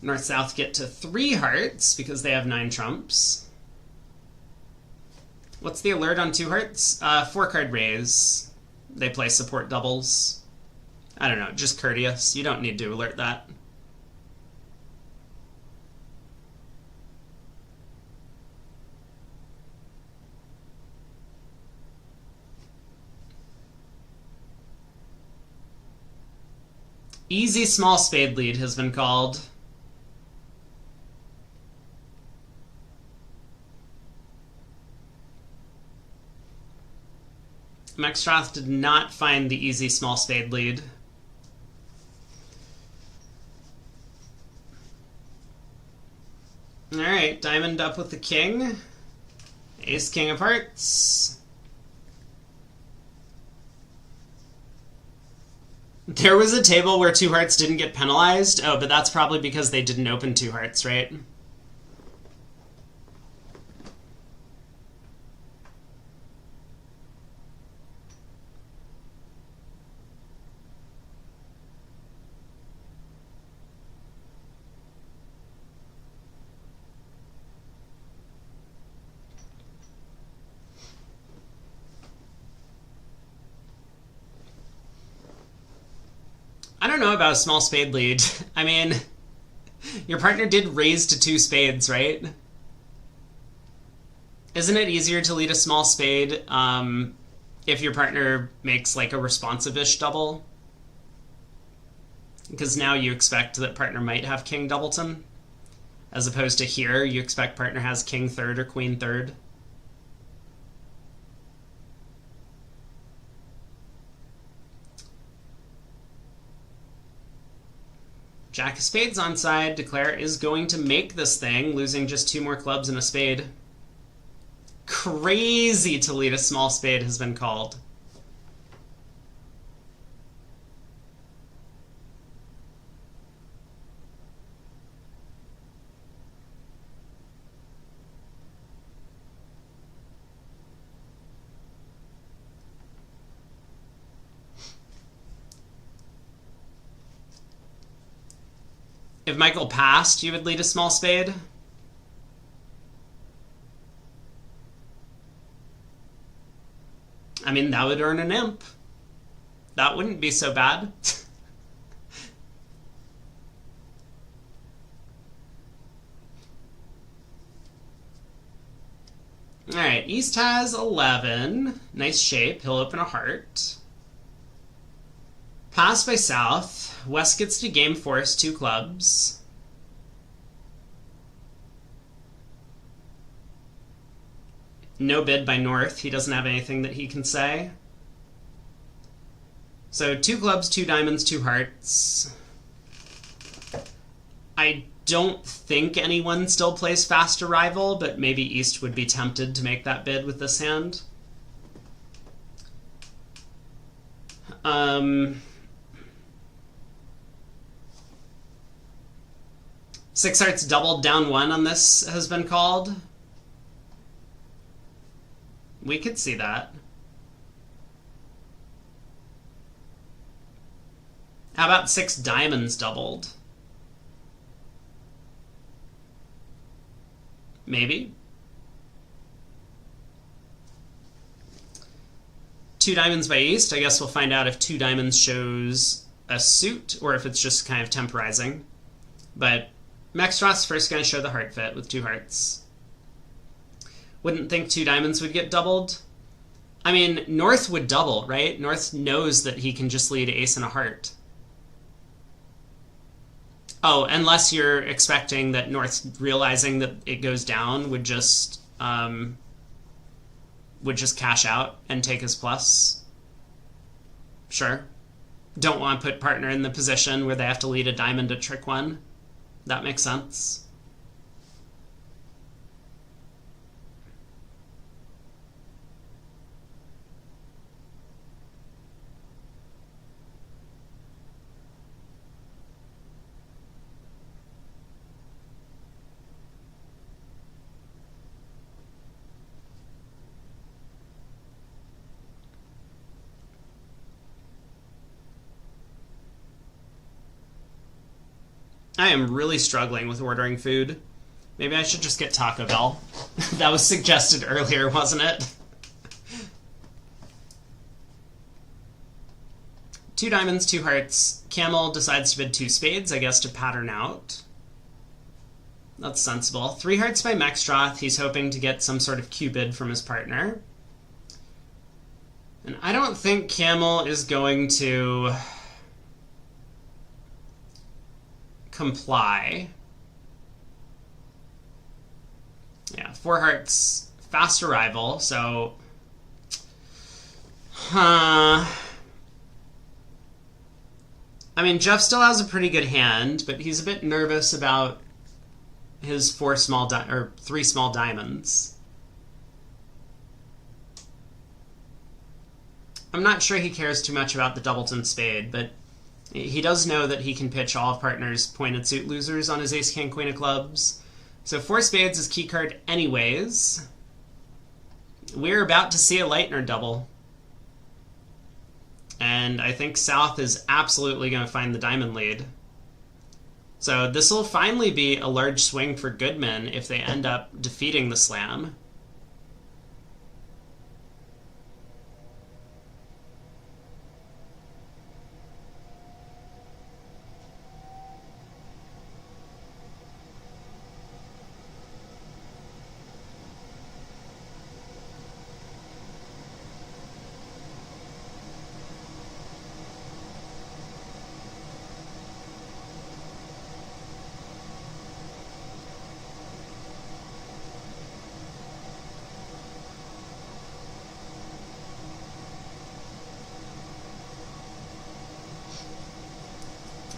North-South get to 3 hearts because they have 9 trumps. What's the alert on 2 hearts? 4-card raise. They play support doubles. I don't know, just courteous. You don't need to alert that. Easy small spade lead has been called. Mextroth did not find the easy small spade lead. Alright, diamond up with the king. Ace, king of hearts. There was a table where 2 hearts didn't get penalized. Oh, but that's probably because they didn't open 2 hearts, right? I don't know about a small spade lead. I mean, your partner did raise to 2 spades, right? Isn't it easier to lead a small spade if your partner makes like a responsive-ish double? Because now you expect that partner might have king doubleton, as opposed to here you expect partner has king third or queen third. Jack of spades on side. Declare is going to make this thing, losing just 2 more clubs and a spade. Crazy to lead a small spade has been called. If Michael passed, you would lead a small spade? I mean, that would earn an imp. That wouldn't be so bad. Alright, East has 11. Nice shape. He'll open a heart. Pass by South. West gets to game force 2 clubs. No bid by North. He doesn't have anything that he can say. So 2 clubs, 2 diamonds, 2 hearts. I don't think anyone still plays Fast Arrival, but maybe East would be tempted to make that bid with this hand. 6 hearts doubled down 1 on this has been called. We could see that. How about 6 diamonds doubled? Maybe. 2 diamonds by East. I guess we'll find out if 2 diamonds shows a suit or if it's just kind of temporizing. But Maxroth's first going to show the heart fit with 2 hearts. Wouldn't think 2 diamonds would get doubled. I mean, North would double, right? North knows that he can just lead ace and a heart. Oh, unless you're expecting that North, realizing that it goes down, would just cash out and take his plus. Sure. Don't want to put partner in the position where they have to lead a diamond to trick 1. That makes sense. I am really struggling with ordering food. Maybe I should just get Taco Bell. That was suggested earlier, wasn't it? 2 diamonds, 2 hearts. Camel decides to bid 2 spades, I guess, to pattern out. That's sensible. 3 hearts by Maxroth. He's hoping to get some sort of Q-bid from his partner. And I don't think Camel is going to comply. Yeah, 4 hearts, Fast Arrival, so... I mean, Jeff still has a pretty good hand, but he's a bit nervous about his 3 small diamonds. I'm not sure he cares too much about the doubleton spade, but he does know that he can pitch all of partner's pointed suit losers on his ace, king, queen of clubs. So 4 spades is key card anyways. We're about to see a Lightner double. And I think South is absolutely going to find the diamond lead. So this will finally be a large swing for Goodman if they end up defeating the slam.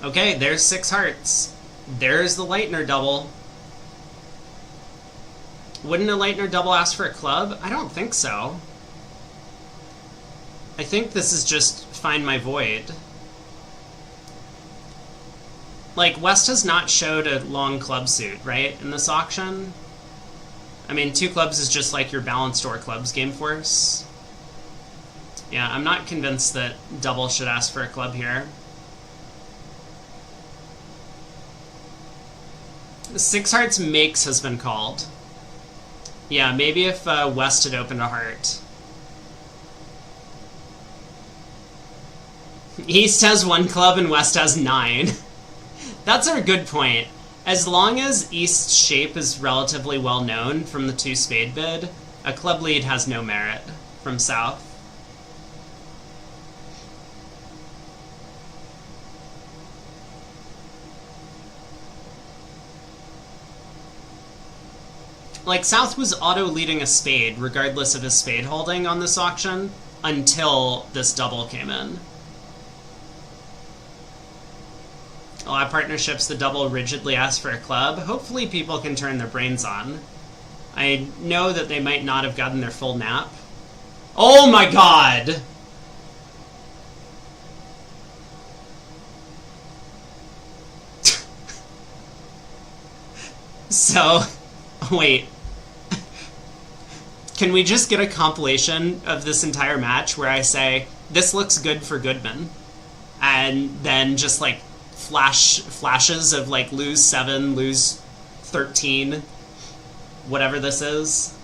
Okay, there's 6 hearts. There's the Lightner double. Wouldn't a Lightner double ask for a club? I don't think so. I think this is just find my void. Like, West has not showed a long club suit, right, in this auction? I mean, 2 clubs is just like your balanced or clubs game force. Yeah, I'm not convinced that double should ask for a club here. 6 hearts makes has been called. Yeah, maybe if West had opened a heart. East has 1 club and West has 9. That's a good point. As long as East's shape is relatively well known from the 2 spade bid, A club lead has no merit from South. Like, South was auto-leading a spade, regardless of his spade holding on this auction, until this double came in. A lot of partnerships, the double rigidly ask for a club. Hopefully people can turn their brains on. I know that they might not have gotten their full nap. Oh my god! So, wait. Can we just get a compilation of this entire match where I say, this looks good for Goodman? And then just, like, flashes of, like, lose 7, lose 13, whatever this is.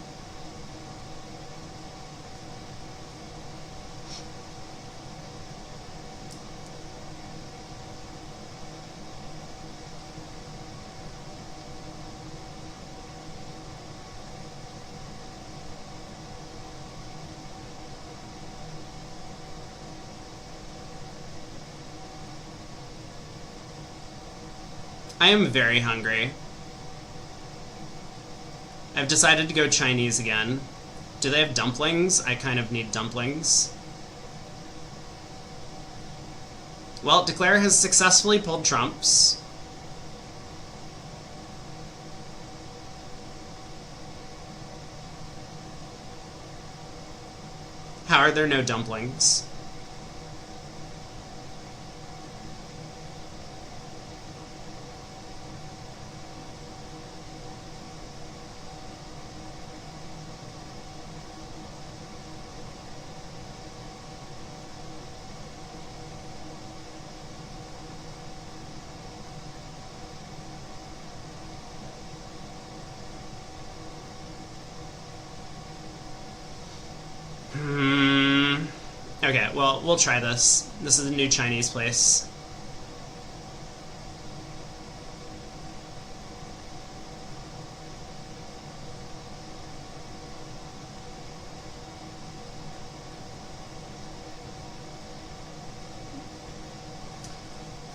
I am very hungry. I've decided to go Chinese again. Do they have dumplings? I kind of need dumplings. Well, Declare has successfully pulled trumps. How are there no dumplings? Okay, well, we'll try this. This is a new Chinese place.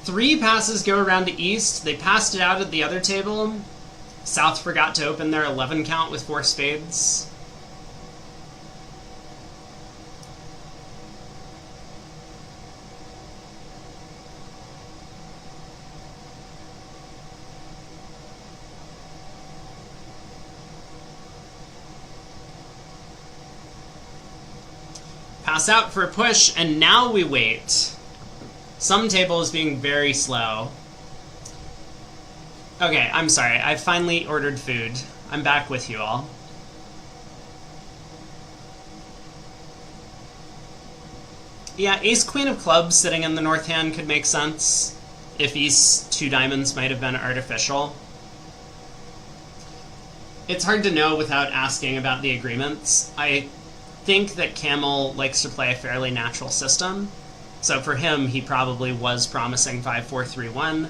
Three passes go around to East. They passed it out at the other table. South forgot to open their 11 count with 4 spades. Pass out for a push, and now we wait. Some table is being very slow. Okay, I'm sorry. I finally ordered food. I'm back with you all. Yeah, ace-queen of clubs sitting in the north hand could make sense. If East's 2 diamonds might have been artificial. It's hard to know without asking about the agreements. I think that Camel likes to play a fairly natural system. So for him, he probably was promising 5-4-3-1.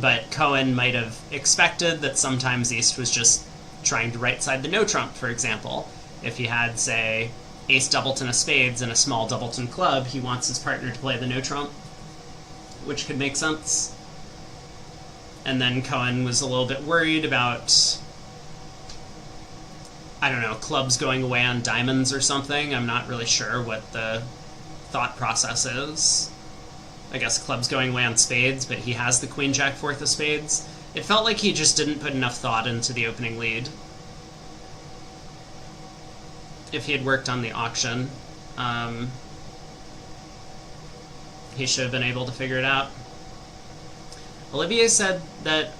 But Cohen might have expected that sometimes East was just trying to right-side the no-trump, for example. If he had, say, ace doubleton of spades and a small doubleton club, he wants his partner to play the no-trump, which could make sense. And then Cohen was a little bit worried about, I don't know, clubs going away on diamonds or something. I'm not really sure what the thought process is. I guess clubs going away on spades, but he has the queen jack fourth of spades. It felt like he just didn't put enough thought into the opening lead. If he had worked on the auction, he should have been able to figure it out. Olivier said that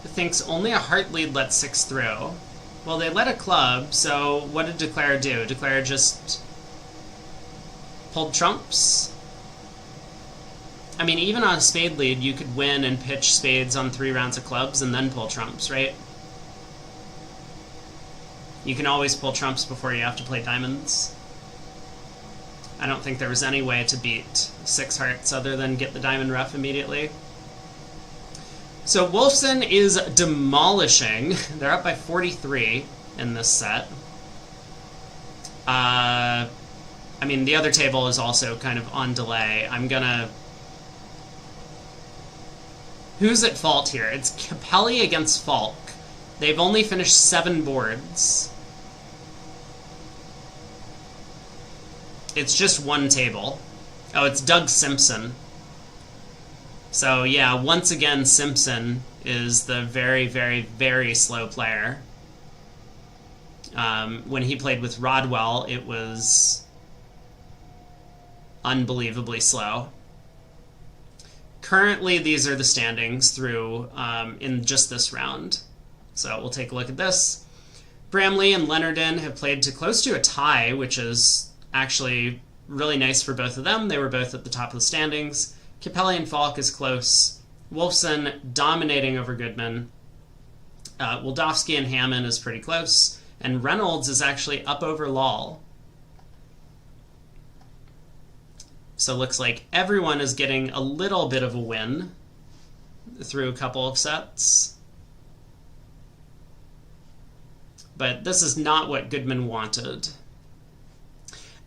thinks only a heart lead lets 6 through. Well, they let a club, so what did Declare do? Declare just pulled trumps? I mean, even on a spade lead, you could win and pitch spades on 3 rounds of clubs and then pull trumps, right? You can always pull trumps before you have to play diamonds. I don't think there was any way to beat 6 hearts other than get the diamond ref immediately. So Wolfson is demolishing. They're up by 43 in this set. I mean, the other table is also kind of on delay. I'm gonna... Who's at fault here? It's Capelli against Falk. They've only finished 7 boards. It's just one table. Oh, it's Doug Simpson. So yeah, once again, Simpson is the very, very, very slow player. When he played with Rodwell, it was unbelievably slow. Currently, these are the standings through in just this round. So we'll take a look at this. Bramley and Leonardin have played to close to a tie, which is actually really nice for both of them. They were both at the top of the standings. Capelli and Falk is close. Wolfson dominating over Goodman. Wildowski and Hammond is pretty close. And Reynolds is actually up over Lal. So it looks like everyone is getting a little bit of a win through a couple of sets. But this is not what Goodman wanted.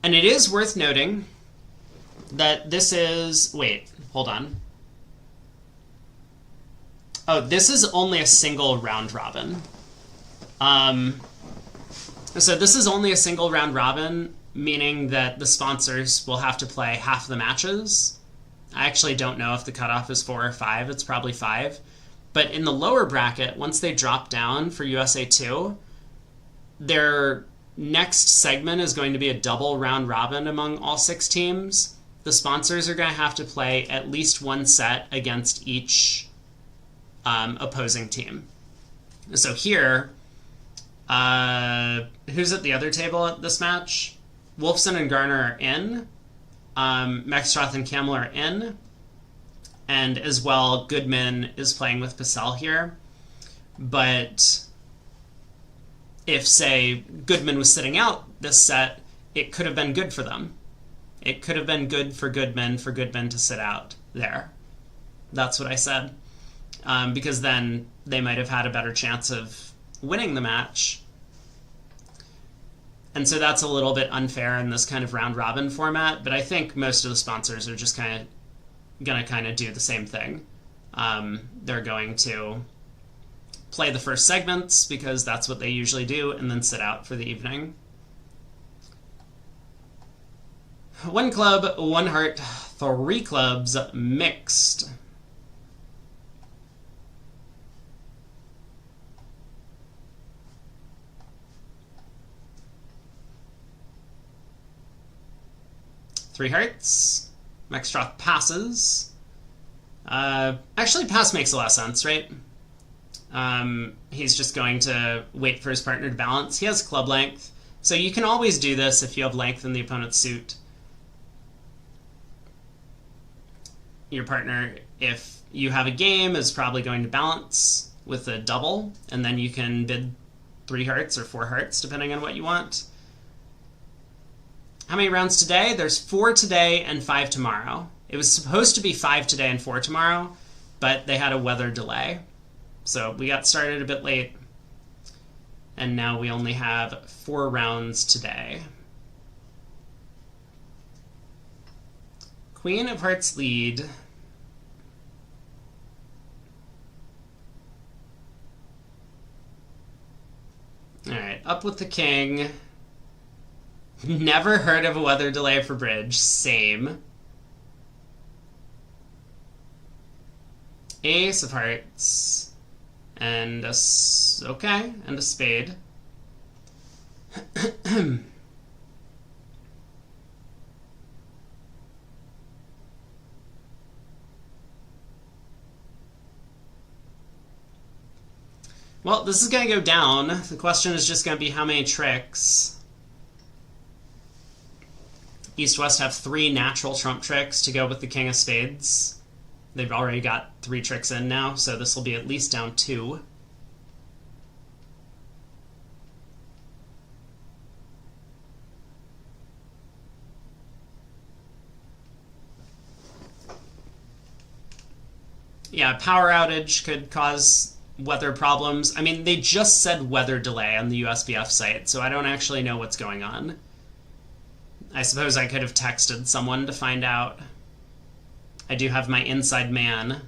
And it is worth noting that this is... Wait, hold on. Oh, this is only a single round robin. So this is only a single round robin, meaning that the sponsors will have to play half the matches. I actually don't know if the cutoff is 4 or 5. It's probably 5. But in the lower bracket, once they drop down for USA 2, their next segment is going to be a double round robin among all 6 teams. The sponsors are going to have to play at least one set against each opposing team. So here, who's at the other table at this match? Wolfson and Garner are in. Maxtroth and Camel are in. And as well, Goodman is playing with Pacell here. But if, say, Goodman was sitting out this set, it could have been good for them. It could have been good for Goodman to sit out there. That's what I said. Because then they might have had a better chance of winning the match. And so that's a little bit unfair in this kind of round-robin format, but I think most of the sponsors are just going to do the same thing. They're going to play the first segments, because that's what they usually do, and then sit out for the evening. 1 club, 1 heart, 3 clubs, mixed. Three hearts. Maxtroth passes. Actually, pass makes a lot of sense, right? He's just going to wait for his partner to balance. He has club length, so you can always do this if you have length in the opponent's suit. Your partner, if you have a game, is probably going to balance with a double, and then you can bid 3 hearts or 4 hearts, depending on what you want. How many rounds today? There's 4 today and 5 tomorrow. It was supposed to be 5 today and 4 tomorrow, but they had a weather delay. So we got started a bit late, and now we only have 4 rounds today. Queen of Hearts lead. Alright, up with the king. Never heard of a weather delay for bridge. Same. Ace of hearts. And a... okay, and a spade. Well, this is going to go down. The question is just going to be how many tricks. East-West have 3 natural trump tricks to go with the King of Spades. They've already got 3 tricks in now, so this will be at least down 2. Yeah, power outage could cause weather problems. I mean, they just said weather delay on the USBF site, so I don't actually know what's going on. I suppose I could have texted someone to find out. I do have my inside man.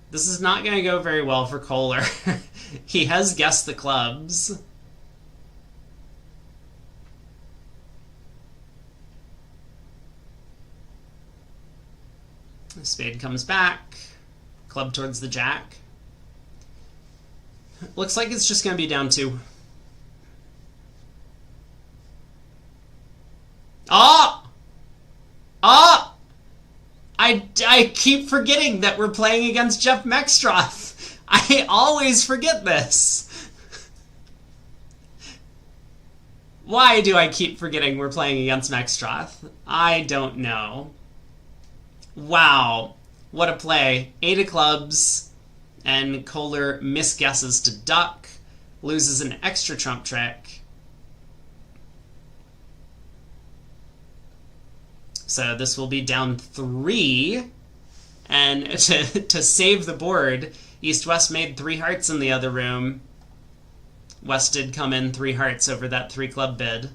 This is not going to go very well for Kohler. He has guessed the clubs. The spade comes back. Club towards the jack. Looks like it's just going to be down 2. Oh! Oh! I keep forgetting that we're playing against Jeff Mextroth. I always forget this. Why do I keep forgetting we're playing against Mextroth? I don't know. Wow. What a play. 8 of clubs, and Kohler misguesses to duck, loses an extra trump trick. So this will be down 3, and to save the board, East-West made 3 hearts in the other room. West did come in 3 hearts over that 3 club bid.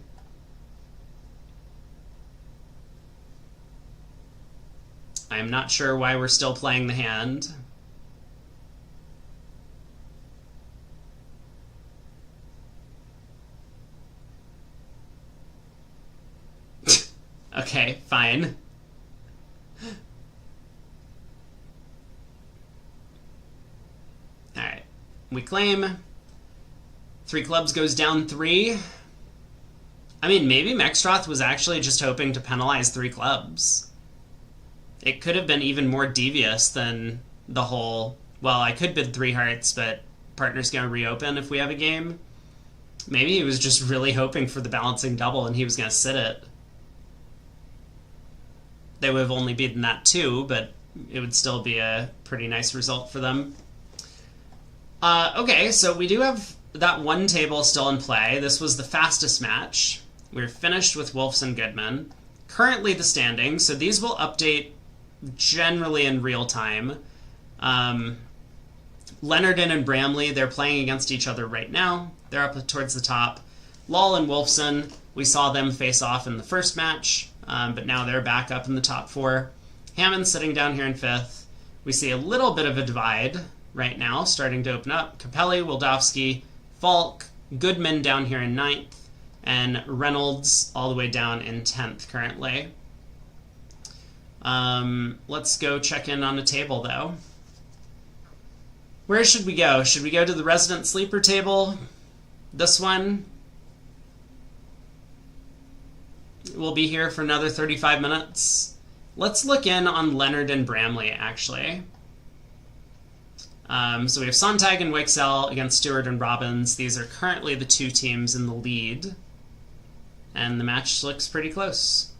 I'm not sure why we're still playing the hand. Okay, fine. Alright. We claim. 3 clubs goes down 3. I mean, maybe Mextroth was actually just hoping to penalize 3 clubs. It could have been even more devious than the whole, well, I could bid 3 hearts, but partner's going to reopen if we have a game. Maybe he was just really hoping for the balancing double and he was going to sit it. They would have only beaten that 2, but it would still be a pretty nice result for them. Okay, so we do have that 1 table still in play. This was the fastest match. We're finished with Wolfson Goodman. Currently the standings, so these will update generally in real time. Leonardon and Bramley, they're playing against each other right now. They're up towards the top. Lal and Wolfson, we saw them face off in the first match, but now they're back up in the top 4. Hammond's sitting down here in 5th. We see a little bit of a divide right now, starting to open up. Capelli, Wildowski, Falk, Goodman down here in 9th, and Reynolds all the way down in 10th currently. Let's go check in on a table, though. Where should we go? Should we go to the resident sleeper table? This one? We'll be here for another 35 minutes. Let's look in on Leonard and Bramley, actually. So we have Sontag and Wixell against Stewart and Robbins. These are currently the 2 teams in the lead. And the match looks pretty close.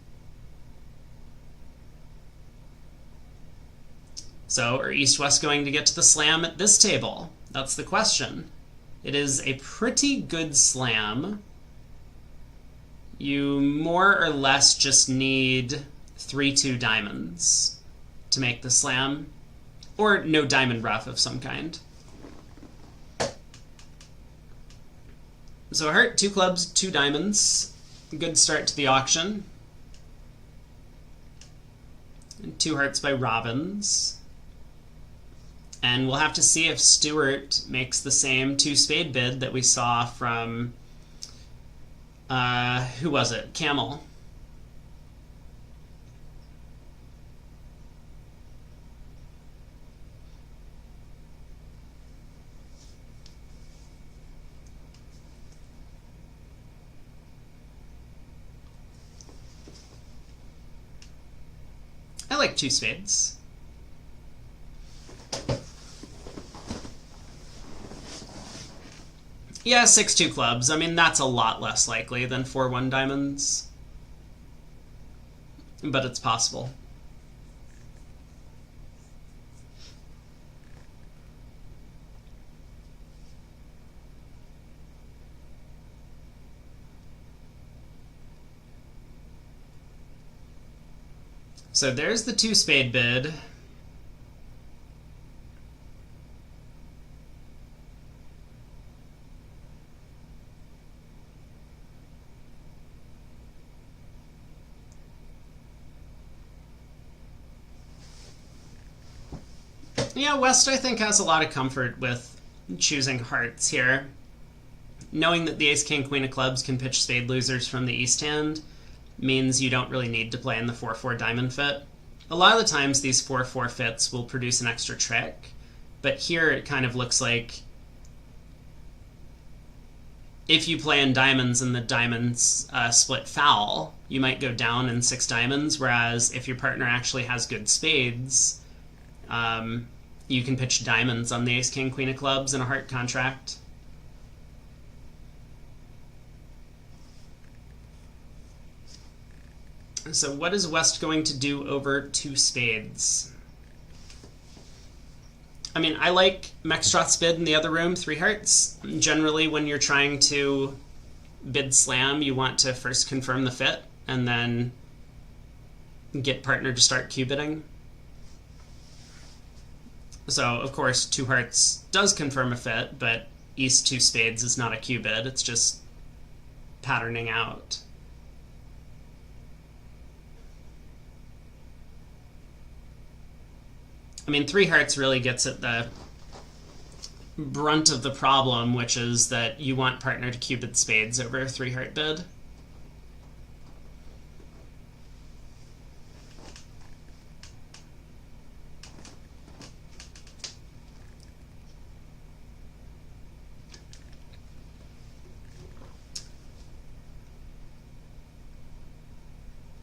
So, are East-West going to get to the slam at this table? That's the question. It is a pretty good slam. You more or less just need 3-2 diamonds to make the slam. Or no diamond rough of some kind. So a heart, 2 clubs, 2 diamonds. Good start to the auction. And 2 hearts by Robbins. And we'll have to see if Stewart makes the same 2 spade bid that we saw from, who was it? Camel. I like 2 spades. Yeah, 6-2 clubs. I mean, that's a lot less likely than 4-1 diamonds. But it's possible. So there's the 2-spade bid. Yeah, West, I think, has a lot of comfort with choosing hearts here. Knowing that the ace, king, queen of clubs can pitch spade losers from the east hand means you don't really need to play in the 4-4 diamond fit. A lot of the times these 4-4 fits will produce an extra trick, but here it kind of looks like if you play in diamonds and the diamonds split foul, you might go down in 6 diamonds, whereas if your partner actually has good spades, you can pitch diamonds on the ace, king, queen of clubs in a heart contract. So what is West going to do over 2 spades? I mean, I like Mextroth's bid in the other room, 3 hearts. Generally, when you're trying to bid slam, you want to first confirm the fit and then get partner to start Q-bidding. So, of course, 2 hearts does confirm a fit, but East 2 spades is not a Q-bid. It's just patterning out. I mean, 3 hearts really gets at the brunt of the problem, which is that you want partner to Q-bid spades over a 3-heart bid.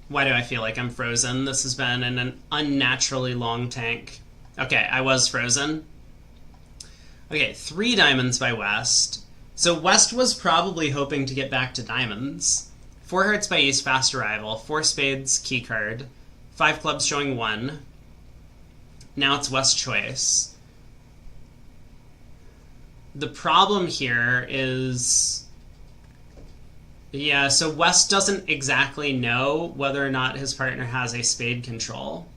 Why do I feel like I'm frozen? This has been an unnaturally long tank. Okay, I was frozen. Okay, 3 diamonds by West. So West was probably hoping to get back to diamonds. 4 hearts by East, fast arrival. 4 spades, key card. 5 clubs showing 1. Now it's West's choice. The problem here is... yeah, so West doesn't exactly know whether or not his partner has a spade control.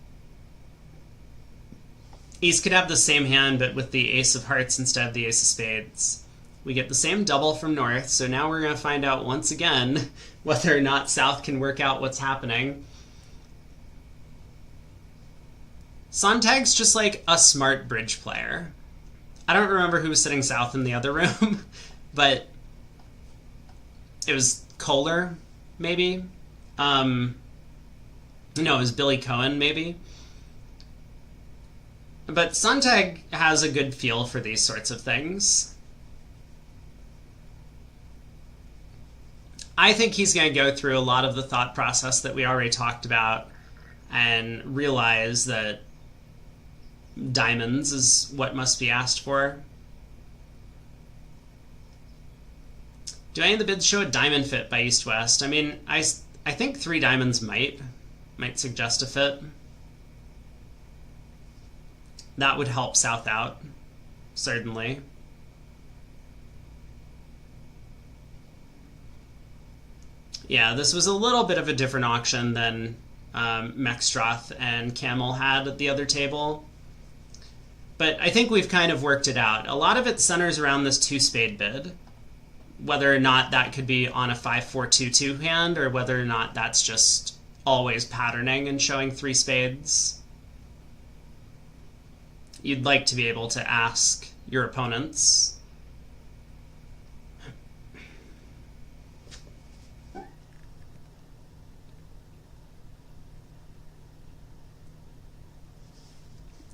East could have the same hand, but with the ace of hearts instead of the ace of spades. We get the same double from North, so now we're going to find out once again whether or not South can work out what's happening. Sontag's just like a smart bridge player. I don't remember who was sitting South in the other room, but it was Kohler, maybe? No, it was Billy Cohen, maybe? But Sontag has a good feel for these sorts of things. I think he's going to go through a lot of the thought process that we already talked about and realize that diamonds is what must be asked for. Do any of the bids show a diamond fit by East-West? I mean, I think 3 diamonds might suggest a fit. That would help South out, certainly. Yeah, this was a little bit of a different auction than Mextroth and Camel had at the other table. But I think we've kind of worked it out. A lot of it centers around this 2-spade bid. Whether or not that could be on a 5-4-2-2 hand, or whether or not that's just always patterning and showing 3 spades. You'd like to be able to ask your opponents.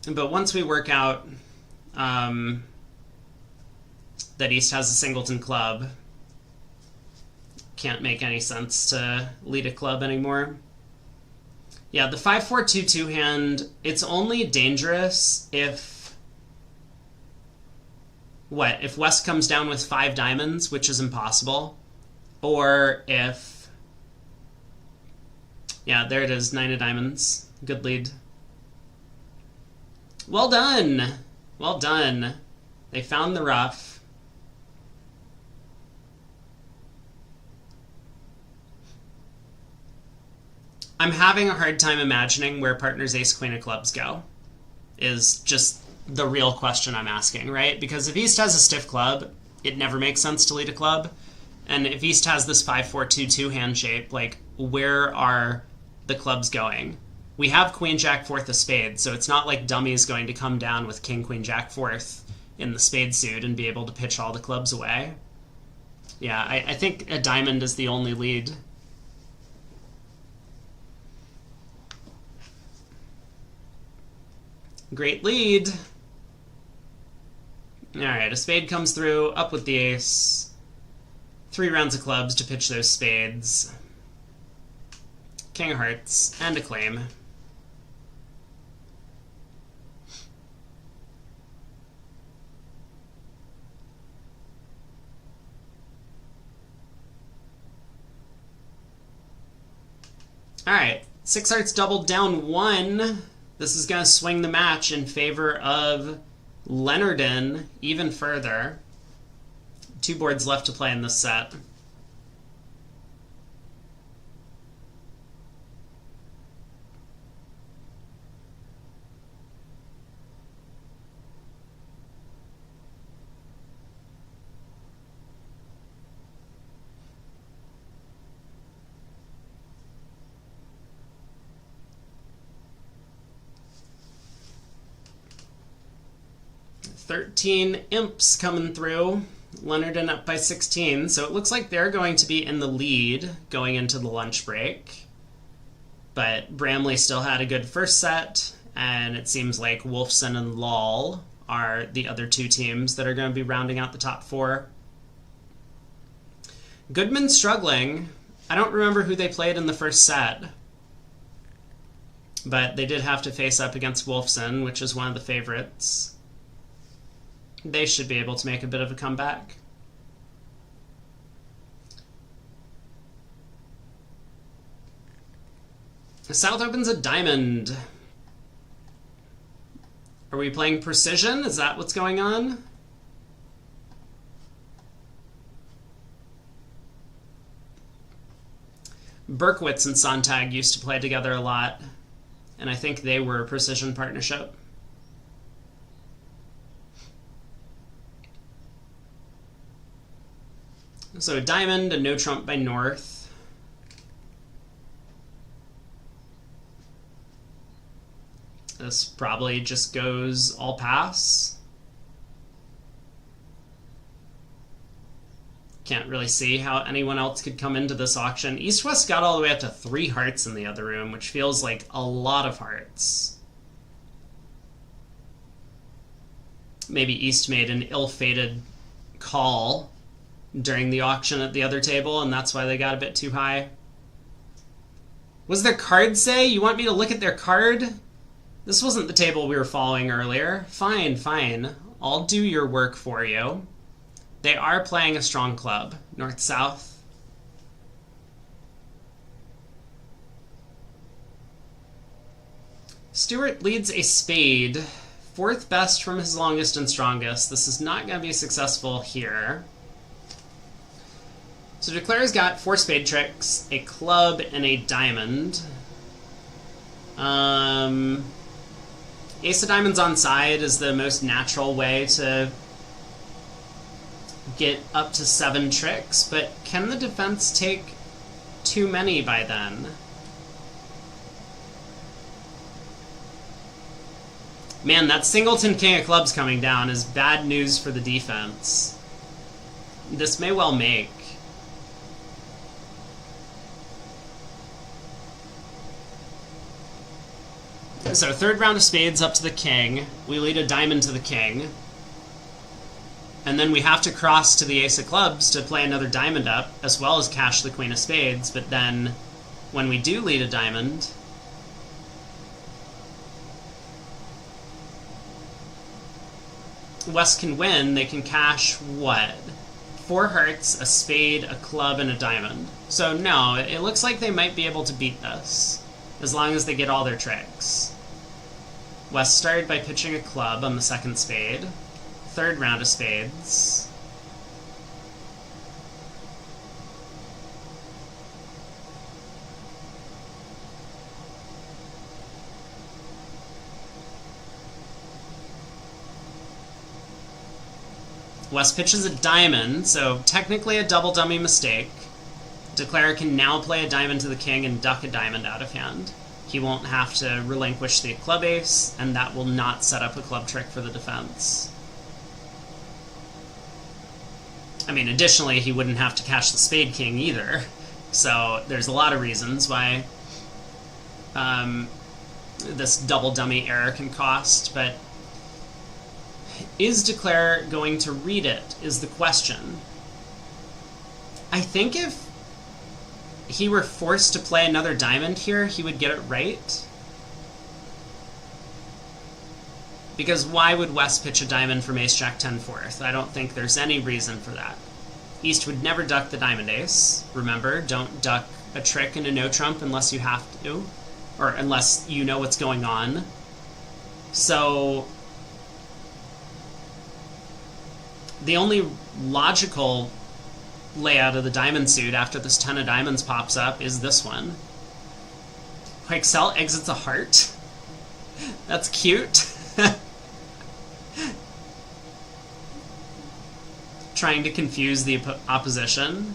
But once we work out that East has a singleton club, can't make any sense to lead a club anymore. Yeah, the 5-4-2-2 hand, it's only dangerous if... what? If West comes down with 5 diamonds, which is impossible, or if... yeah, there it is, 9 of diamonds. Good lead. Well done! Well done. They found the rough. I'm having a hard time imagining where partners ace queen of clubs go, is just the real question I'm asking, right? Because if East has a stiff club, it never makes sense to lead a club. And if East has this 5-4-2-2 hand shape, like, where are the clubs going? We have queen jack fourth of spades, so it's not like Dummy's going to come down with king queen jack fourth in the spade suit and be able to pitch all the clubs away. Yeah, I think a diamond is the only lead. Great lead. Alright, a spade comes through, up with the ace. 3 rounds of clubs to pitch those spades. King of hearts, and a claim. Alright, 6 hearts doubled down 1. This is going to swing the match in favor of Leonardon even further. 2 boards left to play in this set. $13 imps coming through. Leonardon up by 16, so it looks like they're going to be in the lead going into the lunch break. But Bramley still had a good first set, and it seems like Wolfson and Lal are the other 2 teams that are going to be rounding out the top 4. Goodman's struggling. I don't remember who they played in the first set, but they did have to face up against Wolfson, which is one of the favorites. They should be able to make a bit of a comeback. South opens a diamond. Are we playing precision? Is that what's going on? Berkowitz and Sontag used to play together a lot, and I think they were a precision partnership. So a diamond, a no trump by North. This probably just goes all pass. Can't really see how anyone else could come into this auction. East-West got all the way up to 3 hearts in the other room, which feels like a lot of hearts. Maybe East made an ill-fated call during the auction at the other table, and that's why they got a bit too high. What does their card say? You want me to look at their card? This wasn't the table we were following earlier. Fine, fine. I'll do your work for you. They are playing a strong club. North-South. Stewart leads a spade. 4th best from his longest and strongest. This is not going to be successful here. So Declare's got 4 spade tricks, a club, and a diamond. Ace of diamonds on side is the most natural way to get up to 7 tricks, but can the defense take too many by then? Man, that singleton king of clubs coming down is bad news for the defense. This may well make. So 3rd round of spades up to the king. We lead a diamond to the king. And then we have to cross to the ace of clubs to play another diamond up, as well as cash the queen of spades. But then, when we do lead a diamond, West can win. They can cash what? 4 hearts, a spade, a club, and a diamond. So no, it looks like they might be able to beat this, as long as they get all their tricks. West started by pitching a club on the 2nd spade. 3rd round of spades. West pitches a diamond, so technically a double dummy mistake. Declarer can now play a diamond to the king and duck a diamond out of hand. He won't have to relinquish the club ace, and that will not set up a club trick for the defense. I mean, additionally, he wouldn't have to cash the spade king either. So there's a lot of reasons why this double dummy error can cost, but is Declare going to read it is the question. I think if he were forced to play another diamond here, he would get it right. Because why would West pitch a diamond from ace-jack 10 fourth? I don't think there's any reason for that. East would never duck the diamond ace. Remember, don't duck a trick in a no-trump unless you have to, or unless you know what's going on. So the only logical layout of the diamond suit after this 10 of diamonds pops up is this one. Excel exits a heart. That's cute. Trying to confuse the opposition.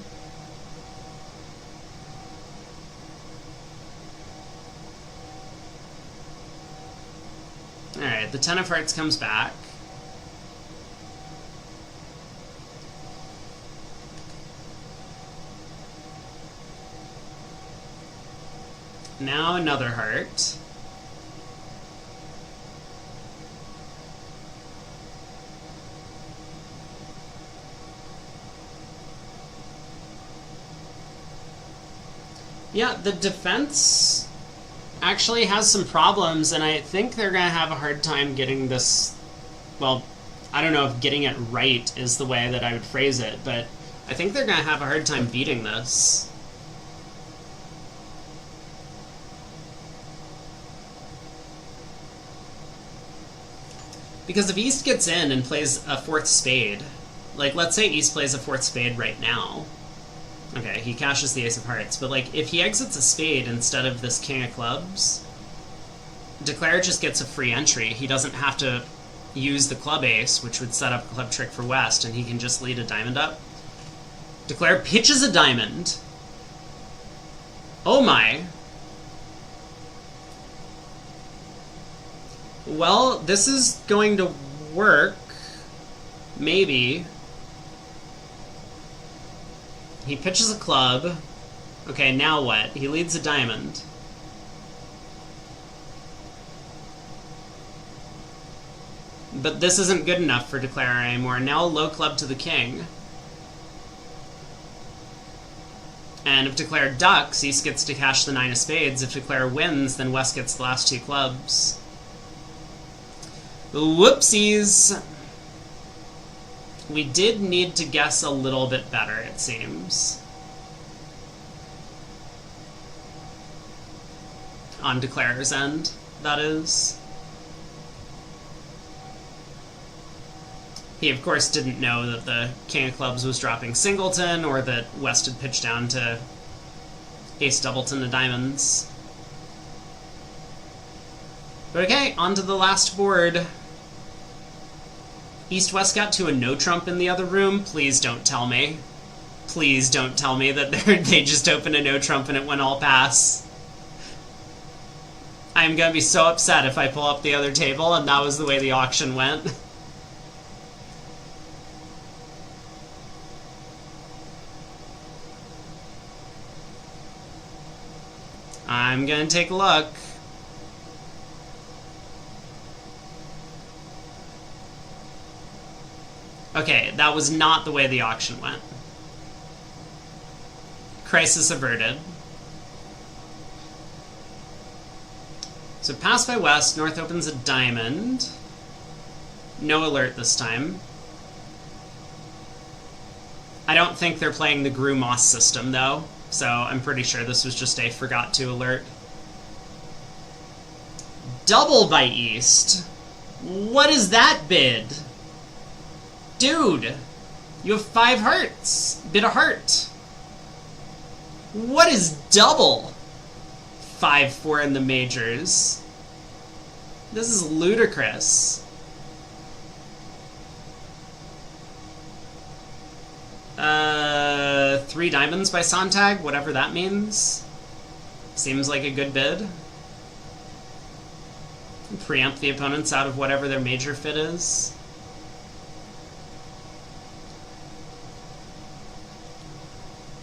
Alright, the 10 of hearts comes back. Now another heart. Yeah, the defense actually has some problems, and I think they're going to have a hard time getting this... Well, I don't know if getting it right is the way that I would phrase it, but I think they're going to have a hard time beating this. Because if East gets in and plays a fourth spade, like, let's say East plays a fourth spade right now. Okay, he cashes the ace of hearts, but, like, if he exits a spade instead of this king of clubs, Declare just gets a free entry. He doesn't have to use the club ace, which would set up a club trick for West, and he can just lead a diamond up. Declare pitches a diamond. Oh my. Well, this is going to work. Maybe. He pitches a club. Okay, now what? He leads a diamond. But this isn't good enough for Declare anymore. Now a low club to the king. And if Declare ducks, East gets to cash the 9 of spades. If Declare wins, then West gets the last 2 clubs. Whoopsies! We did need to guess a little bit better, it seems. On Declare's end, that is. He, of course, didn't know that the king of clubs was dropping singleton, or that West had pitched down to ace doubleton of diamonds. But okay, on to the last board. East-West got to a no-trump in the other room. Please don't tell me. Please don't tell me that they just opened a no-trump and it went all pass. I'm gonna be so upset if I pull up the other table and that was the way the auction went. I'm gonna take a look. Okay, that was not the way the auction went. Crisis averted. So pass by West, North opens a diamond. No alert this time. I don't think they're playing the Gru Moss system, though, so I'm pretty sure this was just a forgot to alert. Double by East? What is that bid? Dude, you have 5 hearts. Bid a heart. What is double? 5-4 in the majors. This is ludicrous. 3 diamonds by Sontag, whatever that means. Seems like a good bid. Preempt the opponents out of whatever their major fit is.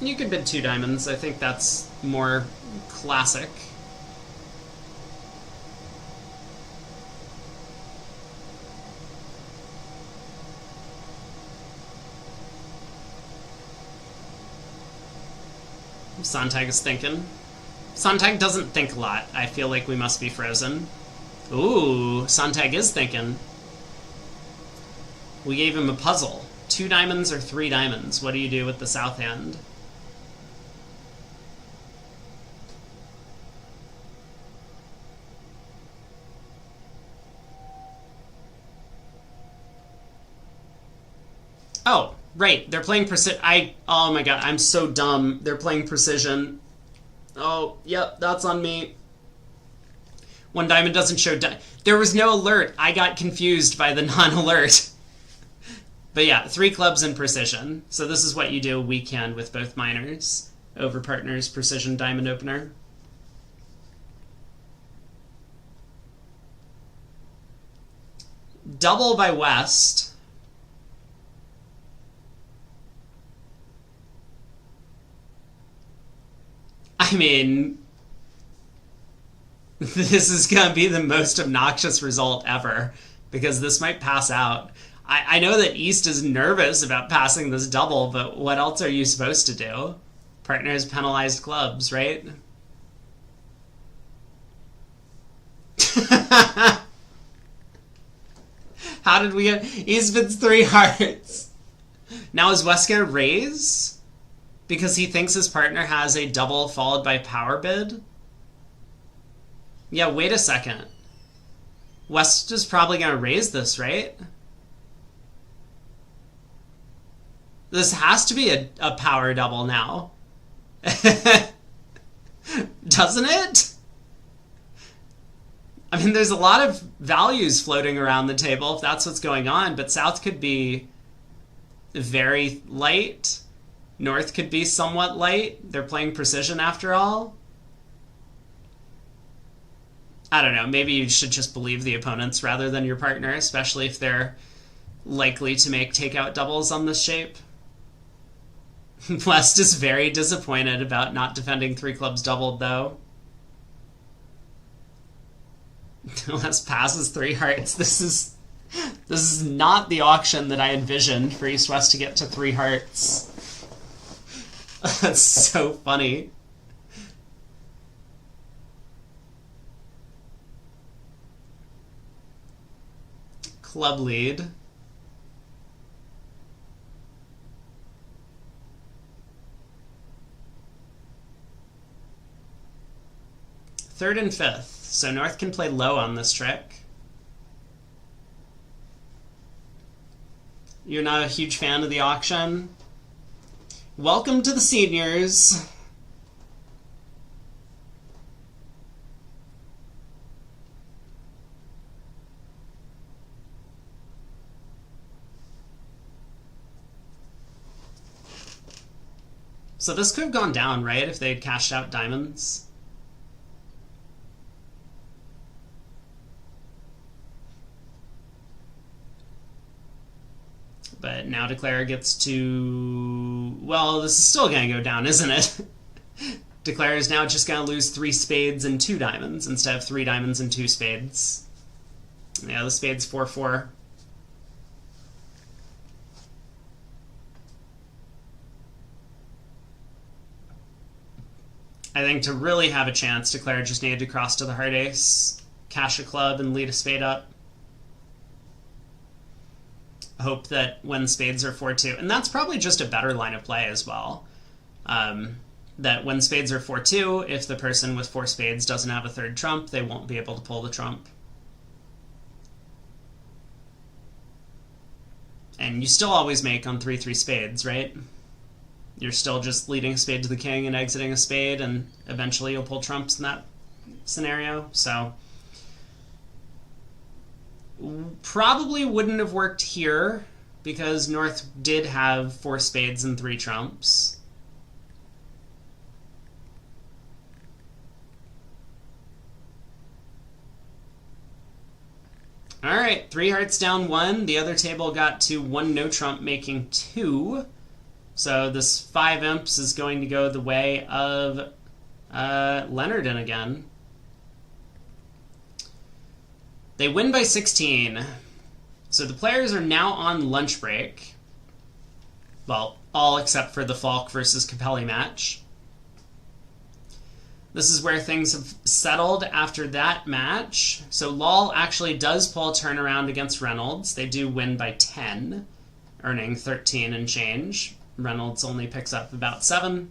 You could bid 2 diamonds. I think that's more classic. Sontag is thinking. Sontag doesn't think a lot. I feel like we must be frozen. Ooh, Sontag is thinking. We gave him a puzzle. 2 diamonds or 3 diamonds? What do you do with the south hand? Oh, right. They're playing precision. Oh my god, I'm so dumb. They're playing precision. Oh, yep, that's on me. 1 diamond doesn't show. There was no alert. I got confused by the non-alert. But yeah, 3 clubs and precision. So this is what you do weak hand with both minors. Over partners, precision, diamond opener. Double by West. I mean, this is going to be the most obnoxious result ever, because this might pass out. I know that East is nervous about passing this double, but what else are you supposed to do? Partners penalized clubs, right? How did we get... East bids 3 hearts. Now is West going to raise? Because he thinks his partner has a double followed by power bid? Yeah, wait a second. West is probably going to raise this, right? This has to be a power double now. Doesn't it? I mean, there's a lot of values floating around the table if that's what's going on, but South could be very light. North could be somewhat light. They're playing precision after all. I don't know. Maybe you should just believe the opponents rather than your partner, especially if they're likely to make takeout doubles on this shape. West is very disappointed about not defending 3 clubs doubled, though. West passes 3 hearts. This is not the auction that I envisioned for East-West to get to 3 hearts. That's so funny. Club lead. Third and fifth. So North can play low on this trick. You're not a huge fan of the auction? Welcome to the seniors. So this could have gone down, right, if they had cashed out diamonds? But now Declare gets to... Well, this is still going to go down, isn't it? Declare is now just going to lose 3 spades and 2 diamonds instead of 3 diamonds and 2 spades. Yeah, the spade's 4-4. I think to really have a chance, Declare just needed to cross to the heart ace, cash a club, and lead a spade up. Hope that when spades are 4-2, and that's probably just a better line of play as well, that when spades are 4-2, if the person with 4 spades doesn't have a third trump, they won't be able to pull the trump. And you still always make on 3-3 spades, right? You're still just leading a spade to the king and exiting a spade, and eventually you'll pull trumps in that scenario, so... Probably wouldn't have worked here, because North did have 4 spades and 3 trumps. All right, 3 hearts down 1. The other table got to 1 no trump, making 2. So this 5 imps is going to go the way of Leonardin again. They win by 16. So the players are now on lunch break. Well, all except for the Falk versus Capelli match. This is where things have settled after that match. So Lal actually does pull a turnaround against Reynolds. They do win by 10, earning 13 and change. Reynolds only picks up about 7.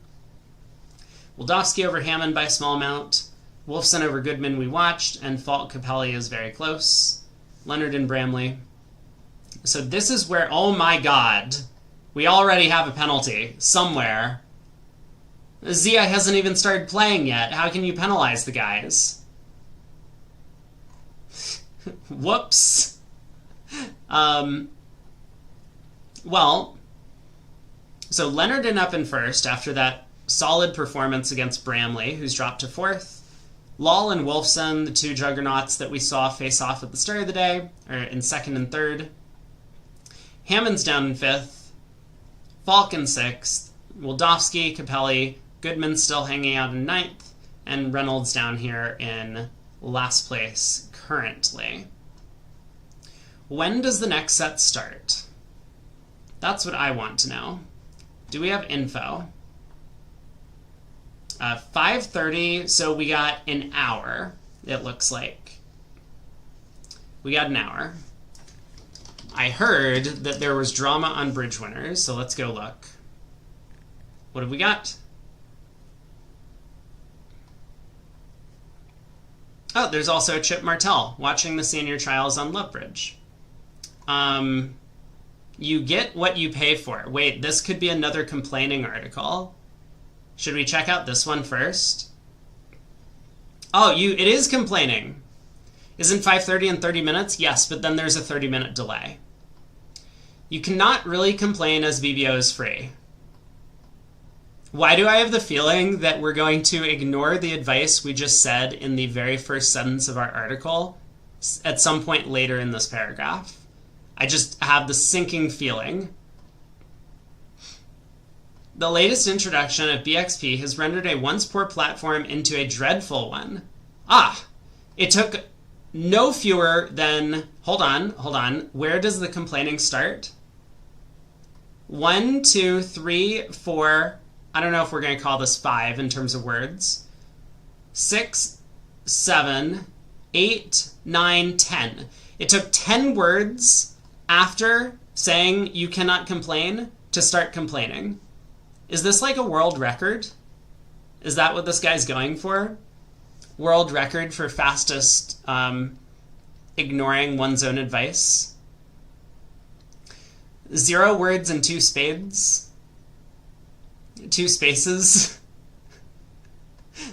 Wildowski over Hammond by a small amount. Wolfson over Goodman we watched, and Falk Capelli is very close. Leonard and Bramley. So this is where, oh my god, we already have a penalty somewhere. Zia hasn't even started playing yet. How can you penalize the guys? Whoops. Well, so Leonardin up in first after that solid performance against Bramley, who's dropped to 4th. Lal and Wolfson, the 2 juggernauts that we saw face off at the start of the day, are in 2nd and 3rd. Hammond's down in 5th. Falk in 6th. Wildowski, Capelli, Goodman still hanging out in 9th, and Reynolds down here in last place currently. When does the next set start? That's what I want to know. Do we have info? 5:30, so we got an hour, it looks like. We got an hour. I heard that there was drama on bridge winners, so let's go look. What have we got? Oh, there's also Chip Martell watching the senior trials on Lovebridge. You get what you pay for. Wait, this could be another complaining article. Should we check out this one first? Oh, it is complaining. Isn't 5:30 in 30 minutes? Yes, but then there's a 30-minute delay. You cannot really complain as VBO is free. Why do I have the feeling that we're going to ignore the advice we just said in the very first sentence of our article at some point later in this paragraph? I just have the sinking feeling. The latest introduction of BXP has rendered a once poor platform into a dreadful one. It took no fewer than... Hold on. Where does the complaining start? 1, 2, 3, 4... I don't know if we're going to call this 5 in terms of words. 6, 7, 8, 9, 10. It took 10 words after saying you cannot complain to start complaining. Is this like a world record? Is that what this guy's going for? World record for fastest ignoring one's own advice? 0 words and 2 spades. 2 spaces.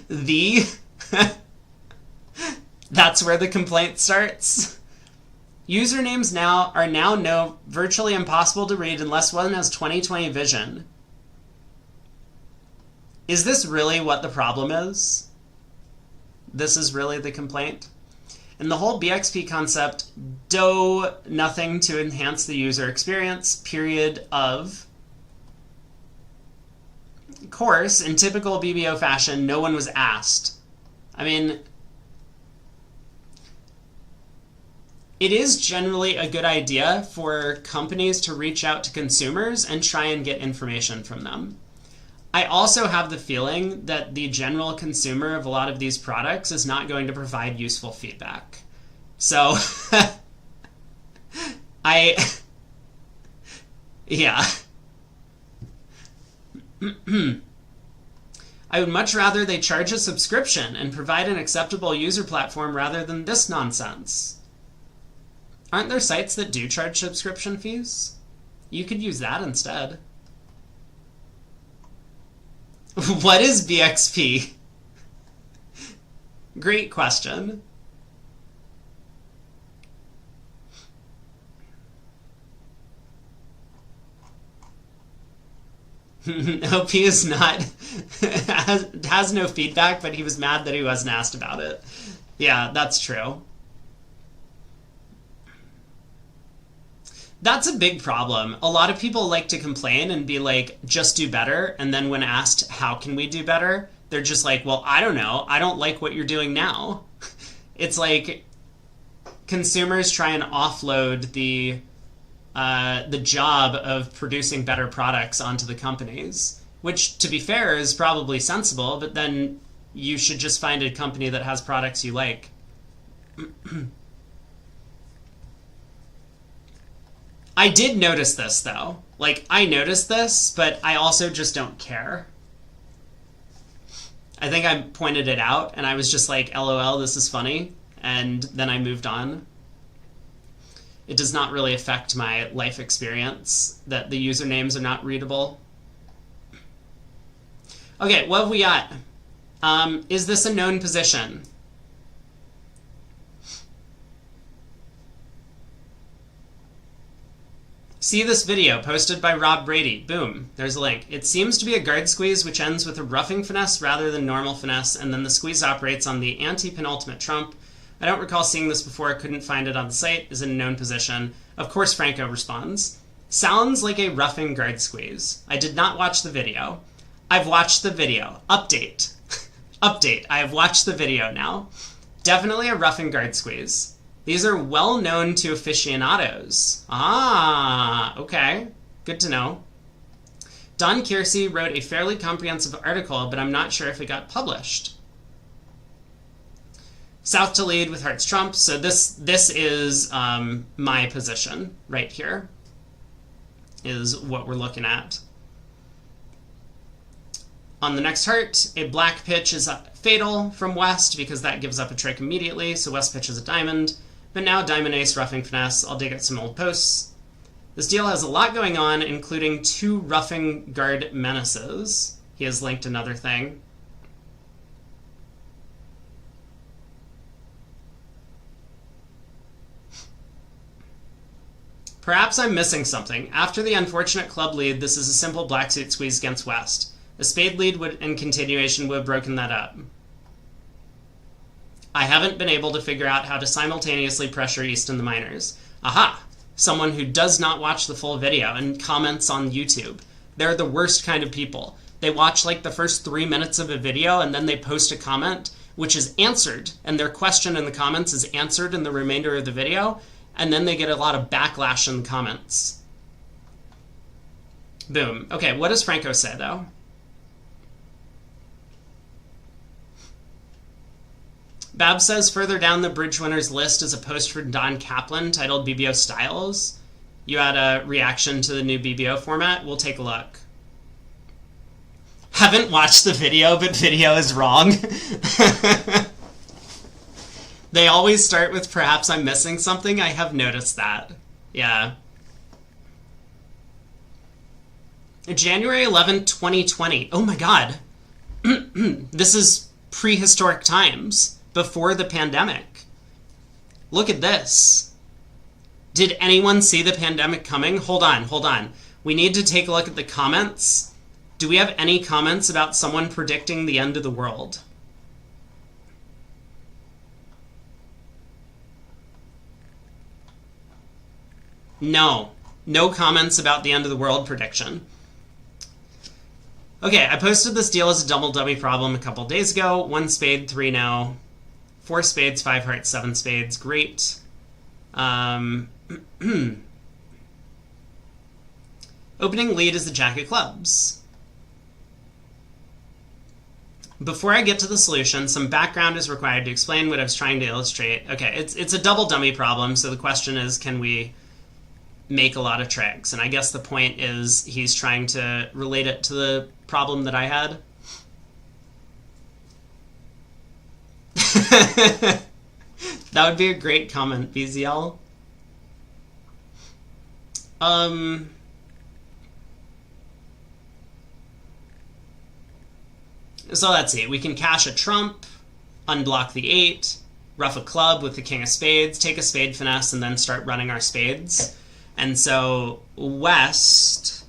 That's where the complaint starts. Usernames are now virtually impossible to read unless one has 20/20 vision. Is this really what the problem is? This is really the complaint? And the whole BXP concept, do nothing to enhance the user experience, period of... Of course, in typical BBO fashion, no one was asked. I mean, it is generally a good idea for companies to reach out to consumers and try and get information from them. I also have the feeling that the general consumer of a lot of these products is not going to provide useful feedback. So, yeah. I would much rather they charge a subscription and provide an acceptable user platform rather than this nonsense. Aren't there sites that do charge subscription fees? You could use that instead. What is BXP? Great question. OP is not has no feedback, but he was mad that he wasn't asked about it. Yeah, that's true. That's a big problem. A lot of people like to complain and be like, just do better. And then when asked, how can we do better? They're just like, well, I don't know. I don't like what you're doing now. It's like consumers try and offload the job of producing better products onto the companies, which, to be fair, is probably sensible, but then you should just find a company that has products you like. I did notice this, though. Like, I noticed this, but I also just don't care. I think I pointed it out, and I was just like, LOL, this is funny, and then I moved on. It does not really affect my life experience that the usernames are not readable. Okay, what have we got? Is this a known position? See this video, posted by Rob Brady. Boom, there's a link. It seems to be a guard squeeze, which ends with a roughing finesse rather than normal finesse, and then the squeeze operates on the anti-penultimate trump. I don't recall seeing this before, couldn't find it on the site, is in a known position. Of course, Franco responds. Sounds like a roughing guard squeeze. I did not watch the video. I've watched the video. Update. Update. I have watched the video now. Definitely a roughing guard squeeze. These are well known to aficionados. Ah, okay. Good to know. Don Kiersey wrote a fairly comprehensive article, but I'm not sure if it got published. South to lead with hearts trump. So this is my position right here, is what we're looking at. On the next heart, a black pitch is fatal from West because that gives up a trick immediately, so West pitches a diamond. But now diamond ace, roughing finesse. I'll dig at some old posts. This deal has a lot going on, including 2 roughing guard menaces. He has linked another thing. Perhaps I'm missing something. After the unfortunate club lead, this is a simple black suit squeeze against West. A spade lead and continuation would have broken that up. I haven't been able to figure out how to simultaneously pressure East in the minors. Aha! Someone who does not watch the full video and comments on YouTube. They're the worst kind of people. They watch like the first 3 minutes of a video and then they post a comment, which is answered, and their question in the comments is answered in the remainder of the video, and then they get a lot of backlash in the comments. Boom. Okay, what does Franco say, though? Bab says further down the bridge winners list is a post for Don Kaplan titled BBO Styles. You had a reaction to the new BBO format? We'll take a look. Haven't watched the video, but video is wrong. They always start with perhaps I'm missing something. I have noticed that. Yeah. January 11, 2020. Oh my god. This is prehistoric times. Before the pandemic. Look at this. Did anyone see the pandemic coming? Hold on. We need to take a look at the comments. Do we have any comments about someone predicting the end of the world? No. No comments about the end of the world prediction. Okay, I posted this deal as a double dummy problem a couple days ago. 1 spade, 3 no. 4 spades, 5 hearts, 7 spades. Great. Opening lead is the Jack of Clubs. Before I get to the solution, some background is required to explain what I was trying to illustrate. Okay, it's a double dummy problem, so the question is, can we make a lot of tricks? And I guess the point is he's trying to relate it to the problem that I had. That would be a great comment, BZL. So let's see. We can cash a trump, unblock the 8, rough a club with the king of spades, take a spade finesse, and then start running our spades. And so West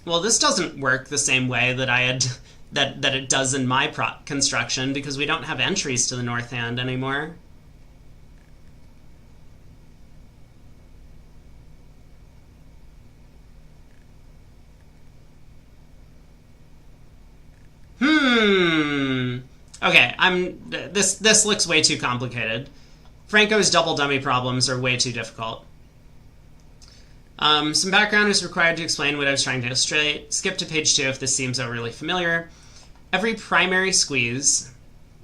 Well, this doesn't work the same way that I had that it does in my construction, because we don't have entries to the north hand anymore. Okay, this looks way too complicated. Franco's double dummy problems are way too difficult. Some background is required to explain what I was trying to illustrate. Skip to page 2 if this seems overly familiar. Every primary squeeze,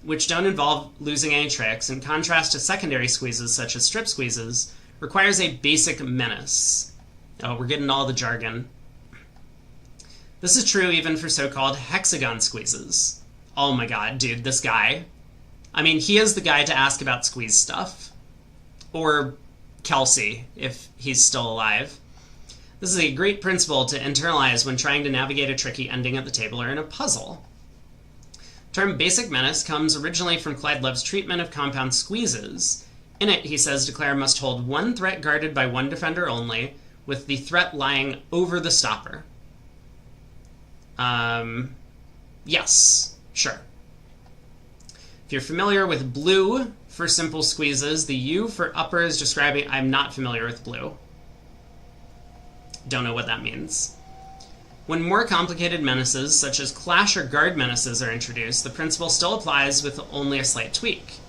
which don't involve losing any tricks, in contrast to secondary squeezes such as strip squeezes, requires a basic menace. Oh, we're getting all the jargon. This is true even for so-called hexagon squeezes. Oh my god, dude, this guy. I mean, he is the guy to ask about squeeze stuff. Or Kelsey, if he's still alive. This is a great principle to internalize when trying to navigate a tricky ending at the table or in a puzzle. The term basic menace comes originally from Clyde Love's treatment of compound squeezes. In it, he says declare must hold one threat guarded by one defender only, with the threat lying over the stopper. Yes, sure. If you're familiar with blue for simple squeezes, the U for upper is describing... I'm not familiar with blue. Don't know what that means. When more complicated menaces, such as clash or guard menaces, are introduced, the principle still applies with only a slight tweak.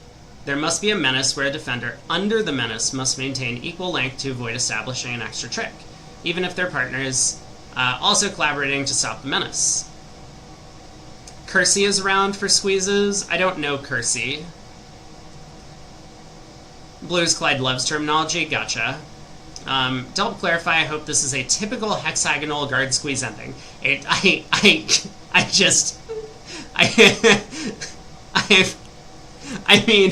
There must be a menace where a defender under the menace must maintain equal length to avoid establishing an extra trick, even if their partner is also collaborating to stop the menace. Kersey is around for squeezes. I don't know Kersey. Blue's Clyde Love's terminology. Gotcha. To help clarify, I hope this is a typical hexagonal guard squeeze ending. I mean,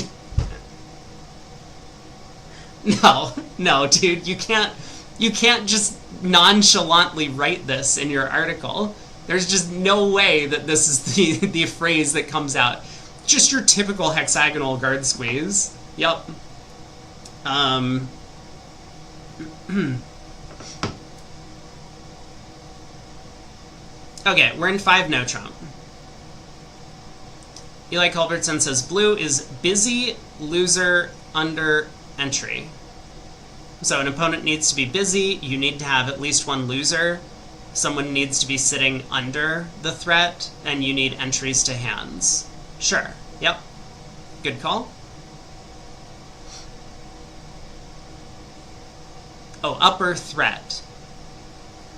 no, dude, you can't just nonchalantly write this in your article. There's just no way that this is the phrase that comes out. Just your typical hexagonal guard squeeze. Yep. Okay, we're in 5 no trump. Eli Culbertson says blue is busy, loser, under, entry. So an opponent needs to be busy, you need to have at least one loser, someone needs to be sitting under the threat, and you need entries to hands. Sure, yep. Good call. Oh, upper threat.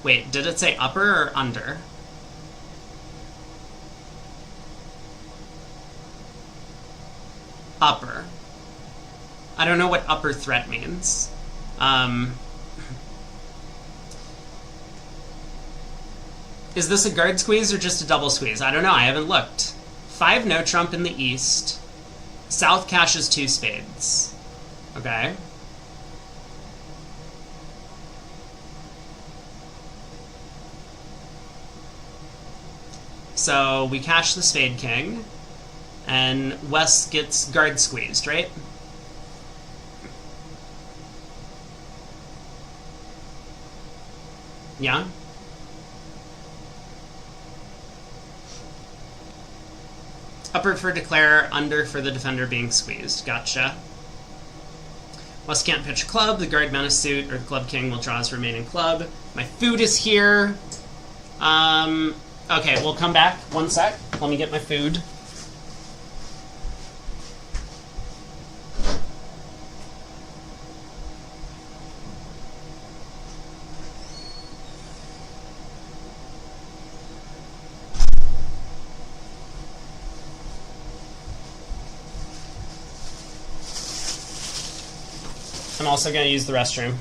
Wait, did it say upper or under? Upper. I don't know what upper threat means. Is this a guard squeeze or just a double squeeze? I don't know, I haven't looked. 5 no trump in the east. South caches 2 spades. Okay. So we cache the spade king, and West gets guard squeezed, right? Yeah? Upper for declare, under for the defender being squeezed. Gotcha. West can't pitch a club, the guard menace suit, or the club king will draw his remaining club. My food is here. Okay, we'll come back. One sec. Let me get my food. I'm also going to use the restroom.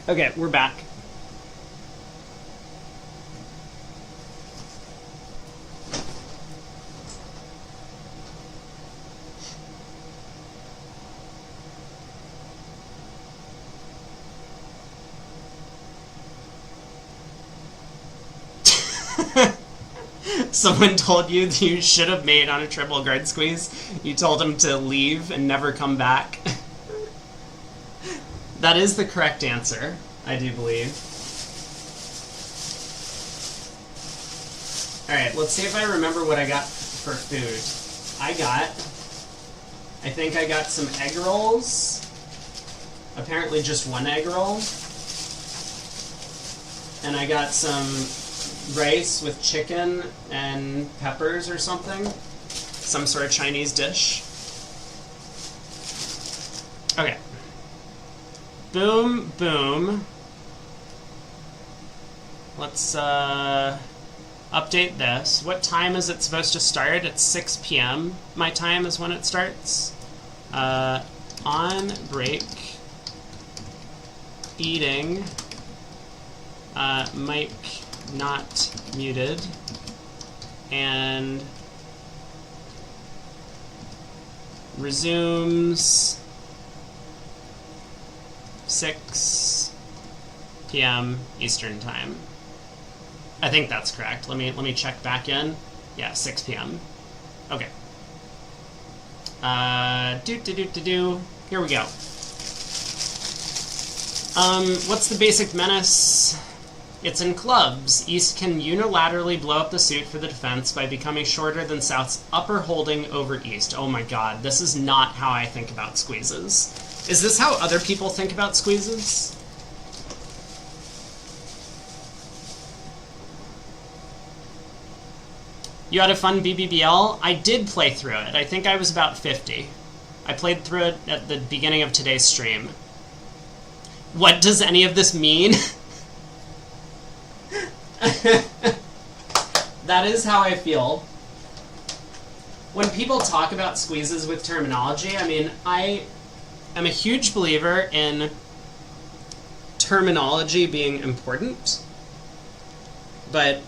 Okay, we're back. Someone told you that you should have made on a triple guard squeeze. You told him to leave and never come back. That is the correct answer, I do believe. Alright, let's see if I remember what I got for food. I think I got some egg rolls. Apparently just one egg roll. And I got some rice with chicken and peppers or something. Some sort of Chinese dish. Okay. Boom, boom. Let's update this. What time is it supposed to start? It's 6 p.m. My time is when it starts. On break. Eating. Mic not muted. And resumes 6 p.m. Eastern time. I think that's correct. Let me check back in. Yeah, 6 p.m. Okay. Here we go. What's the basic menace? It's in clubs. East can unilaterally blow up the suit for the defense by becoming shorter than South's upper holding over East. Oh my god, this is not how I think about squeezes. Is this how other people think about squeezes? You had a fun BBBL? I did play through it. I think I was about 50. I played through it at the beginning of today's stream. What does any of this mean? That is how I feel. When people talk about squeezes with terminology, I mean, I am a huge believer in terminology being important, but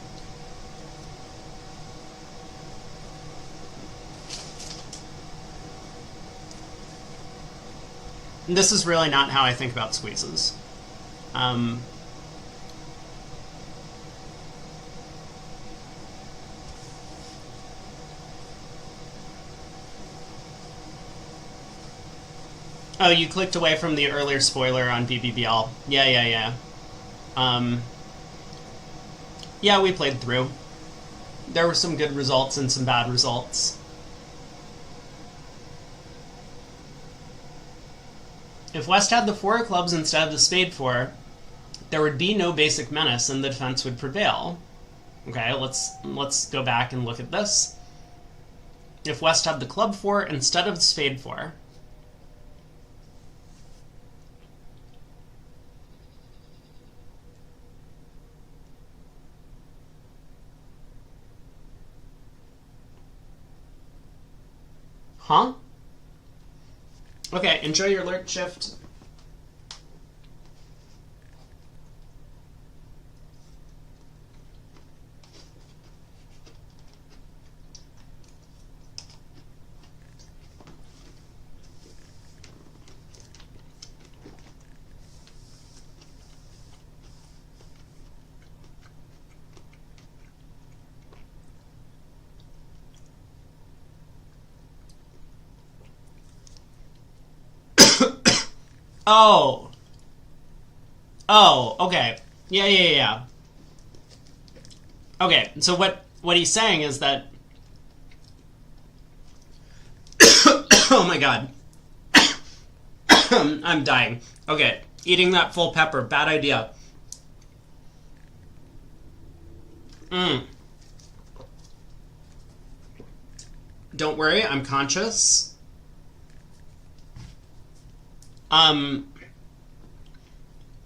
this is really not how I think about squeezes. Oh, you clicked away from the earlier spoiler on BBBL. Yeah. Yeah, we played through. There were some good results and some bad results. If West had the 4 of clubs instead of the spade 4, there would be no basic menace and the defense would prevail. Okay, let's go back and look at this. If West had the club 4 instead of the spade 4, huh? Okay, enjoy your lurk shift. Oh, okay. Yeah. Okay, so what he's saying is that... Oh my god. I'm dying. Okay, eating that full pepper, bad idea. Don't worry, I'm conscious.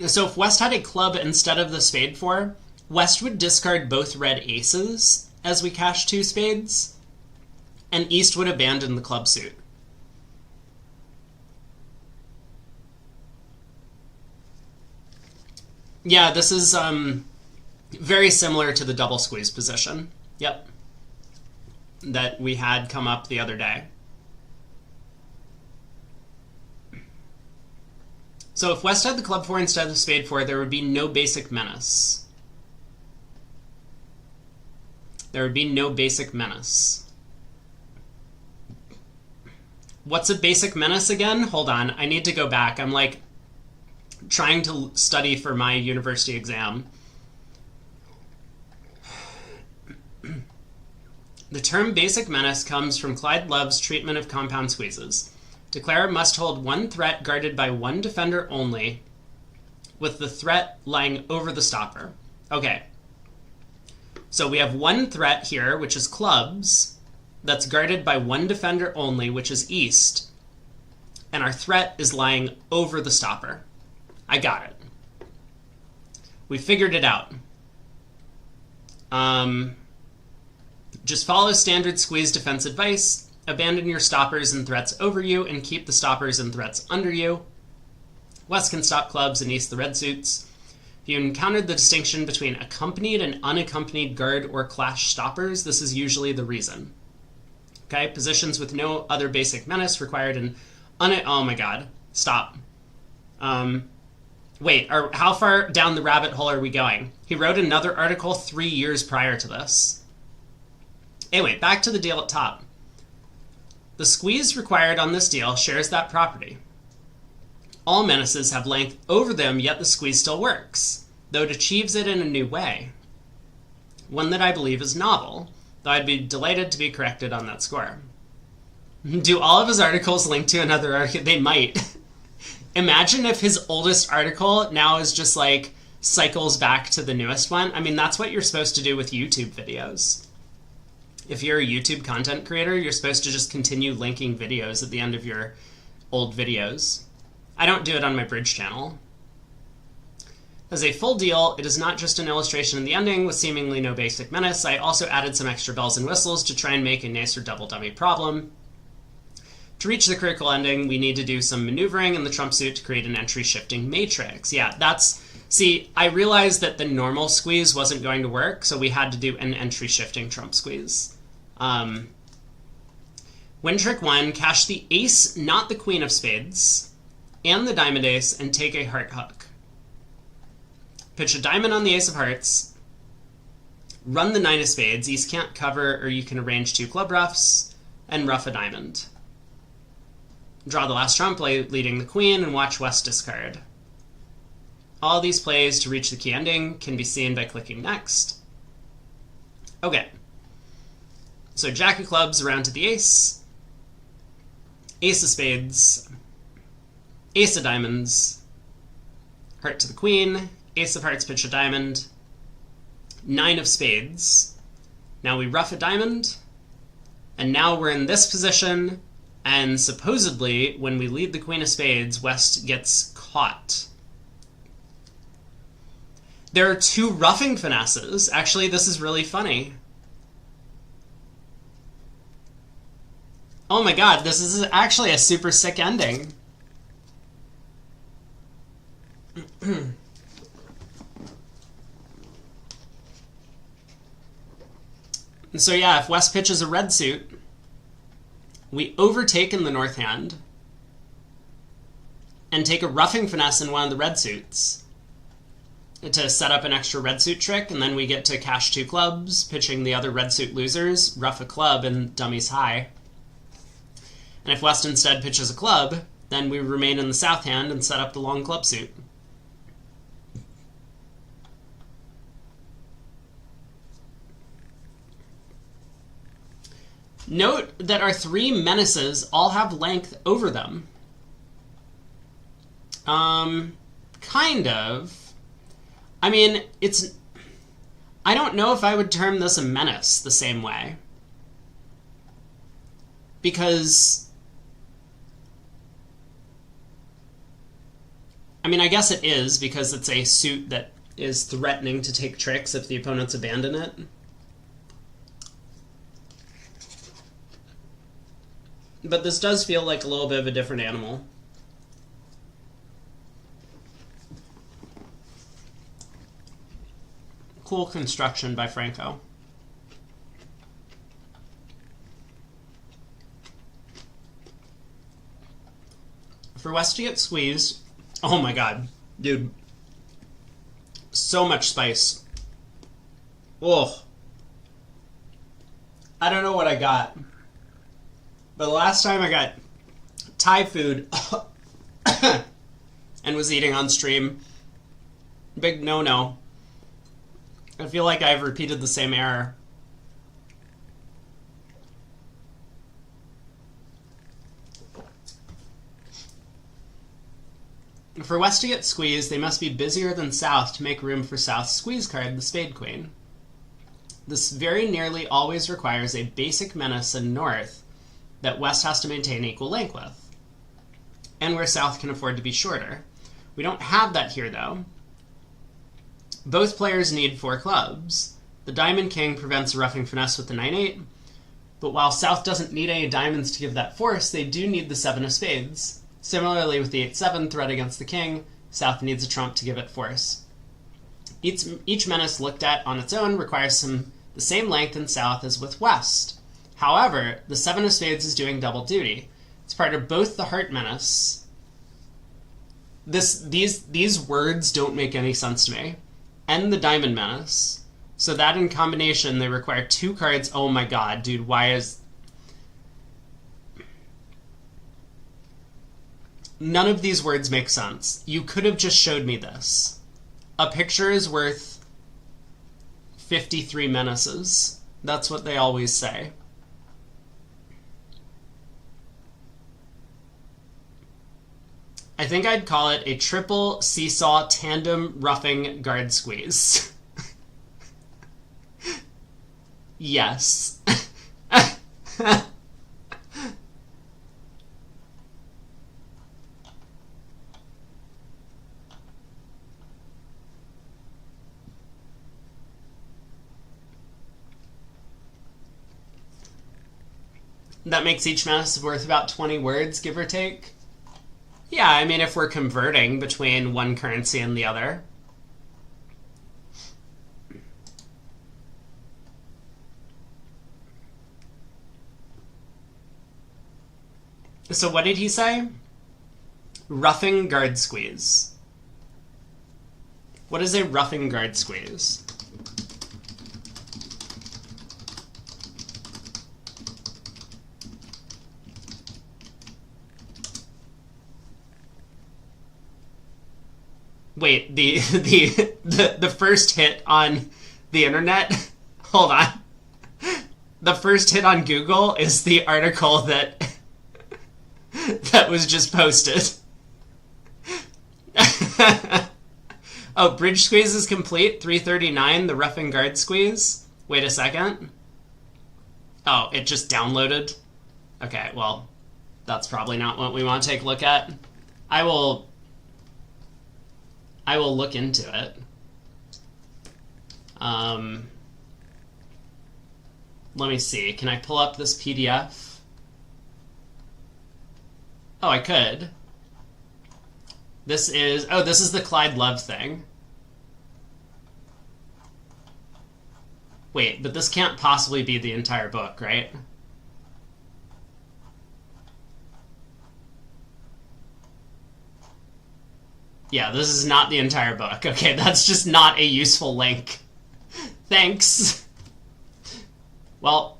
So if West had a club instead of the spade 4, West would discard both red aces as we cash 2 spades, and East would abandon the club suit. Yeah, this is very similar to the double squeeze position. Yep. That we had come up the other day. So if West had the club 4 instead of the spade 4, there would be no basic menace. There would be no basic menace. What's a basic menace again? Hold on, I need to go back. I'm like trying to study for my university exam. The term basic menace comes from Clyde Love's treatment of compound squeezes. Declarer must hold one threat guarded by one defender only, with the threat lying over the stopper. Okay. So we have one threat here, which is clubs, that's guarded by one defender only, which is east, and our threat is lying over the stopper. I got it. We figured it out. Just follow standard squeeze defense advice. Abandon your stoppers and threats over you and keep the stoppers and threats under you. West can stop clubs and east the red suits. If you encountered the distinction between accompanied and unaccompanied guard or clash stoppers, this is usually the reason. Okay, positions with no other basic menace required an oh my god, stop. Wait, how far down the rabbit hole are we going? He wrote another article 3 years prior to this. Anyway, back to the deal at top. The squeeze required on this deal shares that property. All menaces have length over them, yet the squeeze still works, though it achieves it in a new way. One that I believe is novel, though I'd be delighted to be corrected on that score. Do all of his articles link to another article? They might. Imagine if his oldest article now is just like cycles back to the newest one. I mean, that's what you're supposed to do with YouTube videos. If you're a YouTube content creator, you're supposed to just continue linking videos at the end of your old videos. I don't do it on my Bridge channel. As a full deal, it is not just an illustration in the ending with seemingly no basic menace. I also added some extra bells and whistles to try and make a nicer double dummy problem. To reach the critical ending, we need to do some maneuvering in the trump suit to create an entry shifting matrix. Yeah, see, I realized that the normal squeeze wasn't going to work, so we had to do an entry shifting trump squeeze. Win trick 1, cash the ace, not the queen of spades, and the diamond ace, and take a heart hook. Pitch a diamond on the ace of hearts, run the 9 of spades, East can't cover, or you can arrange 2 club ruffs, and ruff a diamond. Draw the last trump, leading the queen, and watch West discard. All these plays to reach the key ending can be seen by clicking next. Okay. So jack of clubs around to the ace, ace of spades, ace of diamonds, heart to the queen, ace of hearts, pitch a diamond, 9 of spades. Now we ruff a diamond, and now we're in this position, and supposedly when we lead the queen of spades, West gets caught. There are 2 roughing finesses. Actually, this is really funny. Oh my god, this is actually a super sick ending. So yeah, if West pitches a red suit, we overtake in the north hand and take a roughing finesse in one of the red suits to set up an extra red suit trick, and then we get to cash 2 clubs, pitching the other red suit losers, ruff a club, and dummies high. And if West instead pitches a club, then we remain in the south hand and set up the long club suit. Note that our 3 menaces all have length over them. Kind of. I mean, I don't know if I would term this a menace the same way. Because, I mean, I guess it is, because it's a suit that is threatening to take tricks if the opponents abandon it. But this does feel like a little bit of a different animal. cool construction by Franco. For West to get squeezed, oh my god, dude, so much spice. Oh, I don't know what I got, but the last time I got Thai food and was eating on stream, big no-no. I feel like I've repeated the same error. For West to get squeezed, they must be busier than South to make room for South's squeeze card, the Spade Queen. This very nearly always requires a basic menace in North that West has to maintain equal length with, and where South can afford to be shorter. We don't have that here, though. Both players need 4 clubs. The Diamond King prevents a roughing finesse with the 9-8, but while South doesn't need any diamonds to give that force, they do need the 7 of spades. Similarly, with the 8-7 threat against the king, South needs a trump to give it force. Each menace looked at on its own requires the same length in South as with West. However, the 7 of spades is doing double duty. It's part of both the heart menace. These words don't make any sense to me. And the diamond menace. So that in combination, they require 2 cards. Oh my god, dude, why is... None of these words make sense. You could have just showed me this. A picture is worth 53 menaces. That's what they always say. I think I'd call it a triple seesaw tandem roughing guard squeeze. Yes. That makes each menace worth about 20 words, give or take. Yeah, I mean, if we're converting between one currency and the other. So what did he say? Roughing guard squeeze. What is a roughing guard squeeze? Wait, the first hit on the internet? Hold on. The first hit on Google is the article that was just posted. Oh, bridge squeeze is complete. 339, the roughing guard squeeze. Wait a second. Oh, it just downloaded. Okay, well, that's probably not what we want to take a look at. I will look into it. Let me see. Can I pull up this PDF? Oh, I could. This is the Clyde Love thing. Wait, but this can't possibly be the entire book, right? Yeah, this is not the entire book. Okay, that's just not a useful link. Thanks. Well,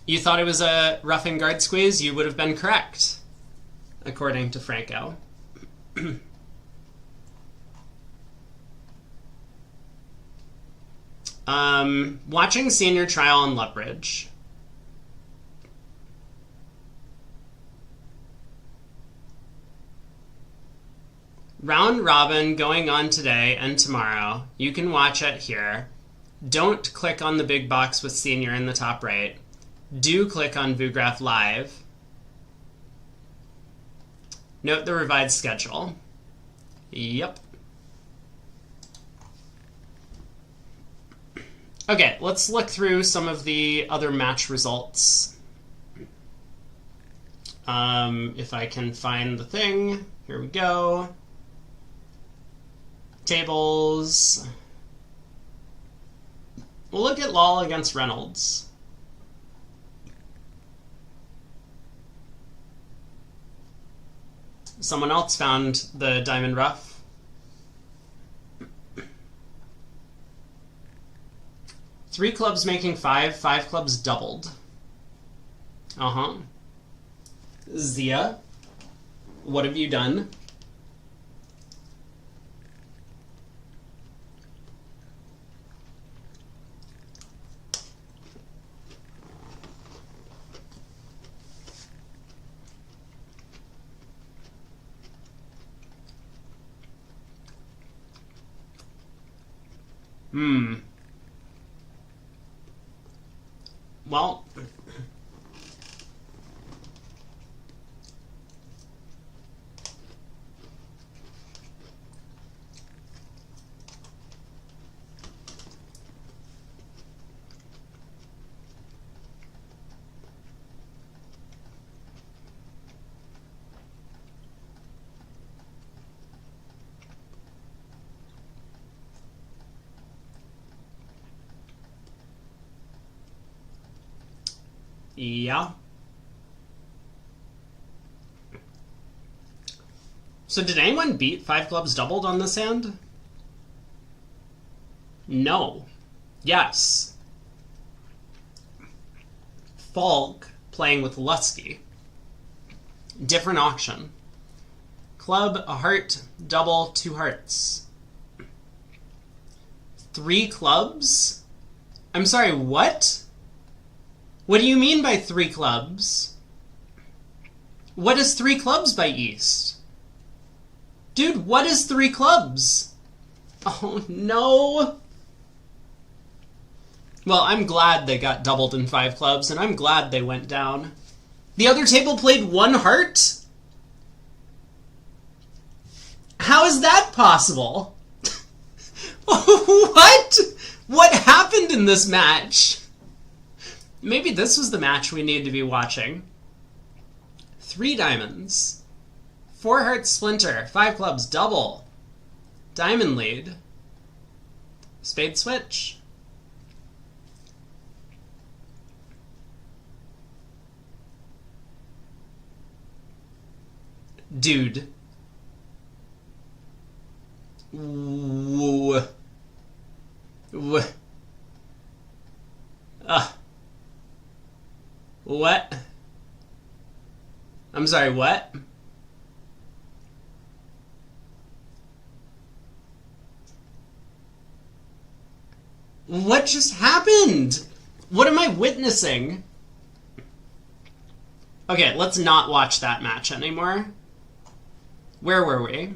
you thought it was a roughing guard squeeze? You would have been correct, according to Franco. Watching Senior Trial on Lethbridge. Round Robin going on today and tomorrow. You can watch it here. Don't click on the big box with Senior in the top right. Do click on VooGraph Live. Note the revised schedule. Yep. Okay, let's look through some of the other match results. If I can find the thing. Here we go. Tables. We'll look at Lal against Reynolds. Someone else found the diamond rough. Three clubs making five clubs doubled. Uh-huh. Zia, what have you done? Well, yeah. So did anyone beat five clubs doubled on this hand? No. Yes. Falk playing with Lusky. Different auction. Club, a heart, double, two hearts. Three clubs? I'm sorry, what? What do you mean by three clubs? What is three clubs by East? Dude, what is three clubs? Oh, no. Well, I'm glad they got doubled in five clubs, and I'm glad they went down. The other table played one heart? How is that possible? What? What happened in this match? Maybe this was the match we need to be watching. Three diamonds. Four hearts splinter. Five clubs double. Diamond lead. Spade switch. Dude. Whoa. What? I'm sorry, what? What just happened? What am I witnessing? Okay, let's not watch that match anymore. Where were we?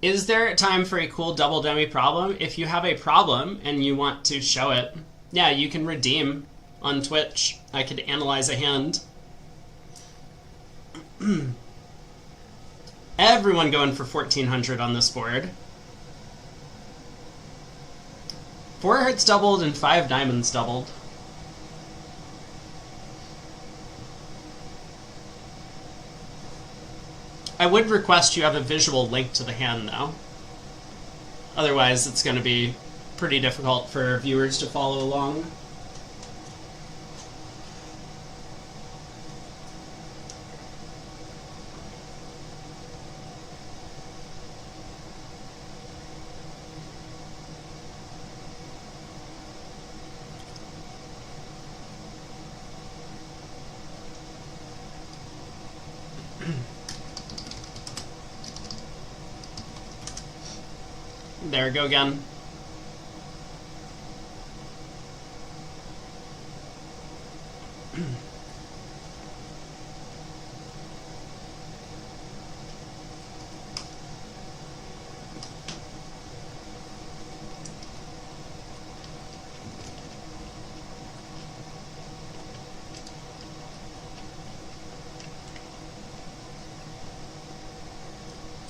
Is there a time for a cool double dummy problem? If you have a problem and you want to show it, yeah, you can redeem on Twitch. I could analyze a hand. Everyone going for 1400 on this board. Four hearts doubled and five diamonds doubled. I would request you have a visual link to the hand, though. Otherwise, it's going to be pretty difficult for viewers to follow along. There we go again.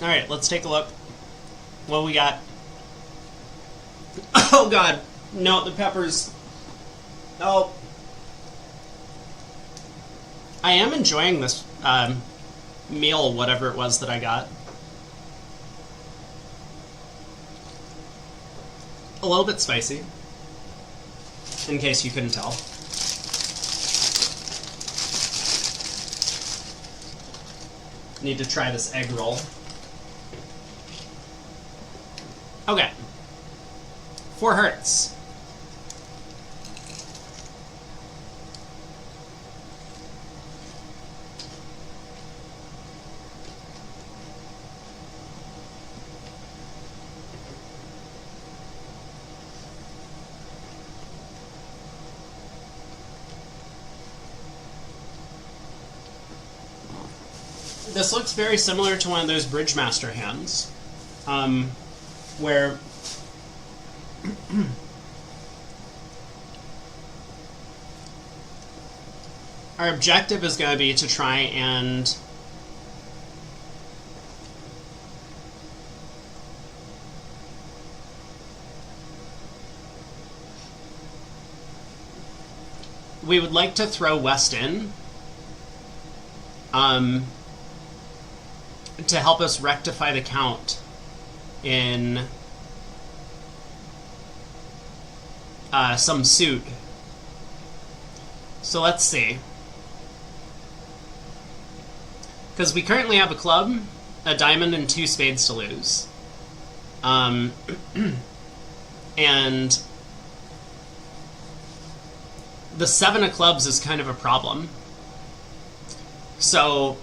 Alright, let's take a look. What we got? Oh god. No, the peppers... Oh. I am enjoying this meal, whatever it was that I got. A little bit spicy, in case you couldn't tell. Need to try this egg roll. Okay. 4 hearts. This looks very similar to one of those Bridgemaster hands, where our objective is going to be to try and we would like to throw West in to help us rectify the count in some suit. So let's see. Because we currently have a club, a diamond, and 2 spades to lose. And the 7 of clubs is kind of a problem. So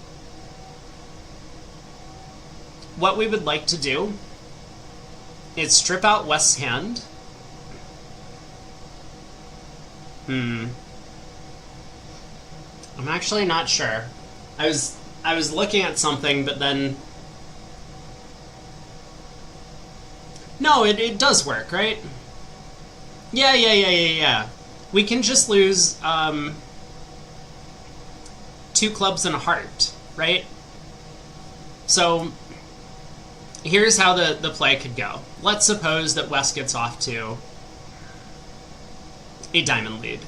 what we would like to do is strip out West's hand. I'm actually not sure. I was looking at something, but then... No, it does work, right? Yeah. We can just lose 2 clubs and a heart, right? So here's how the play could go. Let's suppose that West gets off to a diamond lead.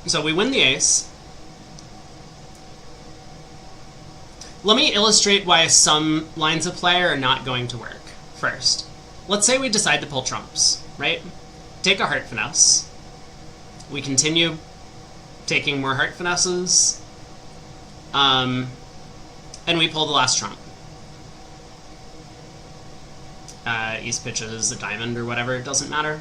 So we win the ace. Let me illustrate why some lines of play are not going to work first. Let's say we decide to pull trumps, right? Take a heart finesse. We continue taking more heart finesses. And we pull the last trump. East pitches a diamond or whatever, it doesn't matter.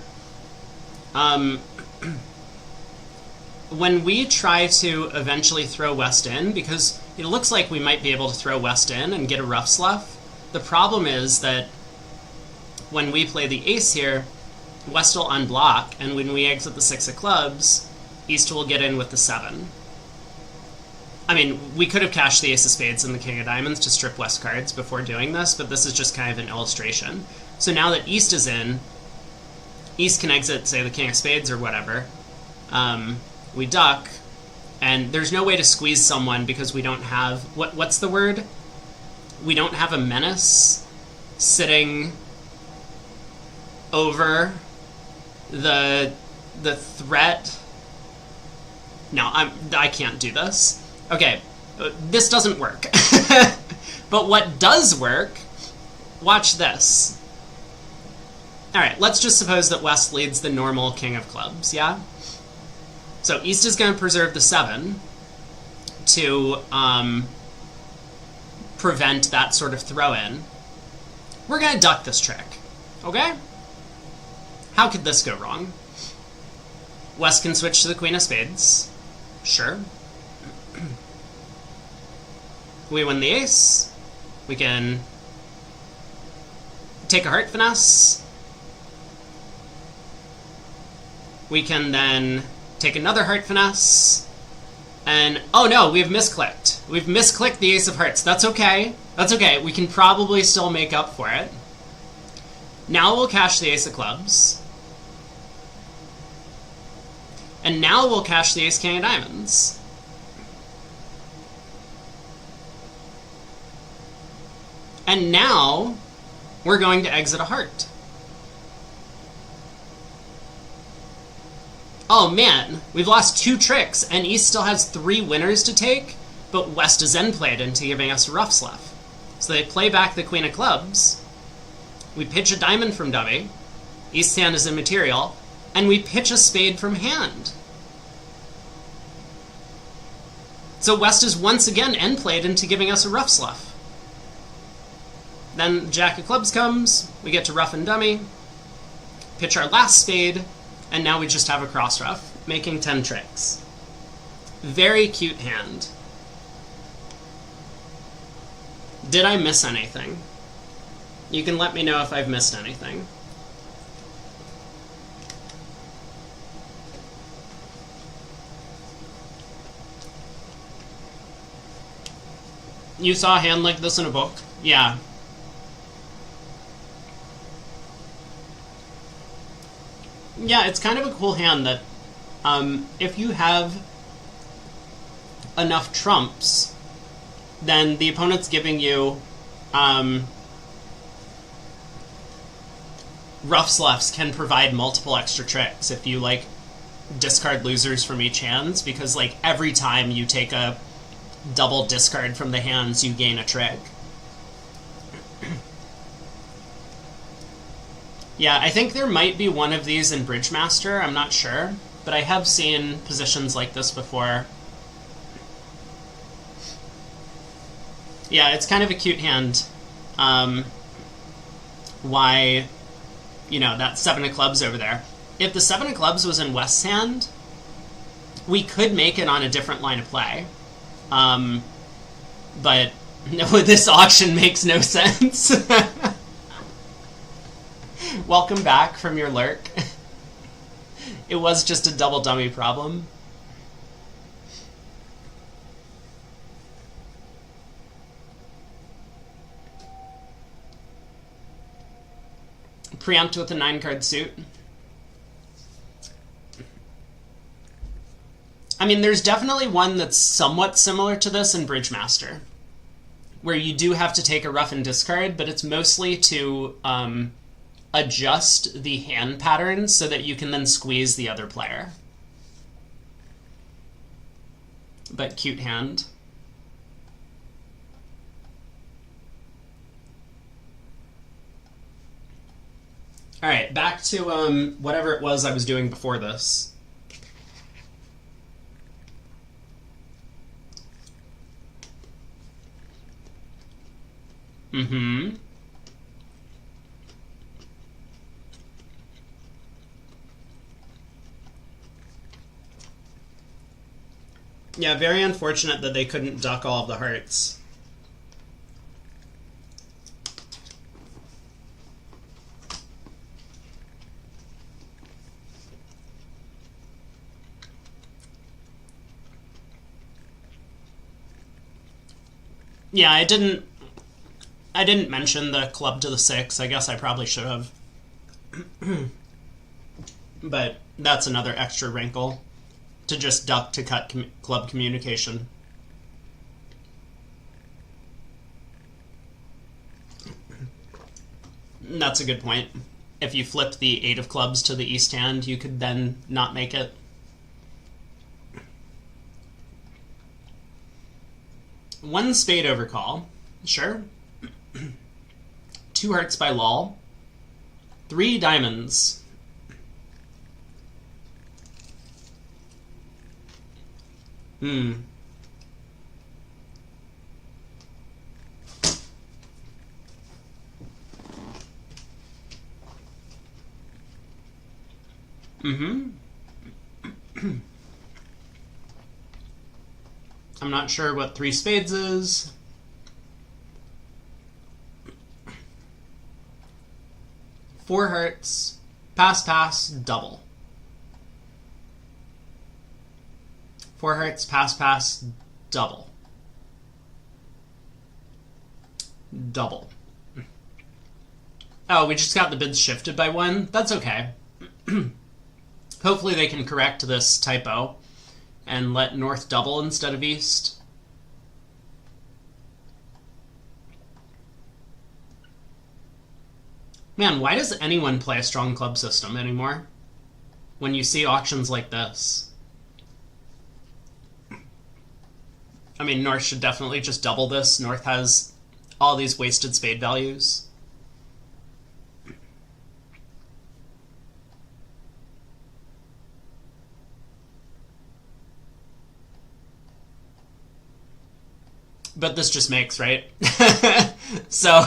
When we try to eventually throw West in, because it looks like we might be able to throw West in and get a rough sluff, the problem is that when we play the ace here, West will unblock, and when we exit the 6 of clubs, East will get in with the 7. I mean, we could have cashed the ace of spades and the king of diamonds to strip West cards before doing this, but this is just kind of an illustration. So now that East is in, East can exit, say, the king of spades or whatever. We duck, and there's no way to squeeze someone because we don't have... What's the word? We don't have a menace sitting over the threat. No, I can't do this. Okay, this doesn't work. But what does work, watch this. Alright, let's just suppose that West leads the normal king of clubs, yeah? So East is going to preserve the 7 to prevent that sort of throw-in. We're going to duck this trick, okay? How could this go wrong? West can switch to the queen of spades. Sure. We win the ace. We can take a heart finesse. We can then take another heart finesse. And, oh no, we've misclicked. We've misclicked the ace of hearts. That's okay. That's okay. We can probably still make up for it. Now we'll cash the ace of clubs. And now we'll cash the ace king of diamonds. And now we're going to exit a heart. Oh man, we've lost 2 tricks, and East still has 3 winners to take, but West is end played into giving us a rough sluff. So they play back the Queen of Clubs, we pitch a diamond from dummy, East's hand is immaterial, and we pitch a spade from hand. So West is once again end played into giving us a rough sluff. Then Jack of Clubs comes, we get to rough and dummy, pitch our last spade, and now we just have a cross rough, making 10 tricks. Very cute hand. Did I miss anything? You can let me know if I've missed anything. You saw a hand like this in a book? Yeah. Yeah, it's kind of a cool hand that, if you have enough trumps, then the opponent's giving you, rough sloughs can provide multiple extra tricks if you, like, discard losers from each hands, because, like, every time you take a double discard from the hands, you gain a trick. Yeah, I think there might be one of these in Bridgemaster, I'm not sure, but I have seen positions like this before. Yeah, it's kind of a cute hand. Why, you know, that 7 of clubs over there. If the 7 of clubs was in West's hand, we could make it on a different line of play. But no, this auction makes no sense. Welcome back from your lurk. It was just a double dummy problem. Preempt with a 9-card suit. I mean, there's definitely one that's somewhat similar to this in Bridgemaster, where you do have to take a rough and discard, but it's mostly to adjust the hand patterns so that you can then squeeze the other player. But cute hand. Alright, back to whatever it was I was doing before this. Mm-hmm. Yeah, very unfortunate that they couldn't duck all of the hearts. Yeah, I didn't mention the club to the 6. I guess I probably should have. But that's another extra wrinkle. To just duck to cut club communication. That's a good point. If you flip the 8 of clubs to the east hand, you could then not make it. One spade overcall. Sure. 2 hearts by lull. 3 diamonds. Mm-hmm. I'm not sure what 3 spades is. Four hearts, pass, double. 4 hearts, pass, double. Double. Oh, we just got the bids shifted by 1? That's okay. Hopefully they can correct this typo and let north double instead of east. Man, why does anyone play a strong club system anymore when you see auctions like this? I mean, North should definitely just double this. North has all these wasted spade values. But this just makes, right? So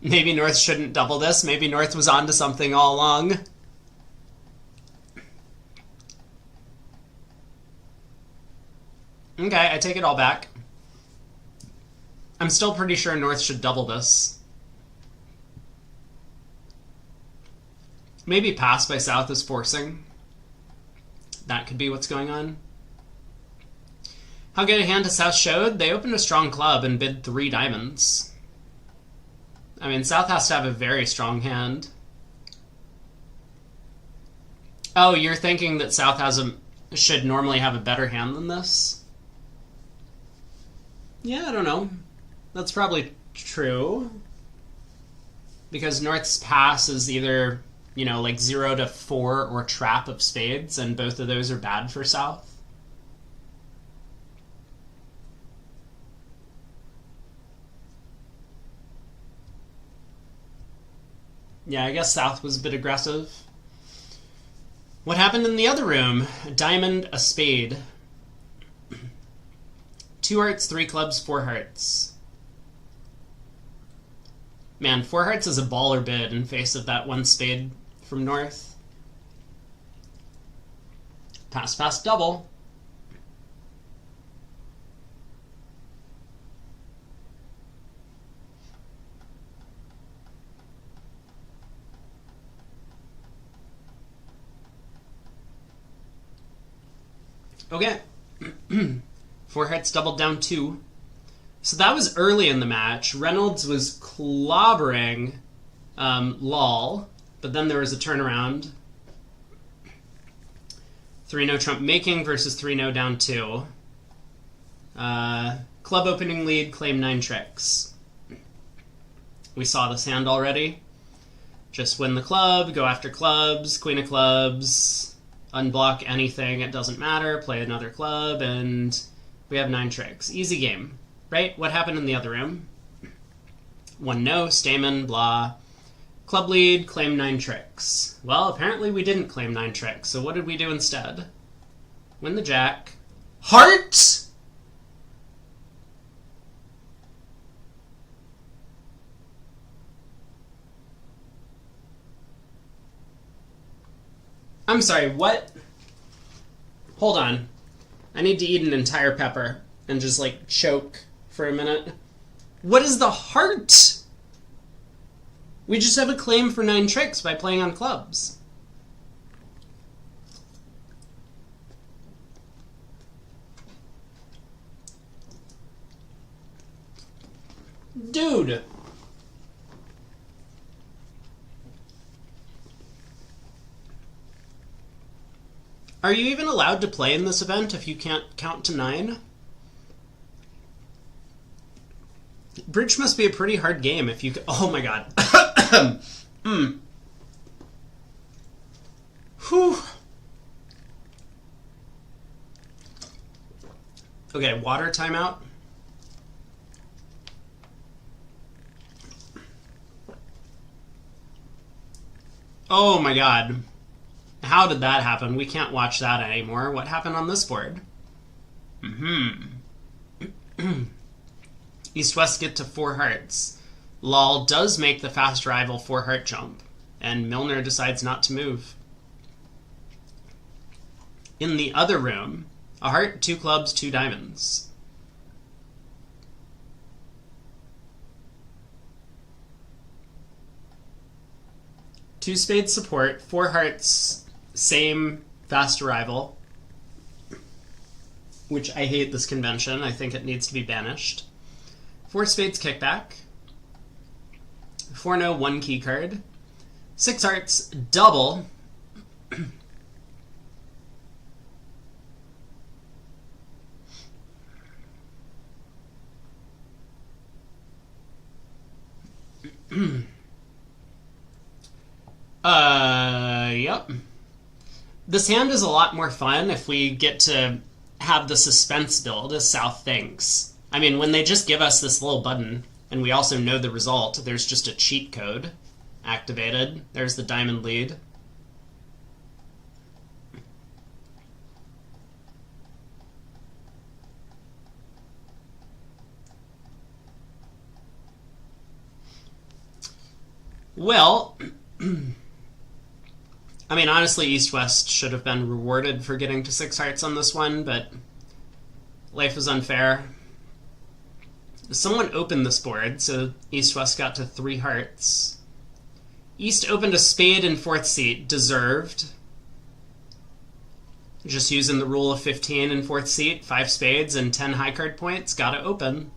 maybe North shouldn't double this. Maybe North was onto something all along. Okay, I take it all back. I'm still pretty sure North should double this. Maybe pass by South is forcing. That could be what's going on. How good a hand has South showed? They opened a strong club and bid 3 diamonds. I mean, South has to have a very strong hand. Oh, you're thinking that South should normally have a better hand than this? Yeah, I don't know. That's probably true. Because North's pass is either, you know, like 0 to 4 or trap of spades, and both of those are bad for South. Yeah, I guess South was a bit aggressive. What happened in the other room? A diamond, a spade. 2 hearts, 3 clubs, 4 hearts. Man, 4 hearts is a baller bid in face of that 1 spade from North. Pass, pass, double. Okay. 4 hearts doubled down 2. So that was early in the match. Reynolds was clobbering Lol, but then there was a turnaround. 3-0 trump making versus 3-0 down 2. Club opening lead, claim 9 tricks. We saw this hand already. Just win the club, go after clubs, queen of clubs, unblock anything, it doesn't matter, play another club, and we have 9 tricks. Easy game, right? What happened in the other room? 1-0, Stamen, blah. Club lead, claim 9 tricks. Well, apparently we didn't claim 9 tricks, so what did we do instead? Win the jack. Heart! I'm sorry, what? Hold on. I need to eat an entire pepper and just, like, choke for a minute. What is the heart? We just have a claim for 9 tricks by playing on clubs. Dude! Are you even allowed to play in this event if you can't count to 9? Bridge must be a pretty hard game if you... Oh my god. Whew. Okay, water timeout. Oh my god. How did that happen? We can't watch that anymore. What happened on this board? East-West get to 4 hearts. Lol does make the fast rival 4 heart jump, and Milner decides not to move. In the other room, a heart, 2 clubs, 2 diamonds. Two spades support, 4 hearts, same fast arrival, which I hate this convention. I think it needs to be banished. 4 spades kickback. 4-0, 1 key card. 6 hearts, double. This hand is a lot more fun if we get to have the suspense build, as South thinks. I mean, when they just give us this little button, and we also know the result, there's just a cheat code activated. There's the diamond lead. Well, I mean, honestly, East-West should have been rewarded for getting to 6 hearts on this one, but life was unfair. Someone opened this board, so East-West got to 3 hearts. East opened a spade in 4th seat, deserved. Just using the rule of 15 in 4th seat, 5 spades and 10 high card points, gotta open.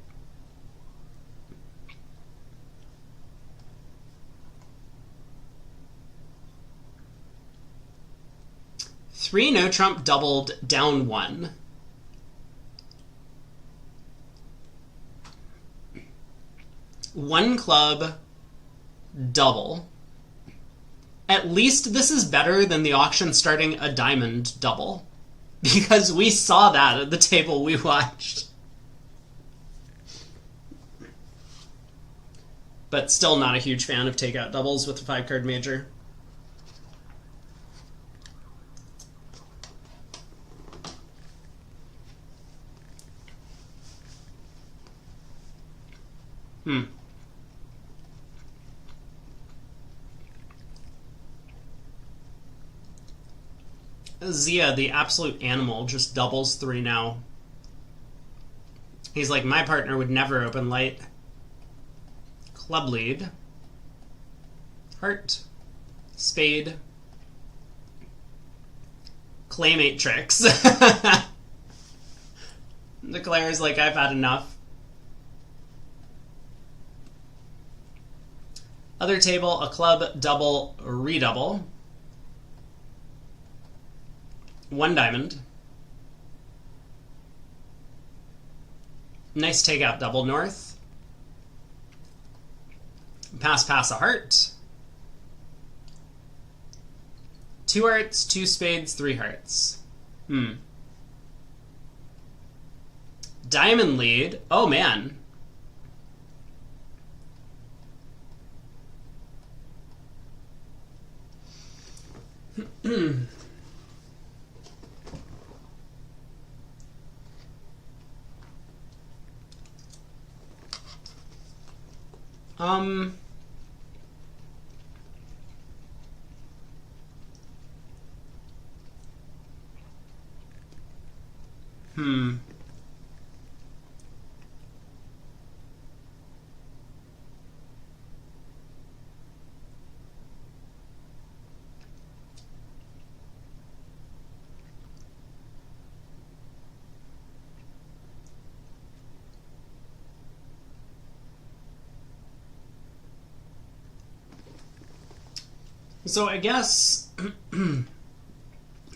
Three no trump doubled, down 1. One club, double. At least this is better than the auction starting a diamond double, because we saw that at the table we watched. But still not a huge fan of takeout doubles with a 5-card major. Zia, the absolute animal, just doubles 3 now. He's like, my partner would never open light. Club lead. Heart. Spade. Claymate tricks. Declares like, I've had enough. Other table, a club, double, redouble. 1 diamond. Nice takeout double north. Pass a heart. 2 hearts, 2 spades, 3 hearts. Diamond lead. Oh man. So I guess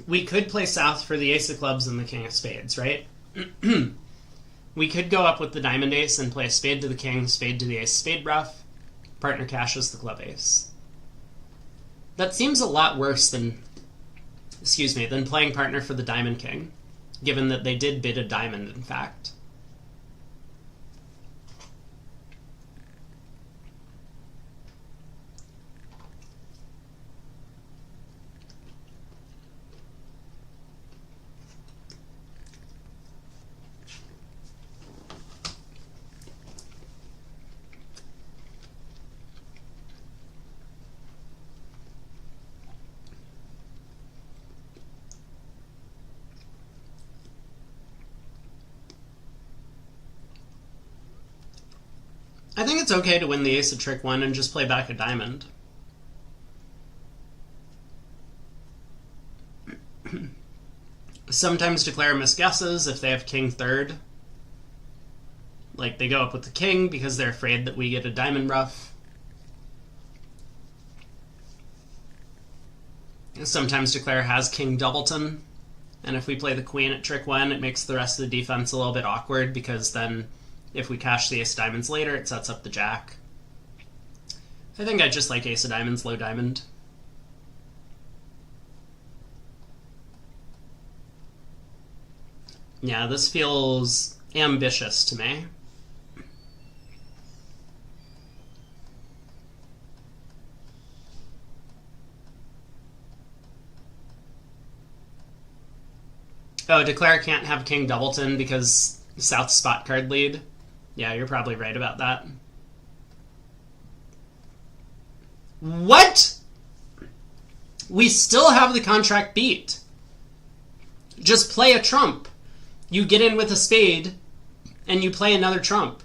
we could play South for the Ace of Clubs and the King of Spades, right? We could go up with the Diamond Ace and play a Spade to the King, Spade to the Ace, Spade Bluff. Partner cashes the Club Ace. That seems a lot worse than, than playing partner for the Diamond King, given that they did bid a diamond, in fact. I think it's okay to win the Ace of Trick 1 and just play back a diamond. Sometimes declare misguesses if they have King third. Like, they go up with the King because they're afraid that we get a diamond ruff. Sometimes declare has King doubleton. And if we play the Queen at Trick 1, it makes the rest of the defense a little bit awkward, because then if we cash the Ace of Diamonds later, it sets up the Jack. I think I just like Ace of Diamonds, low diamond. Yeah, this feels ambitious to me. Oh, Declare can't have King Doubleton because South spot card lead. Yeah, you're probably right about that. What? We still have the contract beat. Just play a trump. You get in with a spade, and you play another trump.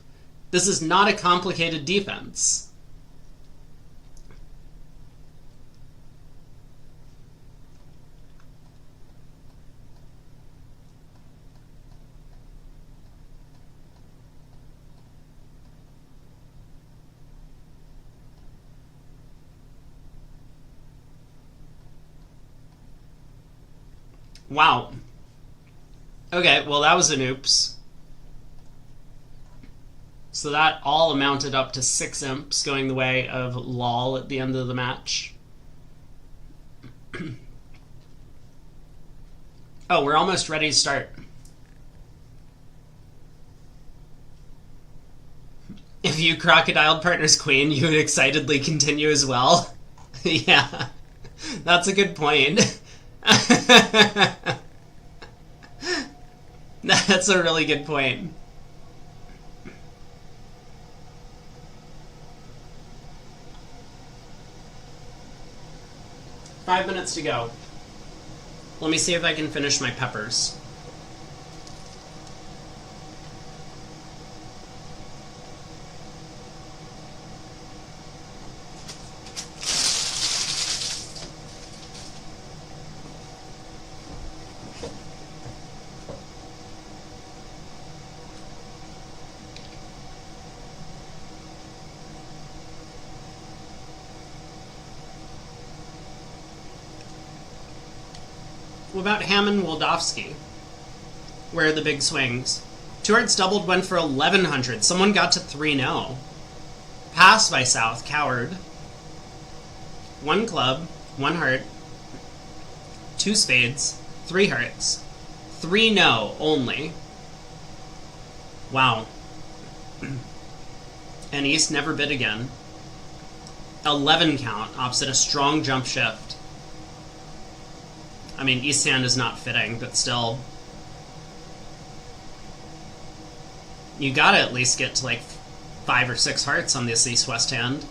This is not a complicated defense. Wow. Okay, well that was an oops. So that all amounted up to 6 imps going the way of lol at the end of the match. Oh, we're almost ready to start. If you crocodiled partner's queen, you would excitedly continue as well. Yeah, that's a good point. That's a really good point. Five minutes to go. Let me see if I can finish my peppers. What about Hammond-Waldowski? Where are the big swings? Two hearts doubled went for 1,100. Someone got to 3-0. Pass by South. Coward. One club. One heart. Two spades. Three hearts. 3-0 only. Wow. And East never bid again. 11 count opposite a strong jump shift. I mean, East hand is not fitting, but still. You gotta at least get to like 5 or 6 hearts on this East-West hand.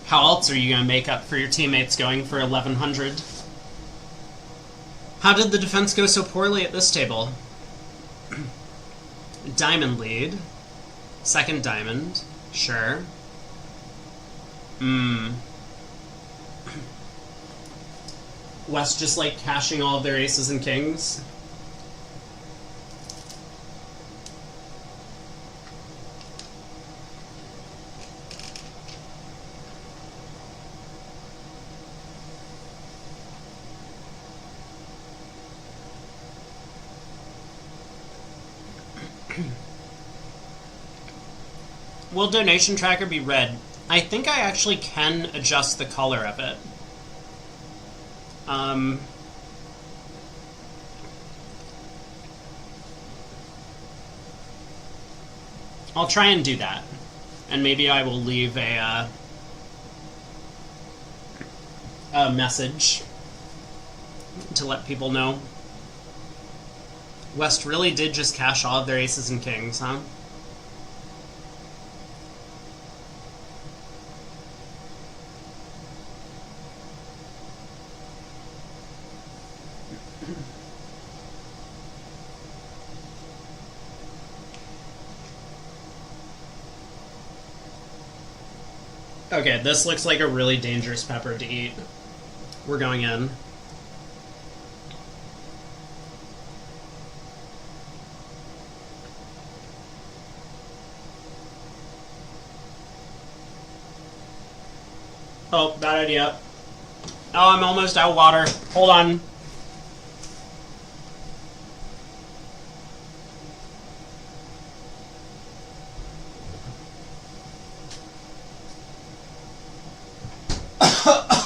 How else are you gonna make up for your teammates going for 1,100? How did the defense go so poorly at this table? Diamond lead. Second diamond. Sure. West just like cashing all of their aces and kings. Will donation tracker be red? I think I actually can adjust the color of it. I'll try and do that. And maybe I will leave a message to let people know. West really did just cash all of their aces and kings, huh? Okay, this looks like a really dangerous pepper to eat. We're going in. Oh, bad idea. Oh, I'm almost out of water. Hold on.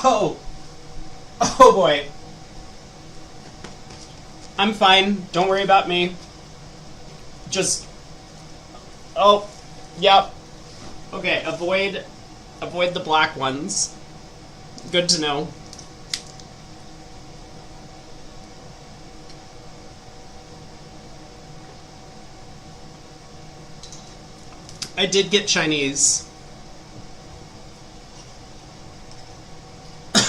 Oh. Oh boy. I'm fine. Don't worry about me. Just... Oh, yep. Okay, avoid the black ones. Good to know. I did get Chinese.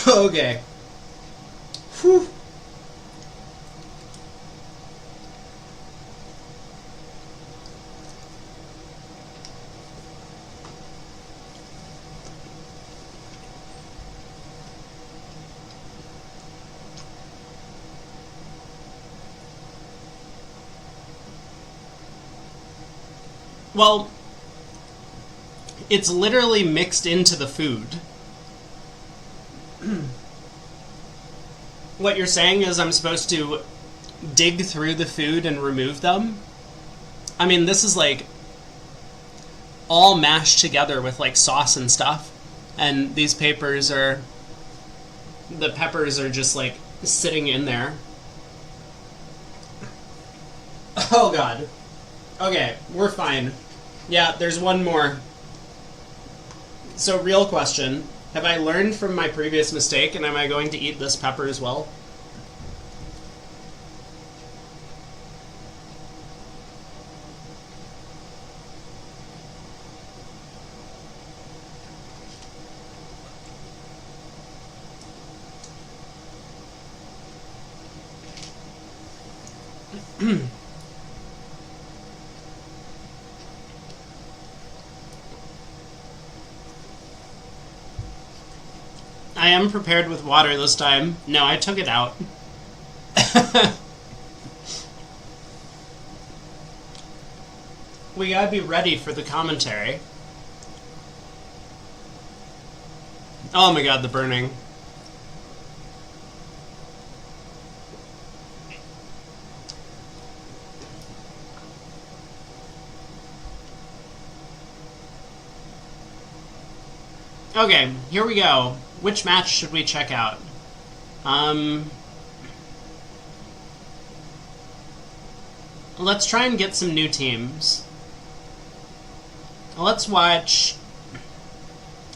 Okay. Whew. Well, it's literally mixed into the food. What you're saying is I'm supposed to dig through the food and remove them? I mean, this is like all mashed together with like sauce and stuff. And these peppers are just like sitting in there. Oh god. Okay, we're fine. Yeah, there's one more. So, real question. Have I learned from my previous mistake, and am I going to eat this pepper as well? I am prepared with water this time. No, I took it out. We gotta be ready for the commentary. Oh my god, the burning. Okay, here we go. Which match should we check out? Let's try and get some new teams. Let's watch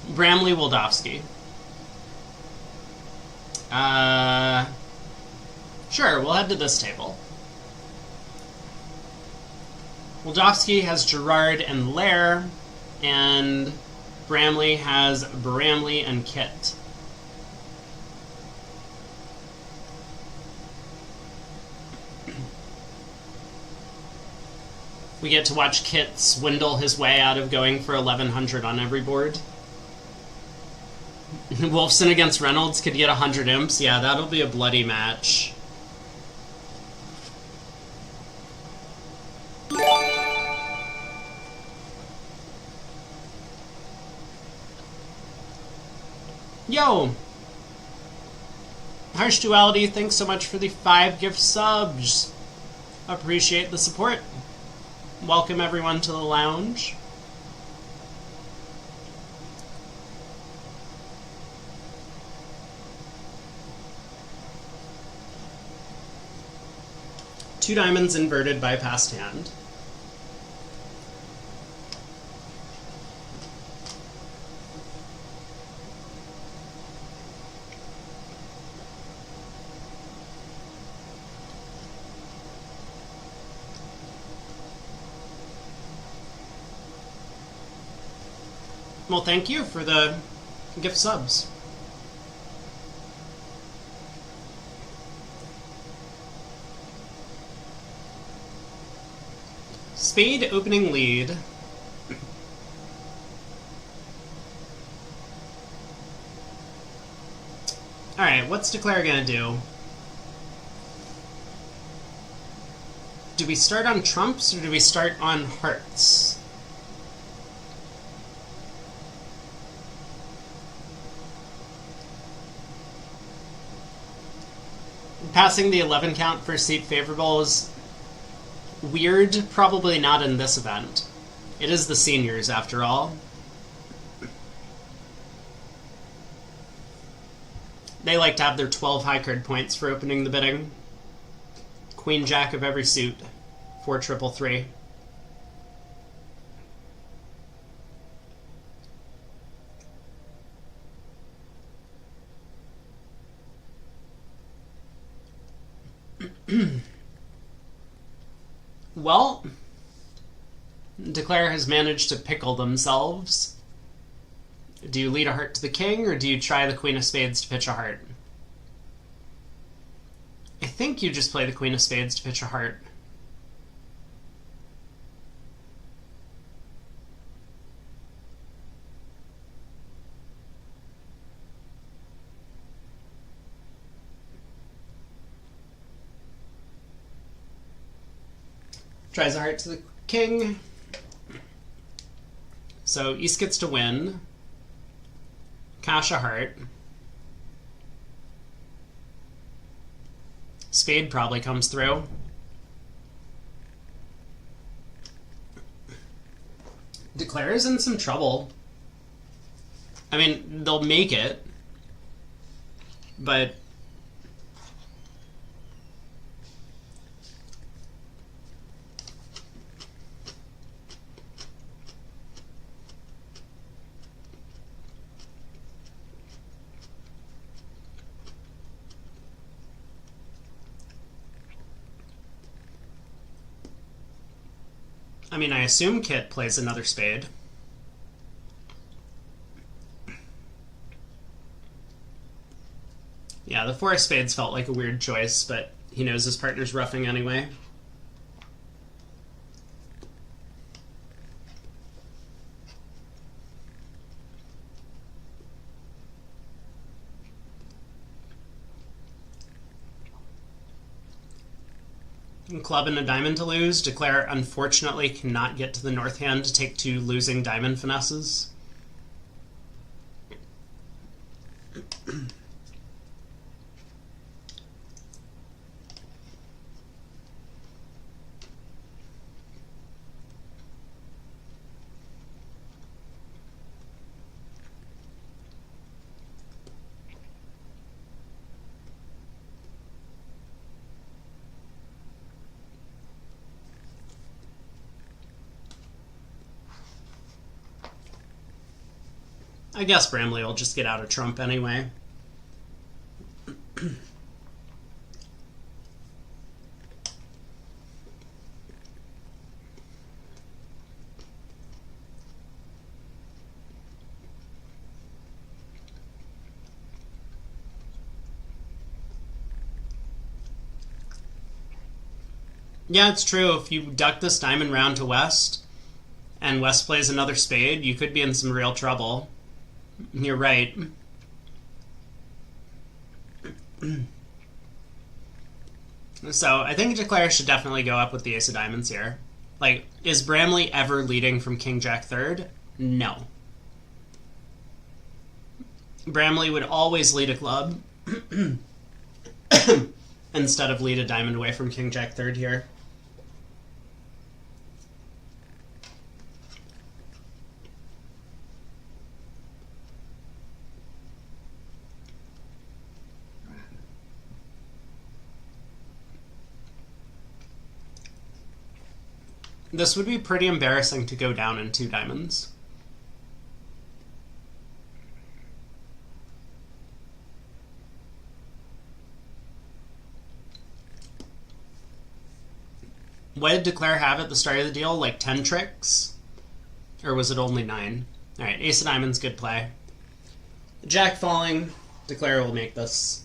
Bramley Wildowski. Sure, we'll head to this table. Wildowski has Gerard and Lair, and Bramley has Bramley and Kit. We get to watch Kit swindle his way out of going for 1100 on every board. Wolfson against Reynolds could get 100 imps. Yeah, that'll be a bloody match. Yo! Harsh Duality, thanks so much for the 5 gift subs. Appreciate the support. Welcome everyone to the lounge. Two diamonds inverted by passed hand. Well, thank you for the gift subs. Spade opening lead. Alright, what's Declare gonna do? Do we start on trumps or do we start on hearts? Passing the 11 count for seat favorable is weird, probably not in this event. It is the seniors, after all. They like to have their 12 high card points for opening the bidding. Queen Jack of every suit. 4-3-3. Well, Declare has managed to pickle themselves. Do you lead a heart to the king, or do you try the Queen of Spades to pitch a heart? I think you just play the Queen of Spades to pitch a heart. Tries a heart to the king. So East gets to win. Cash a heart. Spade probably comes through. Declare is in some trouble. I mean, they'll make it, but I mean, I assume Kit plays another spade. Yeah, the 4 of spades felt like a weird choice, but he knows his partner's roughing anyway. Club and a diamond to lose. Declare, unfortunately, cannot get to the north hand to take 2 losing diamond finesses. I guess Bramley will just get out of trump anyway. Yeah, it's true. If you duck this diamond round to West, and West plays another spade, you could be in some real trouble. You're right. So, I think Declare should definitely go up with the ace of diamonds here. Like, is Bramley ever leading from King Jack third? No. Bramley would always lead a club instead of lead a diamond away from King Jack third here. This would be pretty embarrassing to go down in 2 diamonds. What did Declare have at the start of the deal? Like 10 tricks? Or was it only 9? Alright, ace of diamonds, good play. Jack falling, Declare will make this.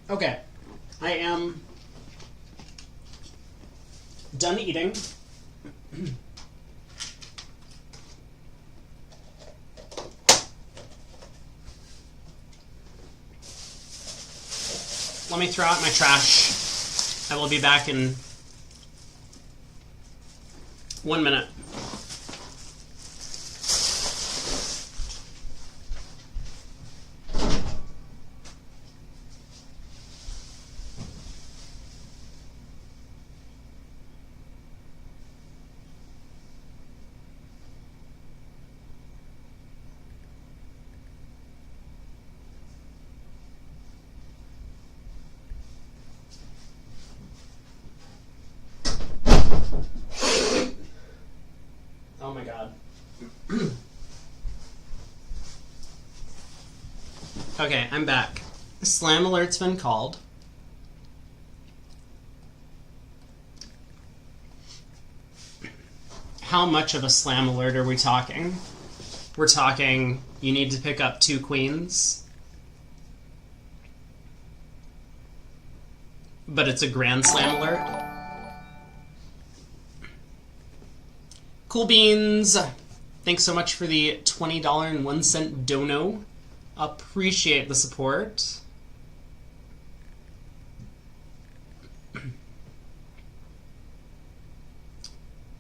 Okay, I am done eating. Let me throw out my trash. I will be back in 1 minute. Oh my god. Okay, I'm back. Slam alert's been called. How much of a slam alert are we talking? We're talking you need to pick up 2 queens. But it's a grand slam alert. Cool Beans, thanks so much for the $20.01 dono. Appreciate the support.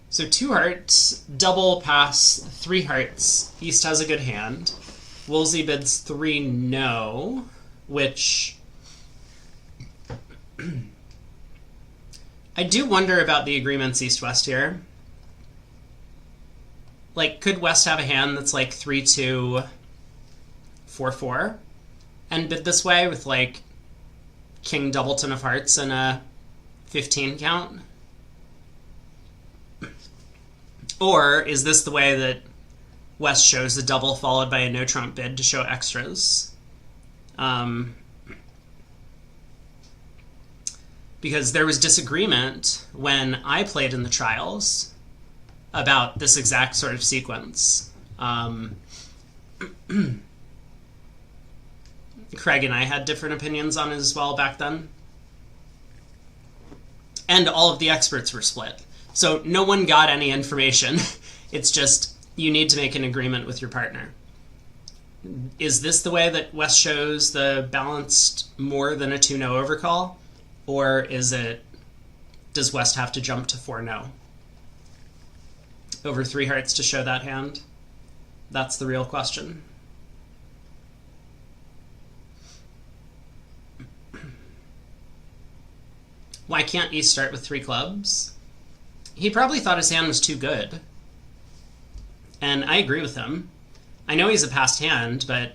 So 2 hearts, double pass, 3 hearts. East has a good hand. Woolsey bids 3 no, which I do wonder about the agreements East-West here. Like, could West have a hand that's like 3-2, 4-4, and bid this way with like King Doubleton of Hearts and a 15 count? Or is this the way that West shows a double followed by a no trump bid to show extras? Because there was disagreement when I played in the trials about this exact sort of sequence. Craig and I had different opinions on it as well back then. And all of the experts were split. So no one got any information. It's just, you need to make an agreement with your partner. Is this the way that West shows the balanced more than a 2-no overcall? Or does West have to jump to 4-no? Over 3 hearts to show that hand? That's the real question. Why can't East start with 3 clubs? He probably thought his hand was too good. And I agree with him. I know he's a passed hand, but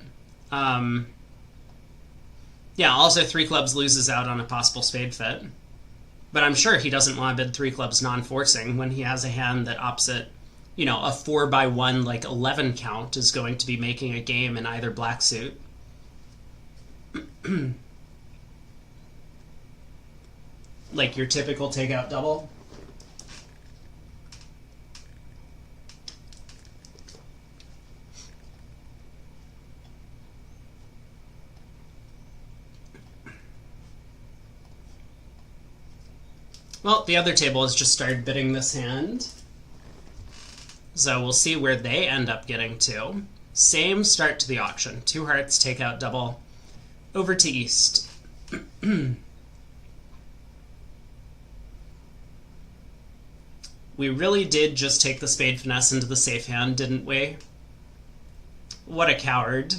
yeah, also 3 clubs loses out on a possible spade fit. But I'm sure he doesn't want to bid 3 clubs non-forcing when he has a hand that opposite, a 4x1 like 11 count is going to be making a game in either black suit. Like your typical takeout double. Well, the other table has just started bidding this hand. So we'll see where they end up getting to. Same start to the auction. 2 hearts, takeout double. Over to East. We really did just take the spade finesse into the safe hand, didn't we? What a coward.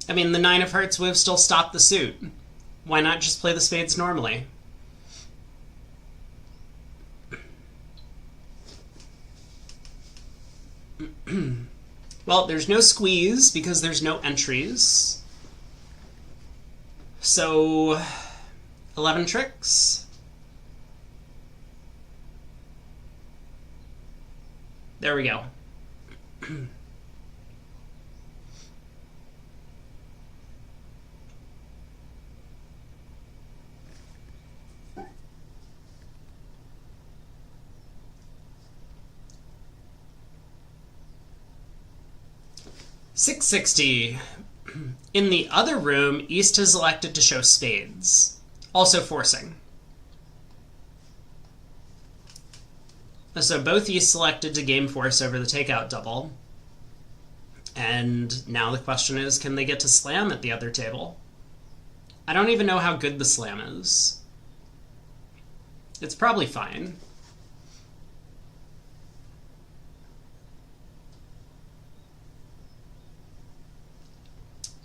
I mean, the 9 of hearts would have still stopped the suit. Why not just play the spades normally? Well, there's no squeeze because there's no entries. So, 11 tricks. There we go. $660. In the other room, East has elected to show spades, also forcing. So both East selected to game force over the takeout double. And now the question is, can they get to slam at the other table? I don't even know how good the slam is. It's probably fine.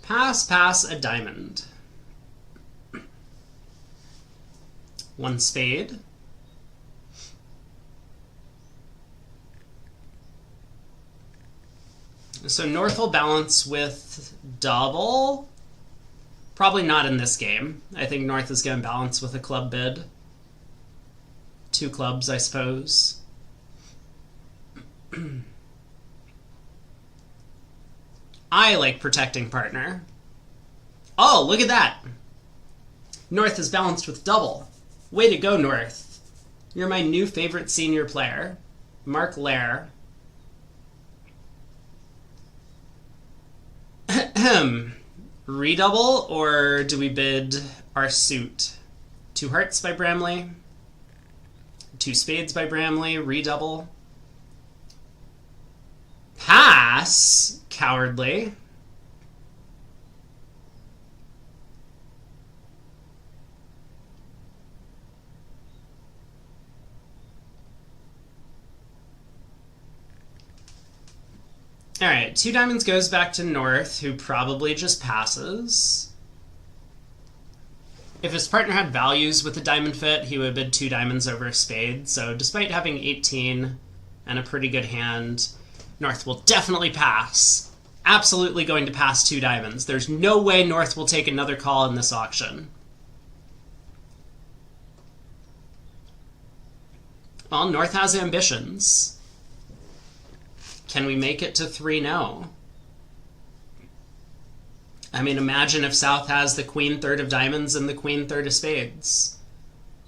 Pass a diamond. One spade. So North will balance with double. Probably not in this game. I think North is going to balance with a club bid. 2 clubs, I suppose. I like protecting partner. Oh, look at that! North is balanced with double. Way to go, North. You're my new favorite senior player. Mark Lair. Redouble, or do we bid our suit? 2 hearts by Bramley. 2 spades by Bramley. Redouble. Pass. Cowardly. Alright, 2 diamonds goes back to North, who probably just passes. If his partner had values with the diamond fit, he would bid 2 diamonds over a spade. So despite having 18 and a pretty good hand, North will definitely pass. Absolutely going to pass 2 diamonds. There's no way North will take another call in this auction. Well, North has ambitions. Can we make it to 3-0? I mean, imagine if South has the queen third of diamonds and the queen third of spades.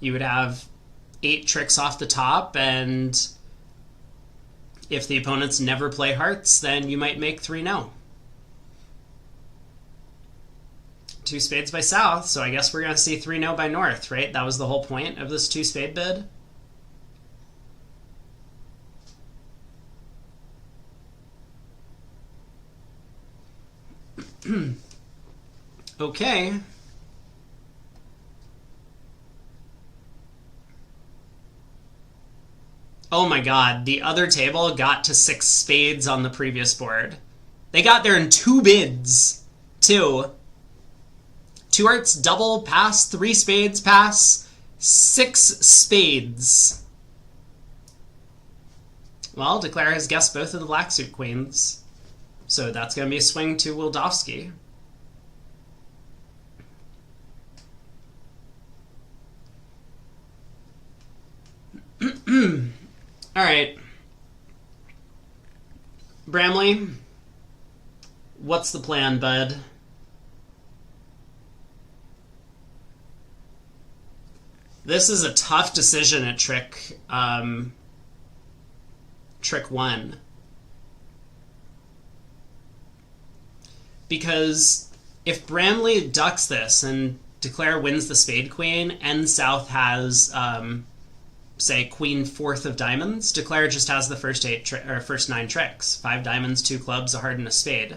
You would have 8 tricks off the top, and if the opponents never play hearts, then you might make 3-0. 2 spades by South, so I guess we're going to see 3-0 by North, right? That was the whole point of this 2 spade bid. Okay. Oh my god, the other table got to 6 spades on the previous board. They got there in 2 bids. 2 hearts, double, pass, 3 spades, pass, 6 spades. Well, Declare has guessed both of the black suit queens. So that's going to be a swing to Wildowski. All right. Bramley, what's the plan, bud? This is a tough decision at trick 1. Because if Bramley ducks this and Declare wins the spade queen and South has, say, queen fourth of diamonds, Declare just has the first 9 tricks. 5 diamonds, 2 clubs, a heart, and a spade.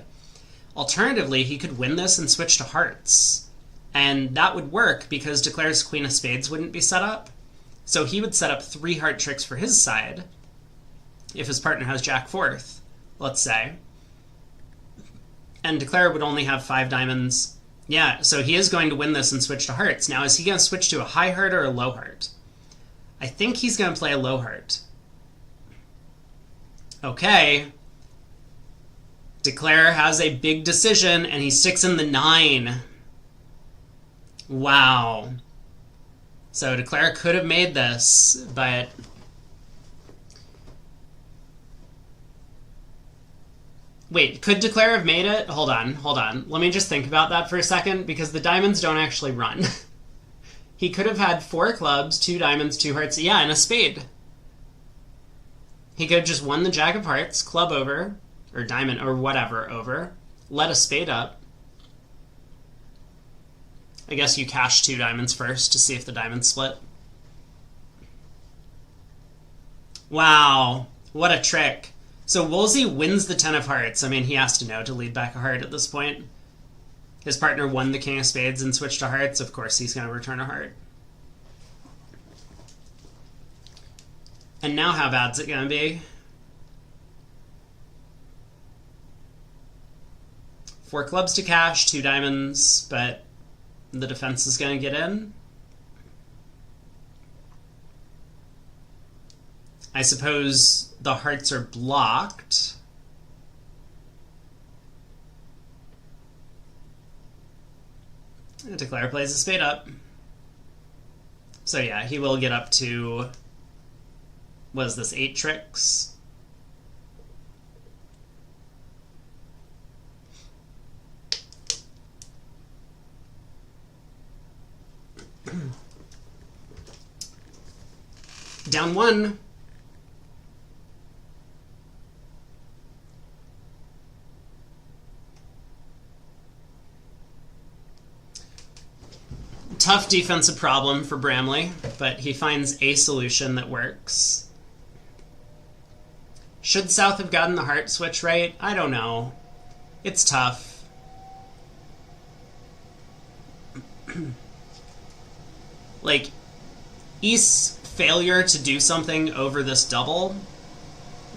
Alternatively, he could win this and switch to hearts. And that would work because Declare's queen of spades wouldn't be set up. So he would set up 3 heart tricks for his side if his partner has jack fourth, let's say. And Declare would only have 5 diamonds. Yeah, so he is going to win this and switch to hearts. Now, is he going to switch to a high heart or a low heart? I think he's going to play a low heart. Okay. Declare has a big decision, and he sticks in the 9. Wow. So Declare could have made this, but wait, could Declare have made it? Hold on. Let me just think about that for a second, because the diamonds don't actually run. He could have had 4 clubs, 2 diamonds, 2 hearts, yeah, and a spade. He could have just won the jack of hearts, club over, or diamond, or whatever over, let a spade up. I guess you cash 2 diamonds first to see if the diamonds split. Wow, what a trick. So Woolsey wins the 10 of hearts. I mean, he has to know to lead back a heart at this point. his partner won the king of spades and switched to hearts, of course he's going to return a heart. And now how bad's it going to be? 4 clubs to cash, 2 diamonds, but the defense is going to get in. I suppose the hearts are blocked. Declare plays a spade up. So yeah, he will get up to, what is this, 8 tricks? Down 1. Tough defensive problem for Bramley, but he finds a solution that works. Should South have gotten the heart switch right? I don't know. It's tough. Like, East's failure to do something over this double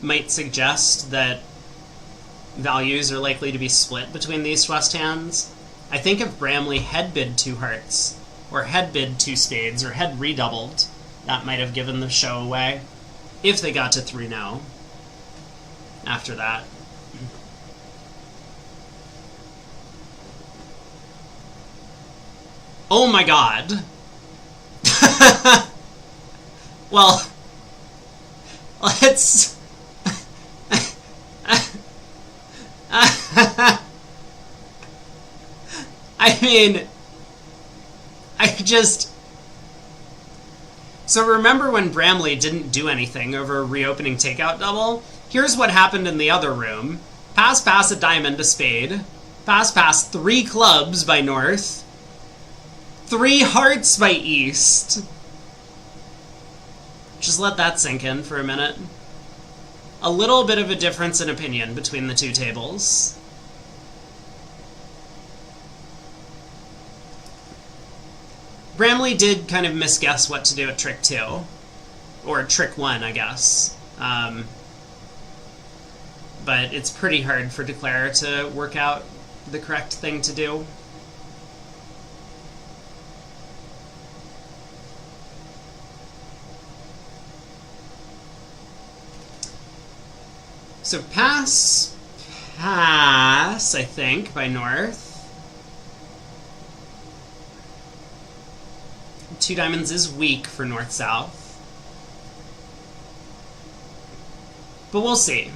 might suggest that values are likely to be split between the East-West hands. I think if Bramley had bid 2 hearts, or had bid 2 spades, or had redoubled, that might have given the show away. If they got to 3-0 after that. Oh my god. Well, let's... I mean, So remember when Bramley didn't do anything over a reopening takeout double? Here's what happened in the other room. Pass, pass, a diamond, a spade. Pass, pass, 3 clubs by North. 3 hearts by East. Just let that sink in for a minute. A little bit of a difference in opinion between the 2 tables. Bramley did kind of misguess what to do at trick 2. Or trick 1, I guess. But it's pretty hard for Declare to work out the correct thing to do. So pass, pass, I think, by North. 2 diamonds is weak for North-South. But we'll see.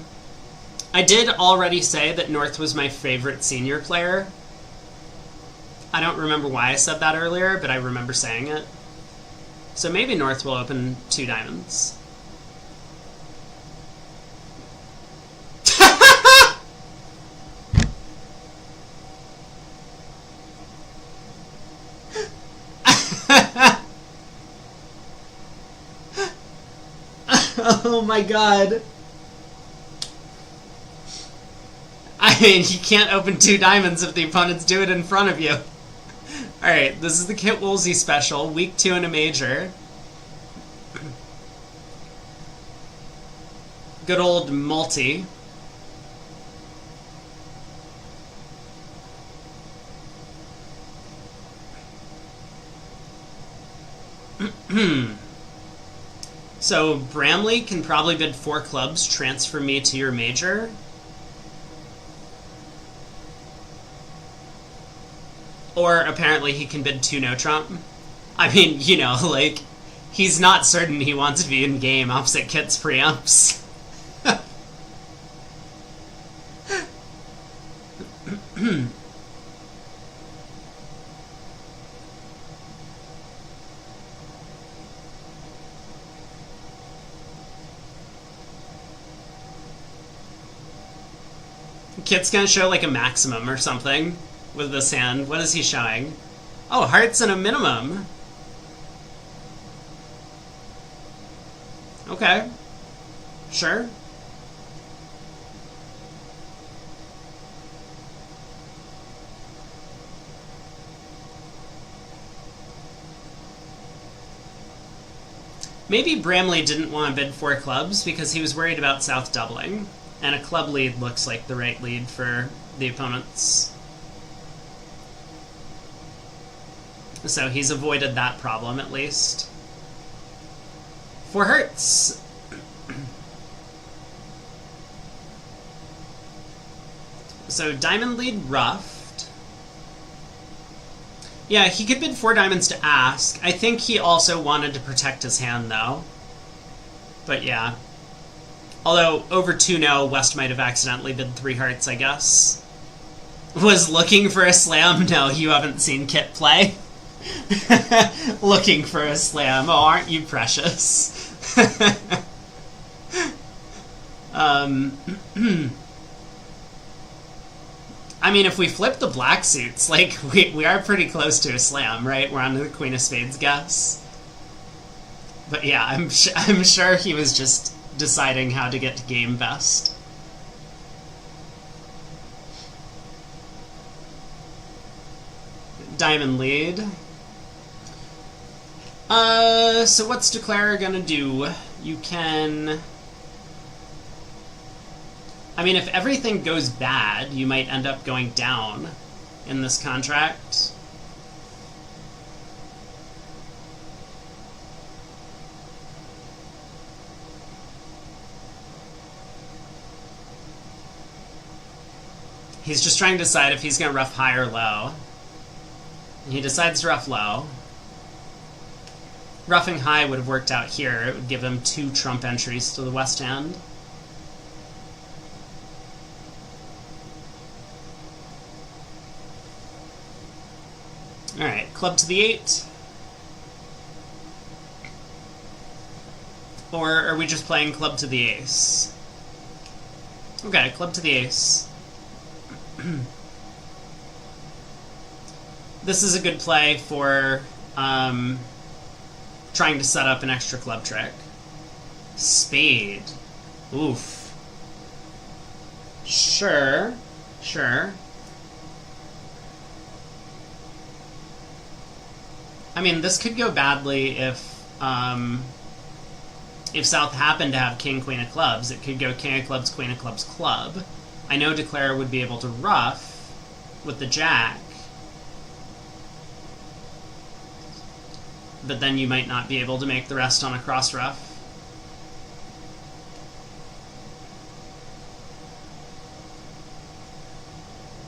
I did already say that North was my favorite senior player. I don't remember why I said that earlier, but I remember saying it. So maybe North will open 2 diamonds. Oh my god. I mean, you can't open 2 diamonds if the opponents do it in front of you. Alright, this is the Kit Woolsey special, week 2 in a major. Good old multi. So, Bramley can probably bid 4 clubs, transfer me to your major. Or, apparently, he can bid 2 no-trump. I mean, you know, like, he's not certain he wants to be in game opposite Kit's preamps. Kit's gonna show like a maximum or something with this hand. What is he showing? Oh, hearts and a minimum. Okay. Sure. Maybe Bramley didn't want to bid 4 clubs because he was worried about South doubling, and a club lead looks like the right lead for the opponents. So he's avoided that problem, at least. 4 hearts. So diamond lead ruffed. Yeah, he could bid 4 diamonds to ask. I think he also wanted to protect his hand, though. But yeah. Although, over 2-0, West might have accidentally bid 3 hearts, I guess. Was looking for a slam? No, you haven't seen Kit play. Looking for a slam. Oh, aren't you precious? I mean, if we flip the black suits, like, we are pretty close to a slam, right? We're on to the Queen of Spades guess. But yeah, I'm sure he was just deciding how to get to game best. Diamond lead. So what's Declarer gonna do? You can... I mean, if everything goes bad, you might end up going down in this contract. He's just trying to decide if he's going to rough high or low. He decides to rough low. Roughing high would have worked out here. It would give him 2 trump entries to the west hand. Alright, club to the 8. Or are we just playing club to the ace? Okay, club to the ace. This is a good play for trying to set up an extra club trick. Spade. Oof. Sure. Sure. I mean, this could go badly if South happened to have king, queen of clubs. It could go king of clubs, queen of clubs, club. I know Declarer would be able to ruff with the jack, but then you might not be able to make the rest on a cross ruff.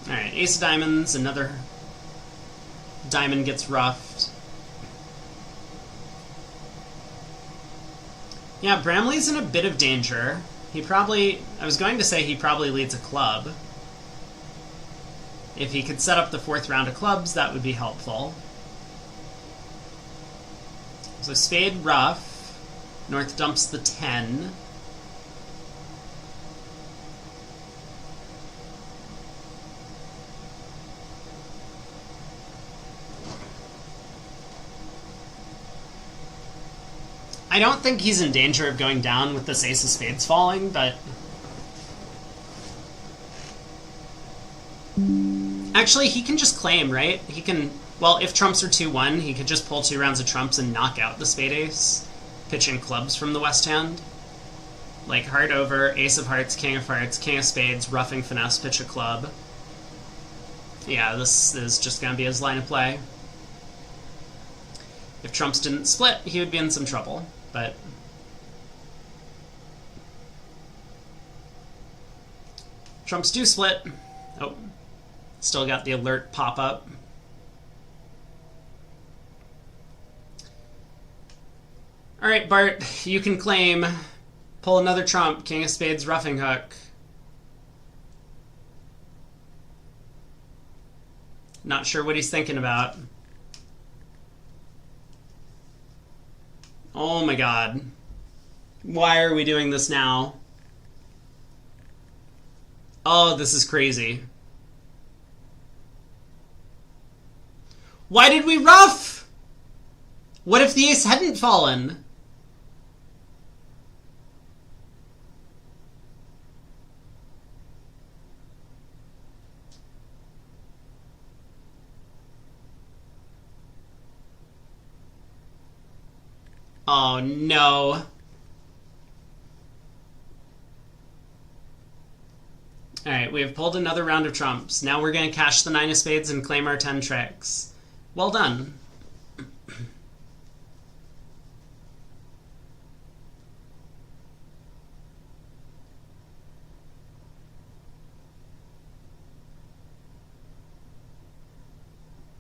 Alright, ace of diamonds, another diamond gets ruffed. Yeah, Bramley's in a bit of danger. He probably... I was going to say he probably leads a club. If he could set up the 4th round of clubs, that would be helpful. So spade ruff. North dumps the 10. I don't think he's in danger of going down with this ace of spades falling, but... Actually, he can just claim, right? He can... Well, if trumps are 2-1, he could just pull 2 rounds of trumps and knock out the spade ace, pitching clubs from the west hand. Like heart over, ace of hearts, king of spades, roughing finesse, pitch a club. Yeah, this is just going to be his line of play. If trumps didn't split, he would be in some trouble, but... Trumps do split. Oh, still got the alert pop up. Alright, Bart, you can claim. Pull another trump, king of spades, roughing hook. Not sure what he's thinking about. Oh my god. Why are we doing this now? Oh, this is crazy. Why did we ruff? What if the ace hadn't fallen? Oh, no. Alright, we have pulled another round of trumps. Now we're going to cash the 9 of spades and claim our 10 tricks. Well done.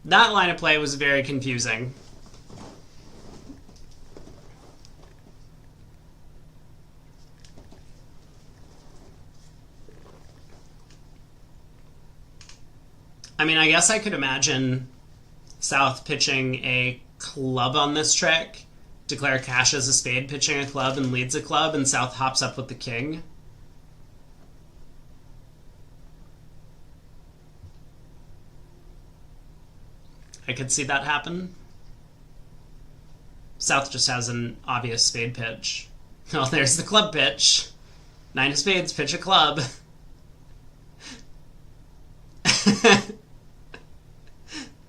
That line of play was very confusing. I mean, I guess I could imagine South pitching a club on this trick, declare cash as a spade, pitching a club, and leads a club, and South hops up with the king. I could see that happen. South just has an obvious spade pitch. Oh, there's the club pitch. 9 of spades, pitch a club.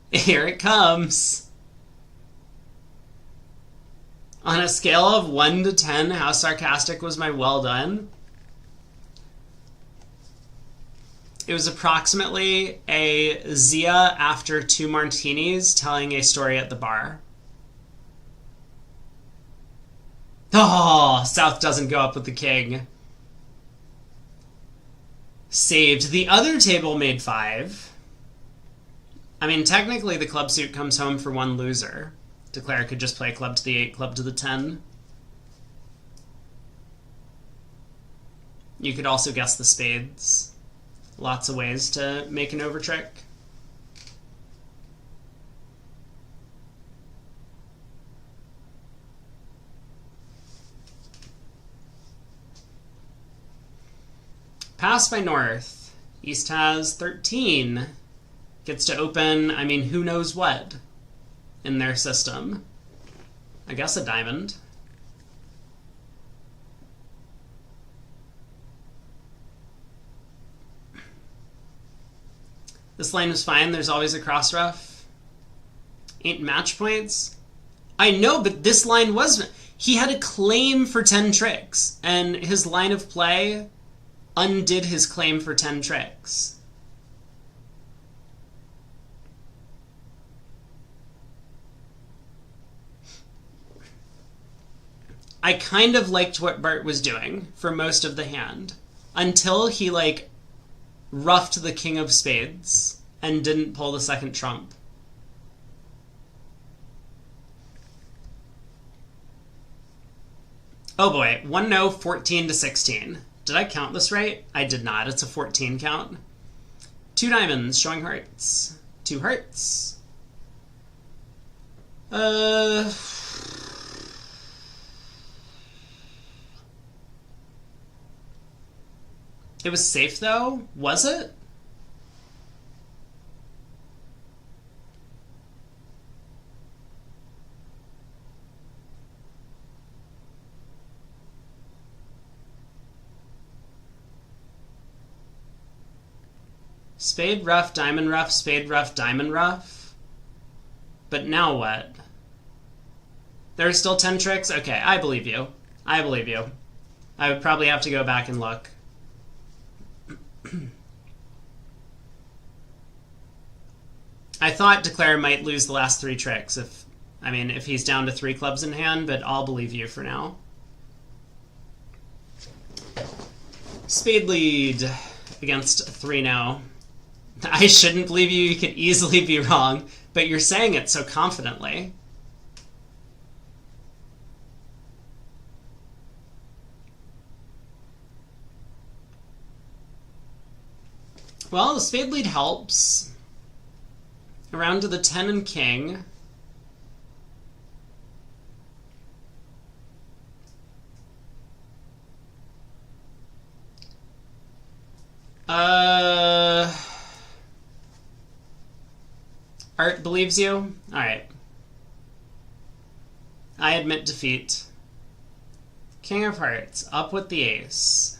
Here it comes. On a scale of 1 to 10, how sarcastic was my well done? It was approximately a Zia after 2 martinis telling a story at the bar. Oh, South doesn't go up with the king. Saved. The other table made 5. I mean, technically the club suit comes home for 1 loser. Declare could just play club to the 8, club to the 10. You could also guess the spades. Lots of ways to make an over trick. Pass by North. East has 13. Gets to open, I mean, who knows what in their system. I guess a diamond. This line is fine. There's always a cross ruff. 8 match points. I know, but this line was... He had a claim for 10 tricks, and his line of play undid his claim for 10 tricks. I kind of liked what Bart was doing for most of the hand, until he, like, ruffed the king of spades and didn't pull the second trump. Oh boy, 1-0, 14 to 16. Did I count this right? I did not. It's a 14 count. 2 diamonds, showing hearts. 2 hearts. It was safe, though? Was it? Spade rough, diamond rough, spade rough, diamond rough. But now what? There are still 10 tricks? Okay, I believe you. I believe you. I would probably have to go back and look. I thought Declare might lose the last 3 tricks if he's down to 3 clubs in hand, but I'll believe you for now. Spade lead against 3 now. I shouldn't believe you. You could easily be wrong, but you're saying it so confidently. Well, the spade lead helps. Around to the 10 and king. Art believes you? Alright. I admit defeat. King of hearts, up with the ace.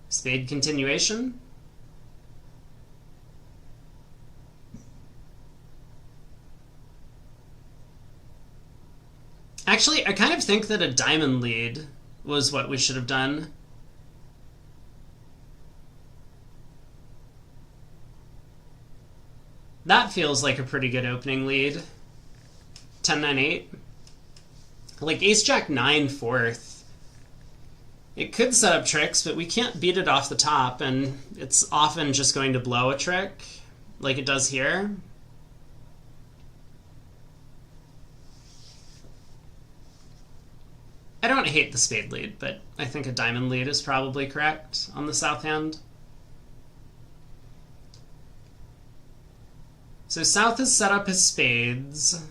Spade continuation. Actually, I kind of think that a diamond lead was what we should have done. That feels like a pretty good opening lead. 10-9-8. Like ace-jack 9 fourth. It could set up tricks, but we can't beat it off the top, and it's often just going to blow a trick, like it does here. I don't hate the spade lead, but I think a diamond lead is probably correct on the south hand. So south has set up his spades.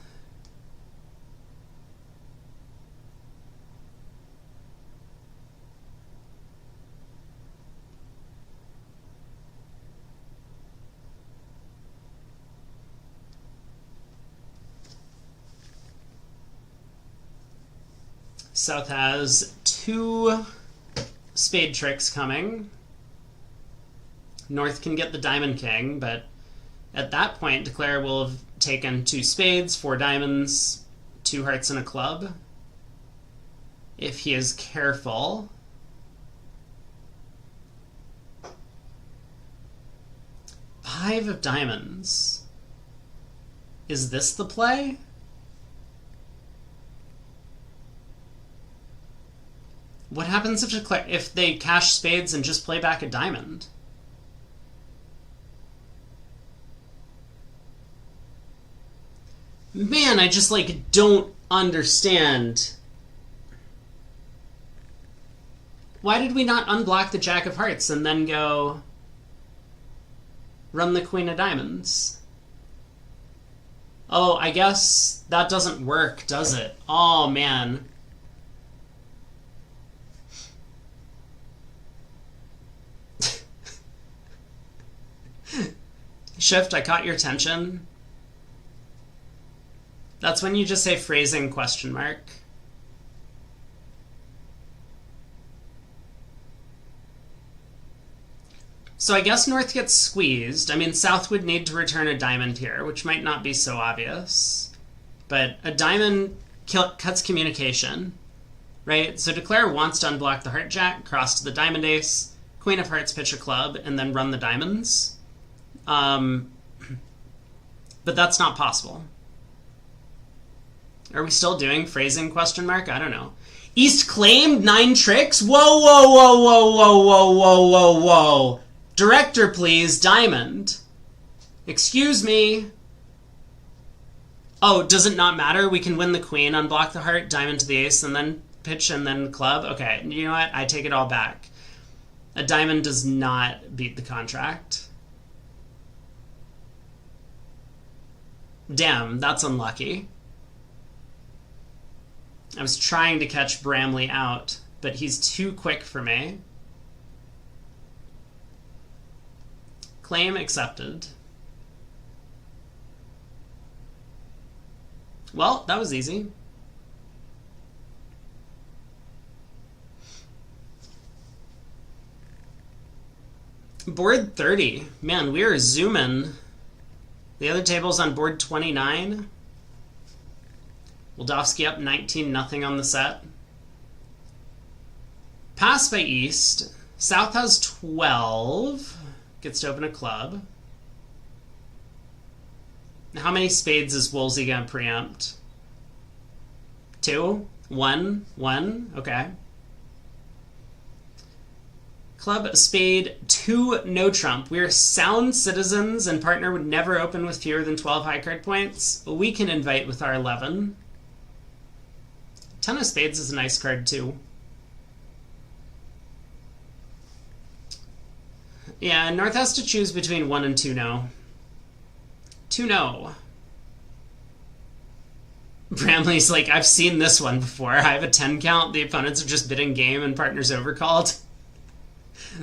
South has 2 spade tricks coming. North can get the diamond king, but at that point, Declare will have taken 2 spades, 4 diamonds, 2 hearts, and a club. If he is careful. Five of diamonds. Is this the play? What happens if they cash spades and just play back a diamond? Man, I just, like, don't understand. Why did we not unblock the Jack of Hearts and then go run the Queen of Diamonds? Oh, I guess that doesn't work, does it? Oh, man. Shift, I caught your attention. That's when you just say phrasing question mark. So I guess North gets squeezed. I mean, South would need to return a diamond here, which might not be so obvious. But a diamond cuts communication, right? So Declare wants to unblock the heart jack, cross to the diamond ace, Queen of Hearts pitch a club, and then run the diamonds. But that's not possible. Are we still doing phrasing question mark? I don't know. East claimed 9 tricks? Whoa, whoa, whoa, whoa, whoa, whoa, whoa, whoa, whoa. Director, please. Diamond. Excuse me. Oh, does it not matter? We can win the queen, unblock the heart, diamond to the ace, and then pitch, and then club? Okay, you know what? I take it all back. A diamond does not beat the contract. Damn, that's unlucky. I was trying to catch Bramley out, but he's too quick for me. Claim accepted. Well, that was easy. Board 30. Man, we are zooming. The other table's on board 29. Wildowski up 19-0 on the set. Pass by East. South has 12. Gets to open a club. How many spades is Woolsey going to preempt? 2? 1? 1? Okay. Club, spade, 2, no trump. We are sound citizens and partner would never open with fewer than 12 high card points. We can invite with our 11. 10 of spades is a nice card too. Yeah, North has to choose between 1 and 2 no. 2 no. Bramley's like, I've seen this one before. I have a 10 count, the opponents are just bidding game and partner's overcalled.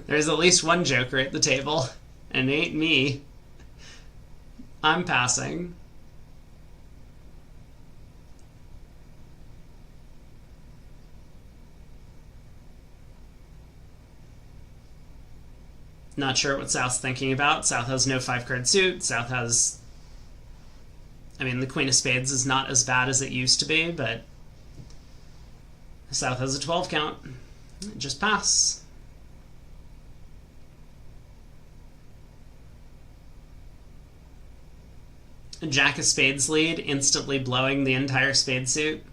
There's at least one joker at the table, and it ain't me. I'm passing. Not sure what South's thinking about. South has no 5-card suit. South has... I mean, the Queen of Spades is not as bad as it used to be, but South has a 12 count. Just pass. Jack of spades lead, instantly blowing the entire spade suit.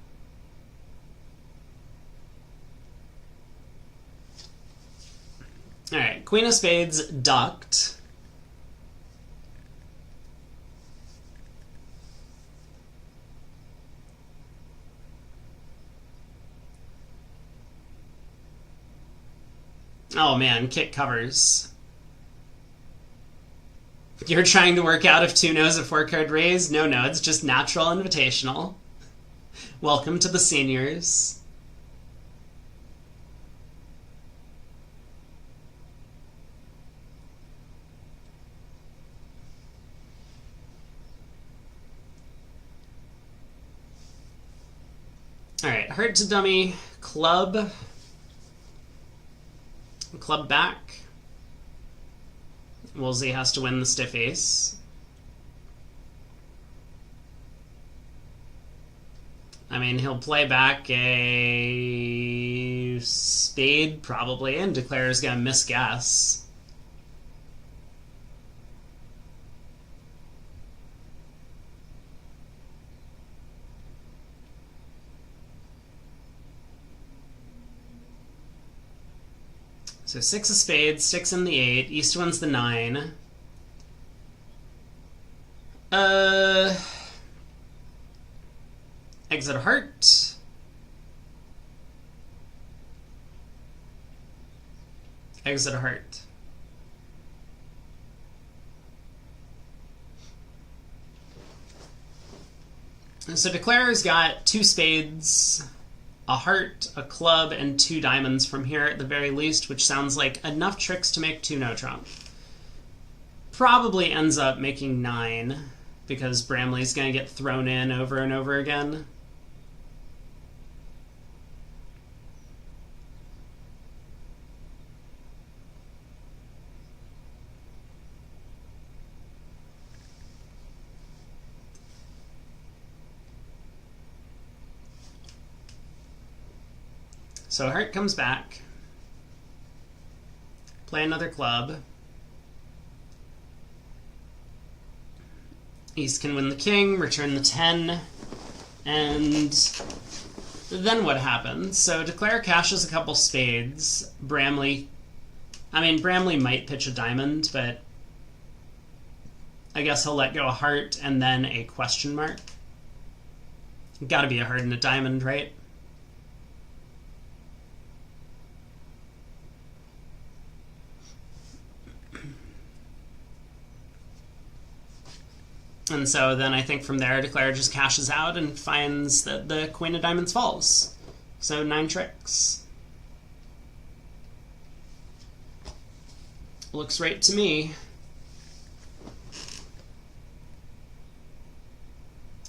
Alright, queen of spades ducked. Oh man, kick covers. You're trying to work out if 2 knows a 4-card raise? No, it's just natural invitational. Welcome to the seniors. Alright, heart to dummy, club. Club back. Woolsey has to win the stiff ace. I mean, he'll play back a spade, probably, and declares gonna misguess. So 6 of spades, 6 and the 8. East wins the 9. Exit heart. Exit heart. So declarer's got 2 spades, a heart, a club, and 2 diamonds from here at the very least, which sounds like enough tricks to make 2 no trump. Probably ends up making 9, because Bramley's going to get thrown in over and over again. So heart comes back. Play another club. East can win the king, return the 10, and then what happens? So declare cashes a couple spades. Bramley might pitch a diamond, but I guess he'll let go a heart and then a question mark. Gotta be a heart and a diamond, right? And so then I think from there, declare just cashes out and finds that the queen of diamonds falls. So 9 tricks. Looks right to me.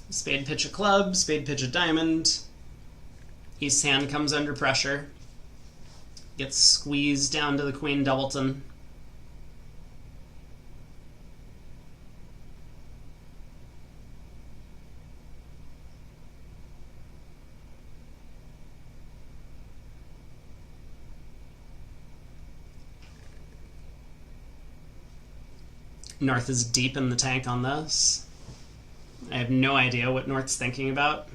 Spade pitch a club, spade pitch a diamond. East's hand comes under pressure. Gets squeezed down to the queen doubleton. North is deep in the tank on this. I have no idea what North's thinking about.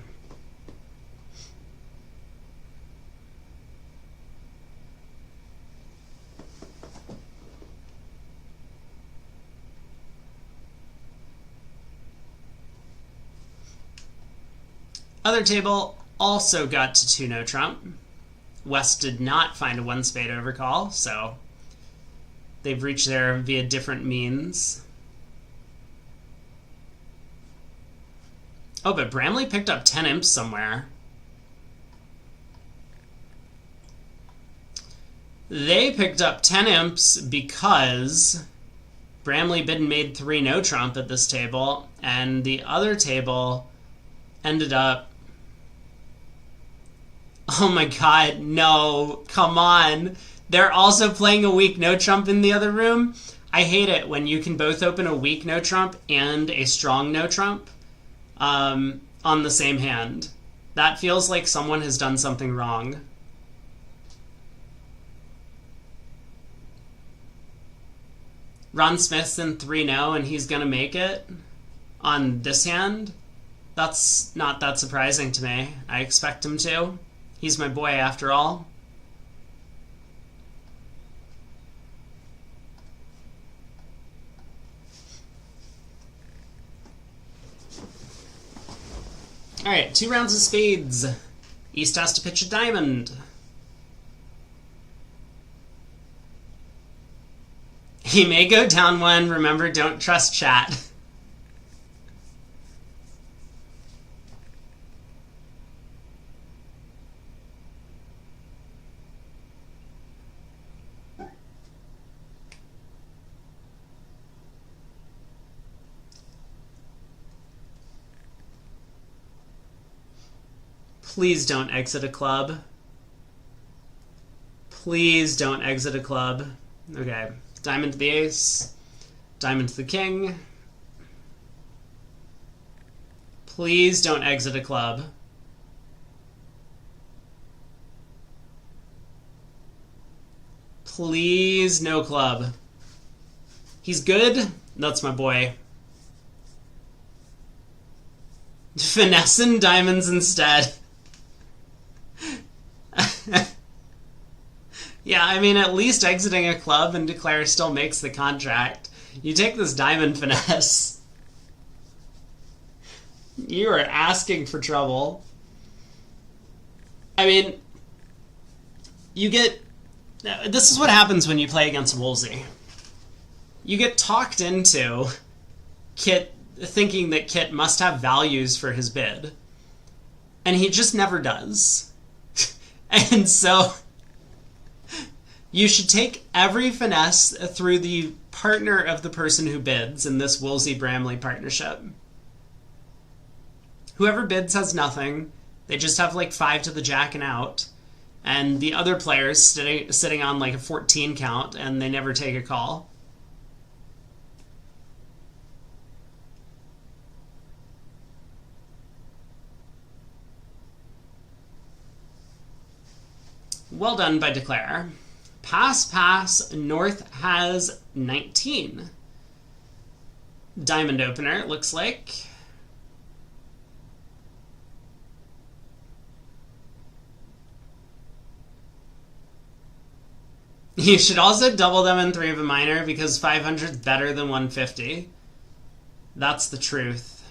Other table also got to 2 no trump. West did not find a 1 spade overcall, so they've reached there via different means. Oh, but Bramley picked up 10 imps somewhere. They picked up 10 imps because Bramley bid and made 3 no trump at this table, and the other table ended up... Oh my god, no, come on. They're also playing a weak no trump in the other room. I hate it when you can both open a weak no trump and a strong no trump on the same hand. That feels like someone has done something wrong. Ron Smith's in 3-0 and he's gonna make it on this hand. That's not that surprising to me. I expect him to. He's my boy after all. Alright, 2 rounds of spades. East has to pitch a diamond. He may go down one. Remember, don't trust chat. Please don't exit a club. Please don't exit a club. Okay. Diamond to the ace. Diamond to the king. Please don't exit a club. Please no club. He's good. That's my boy. Finessing diamonds instead. Yeah, I mean, at least exiting a club and declare still makes the contract. You take this diamond finesse. You are asking for trouble. I mean, you get... This is what happens when you play against Woolsey. You get talked into Kit thinking that Kit must have values for his bid. And he just never does. And so... You should take every finesse through the partner of the person who bids in this Woolsey-Bramley partnership. Whoever bids has nothing. They just have like 5 to the jack and out. And the other player's sitting on like a 14 count and they never take a call. Well done by Declare. Pass, pass. North has 19. Diamond opener, it looks like. You should also double them in 3 of a minor because 500 is better than 150. That's the truth.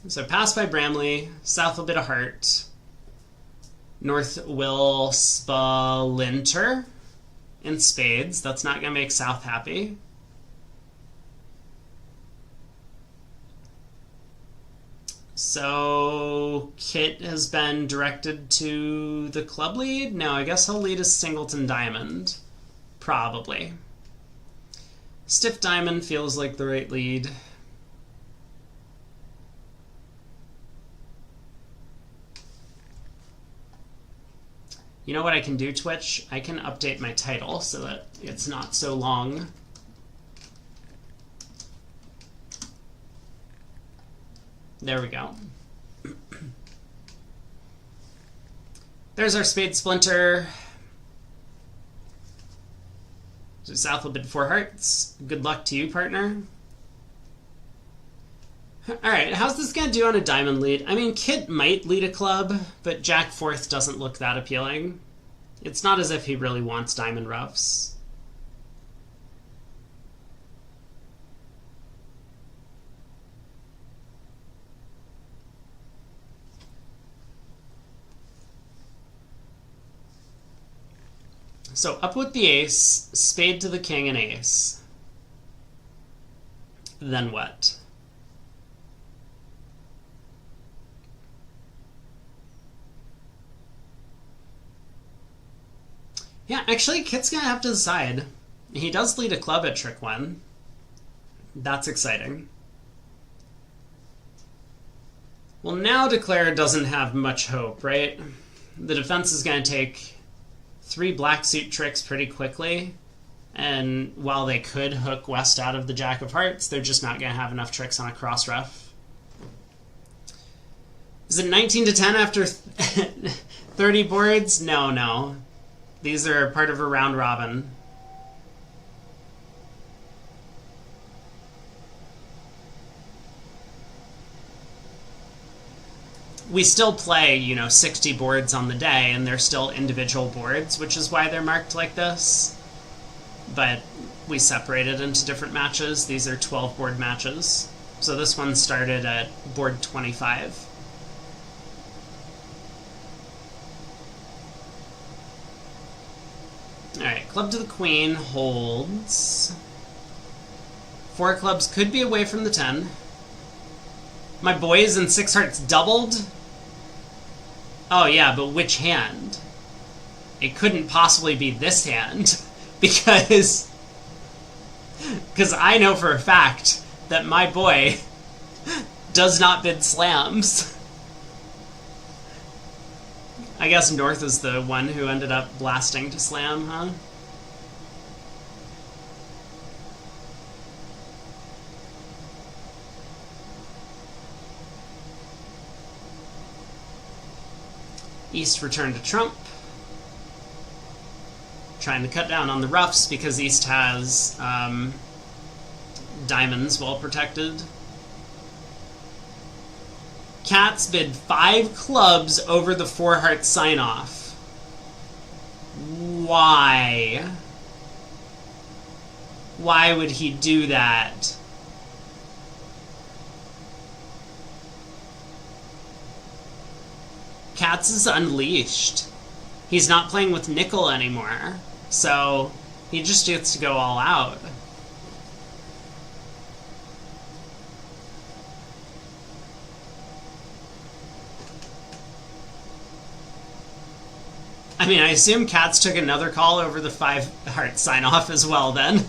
So pass by Bramley. South will bid a heart. North will splinter in spades. That's not going to make South happy. So Kit has been directed to the club lead? No, I guess he'll lead a singleton diamond. Probably. Stiff diamond feels like the right lead. You know what I can do, Twitch? I can update my title so that it's not so long. There we go. There's our spade splinter. So South will bid 4 hearts. Good luck to you, partner. Alright, how's this gonna do on a diamond lead? I mean, Kit might lead a club, but Jack 4th doesn't look that appealing. It's not as if he really wants diamond roughs. So up with the ace, spade to the king and ace. Then what? Yeah, actually, Kit's gonna have to decide. He does lead a club at trick 1. That's exciting. Well, now Declare doesn't have much hope, right? The defense is gonna take 3 black suit tricks pretty quickly, and while they could hook West out of the Jack of Hearts, they're just not gonna have enough tricks on a cross ref. Is it 19 to 10 after 30 boards? No. These are part of a round robin. We still play, 60 boards on the day, and they're still individual boards, which is why they're marked like this. But we separated into different matches. These are 12-board matches. So this one started at board 25. Alright, club to the queen holds. 4 clubs could be away from the 10. My boys and 6 hearts doubled? Oh yeah, but which hand? It couldn't possibly be this hand, because I know for a fact that my boy does not bid slams. I guess North is the one who ended up blasting to slam, huh? East returned to trump. Trying to cut down on the roughs because East has diamonds well protected. Cats bid 5 clubs over the 4 heart sign-off. Why? Why would he do that? Cats is unleashed. He's not playing with nickel anymore, so he just gets to go all out. I mean, I assume Cats took another call over the 5 heart sign-off as well, then.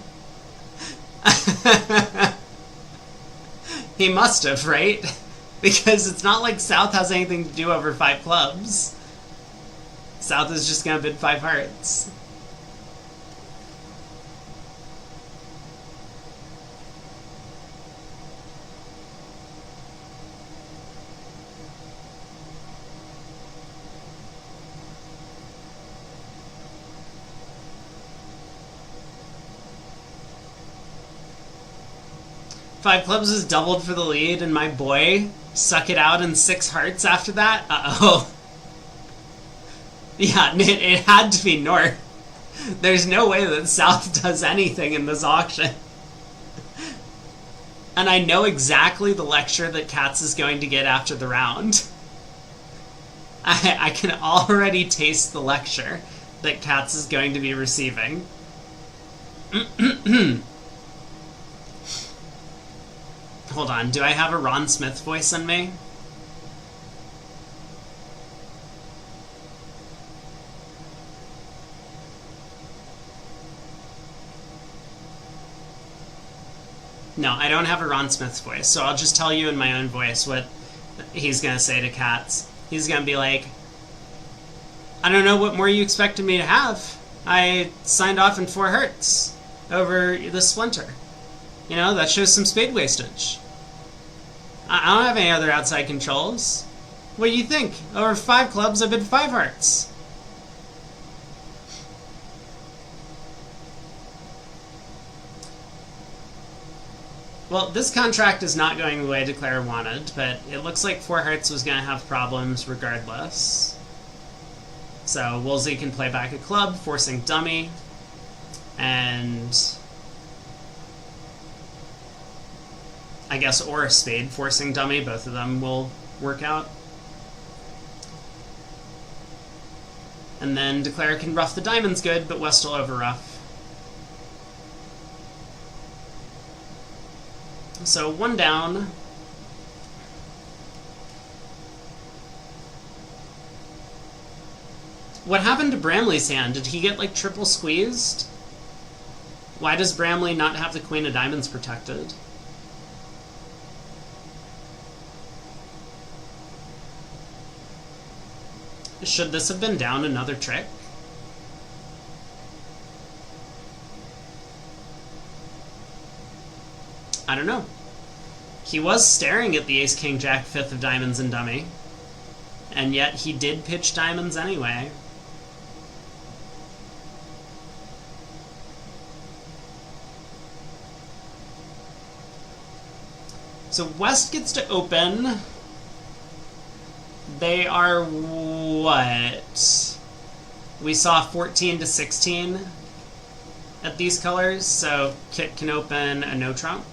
He must have, right? Because it's not like South has anything to do over 5 clubs. South is just gonna bid 5 hearts. Five clubs is doubled for the lead, and my boy suck it out in 6 hearts after that? Uh-oh. Yeah, it had to be North. There's no way that South does anything in this auction. And I know exactly the lecture that Cats is going to get after the round. I can already taste the lecture that Cats is going to be receiving. Hold on, do I have a Ron Smith voice in me? No, I don't have a Ron Smith voice, so I'll just tell you in my own voice what he's going to say to Cats. He's going to be like, I don't know what more you expected me to have. I signed off in 4 hearts over the splinter. You know, that shows some spade wastage. I don't have any other outside controls. What do you think? Over 5 clubs, I bid 5 hearts. Well, this contract is not going the way Declare wanted, but it looks like 4 hearts was going to have problems regardless. So Woolsey can play back a club, forcing dummy, and I guess or a spade forcing dummy. Both of them will work out. And then Declare can ruff the diamonds good, but West will over ruff. So 1 down. What happened to Bramley's hand? Did he get like triple squeezed? Why does Bramley not have the Queen of Diamonds protected? Should this have been down another trick? I don't know. He was staring at the Ace, King, Jack, 5th of diamonds and dummy. And yet he did pitch diamonds anyway. So West gets to open. They are what? We saw 14 to 16 at these colors, so Kit can open a no trump.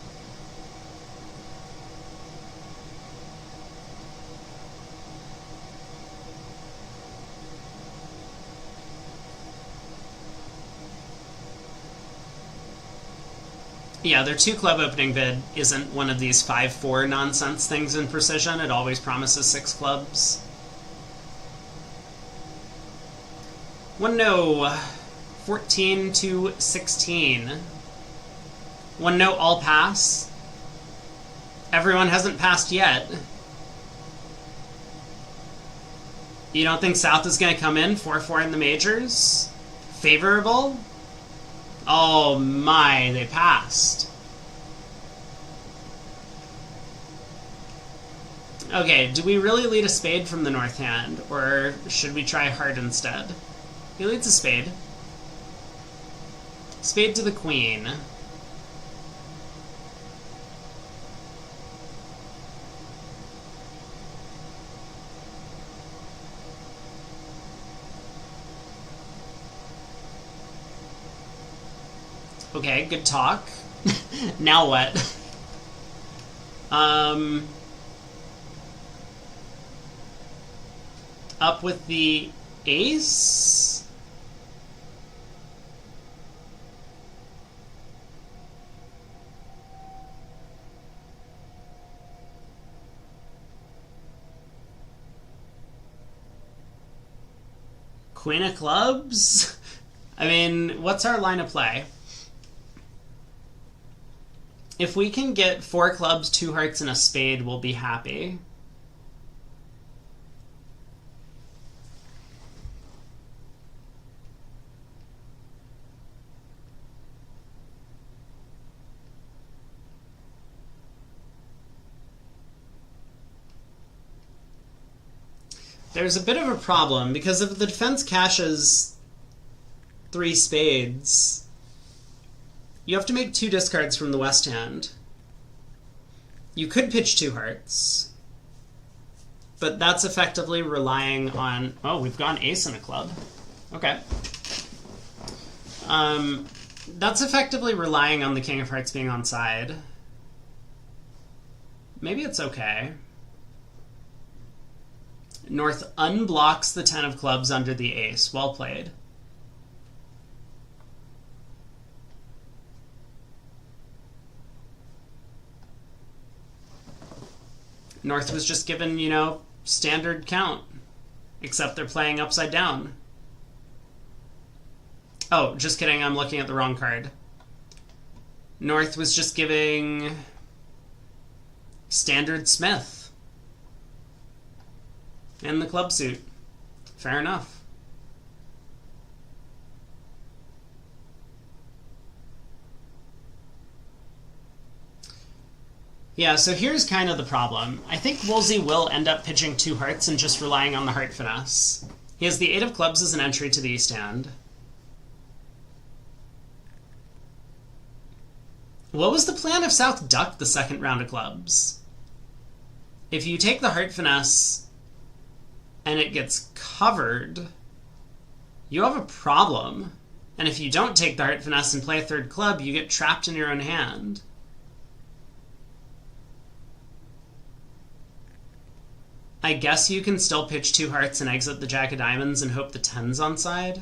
Yeah, their 2-club opening bid isn't one of these 5-4 nonsense things in Precision. It always promises 6 clubs. 1 no. 14 to 16. 1 no, all pass. Everyone hasn't passed yet. You don't think South is going to come in 4-4 in the majors? Favorable? Oh my, they passed. Okay, do we really lead a spade from the north hand, or should we try heart instead? He leads a spade. Spade to the queen. Okay, good talk. Now what? Up with the ace? Queen of clubs? I mean, what's our line of play? If we can get 4 clubs, 2 hearts, and a spade, we'll be happy. There's a bit of a problem, because if the defense caches 3 spades, you have to make 2 discards from the west hand. You could pitch 2 hearts, but that's effectively relying on... Oh, we've got an ace and a club. Okay. That's effectively relying on the king of hearts being on side. Maybe it's okay. North unblocks the 10 of clubs under the ace. Well played. North was just given, you know, standard count, except they're playing upside down. Oh, just kidding, I'm looking at the wrong card. North was just giving standard Smith and the club suit. Fair enough. Yeah, so here's kind of the problem. I think Woolsey will end up pitching 2 hearts and just relying on the heart finesse. He has the 8 of clubs as an entry to the east hand. What was the plan if South ducked the second round of clubs? If you take the heart finesse and it gets covered, you have a problem. And if you don't take the heart finesse and play a third club, you get trapped in your own hand. I guess you can still pitch 2 hearts and exit the jack of diamonds and hope the 10's on side.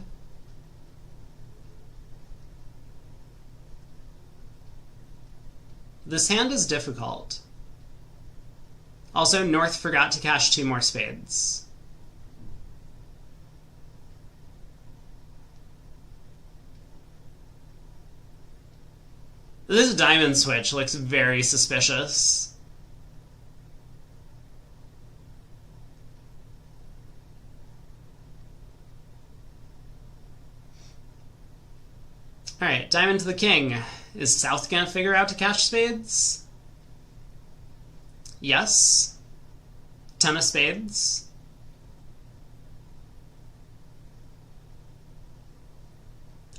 This hand is difficult. Also, North forgot to cash 2 more spades. This diamond switch looks very suspicious. Alright, diamond to the king. Is South gonna figure out to cash spades? Yes. 10 of spades.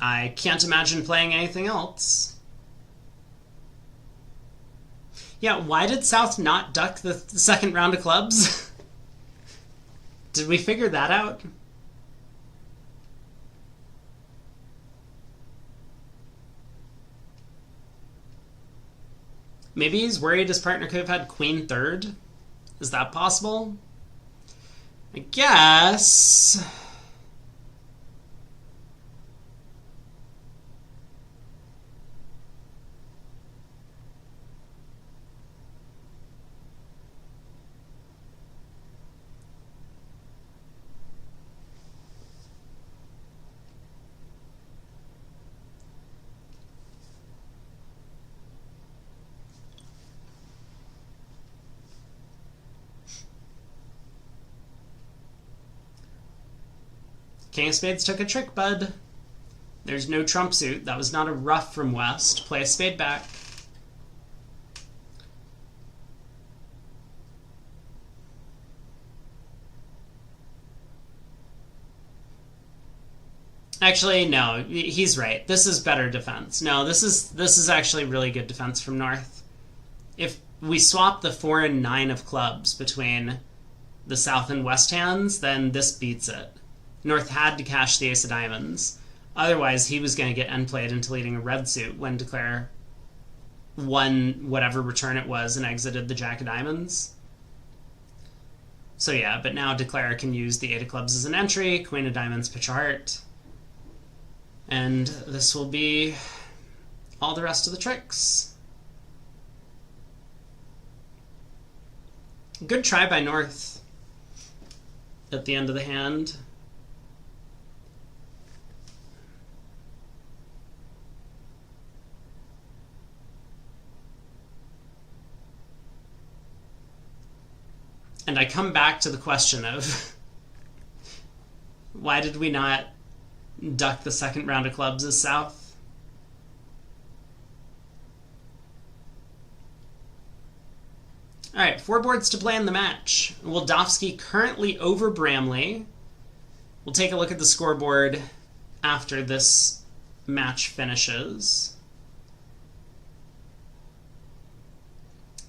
I can't imagine playing anything else. Yeah, why did South not duck the second round of clubs? Did we figure that out? Maybe he's worried his partner could have had queen third? Is that possible? I guess. King of Spades took a trick, bud. There's no trump suit. That was not a ruff from West. Play a spade back. Actually, no. He's right. This is better defense. No, this is actually really good defense from North. If we swap the 4 and 9 of clubs between the South and West hands, then this beats it. North had to cash the ace of diamonds. Otherwise, he was going to get end played into leading a red suit when Declare won whatever return it was and exited the jack of diamonds. So yeah, but now Declare can use the 8 of clubs as an entry, queen of diamonds, pitch a heart. And this will be all the rest of the tricks. Good try by North at the end of the hand. And I come back to the question of why did we not duck the second round of clubs as South? Alright, 4 boards to play in the match. Wildowski currently over Bramley. We'll take a look at the scoreboard after this match finishes.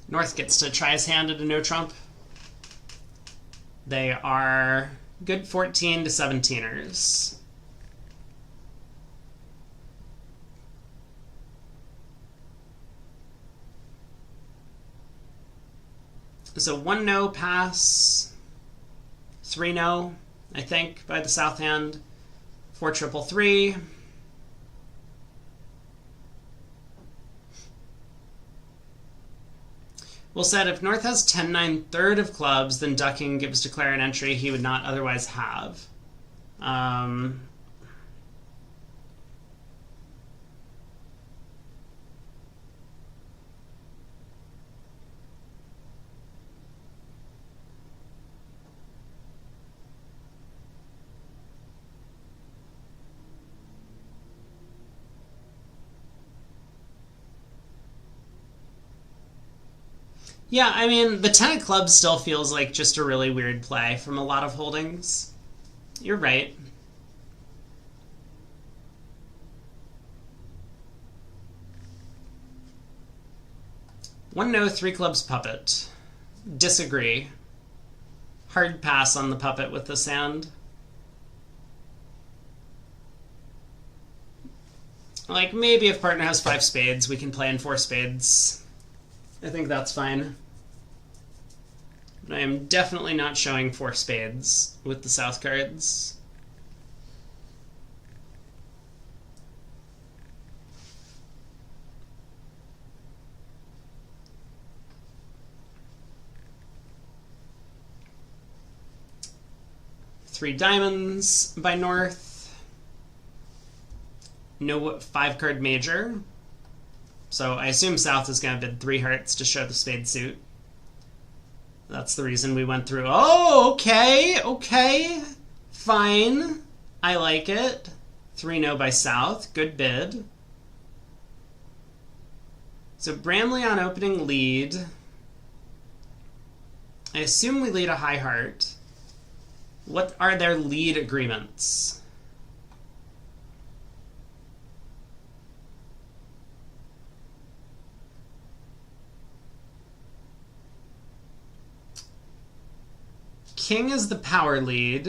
North gets to try his hand at a no trump. They are good 14 to 17ers. So 1 no pass, 3 no, I think, by the South hand, 4 triple 3. Well said, if North has 10-9 third of clubs, then ducking gives Declare an entry he would not otherwise have. Yeah, I mean, the 10 of clubs still feels like just a really weird play from a lot of holdings. You're right. One no, 3 clubs puppet. Disagree. Hard pass on the puppet with this hand. Like, maybe if partner has 5 spades, we can play in 4 spades. I think that's fine. But I am definitely not showing 4 spades with the South cards. Three diamonds by North. No 5-card major. So I assume South is going to bid 3 hearts to show the spade suit. That's the reason we went through. Oh, okay, okay. Fine. I like it. 3 no by South. Good bid. So Bramley on opening lead. I assume we lead a high heart. What are their lead agreements? king is the power lead.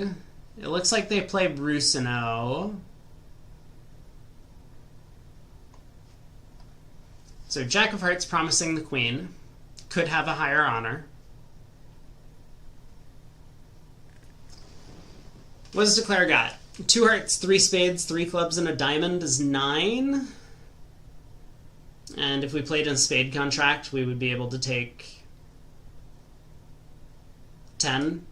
It looks like they play Brusino. So Jack of Hearts promising the queen. Could have a higher honor. What does Declare got? 2 hearts, 3 spades, 3 clubs, and a diamond is 9. And if we played in a spade contract, we would be able to take 10.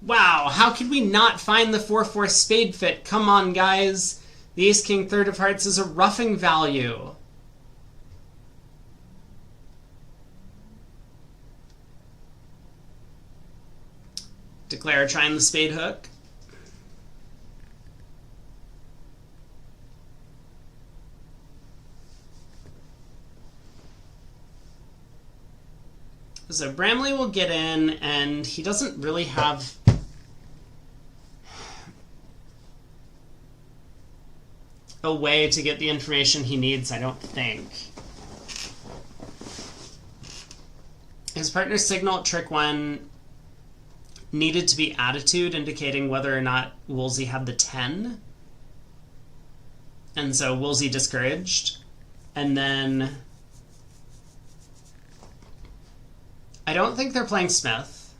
Wow, how could we not find the 4-4 spade fit? Come on, guys. The ace-king third of hearts is a roughing value. Declare trying the spade hook. So Bramley will get in, and he doesn't really have a way to get the information he needs, I don't think. His partner's signal at trick 1 needed to be attitude, indicating whether or not Woolsey had the 10. And so Woolsey discouraged. And then I don't think they're playing Smith.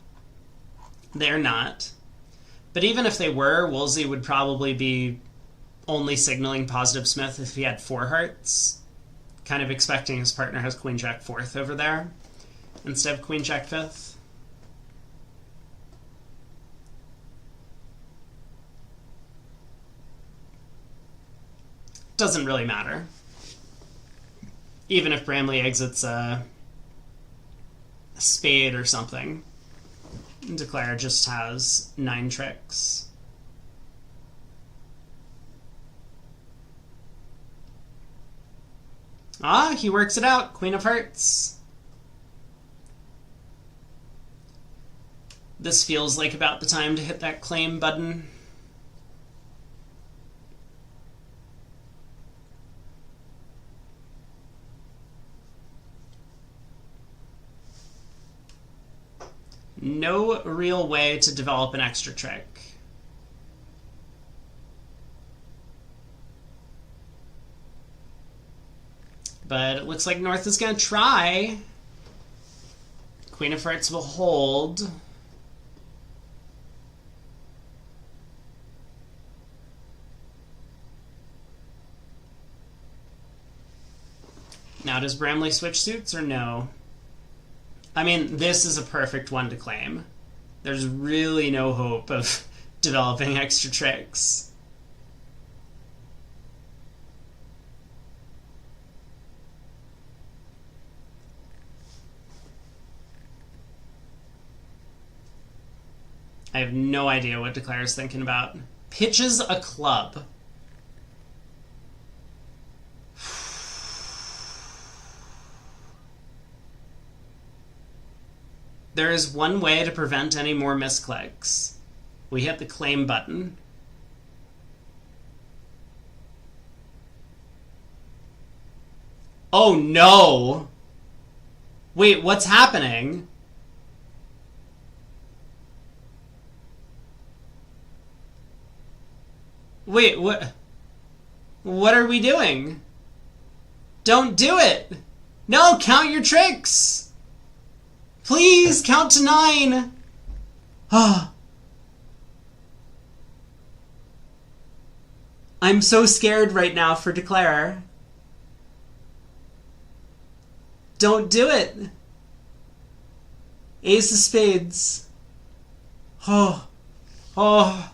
They're not. But even if they were, Woolsey would probably be only signaling positive Smith if he had 4 hearts. Kind of expecting his partner has Queen Jack 4th over there instead of Queen Jack 5th. Doesn't really matter. Even if Bramley exits a spade or something, Declare just has 9 tricks. Ah, he works it out. Queen of Hearts. This feels like about the time to hit that claim button. No real way to develop an extra trick. But it looks like North is going to try. Queen of Hearts will hold. Now, does Bramley switch suits or no? I mean, this is a perfect one to claim. There's really no hope of developing extra tricks. I have no idea what Declare is thinking about. Pitches a club. There is one way to prevent any more misclicks. We hit the claim button. Oh no! Wait, what's happening? Wait, what? What are we doing? Don't do it! No, count your tricks! Please, count to 9! Ah. I'm so scared right now for Declare. Don't do it! Ace of Spades. Oh. Oh.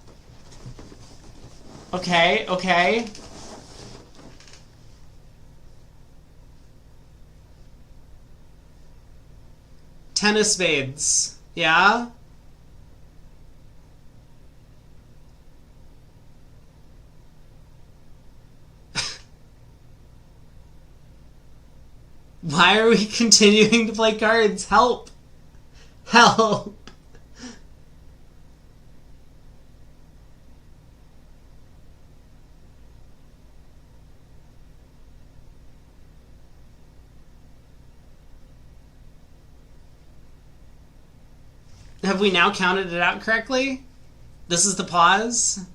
Okay, okay. Ten of Spades. Yeah? Why are we continuing to play cards? Help! Help! Have we now counted it out correctly? This is the pause?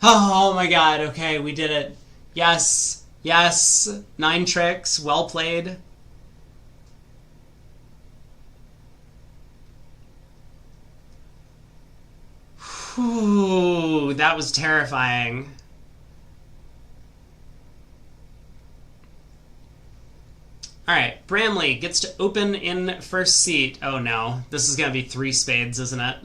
Oh my god, okay, we did it. Yes, yes, 9 tricks, well played. Whew, that was terrifying. Alright, Bramley gets to open in first seat. Oh no, this is going to be 3 spades, isn't it?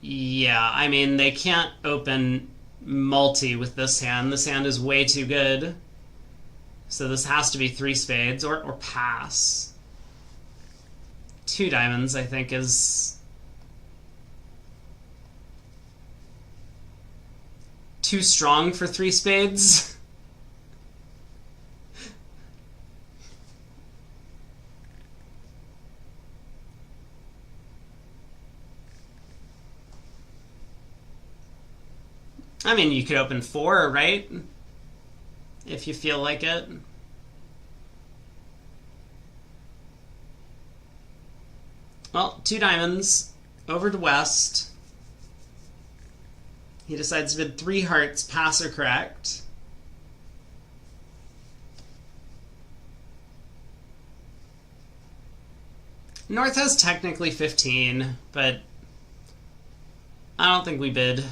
Yeah, I mean, they can't open multi with this hand. This hand is way too good. So this has to be 3 spades or pass. 2 diamonds, I think, is too strong for 3 spades. I mean, you could open 4, right? If you feel like it. Well, 2 diamonds, over to West. He decides to bid 3 hearts, pass or correct. North has technically 15, but I don't think we bid.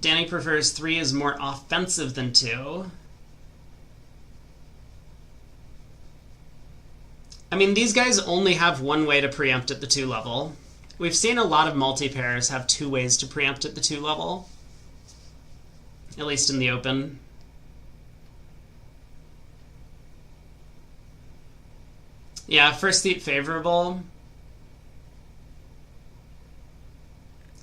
Danny prefers 3 is more offensive than 2. I mean, these guys only have 1 way to preempt at the 2 level. We've seen a lot of multi-pairs have 2 ways to preempt at the 2 level. At least in the open. Yeah, first seat favorable.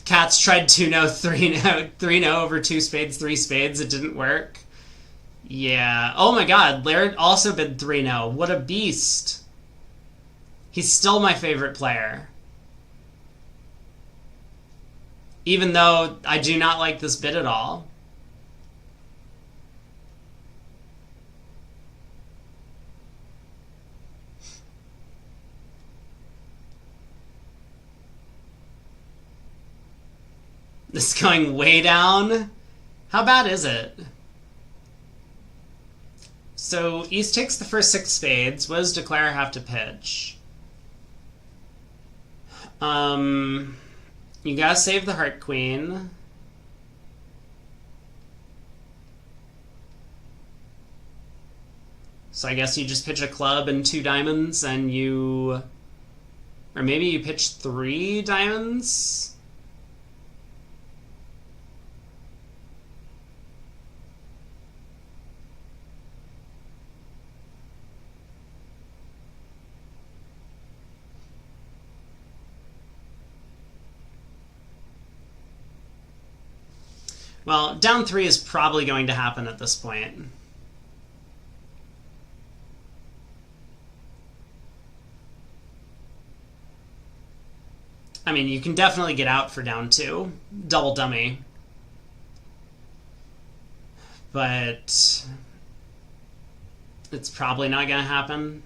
Cats tried 2-0, 3-0, 3-0 over 2 spades, 3 spades. It didn't work. Yeah. Oh my god, Laird also bid 3-0. What a beast. He's still my favorite player. Even though I do not like this bid at all. This is going way down. How bad is it? So East takes the first 6 spades. What does Declare have to pitch? You gotta save the Heart Queen. So I guess you just pitch a club and 2 diamonds and you... Or maybe you pitch 3 diamonds? Well, down 3 is probably going to happen at this point. I mean, you can definitely get out for down 2. Double dummy. But it's probably not going to happen.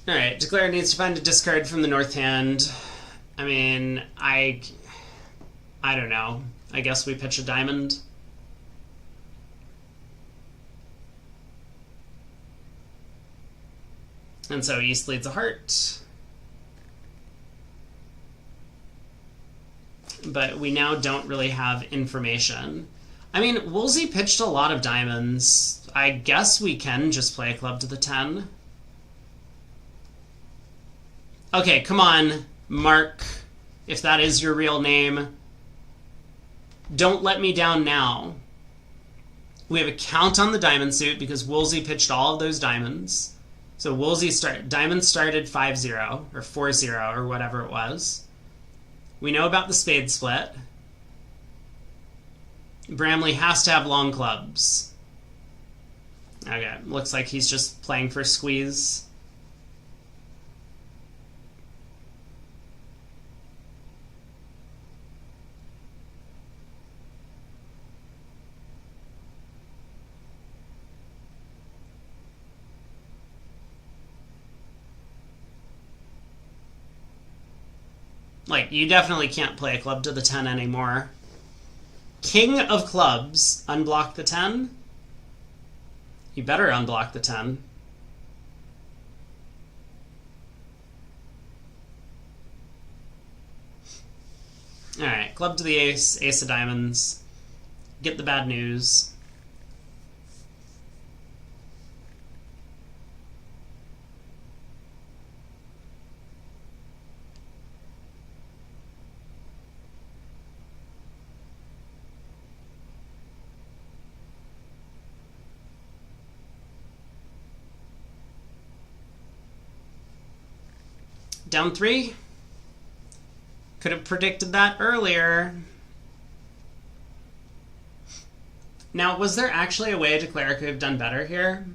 Alright, Declare needs to find a discard from the north hand. I mean, I don't know. I guess we pitch a diamond. And so East leads a heart. But we now don't really have information. I mean, Woolsey pitched a lot of diamonds. I guess we can just play a club to the 10. Okay, come on, Mark, if that is your real name. Don't let me down now. We have a count on the diamond suit because Woolsey pitched all of those diamonds. So diamonds started 5-0 or 4-0 or whatever it was. We know about the spade split. Bramley has to have long clubs. Okay, looks like he's just playing for squeeze. Like, you definitely can't play a club to the 10 anymore. King of clubs, unblock the 10? You better unblock the 10. Alright, club to the ace, ace of diamonds. Get the bad news. Down 3? Could have predicted that earlier. Now, was there actually a way Declare could have done better here?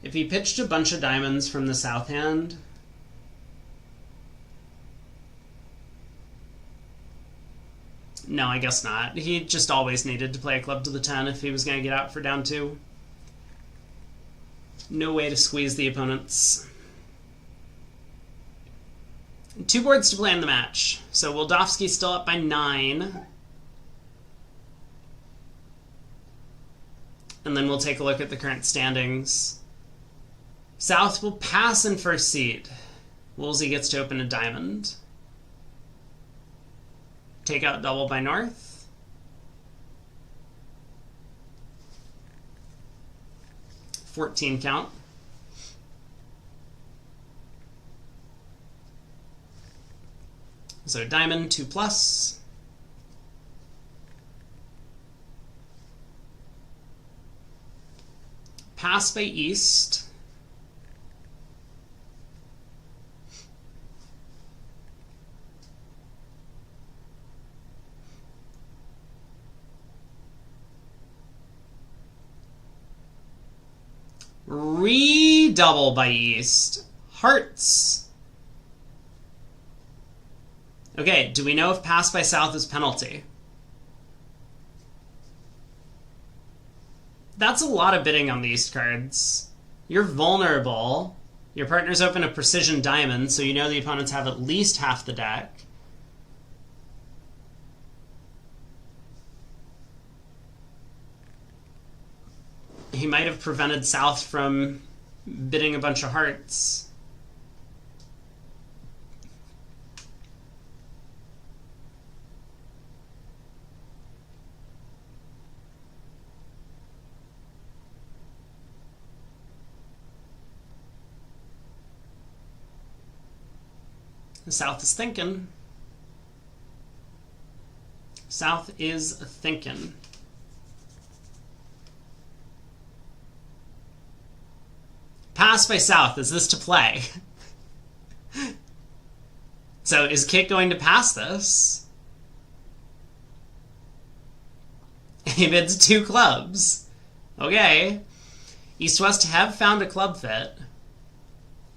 If he pitched a bunch of diamonds from the south hand... No, I guess not. He just always needed to play a club to the 10 if he was going to get out for down 2. No way to squeeze the opponents. 2 boards to play in the match. So Wildowski's still up by 9. And then we'll take a look at the current standings. South will pass in first seed. Woolsey gets to open a diamond. Take out double by North. $14 count. So diamond 2+. Pass by East. Redouble by East. Hearts. Okay, do we know if pass by South is penalty? That's a lot of bidding on these cards. You're vulnerable. Your partner's open a precision diamond, so you know the opponents have at least half the deck. He might have prevented South from bidding a bunch of hearts. South is thinking. South is thinking. Pass by South. Is this to play? So is Kit going to pass this? He bids 2 clubs. Okay. East-West have found a club fit.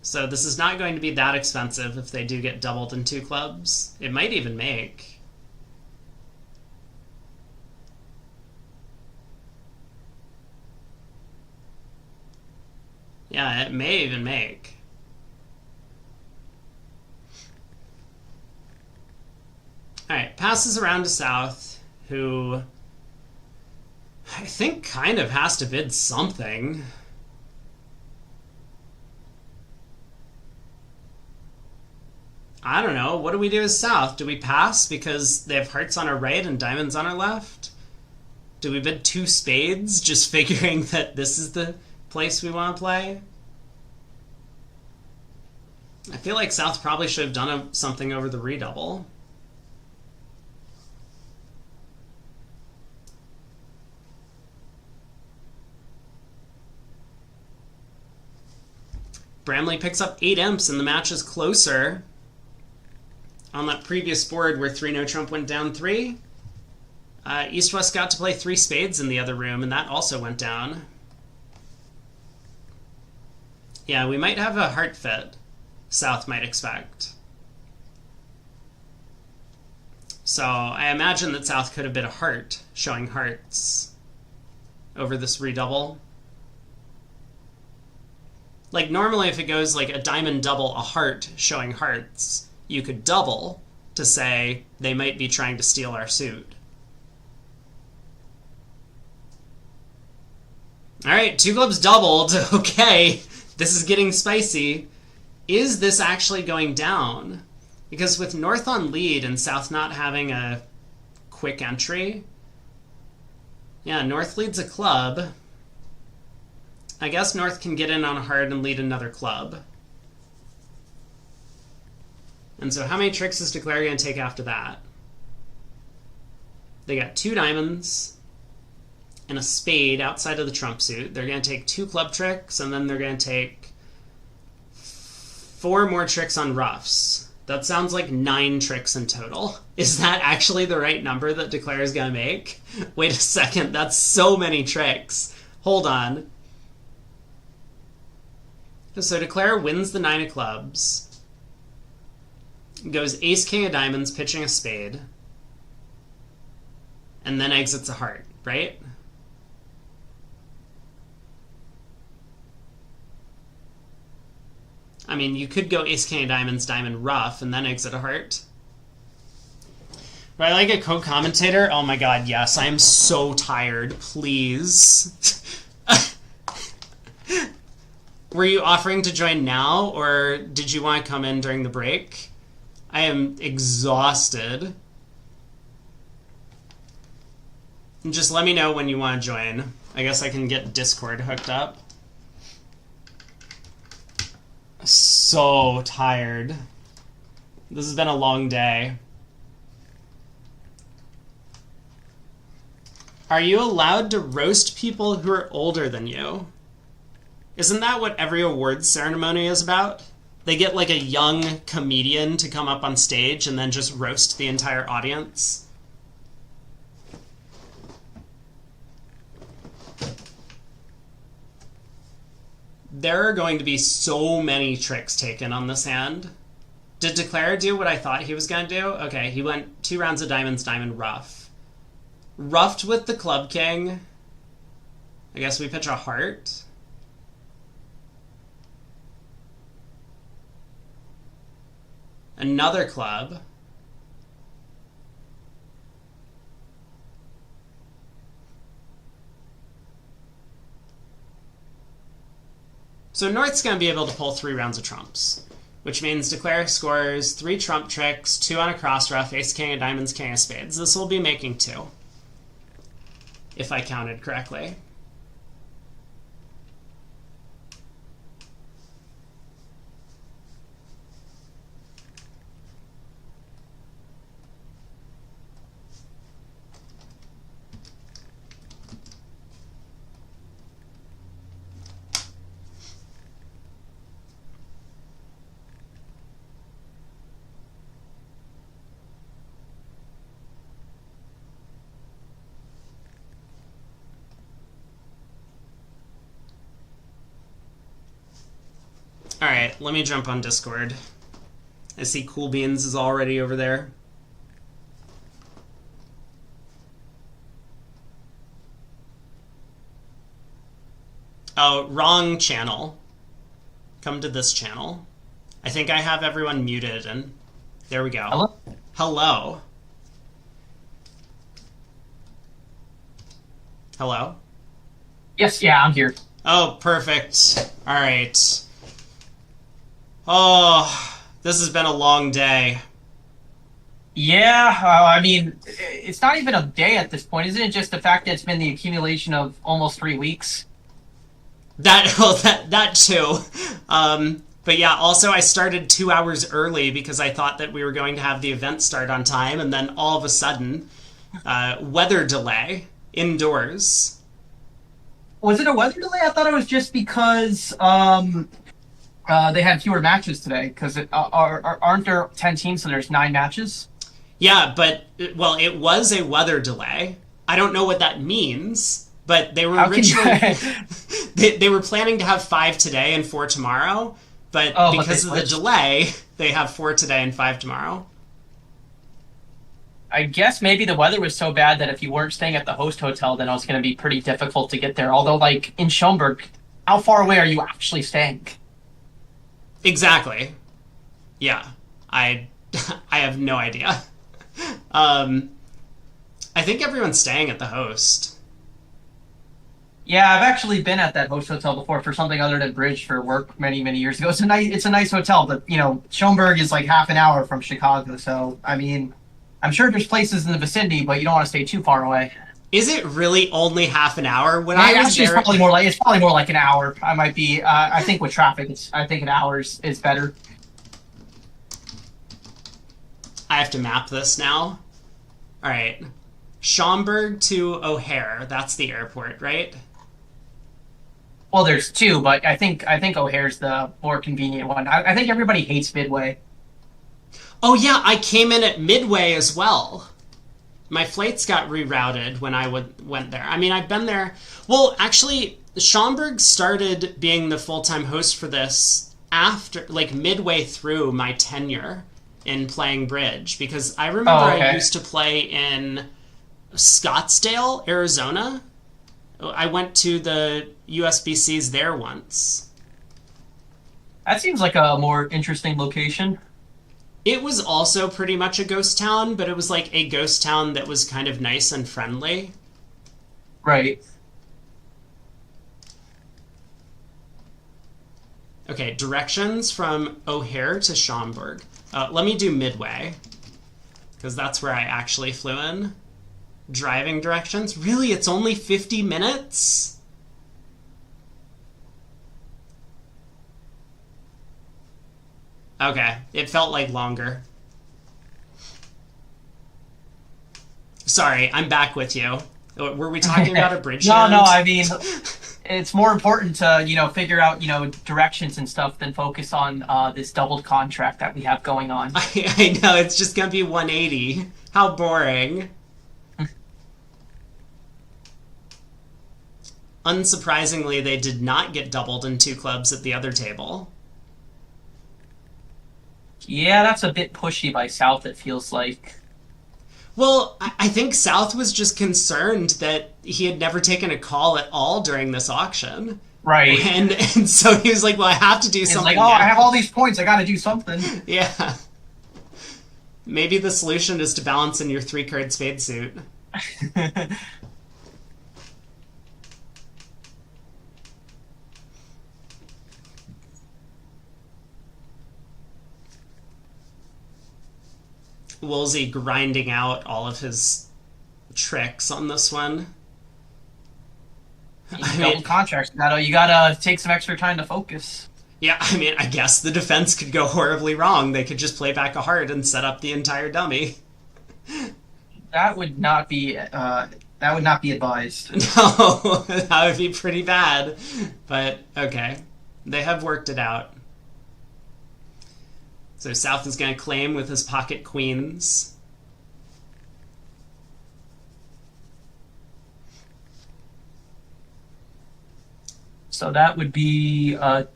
So this is not going to be that expensive if they do get doubled in 2 clubs. It might even make. Yeah, it may even make. Alright, passes around to South, who I think kind of has to bid something. I don't know. What do we do with South? Do we pass because they have hearts on our right and diamonds on our left? Do we bid 2 spades, just figuring that this is the place we want to play? I feel like South probably should have done something over the redouble. Bramley picks up 8 imps, and the match is closer. On that previous board where 3 no trump went down 3, East-West got to play 3 spades in the other room, and that also went down. Yeah, we might have a heart fit, South might expect. So I imagine that South could have been a heart, showing hearts over this redouble. Like, normally if it goes like a diamond double, a heart, showing hearts, you could double to say they might be trying to steal our suit. Alright, 2 clubs doubled. Okay, this is getting spicy. Is this actually going down? Because with North on lead and South not having a quick entry, yeah, North leads a club. I guess North can get in on a heart and lead another club. And so how many tricks is Declare going to take after that? They got 2 diamonds and a spade outside of the trump suit. They're going to take 2 club tricks, and then they're going to take 4 more tricks on roughs. That sounds like 9 tricks in total. Is that actually the right number that Declare is going to make? Wait a second, that's so many tricks. Hold on. So Declare wins the 9 of clubs, goes ace king of diamonds, pitching a spade, and then exits a heart, right? I mean, you could go ace king of diamonds, diamond rough, and then exit a heart. But I like a co-commentator. Oh my god, yes, I am so tired. Please. Were you offering to join now, or did you want to come in during the break? I am exhausted. And just let me know when you want to join. I guess I can get Discord hooked up. So tired. This has been a long day. Are you allowed to roast people who are older than you? Isn't that what every awards ceremony is about? They get like a young comedian to come up on stage and then just roast the entire audience. There are going to be so many tricks taken on this hand. Did Declare do what I thought he was going to do? Okay, he went 2 rounds of diamonds, diamond, rough. Ruffed with the club king. I guess we pitch a heart. Another club. So North's going to be able to pull 3 rounds of trumps, which means Declare scores 3 trump tricks, 2 on a cross rough, ace king of diamonds, king of spades. This will be making 2, if I counted correctly. Alright, let me jump on Discord. I see Cool Beans is already over there. Oh, wrong channel. Come to this channel. I think I have everyone muted, and there we go. Hello? Hello. Hello? Yes, yeah, I'm here. Oh, perfect. Alright. Oh, this has been a long day. Yeah, I mean, it's not even a day at this point. Isn't it just the fact that it's been the accumulation of almost 3 weeks? That too. But yeah, also I started 2 hours early because I thought that we were going to have the event start on time, and then all of a sudden, weather delay indoors. Was it a weather delay? I thought it was just because, They had fewer matches today because aren't there 10 teams, so there's 9 matches? Yeah, but well, it was a weather delay. I don't know what that means, but they were How can you? originally they were planning to have 5 today and 4 tomorrow, but Oh, but they because of the switched. delay, they have 4 today and 5 tomorrow. I guess maybe the weather was so bad that if you weren't staying at the host hotel, then it was going to be pretty difficult to get there. Although, like in Schoenberg, how far away are you actually staying? Exactly. Yeah. I I have no idea. Um I think everyone's staying at the host. Yeah, I've actually been at that host hotel before for something other than bridge for work many years ago. It's a nice hotel, but Schoenberg is like half an hour from Chicago, so I mean, I'm sure there's places in the vicinity, but you don't want to stay too far away. Is it really only half an hour? When I Yeah, was actually, there, it's probably more like an hour. I might be. I think with traffic, I think an hour is better. I have to map this now. All right. Schaumburg to O'Hare. That's the airport, right? Well, there's two, but I think O'Hare's the more convenient one. I think everybody hates Midway. Oh yeah, I came in at Midway as well. My flights got rerouted when I went there. I mean, I've been there. Well, actually, Schaumburg started being the full-time host for this after, like, midway through my tenure in playing bridge, because I remember Oh, I okay. used to play in Scottsdale, Arizona. I went to the USBCs there once. That seems like a more interesting location. It was also pretty much a ghost town, but it was like a ghost town that was kind of nice and friendly. Right. Okay, directions from O'Hare to Schaumburg. Let me do Midway, because that's where I actually flew in. Driving directions? Really? It's only 50 minutes? Okay, it felt like longer. Sorry, I'm back with you. Were we talking about a bridge No, no. hand? I mean, it's more important to figure out directions and stuff than focus on this doubled contract that we have going on. I know, it's just gonna be 180. How boring. Unsurprisingly, they did not get doubled in 2 clubs at the other table. Yeah, that's a bit pushy by South. It feels like. Well, I think South was just concerned that he had never taken a call at all during this auction. Right. And so he was like, well, I have to do It's something like, oh, now. I have all these points. I got to do something. Yeah. Maybe the solution is to balance in your 3-card spade suit. Woolsey grinding out all of his tricks on this one. I Double mean, contracts. You gotta take some extra time to focus. yeah, I mean, I guess the defense could go horribly wrong. They could just play back a heart and set up the entire dummy. That would not be advised. No, that would be pretty bad. But okay, they have worked it out. So South is going to claim with his pocket queens. So that would be 3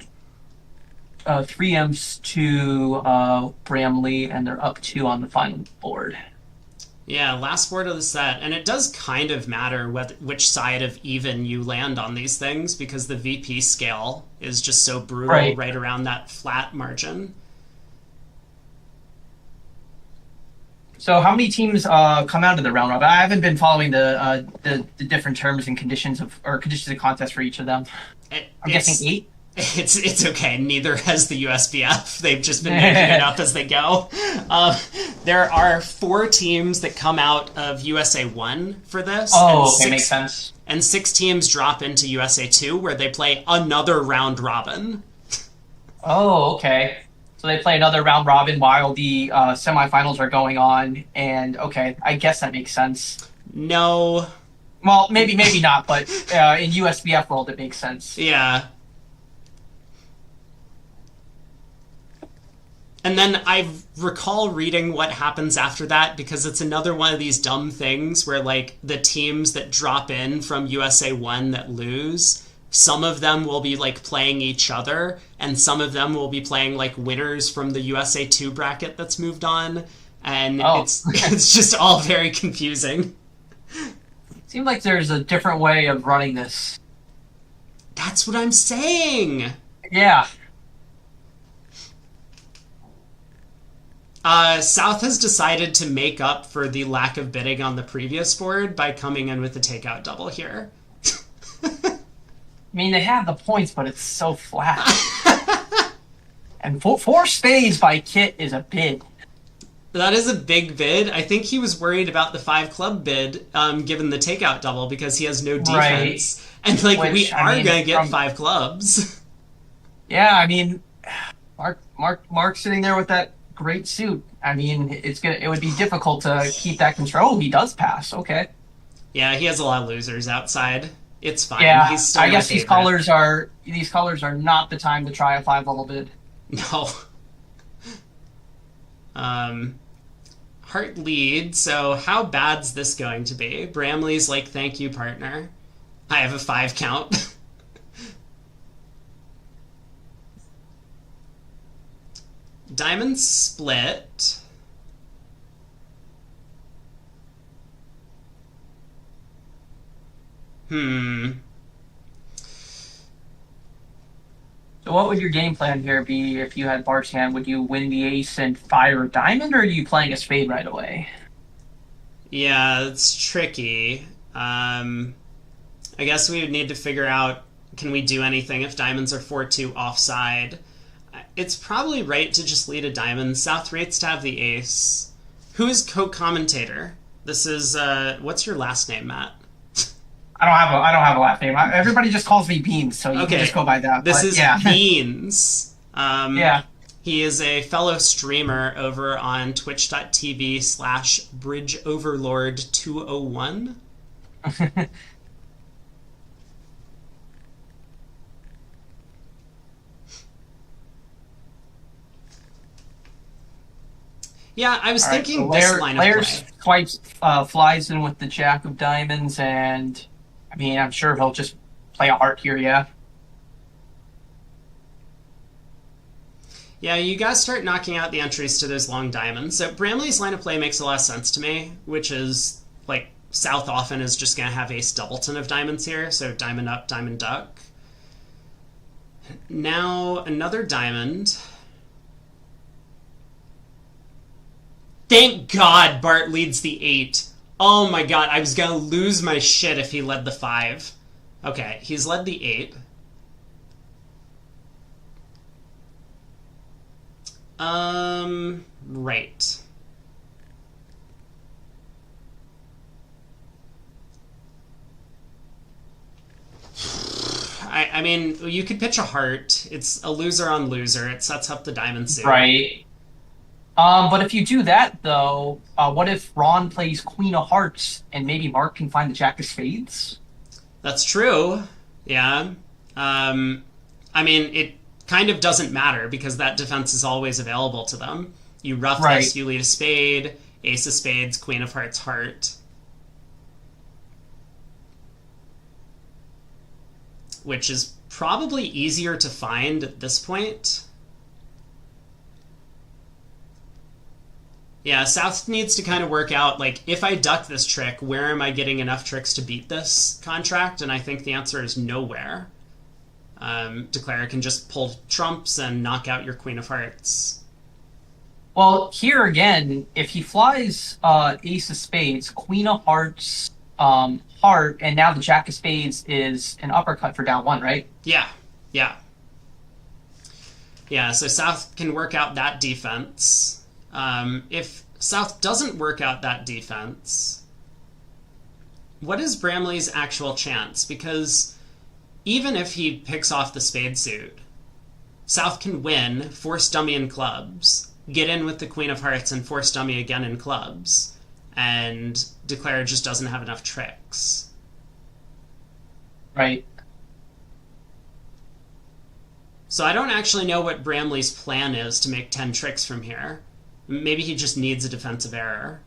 M's to Bramley, and they're up 2 on the final board. Yeah, last board of the set. And it does kind of matter which side of even you land on these things, because the VP scale is just so brutal right around that flat margin. So how many teams come out of the round robin? I haven't been following the different terms and conditions of contest for each of them. I'm guessing 8. It's okay. Neither has the USBF. They've just been making it up as they go. There are 4 teams that come out of USA 1 for this. Oh, okay, makes sense. And 6 teams drop into USA 2, where they play another round robin. Oh, okay. So they play another round robin while the semifinals are going on, and okay, I guess that makes sense. No. Well, maybe not, but in USBF world it makes sense. Yeah. And then I recall reading what happens after that because it's another one of these dumb things where, like, the teams that drop in from USA 1 that lose, some of them will be, like, playing each other, and some of them will be playing, like, winners from the USA 2 bracket that's moved on. And Oh, it's just all very confusing. seems like there's a different way of running this. That's what I'm saying. Yeah. South has decided to make up for the lack of bidding on the previous board by coming in with the takeout double here. I mean, they have the points, but it's so flat. And four spades by Kit is a bid. That is a big bid. I think he was worried about the 5 club bid, given the takeout double, because he has no defense. Right. And, like, we are going to get 5 clubs. Yeah, I mean, Mark's sitting there with that great suit. I mean, it would be difficult to keep that control. Oh, he does pass. Okay. Yeah, he has a lot of losers outside. It's fine. Yeah, he's still I guess favorite. these colors are not the time to try a 5-level bid. No. Hart lead, so how bad's this going to be? Bramley's like, thank you, partner. I have a 5 count. Diamond split. So what would your game plan here be if you had Bart's hand? Would you win the ace and fire a diamond, or are you playing a spade right away? Yeah, it's tricky. I guess we would need to figure out, can we do anything if diamonds are 4-2 offside? It's probably right to just lead a diamond. South rates to have the ace. Who is co-commentator? This is, what's your last name, Matt? I don't have a last name. Everybody just calls me Beans, so you can just go by that. This is yeah. Beans. Yeah. He is a fellow streamer over on twitch.tv/bridgeoverlord201. Yeah, I was thinking so this line of play. Swipes, flies in with the jack of diamonds, and I mean, I'm sure he'll just play a heart here, yeah. Yeah, you guys start knocking out the entries to those long diamonds. So Bramley's line of play makes a lot of sense to me, which is, like, South often is just going to have ace doubleton of diamonds here, so diamond up, diamond duck. Now, another diamond. Thank God Bart leads the 8. Oh my god, I was going to lose my shit if he led the 5. Okay, he's led the 8. Right. I mean, you could pitch a heart. It's a loser on loser. It sets up the diamond suit. Right. But if you do that, though, what if Ron plays Queen of Hearts and maybe Mark can find the Jack of Spades? That's true. Yeah. I mean, it kind of doesn't matter because that defense is always available to them. You rough this, you lead a spade, ace of spades, queen of hearts, heart. Which is probably easier to find at this point. Yeah, South needs to kind of work out, like, if I duck this trick, where am I getting enough tricks to beat this contract? And I think the answer is nowhere. Declare can just pull trumps and knock out your queen of hearts. Well, here again, if he flies ace of spades, queen of hearts, heart, and now the jack of spades is an uppercut for down 1, right? Yeah, yeah. Yeah, so South can work out that defense. If South doesn't work out that defense, what is Bramley's actual chance? Because even if he picks off the spade suit, South can win, force dummy in clubs, get in with the queen of hearts, and force dummy again in clubs, and Declare just doesn't have enough tricks. Right. So I don't actually know what Bramley's plan is to make 10 tricks from here. Maybe he just needs a defensive error.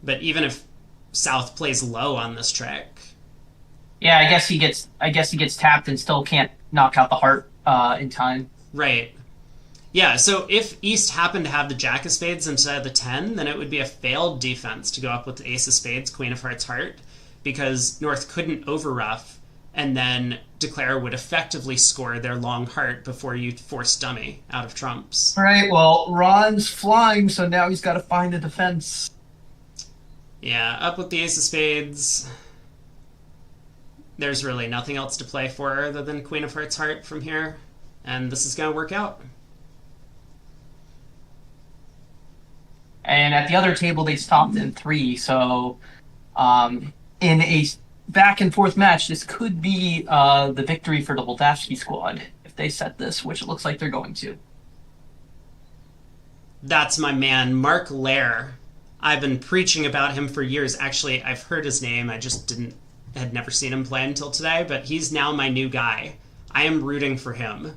But even if South plays low on this trick... Yeah, I guess he gets tapped and still can't knock out the heart in time. Right. Yeah, so if East happened to have the Jack of Spades instead of the 10, then it would be a failed defense to go up with the Ace of Spades, Queen of Hearts, Heart, because North couldn't overruff, and then Declare would effectively score their long heart before you force dummy out of trumps. All right, well, Ron's flying, so now he's got to find a defense. Yeah, up with the Ace of Spades. There's really nothing else to play for other than Queen of Hearts, Heart from here, and this is going to work out. And at the other table, they stopped in 3, so in a back and forth match, this could be the victory for the Moldavsky squad if they set this, which it looks like they're going to. That's my man, Mark Lair. I've been preaching about him for years. Actually, I've heard his name. I just had never seen him play until today, but he's now my new guy. I am rooting for him.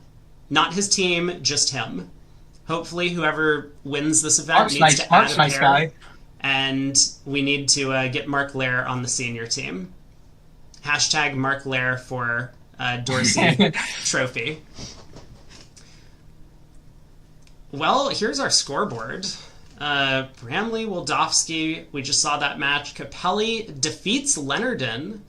Not his team, just him. Hopefully, whoever wins this event needs to add a pair. Guy. And we need to get Mark Lair on the senior team. Hashtag Mark Lair for Dorsey trophy. Well, here's our scoreboard. Bramley, Wildofsky, we just saw that match. Capelli defeats Leonardon.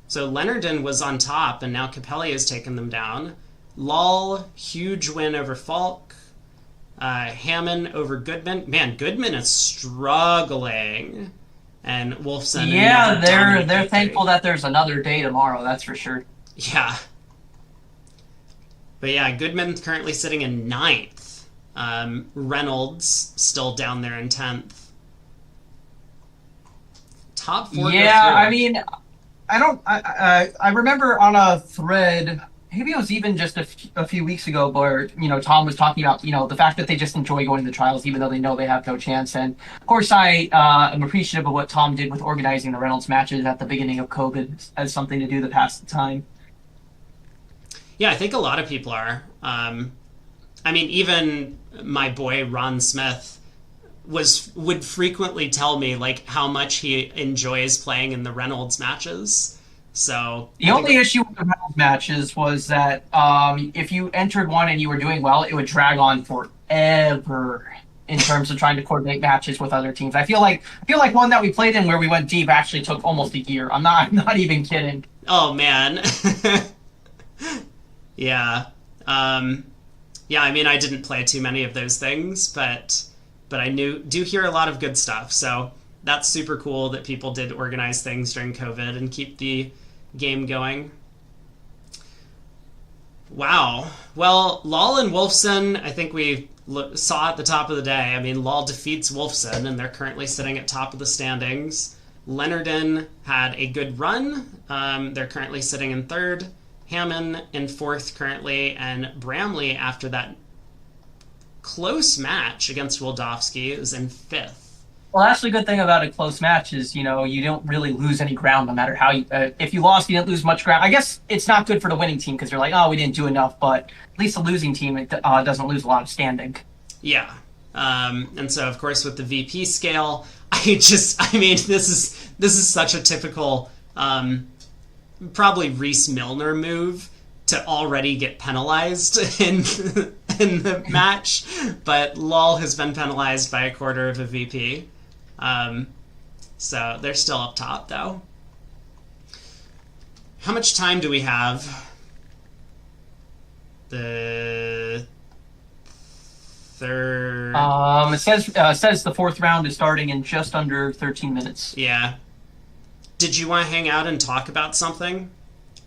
So Leonardon was on top, and now Capelli has taken them down. Lol, huge win over Falk. Hammond over Goodman. Man, Goodman is struggling. And Wolfson. Yeah, they're thankful that there's another day tomorrow, that's for sure. Yeah. But yeah, Goodman's currently sitting in 9th. Reynolds still down there in 10th. Top 4. Yeah, I mean, I remember on a thread, maybe it was even just a few weeks ago, where Tom was talking about the fact that they just enjoy going to the trials even though they know they have no chance. And of course, I am appreciative of what Tom did with organizing the Reynolds matches at the beginning of COVID as something to do to pass the time. Yeah, I think a lot of people are. I mean, even my boy Ron Smith would frequently tell me like how much he enjoys playing in the Reynolds matches. So the only issue with the Reynolds matches was that if you entered one and you were doing well, it would drag on forever in terms of trying to coordinate matches with other teams. I feel like one that we played in where we went deep actually took almost a year. I'm not even kidding. Oh man. Yeah. Yeah, I mean, I didn't play too many of those things, but I do hear a lot of good stuff. So that's super cool that people did organize things during COVID and keep the game going. Wow. Well, Lol and Wolfson, I think we saw at the top of the day. I mean, Lol defeats Wolfson, and they're currently sitting at top of the standings. Leonardon had a good run. They're currently sitting in 3rd. Hammond in 4th currently, and Bramley, after that close match against Wildofsky, is in 5th. Well, that's the good thing about a close match is, you don't really lose any ground no matter how you... if you lost, you didn't lose much ground. I guess it's not good for the winning team because you're like, oh, we didn't do enough, but at least the losing team doesn't lose a lot of standing. Yeah. And so, of course, with the VP scale, I mean, this is such a typical... probably Reese Milner move to already get penalized in the match, but Lol has been penalized by a quarter of a VP. So they're still up top, though. How much time do we have? The third... It says the 4th round is starting in just under 13 minutes. Yeah. Did you want to hang out and talk about something?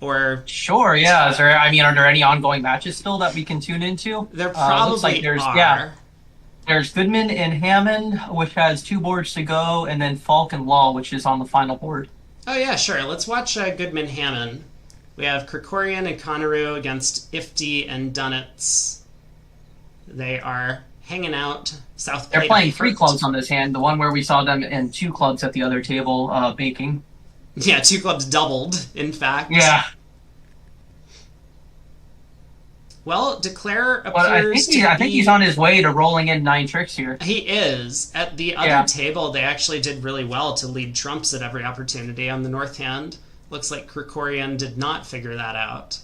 Or sure, yeah. Are there any ongoing matches still that we can tune into? There probably are. Yeah. There's Goodman and Hammond, which has 2 boards to go, and then Falk and Law, which is on the final board. Oh yeah, sure. Let's watch Goodman Hammond. We have Krikorian and Conneru against Ifty and Dunitz. They are hanging out. South. They're playing 3 clubs on this hand. The one where we saw them and 2 clubs at the other table baking. Yeah, 2 clubs doubled, in fact. Yeah. Well, Declare But appears to I think he's be. on his way to rolling in 9 tricks here. He is. At the other Yeah. table, they actually did really well to lead trumps at every opportunity. On the north hand, looks like Krikorian did not figure that out.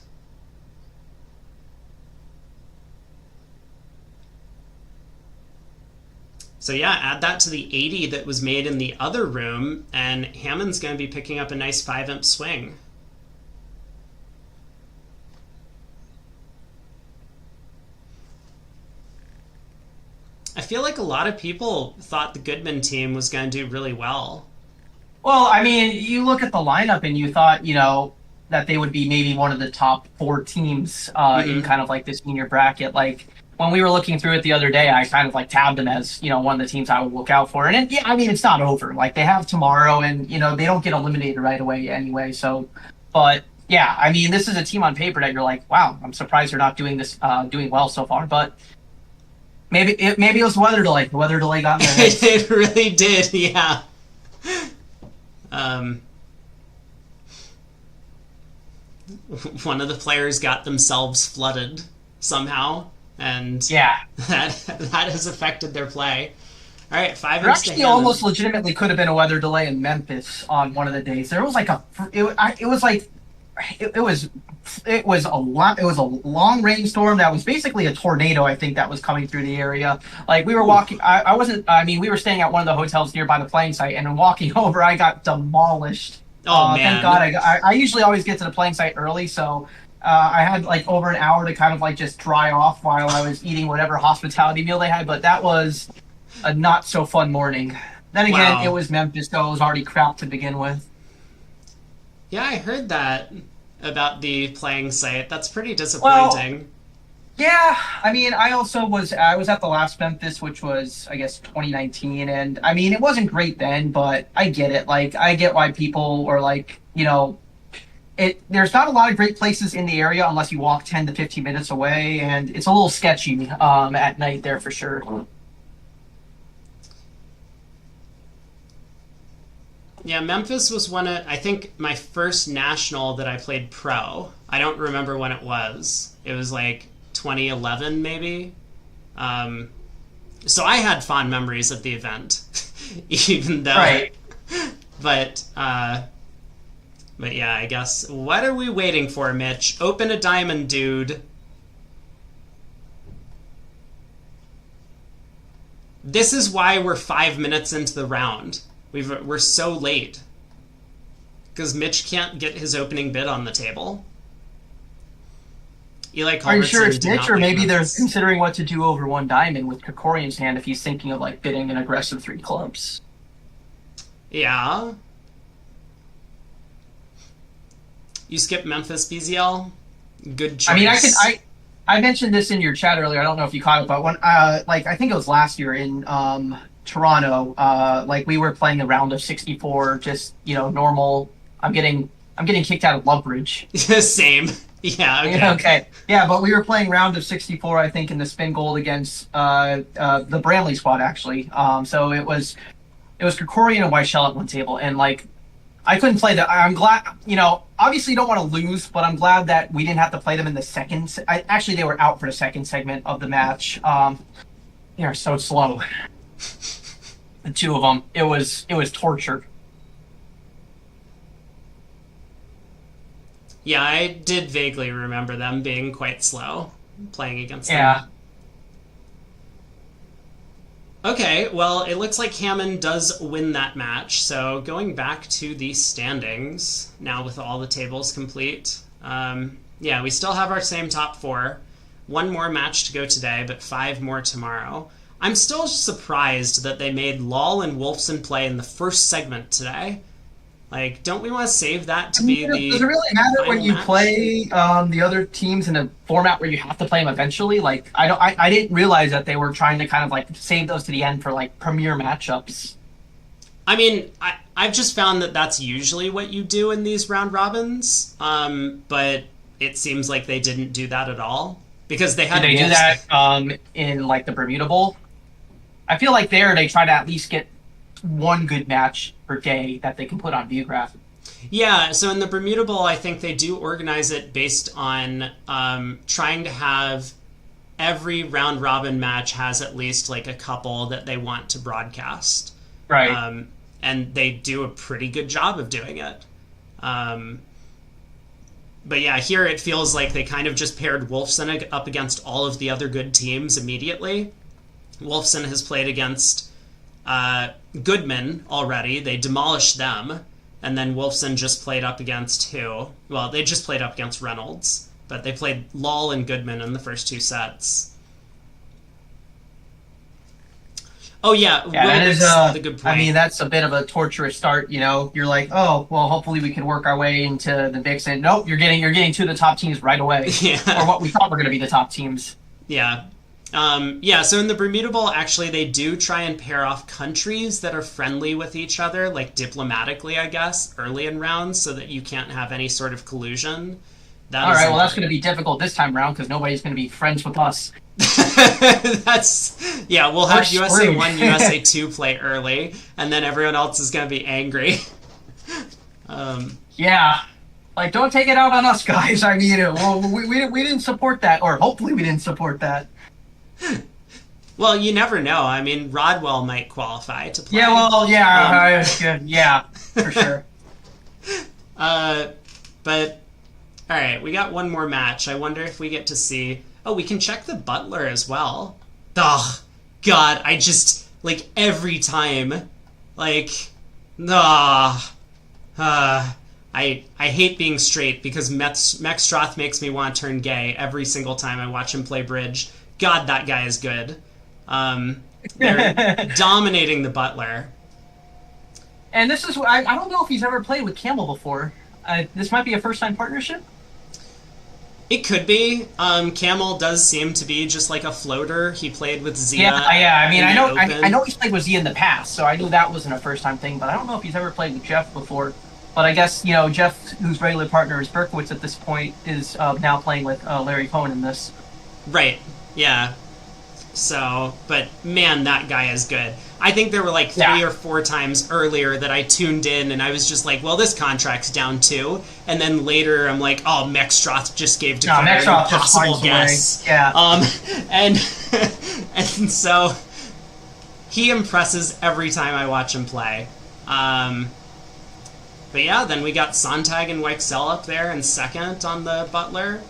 So yeah, add that to the 80 that was made in the other room, and Hammond's going to be picking up a nice 5-imp swing. I feel like a lot of people thought the Goodman team was going to do really well. Well, I mean, you look at the lineup and you thought, that they would be maybe one of the top 4 teams in kind of like this senior bracket. Like when we were looking through it the other day, I kind of like tabbed them as, one of the teams I would look out for. And yeah, I mean, it's not over. Like they have tomorrow and, they don't get eliminated right away anyway. So, but yeah, I mean, this is a team on paper that you're like, wow, I'm surprised they're not doing this, doing well so far. But maybe it was weather delay. The weather delay got in their heads. It really did, yeah. One of the players got themselves flooded somehow, and Yeah. that has affected their play. All right, 5 There imps to actually Hammond. almost legitimately could have been a weather delay in Memphis on one of the days. There was like it was a long rainstorm that was basically a tornado. I think that was coming through the area. Like we were walking, we were staying at one of the hotels nearby the playing site, and walking over, I got demolished. Oh man! Thank God! I usually always get to the playing site early, so I had like over an hour to kind of like just dry off while I was eating whatever hospitality meal they had. But that was a not so fun morning. Then again, Wow. It was Memphis, so it was already crap to begin with. Yeah, I heard that about the playing site. That's pretty disappointing. Yeah, I mean, I was at the last Memphis, which was, I guess, 2019, and I mean, it wasn't great then, but I get it. Like, I get why people were like, there's not a lot of great places in the area unless you walk 10 to 15 minutes away, and it's a little sketchy at night there for sure. Yeah, Memphis was I think my first national that I played pro. I don't remember when it was. It was like 2011 maybe. So I had fond memories of the event, even though. Right. But yeah, I guess. What are we waiting for, Mitch? Open a diamond, dude. This is why we're 5 minutes into the round. We're so late. Because Mitch can't get his opening bid on the table. Eli Culbertson. Are you sure it's did Mitch, not or make maybe they're Memphis. considering what to do over one diamond with Krikorian's hand if he's thinking of like bidding an aggressive 3 clubs? Yeah. You skip Memphis, BZL? Good choice. I mean, I mentioned this in your chat earlier. I don't know if you caught it, but when I think it was last year in Toronto, like we were playing a round of 64, just normal. I'm getting kicked out of Lovebridge. Same. Yeah, okay. Yeah, okay. Yeah, but we were playing round of 64, I think, in the spin gold against the Bramley squad actually. So it was Krikorian and Weichel at one table, and like I couldn't play that. I'm glad, obviously you don't want to lose, but I'm glad that we didn't have to play them in the second. Actually, they were out for the second segment of the match. They are so slow. The 2 of them, it was torture. Yeah, I did vaguely remember them being quite slow playing against them. Yeah. Okay, well, it looks like Hammond does win that match. So going back to the standings, now with all the tables complete. Yeah, we still have our same top 4. 1 more match to go today, but 5 more tomorrow. I'm still surprised that they made Lol and Wolfson play in the first segment today. Like, don't we want to save that to be the Does it really matter when final you match? play the other teams in a format where you have to play them eventually? Like, I didn't realize that they were trying to kind of like save those to the end for like premier matchups. I mean, I've just found that that's usually what you do in these round robins, but it seems like they didn't do that at all because they had. Did they do Wolves- that in like the Bermuda Bowl? I feel like there they try to at least get one good match per day that they can put on Viewgraph. Yeah, so in the Bermuda Bowl, I think they do organize it based on trying to have every round robin match has at least like a couple that they want to broadcast. Right. Um, and they do a pretty good job of doing it. Um, but yeah, here it feels like they kind of just paired Wolfson up against all of the other good teams immediately. Wolfson has played against Goodman already. They demolished them. And then Wolfson just played up against who? Well, they just played up against Reynolds. But they played Lal and Goodman in the first two sets. Oh, yeah. Yeah, that is the good point. I mean, that's a bit of a torturous start. You know, you're like, oh, well, hopefully we can work our way into the mix. And nope, you're getting to the top teams right away, Yeah. or what we thought were going to be the top teams. Yeah. Yeah, so in the Bermuda Bowl, actually, they do try and pair off countries that are friendly with each other, like diplomatically, I guess, early in rounds, so that you can't have any sort of collusion. All right, well, that's going to be difficult this time around because nobody's going to be friends with us. Yeah, we'll have We're USA screwed. 1, USA 2 play early, and then everyone else is going to be angry. Yeah. Like, don't take it out on us, guys. I mean, well, we didn't support that, or hopefully we didn't support that. Well, you never know. I mean, Rodwell might qualify to play. Yeah, well, yeah, yeah, for sure. But, all right, we got one more match. I wonder if we get to see... Oh, we can check the Butler as well. Ugh, God, I just, like, every time, like, I hate being straight because Mexstroth makes me want to turn gay every single time I watch him play bridge. God, that guy is good. They're dominating the Butler. And this is, I don't know if he's ever played with Campbell before. This might be a first-time partnership. It could be. Camel does seem to be just like a floater. He played with Zia. Yeah. I mean, in I the know, Open. I know he's played with Zia in the past, so I knew that wasn't a first-time thing. But I don't know if he's ever played with Jeff before. But I guess Jeff, whose regular partner is Berkowitz at this point, is now playing with Larry Cohen in this. Right. Yeah. So, but man, that guy is good. I think there were like 3 or 4 times earlier that I tuned in and I was just like, well, this contract's down too. And then later I'm like, oh, Mexstroth just gave Dakar an impossible guess. Yeah. And and so he impresses every time I watch him play. But yeah, then we got Sontag and Weichsel up there in second on the Butler.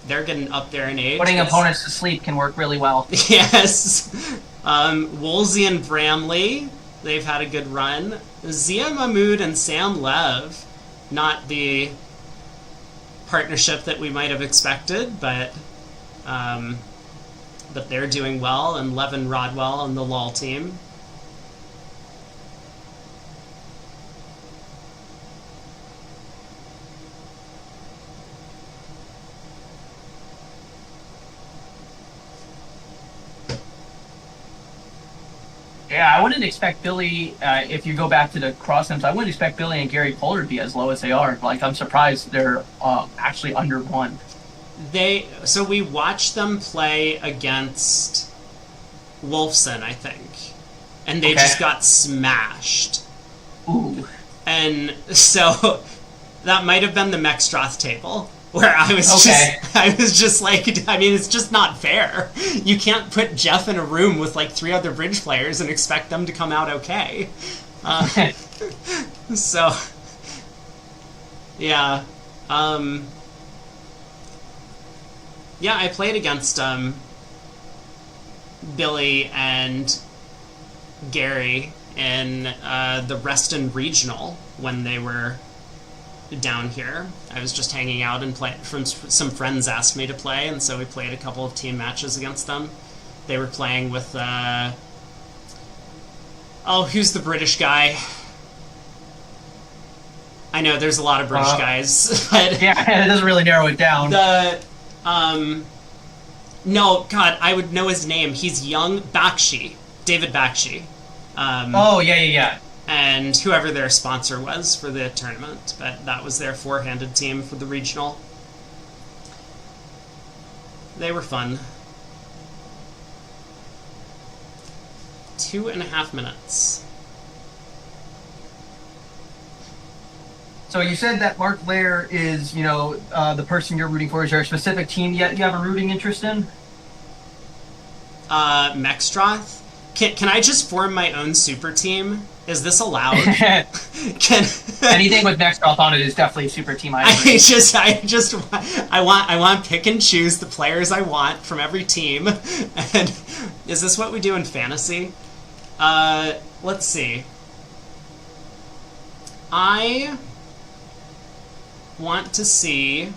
They're getting up there in age. Putting opponents to sleep can work really well. Yes. Woolsey and Bramley, they've had a good run. Zia Mahmood and Sam Lev, not the partnership that we might have expected, but they're doing well, and Levin Rodwell on the Lal team. Yeah, I wouldn't expect Billy, if you go back to the cross-ends, I wouldn't expect Billy and Gary Poehler to be as low as they are. Like, I'm surprised they're actually under 1. So we watched them play against Wolfson, I think, and they just got smashed. Ooh. And so that might have been the Mexstroth table. Where I was just like, I mean, it's just not fair. You can't put Jeff in a room with like 3 other bridge players and expect them to come out okay. So, yeah. Yeah, I played against Billy and Gary in the Reston Regional when they were down here. I was just hanging out and some friends asked me to play, and so we played a couple of team matches against them. They were playing with who's the British guy? I know there's a lot of British guys, but yeah, it doesn't really narrow it down. No, God, I would know his name. He's young. David Bakshi. Yeah. And whoever their sponsor was for the tournament, but that was their 4-handed team for the regional. They were fun. 2.5 minutes. So you said that Mark Blair is, the person you're rooting for. Is there a specific team yet you have a rooting interest in? Mexstroth. Can I just form my own super team? Is this allowed? Can Anything with Nextdoll on it is definitely a super team. I agree. I want pick and choose the players I want from every team. And is this what we do in fantasy? Let's see. I want to see.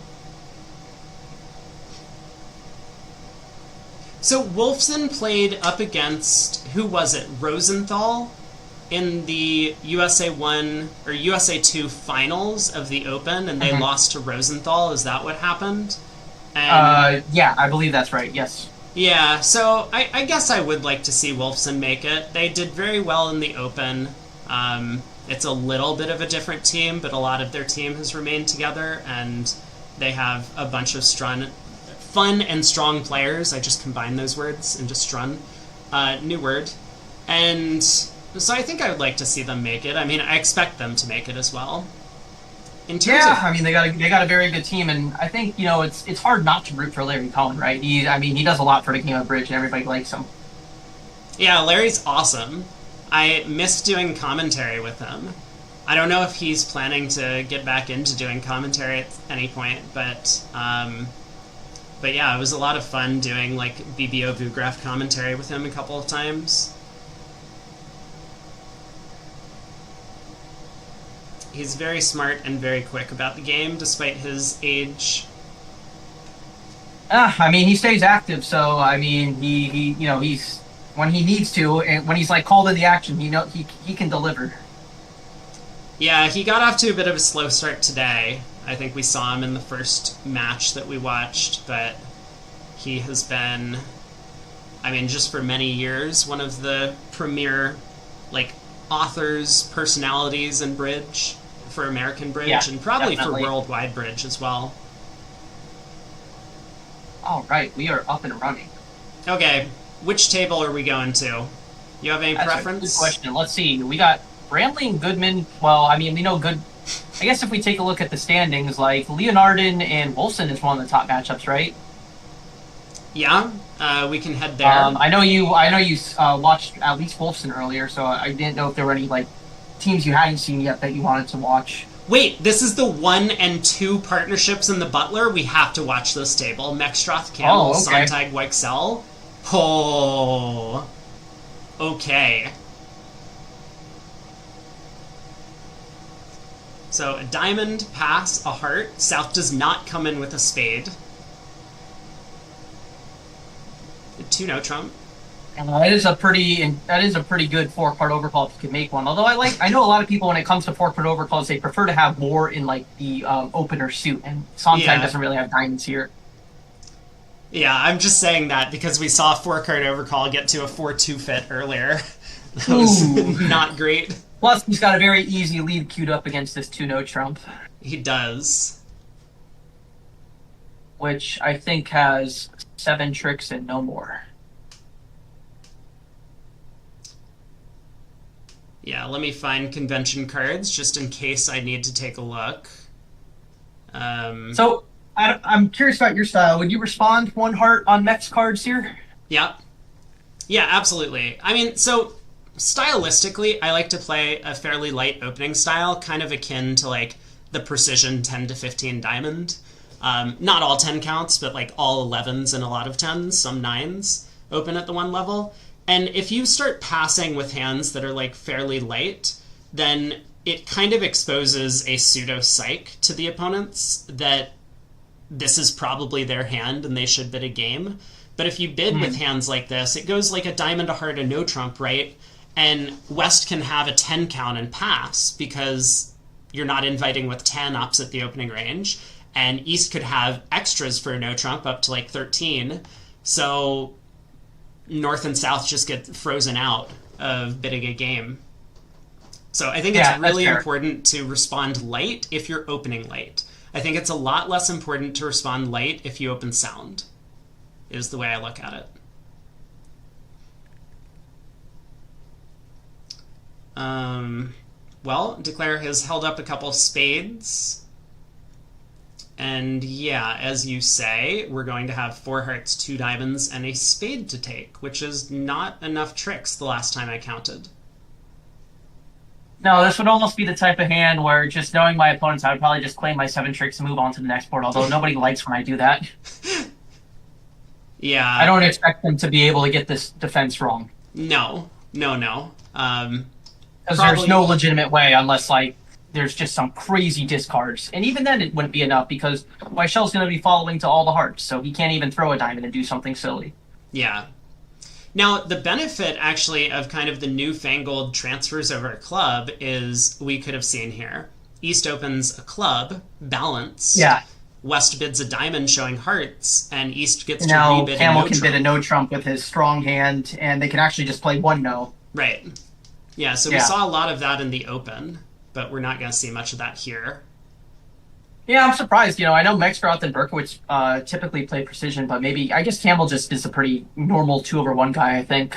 So Wolfson played up against, who was it? Rosenthal in the USA 1 or USA 2 finals of the Open, and they lost to Rosenthal. Is that what happened? And, yeah, I believe that's right. Yes. yeah, so I guess I would like to see Wolfson make it. They did very well in the Open. It's a little bit of a different team, but a lot of their team has remained together, and they have a bunch of fun and strong players. I just combined those words into strun. New word. And so I think I would like to see them make it. I mean, I expect them to make it as well. In terms of, I mean, they got a very good team, and I think it's hard not to root for Larry Cohen, right? He does a lot for the game of bridge, and everybody likes him. yeah, Larry's awesome. I miss doing commentary with him. I don't know if he's planning to get back into doing commentary at any point, but yeah, it was a lot of fun doing like BBO Vugraph commentary with him a couple of times. He's very smart and very quick about the game, despite his age. I mean, he stays active, so I mean, he's when he needs to, and when he's like called in the action, he can deliver. Yeah, he got off to a bit of a slow start today. I think we saw him in the first match that we watched, but he has been, I mean, just for many years, one of the premier, like, authors, personalities in Bridge, for American Bridge, Yeah, and probably definitely. for Worldwide Bridge as well. All right, we are up and running. Okay, which table are we going to? You have any That's preference? a good question. Let's see. We got Brantley and Goodman. Well, I mean, we know good. I guess if we take a look at the standings, like Leonardin and Wolfson is one of the top matchups, right? Yeah, we can head there. I know you watched at least Wolfson earlier, so I didn't know if there were any like teams you hadn't seen yet that you wanted to watch. Wait, this is the 1 and 2 partnerships in the Butler? We have to watch this table. Mexstroth, Campbell, Okay. Sontag, Weixel. Oh. Okay. So, a diamond, pass, a heart. South does not come in with a spade. A 2-no trump. That is a pretty good four-card overcall if you can make one. Although I know a lot of people when it comes to four-card overcalls, they prefer to have more in like the opener suit, and Sontag doesn't really have diamonds here. Yeah, I'm just saying that because we saw a 4-card overcall get to a 4-2 fit earlier. That was not great. Plus, he's got a very easy lead queued up against this 2-no trump. He does. Which I think has 7 tricks and no more. Yeah, let me find convention cards just in case I need to take a look. So, I'm curious about your style. Would you respond 1 heart on Mex cards here? Yeah. Yeah, absolutely. I mean, so stylistically, I like to play a fairly light opening style, kind of akin to like the precision 10 to 15 diamond. Not all 10 counts, but like all 11s and a lot of 10s, some 9s open at the 1 level. And if you start passing with hands that are like fairly light, then it kind of exposes a pseudo-psych to the opponents that this is probably their hand and they should bid a game. But if you bid with hands like this, it goes like a diamond, a heart, a no trump, right? And West can have a 10 count and pass because you're not inviting with 10 opposite the opening range. And East could have extras for a no trump up to like 13. So North and South just get frozen out of bidding a game. So I think it's really important to respond light if you're opening light. I think it's a lot less important to respond light if you open sound, is the way I look at it. Well, Declare has held up a couple spades. And yeah, as you say, we're going to have 4 hearts, 2 diamonds, and a spade to take, which is not enough tricks the last time I counted. No, this would almost be the type of hand where, just knowing my opponents, I would probably just claim my 7 tricks and move on to the next board, although nobody likes when I do that. Yeah. I don't expect them to be able to get this defense wrong. No. Because there's no legitimate way unless, like, there's just some crazy discards. And even then it wouldn't be enough because Weishel's going to be following to all the hearts, so he can't even throw a diamond and do something silly. Yeah. Now, the benefit, actually, of kind of the newfangled transfers over a club is we could have seen here. East opens a club, balance. Yeah. West bids a diamond showing hearts, and East gets to now rebid Camel a no can trump. bid a no trump with his strong hand, and they can actually just play one no. Right. Yeah, so we saw a lot of that in the open, but we're not going to see much of that here. Yeah, I'm surprised. I know Mexgroth and Berkowitz typically play precision, but I guess Campbell just is a pretty normal 2/1 guy, I think.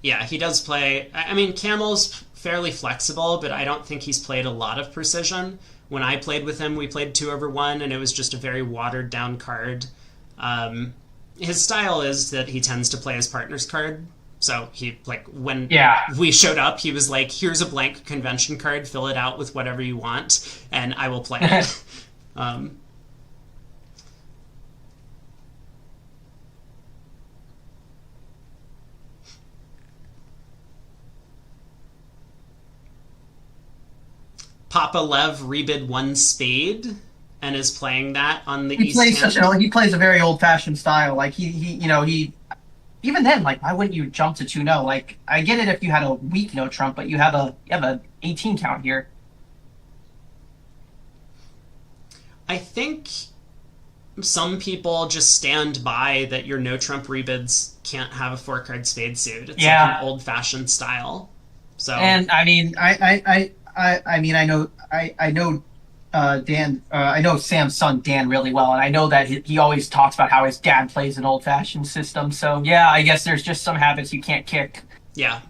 Yeah, he does play. I mean, Camel's fairly flexible, but I don't think he's played a lot of precision. When I played with him, we played 2/1, and it was just a very watered down card. His style is that he tends to play his partner's card. So when we showed up, he was like, here's a blank convention card, fill it out with whatever you want, and I will play it. Papa Lev rebid 1 spade and is playing that on the East hand. He plays a very old-fashioned style. Like, he even then, like, why wouldn't you jump to 2-no? Like, I get it if you had a weak no trump, but you have a 18 count here. I think some people just stand by that your no trump rebids can't have a 4-card spade suit. It's like an old-fashioned style. So, and I mean, I know Dan. I know Sam's son Dan really well, and I know that he always talks about how his dad plays an old-fashioned system. So yeah, I guess there's just some habits you can't kick. Yeah.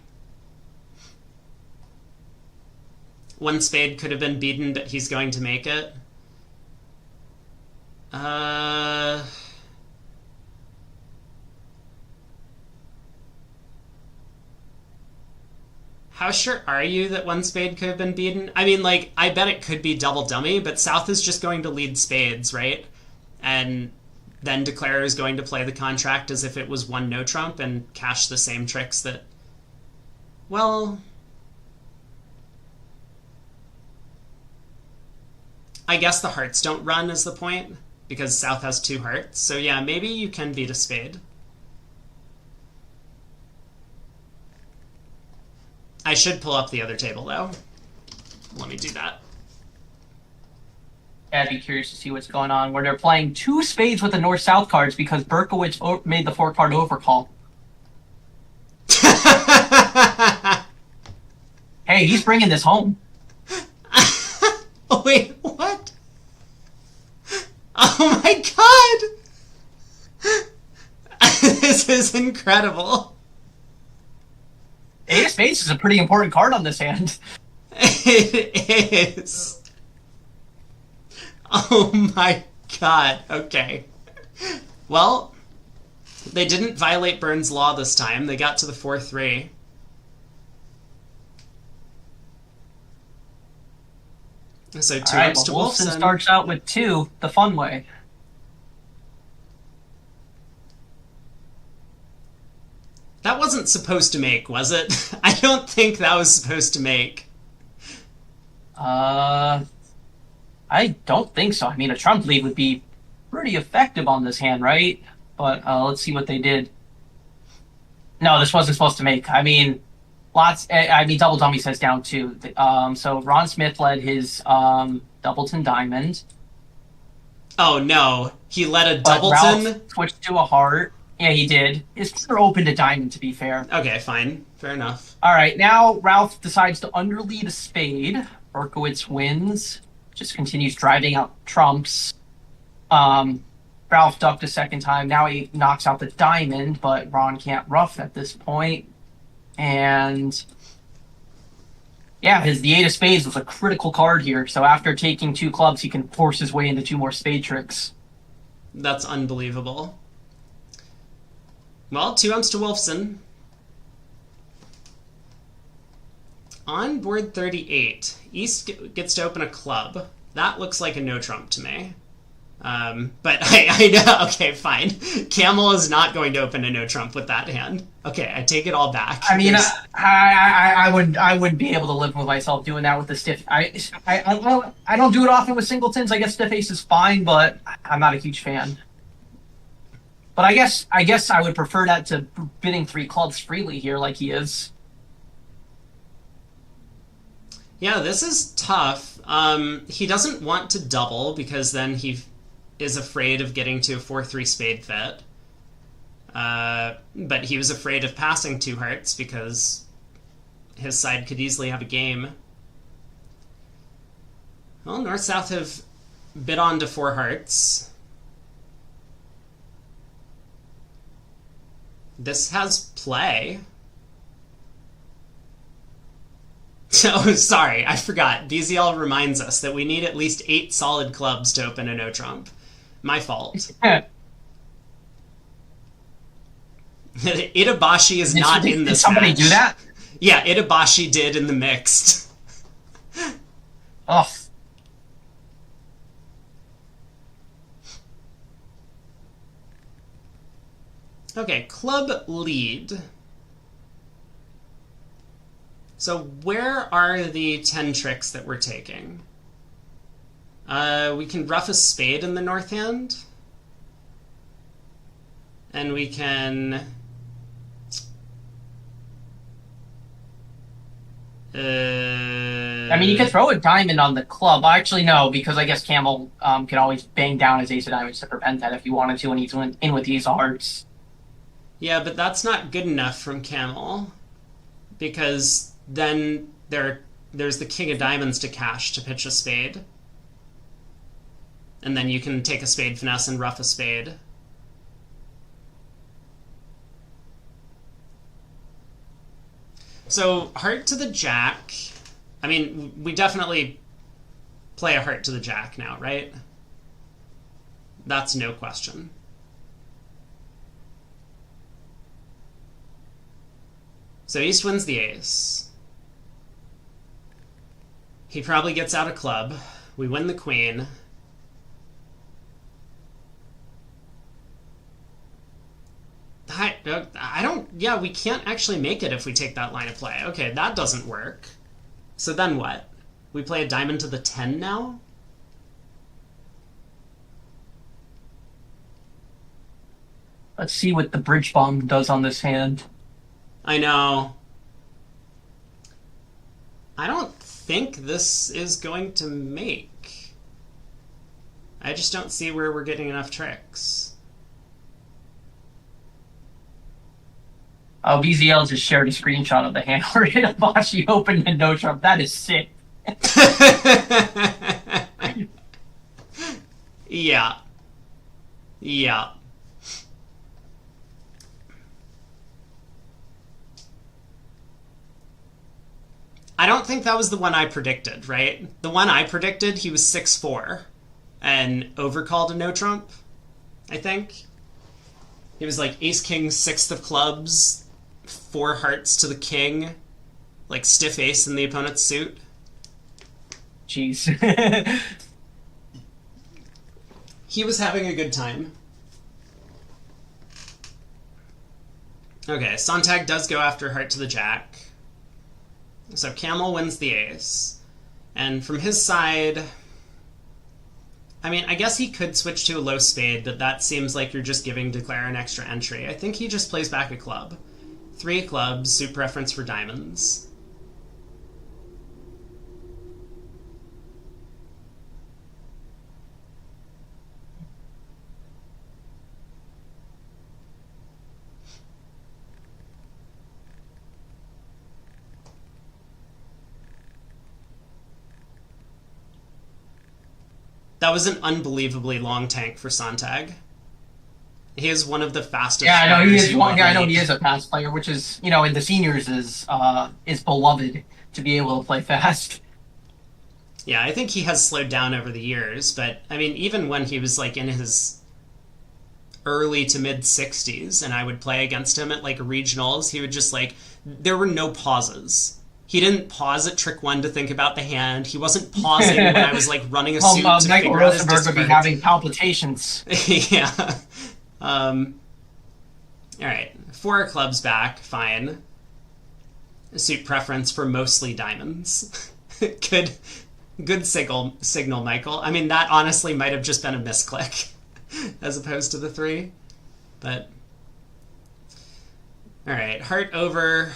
1 spade could have been beaten, but he's going to make it. How sure are you that 1 spade could have been beaten? I mean, like, I bet it could be double dummy, but South is just going to lead spades, right? And then Declare is going to play the contract as if it was 1 no trump and cash the same tricks that... Well... I guess the hearts don't run is the point, because South has 2 hearts. So yeah, maybe you can beat a spade. I should pull up the other table, though. Let me do that. Yeah, I'd be curious to see what's going on, where they're playing 2 spades with the north-south cards because Berkowitz made the 4-card overcall. Hey, he's bringing this home. Oh, wait, what? Oh my god! This is incredible. 8 of spades is a pretty important card on this hand. It is. Oh my god, okay. Well, they didn't violate Burns' law this time. They got to the 4-3. So 2 right, ups to Wolfson. Starts out with 2, the fun way. That wasn't supposed to make, was it? I don't think that was supposed to make. I don't think so. I mean, a trump lead would be pretty effective on this hand, right? But let's see what they did. No, this wasn't supposed to make. I mean, double dummy says down 2. So Ron Smith led his Doubleton Diamond. Oh no, he led a But Doubleton? Ralph switched to a heart. Yeah, he did. His partner opened a diamond, to be fair. Okay, fine. Fair enough. All right, now Ralph decides to underlead a spade. Berkowitz wins. Just continues driving out trumps. Ralph ducked a second time. Now he knocks out the diamond, but Ron can't ruff at this point. And Yeah, the eight of spades was a critical card here. So after taking two clubs, he can force his way into two more spade tricks. That's unbelievable. Well, 2 umps to Wolfson. On board 38, East gets to open a club. That looks like a no trump to me. But I know, okay, fine. Camel is not going to open a no trump with that hand. Okay, I take it all back. I mean, I wouldn't be able to live with myself doing that with the stiff. I don't do it often with singletons. I guess stiff ace is fine, but I'm not a huge fan. But I guess I would prefer that to bidding three clubs freely here, like he is. Yeah, this is tough. He doesn't want to double because then he is afraid of getting to a 4-3 spade fit. But he was afraid of passing two hearts because his side could easily have a game. Well, North-South have bid on to 4 hearts. This has play. Oh, sorry, I forgot. BZL reminds us that we need at least 8 solid clubs to open a no-trump. My fault. Itabashi is not in this Did somebody match. do that? Yeah, Itabashi did in the mixed. Ugh. Okay, club lead. So where are the 10 tricks that we're taking? We can rough a spade in the north hand. And we can... I mean, you could throw a diamond on the club. Actually, no, because I guess Camel could always bang down his ace of diamonds to prevent that if he wanted to, and he's in with these hearts. Yeah, but that's not good enough from Camel. Because then there's the king of diamonds to cash to pitch a spade. And then you can take a spade finesse and rough a spade. So, heart to the jack. I mean, we definitely play a heart to the jack now, right? That's no question. So East wins the ace. He probably gets out a club. We win the queen. I don't... Yeah, we can't actually make it if we take that line of play. Okay, that doesn't work. So then what? We play a diamond to the 10 now? Let's see what the bridge bomb does on this hand. I know. I don't think this is going to make. I just don't see where we're getting enough tricks. Oh, BZL just shared a screenshot of the hand where Itabashi opened a no trump. That is sick. Yeah. Yeah. I don't think that was the one I predicted, right? The one I predicted, he was 6-4 and overcalled a no trump, I think. He was like ace king, 6th of clubs, 4 hearts to the king, like stiff ace in the opponent's suit. Jeez. He was having a good time. Okay, Sontag does go after heart to the jack. So Camel wins the ace. And from his side, I mean, I guess he could switch to a low spade, but that seems like you're just giving Declare an extra entry. I think he just plays back a club. 3 clubs, suit preference for diamonds. That was an unbelievably long tank for Sontag. He is one of the fastest. Yeah, I know he players is you will one. Yeah, ever I know he meet. is a fast player, which is in the seniors is beloved to be able to play fast. Yeah, I think he has slowed down over the years, but I mean, even when he was like in his early to mid 60s and I would play against him at like regionals, he would just like, there were no pauses. He didn't pause at trick one to think about the hand. He wasn't pausing when I was like running a suit to Michael figure out his Rosenberg would be discards. having palpitations. Yeah. All right. Four clubs back. Fine. Suit preference for mostly diamonds. good, good signal, Michael. I mean, that honestly might have just been a misclick as opposed to the three. But all right, heart over.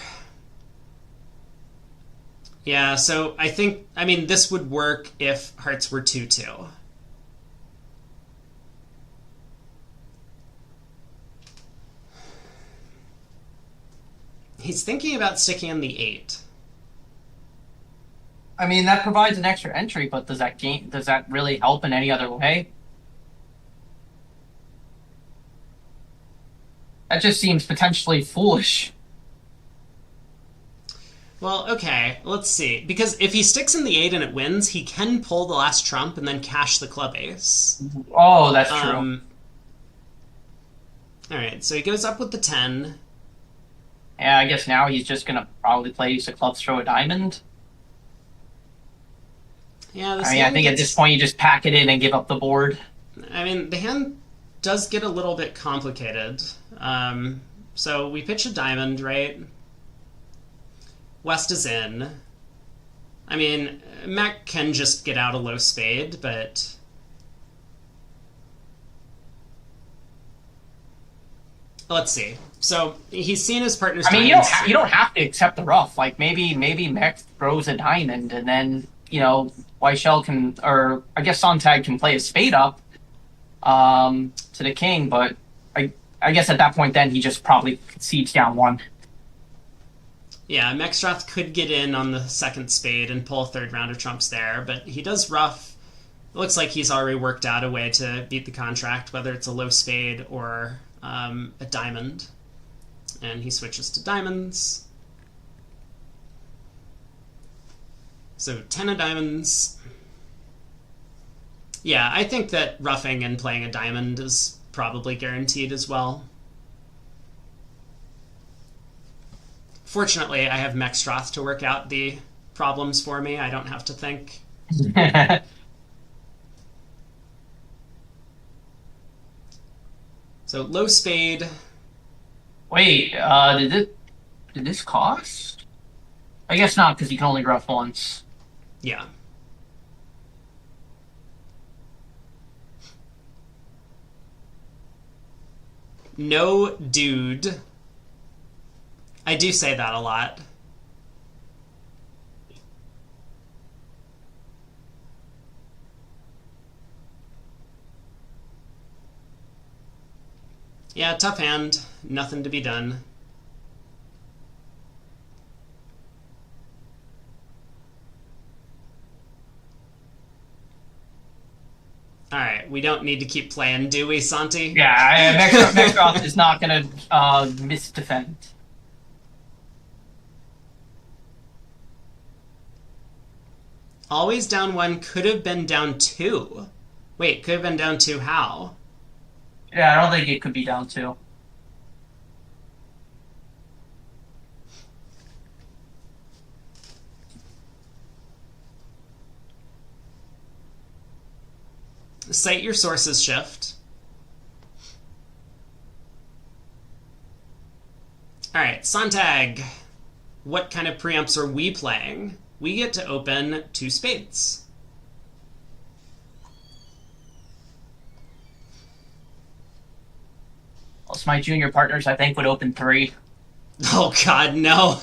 Yeah, so I mean, this would work if hearts were 2-2. He's thinking about sticking in the 8. I mean, that provides an extra entry, but does that really help in any other way? That just seems potentially foolish. Well, okay, let's see. Because if he sticks in the 8 and it wins, he can pull the last trump and then cash the club ace. Oh, that's true. Alright, so he goes up with the 10. Yeah, I guess now he's just gonna probably play use of clubs, throw a diamond. Yeah, I mean, I think at this point you just pack it in and give up the board. I mean, the hand does get a little bit complicated. So we pitch a diamond, right? West is in. I mean, Mac can just get out a low spade, but let's see. So he's seen his partner's. I mean, you don't have to accept the rough. Like maybe Mac throws a diamond, and then Weichel can, or I guess Sontag can play a spade up to the king. But I guess at that point, then he just probably concedes down one. Yeah, Mexstrath could get in on the second spade and pull a third round of trumps there, but he does rough. It looks like he's already worked out a way to beat the contract, whether it's a low spade or a diamond. And he switches to diamonds. So 10 of diamonds. Yeah, I think that roughing and playing a diamond is probably guaranteed as well. Fortunately, I have Mexstrath to work out the problems for me. I don't have to think. So low spade. Wait, did this cost? I guess not, because you can only rough once. Yeah. No, dude. I do say that a lot. Yeah, tough hand. Nothing to be done. Alright, we don't need to keep playing, do we, Santi? Yeah, Mexstrath is not going to misdefend. Always down 1, could have been down 2. Wait, could have been down 2 how? Yeah, I don't think it could be down 2. Cite your sources, Shift. Alright, Sontag. What kind of preamps are we playing? We get to open 2 spades. Most of my junior partners, I think, would open 3. Oh god, no.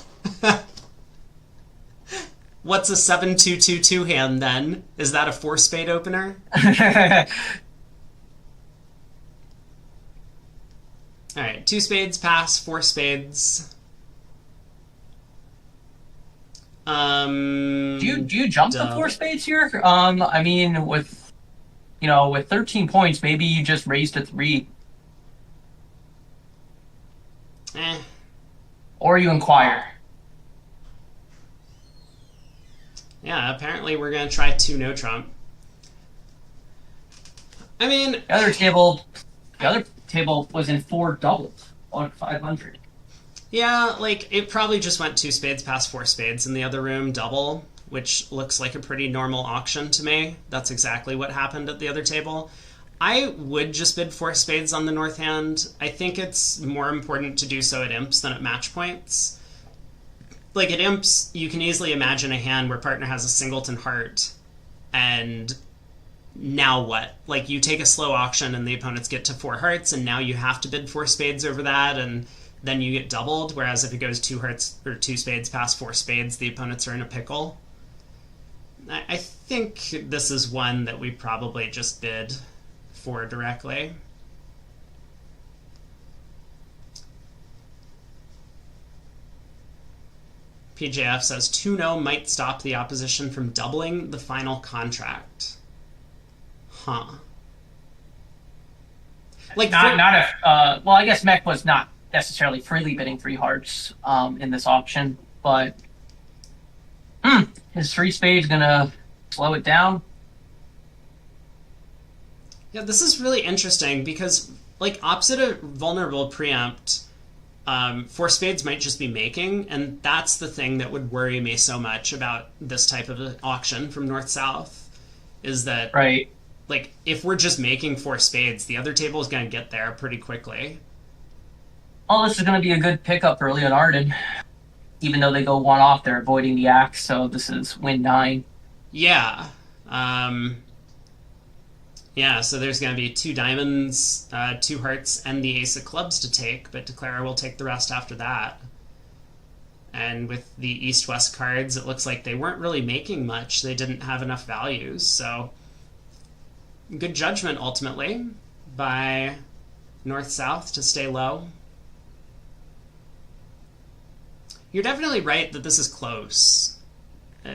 What's a 7-2-2-2 hand then? Is that a 4-spade opener? Alright, 2 spades pass, 4 spades. Do you jump the 4 spades here? I mean, with 13 points, maybe you just raise to 3. Eh. Or you inquire. Yeah, apparently we're going to try 2 no trump. I mean, The other table was in 4 doubles on 500. yeah, like, it probably just went 2 spades past 4 spades in the other room, double, which looks like a pretty normal auction to me. That's exactly what happened at the other table. I would just bid 4 spades on the north hand. I think it's more important to do so at imps than at match points. Like, at imps, you can easily imagine a hand where partner has a singleton heart, and now what? Like, you take a slow auction and the opponents get to 4 hearts, and now you have to bid 4 spades over that, and then you get doubled, whereas if it goes 2 hearts or 2 spades past 4 spades, the opponents are in a pickle. I think this is one that we probably just bid for directly. PJF says 2-0 might stop the opposition from doubling the final contract. Huh. Like, not if well, I guess Mech was not necessarily freely bidding 3 hearts in this auction, but his 3 spades gonna slow it down. Yeah, this is really interesting because, like, opposite a vulnerable preempt, 4 spades might just be making, and that's the thing that would worry me so much about this type of an auction from north-south, is that, right, like, if we're just making 4 spades, the other table is going to get there pretty quickly. Well, this is going to be a good pickup early on Arden. Even though they go 1 off, they're avoiding the axe, so this is win 9. Yeah. Yeah, so there's going to be 2 diamonds, 2 hearts, and the ace of clubs to take, but Declara will take the rest after that. And with the east-west cards, it looks like they weren't really making much. They didn't have enough values, so good judgment, ultimately, by north-south to stay low. You're definitely right that this is close,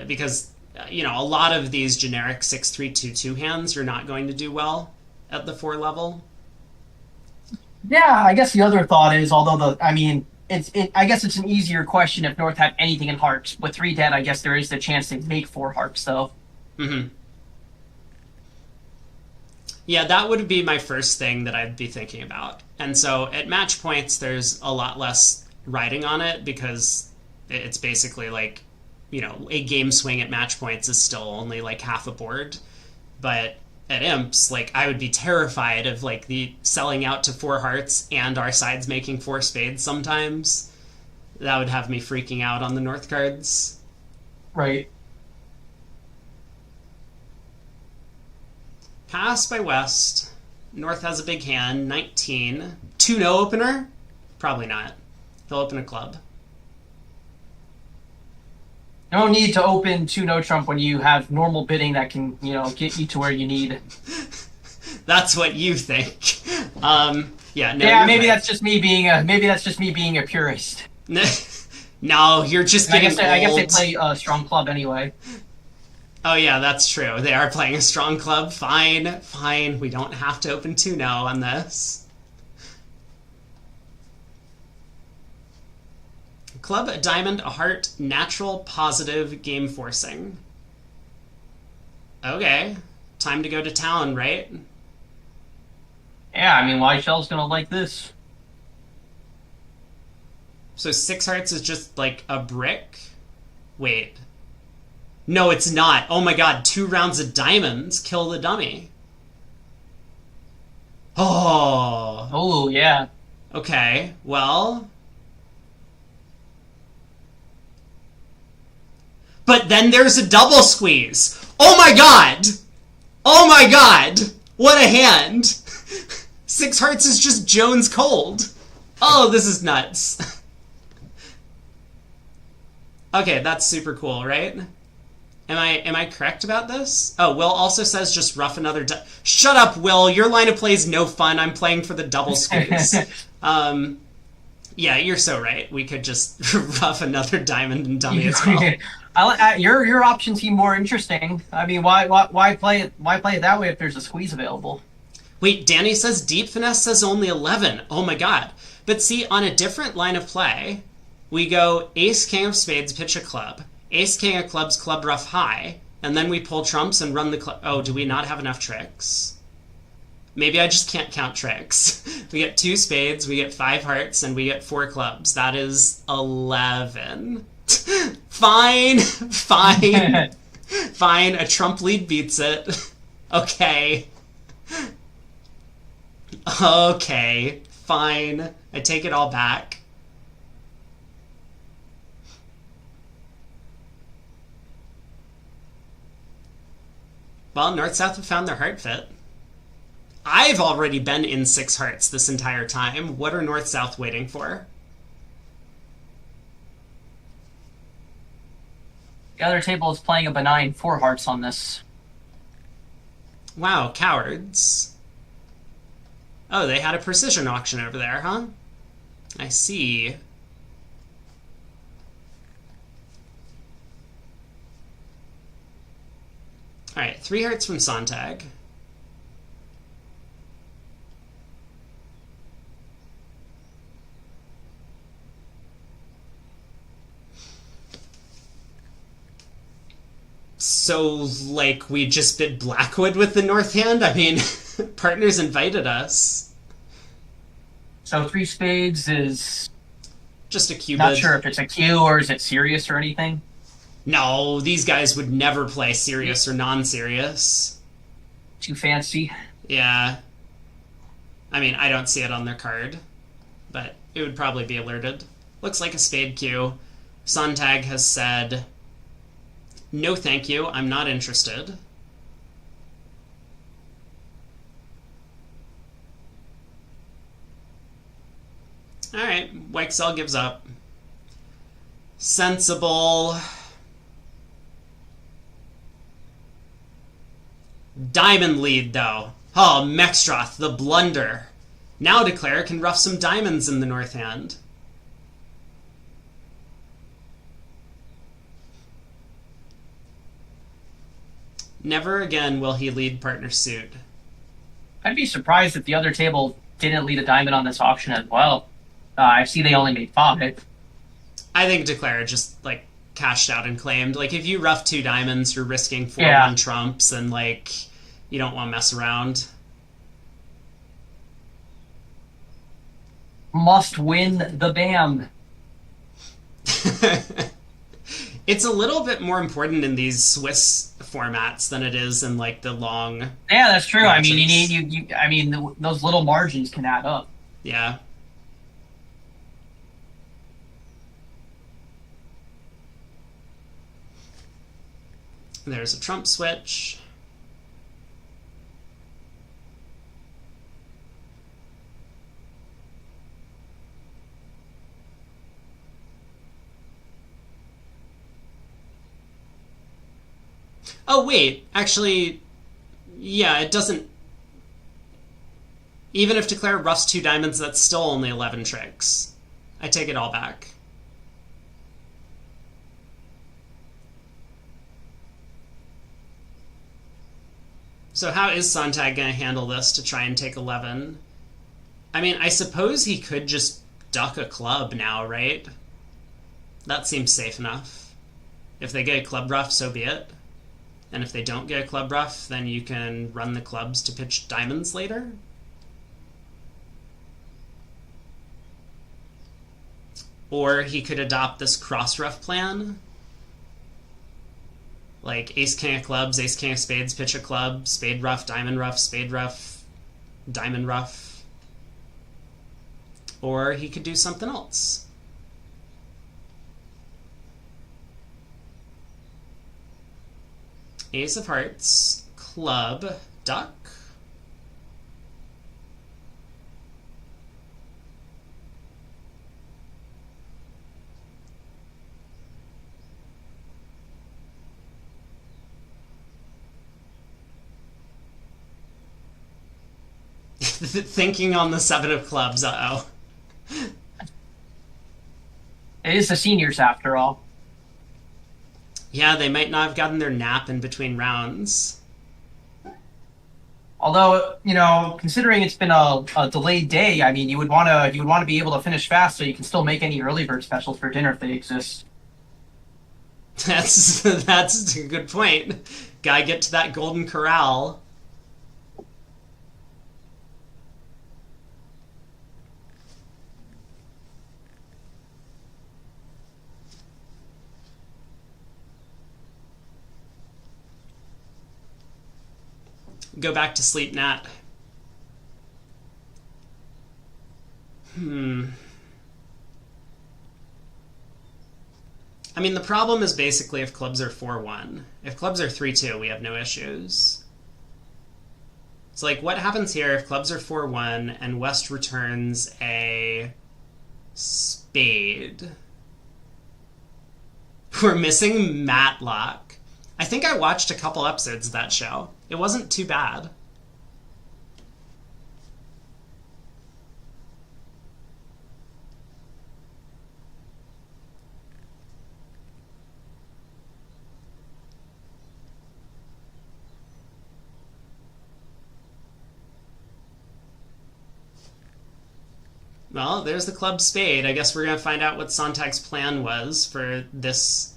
because you know, a lot of these generic 6-3-2-2 hands are not going to do well at the 4 level. Yeah, I guess the other thought is, although I guess it's an easier question if North had anything in hearts. With 3 dead, I guess there is the chance to make 4 hearts, though. Mm-hmm. Yeah, that would be my first thing that I'd be thinking about. And so at match points, there's a lot less riding on it because it's basically like, you know, a game swing at match points is still only like half a board. But at imps, like, I would be terrified of like the selling out to 4 hearts and our sides making 4 spades sometimes. That would have me freaking out on the north cards. Right. Pass by west. North has a big hand, 19. 2-0 opener? Probably not. He'll open a club. No need to open 2 no trump when you have normal bidding that can, you know, get you to where you need. That's what you think. Yeah, no. Yeah, maybe that's just me being a purist. No, you're just getting old. I guess they play a strong club anyway. Oh yeah, that's true. They are playing a strong club. Fine. We don't have to open 2-0 on this. Club, a diamond, a heart, natural, positive, game forcing. Okay. Time to go to town, right? Yeah, I mean, YShell's gonna like this. So 6 hearts is just like a brick? Wait. No, it's not. Oh my god, 2 rounds of diamonds kill the dummy. Oh, yeah. Okay, well... But then there's a double squeeze. Oh my god! Oh my god! What a hand! 6 hearts is just Jones cold. Oh, this is nuts. Okay, that's super cool, right? Am I correct about this? Oh, Will also says just rough another... Shut up, Will! Your line of play is no fun. I'm playing for the double squeeze. Yeah, you're so right. We could just rough another diamond and dummy as well. Your options seem more interesting. I mean, why play it? Why play it that way if there's a squeeze available? Wait, Danny says deep finesse says only 11. Oh my god! But see, on a different line of play, we go ace, king of spades, pitch a club. Ace, king of clubs, club rough high. And then we pull trumps and run the club. Oh, do we not have enough tricks? Maybe I just can't count tricks. We get 2 spades, we get 5 hearts, and we get 4 clubs. That is 11. Fine. Fine. Fine. A trump lead beats it. Okay. Okay. Fine. I take it all back. Well, North-South have found their heart fit. I've already been in 6 hearts this entire time. What are North-South waiting for? The other table is playing a benign 4 hearts on this. Wow, cowards. Oh, they had a precision auction over there, huh? I see. Alright, 3 hearts from Sontag. So, like, we just bid Blackwood with the North hand? I mean, partners invited us. So 3 spades is... Just a Q bid. Not sure if it's a Q or is it serious or anything. No, these guys would never play serious or non-serious. Too fancy. Yeah. I mean, I don't see it on their card, but it would probably be alerted. Looks like a spade Q. Sontag has said, no thank you, I'm not interested. Alright, Weichsel gives up. Sensible. Diamond lead, though. Oh, Mextroth, the blunder. Now Declare can rough some diamonds in the North hand. Never again will he lead partner suit. I'd be surprised if the other table didn't lead a diamond on this auction as well. I see they only made 5. I think Declare just, like, cashed out and claimed. Like, if you rough 2 diamonds, you're risking 4-1 trumps, and, like, you don't want to mess around. Must win the BAM. It's a little bit more important in these Swiss formats than it is in, like, the long... Yeah, that's true. Matches. I mean, those little margins can add up. Yeah. There's a trump switch. Oh, wait. Actually, yeah, it doesn't... Even if Declare roughs 2 diamonds, that's still only 11 tricks. I take it all back. So how is Sontag going to handle this to try and take 11? I mean, I suppose he could just duck a club now, right? That seems safe enough. If they get a club rough, so be it. And if they don't get a club rough, then you can run the clubs to pitch diamonds later. Or he could adopt this cross rough plan. Like ace king of clubs, ace king of spades, pitch a club, spade rough, diamond rough, spade rough, diamond rough. Or he could do something else. Ace of hearts, club, duck. Thinking on the 7 of clubs, uh-oh. It is the seniors after all. Yeah, they might not have gotten their nap in between rounds. Although Although, considering it's been a delayed day, I mean, you would want to be able to finish fast so you can still make any early bird specials for dinner if they exist. That's a good point. Gotta get to that golden corral. Go back to sleep, Nat. I mean, the problem is basically if clubs are 4-1. If clubs are 3-2, we have no issues. It's like, what happens here if clubs are 4-1 and West returns a spade? We're missing Matlock. I think I watched a couple episodes of that show. It wasn't too bad. Well, there's the club spade. I guess we're going to find out what Sontag's plan was for this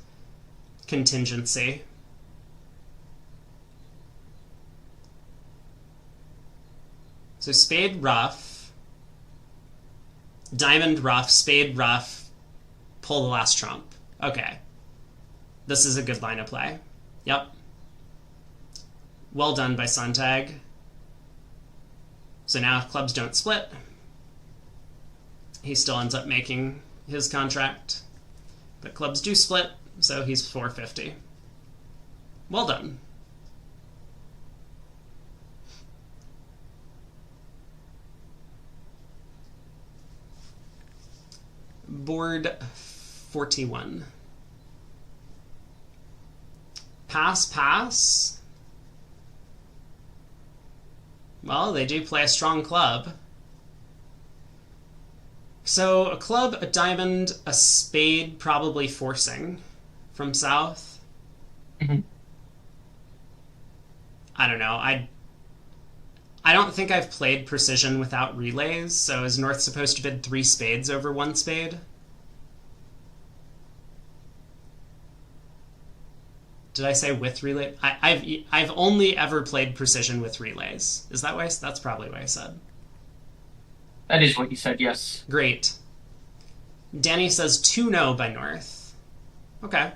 contingency. So spade ruff, diamond ruff, spade ruff, pull the last trump. Okay. This is a good line of play. Yep. Well done by Sontag. So now if clubs don't split, he still ends up making his contract. But clubs do split, so he's 450. Well done. Board 41. Pass, pass. Well, they do play a strong club. So a club, a diamond, a spade, probably forcing from south. Mm-hmm. I don't know. I don't think I've played precision without relays, so is North supposed to bid 3 spades over 1 spade? Did I say with relay? I've only ever played precision with relays. Is that why? That's probably what I said. That is what you said, yes. Great. Danny says 2-no by North. Okay.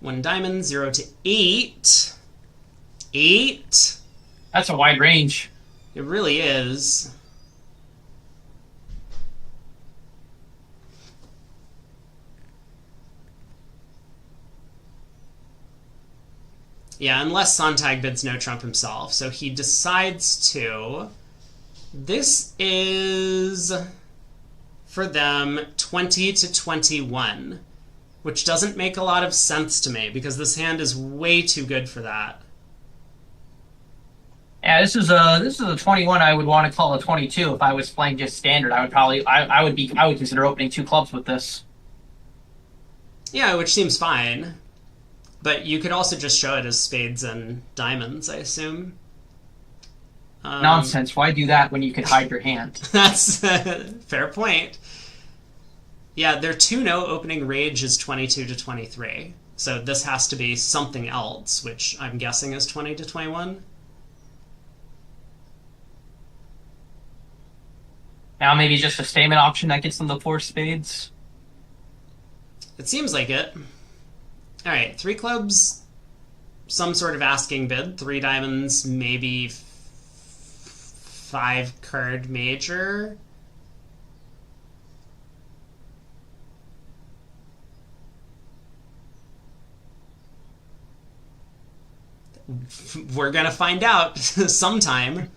One diamond, 0 to 8. 8. That's a wide range. It really is. Yeah, unless Sontag bids no trump himself. So he decides to. This is, for them, 20 to 21, which doesn't make a lot of sense to me because this hand is way too good for that. Yeah, this is a 21. I would want to call a 22 if I was playing just standard. I would consider opening 2 clubs with this. Yeah, which seems fine. But you could also just show it as spades and diamonds, I assume. Nonsense. Why do that when you could hide your hand? That's a fair point. Yeah, their 2-no opening range is 22 to 23. So this has to be something else, which I'm guessing is 20 to 21. Now maybe just a statement option that gets them the 4 spades. It seems like it. All right, 3 clubs, some sort of asking bid. 3 diamonds, maybe 5 card major. We're gonna find out sometime.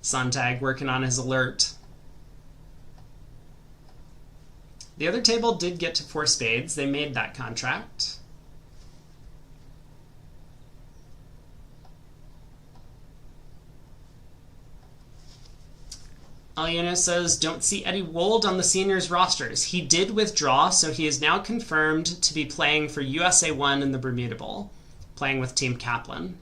Sontag working on his alert. The other table did get to 4 spades. They made that contract. Aliena says, don't see Eddie Wold on the seniors rosters. He did withdraw, so he is now confirmed to be playing for USA 1 in the Bermuda Bowl, playing with Team Kaplan.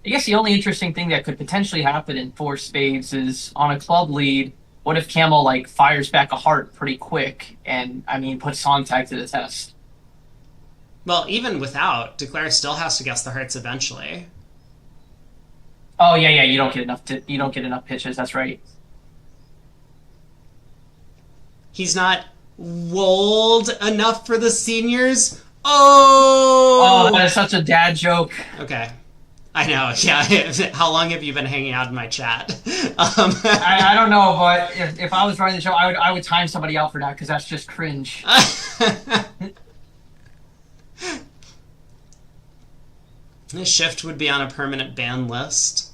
I guess the only interesting thing that could potentially happen in four spades is on a club lead, what if Camel like fires back a heart pretty quick and puts Sontag to the test? Well, even without, Declare still has to guess the hearts eventually. Oh yeah, you don't get enough pitches, that's right. He's not Wold enough for the seniors? Oh! Oh, that is such a dad joke. Okay. I know, yeah. How long have you been hanging out in my chat? I don't know, but if I was running the show, I would time somebody out for that because that's just cringe. This shift would be on a permanent ban list.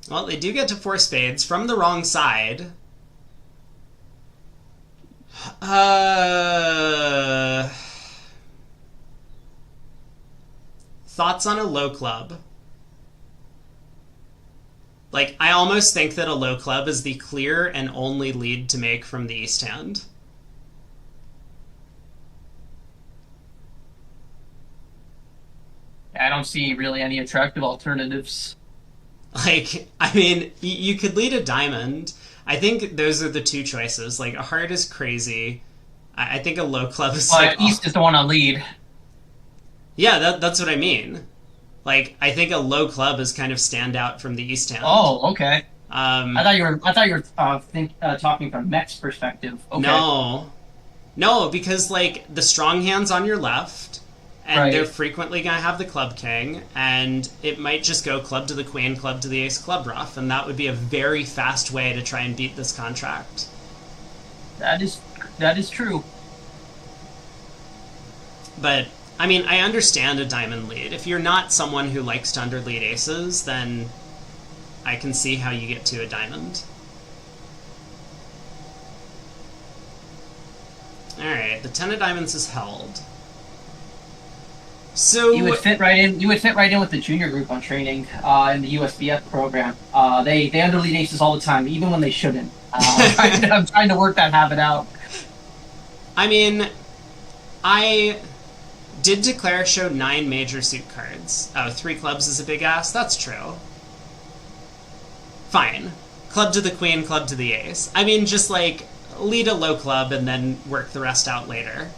Well, they do get to four spades from the wrong side. Thoughts on a low club? Like, I almost think that a low club is the clear and only lead to make from the east hand. I don't see really any attractive alternatives. Like, I mean, you could lead a diamond. I think those are the two choices. Like, a heart is crazy. I think a low club is like... East is the one on lead. Yeah, that's what I mean. Like, I think a low club is kind of stand out from the east hand. Oh, okay. I thought you were talking from Mech's perspective. Okay. No, because, like, the strong hand's on your left, and right. They're frequently going to have the club king, and it might just go club to the queen, club to the ace, club rough, and that would be a very fast way to try and beat this contract. That is true. But, I mean, I understand a diamond lead. If you're not someone who likes to underlead aces, then I can see how you get to a diamond. Alright, the 10 of diamonds is held. So you would fit right in with the junior group on training in the USBF program. They underlead aces all the time, even when they shouldn't. I'm trying to work that habit out. I mean, I did declare show 9 major suit cards. Oh, 3 clubs is a big ass? That's true. Fine. Club to the queen, club to the ace. I mean, just like, lead a low club and then work the rest out later.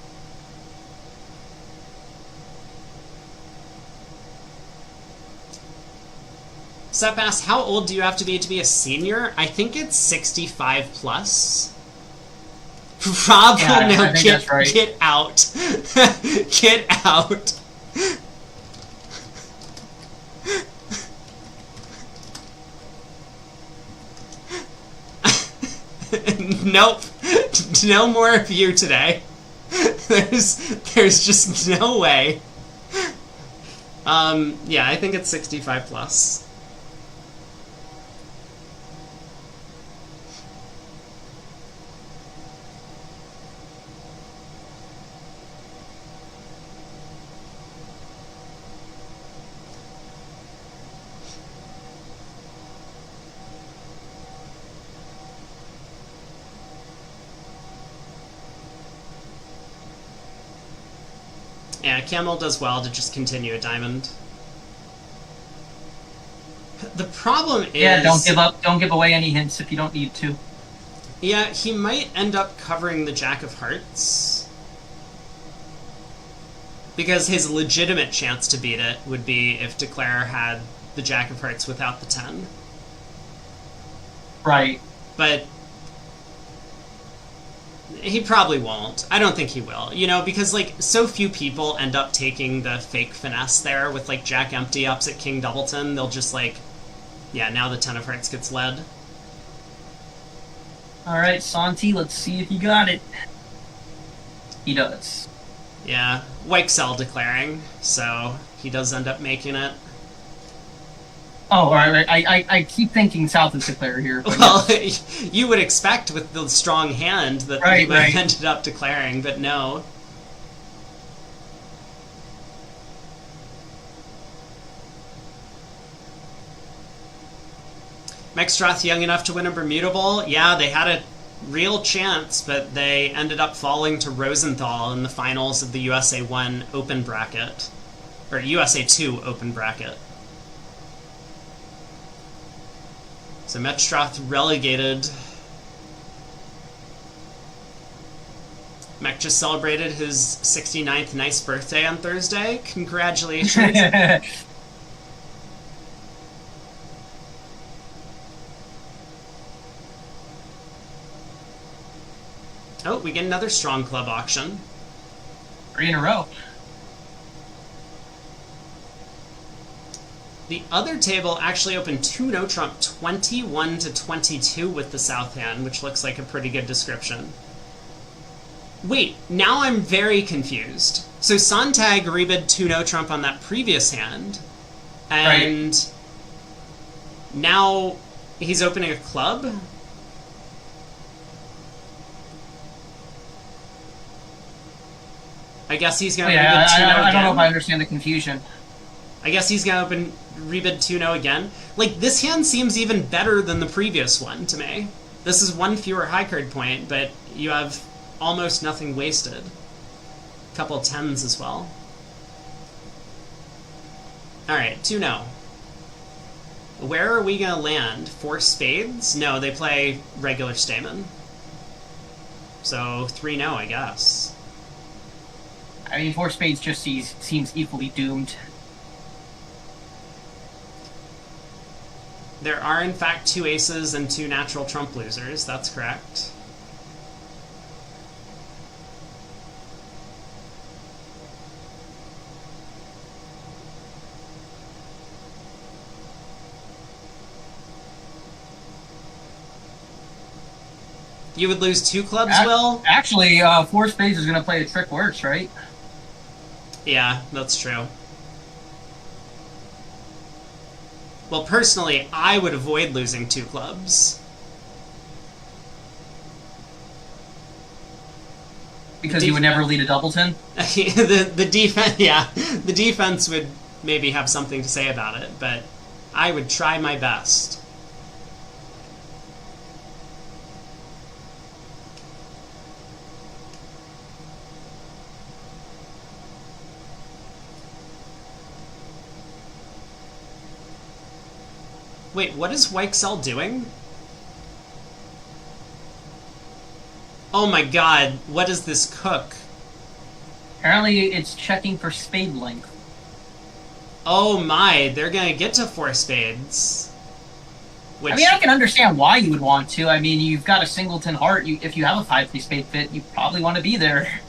Sep asks, how old do you have to be a senior? I think it's 65 plus. Rob, yeah, no, that's right. Get out. Get out. Nope. No more of you today. There's just no way. Yeah, I think it's 65 plus. Yeah, Camel does well to just continue a diamond. The problem is... Yeah, don't give away any hints if you don't need to. Yeah, he might end up covering the Jack of Hearts. Because his legitimate chance to beat it would be if Declare had the Jack of Hearts without the 10. Right. But he probably won't. I don't think he will. You know, because, like, so few people end up taking the fake finesse there with, like, Jack empty opposite King Doubleton. They'll just, like, yeah, now the 10 of Hearts gets led. Alright, Santi, let's see if you got it. He does. Yeah, Weixel declaring, so he does end up making it. Oh, all right. I keep thinking South is declare here. But Well, yes. you would expect with the strong hand that he Right, would have right. ended up declaring, but no. Mexstrath young enough to win a Bermuda Yeah, they had a real chance, but they ended up falling to Rosenthal in the finals of the USA 1 Open bracket. Or USA 2 Open bracket. So Mexstrath relegated. Mech just celebrated his 69th nice birthday on Thursday. Congratulations. Oh, we get another strong club auction. 3 in a row. The other table actually opened 2 no trump 21 to 22 with the south hand, which looks like a pretty good description. Wait, now I'm very confused. So Sontag rebid 2 no trump on that previous hand, and right. now he's opening a club? I guess he's going to rebid 2 no again. I don't know if I understand the confusion. I guess he's going to open rebid 2-0 again. Like, this hand seems even better than the previous one to me. This is 1 fewer high card point, but you have almost nothing wasted. A couple of 10s as well. Alright, 2-0. Where are we going to land? 4 spades? No, they play regular Stamen. So 3-0, I guess. I mean, 4 spades just seems equally doomed. There are, in fact, 2 aces and 2 natural trump losers. That's correct. You would lose 2 clubs, Will? Actually, 4 spades is going to play a trick worse, right? Yeah, that's true. Well, personally, I would avoid losing 2 clubs. Because you would never lead a doubleton? the defense, yeah. The defense would maybe have something to say about it, but I would try my best. Wait, what is Weichsel doing? Oh my god, what is this cook? Apparently it's checking for spade length. Oh my, they're gonna get to 4 spades. Which... I mean, I can understand why you would want to. I mean, you've got a singleton heart. If you have a 5-3 spade fit, you probably want to be there.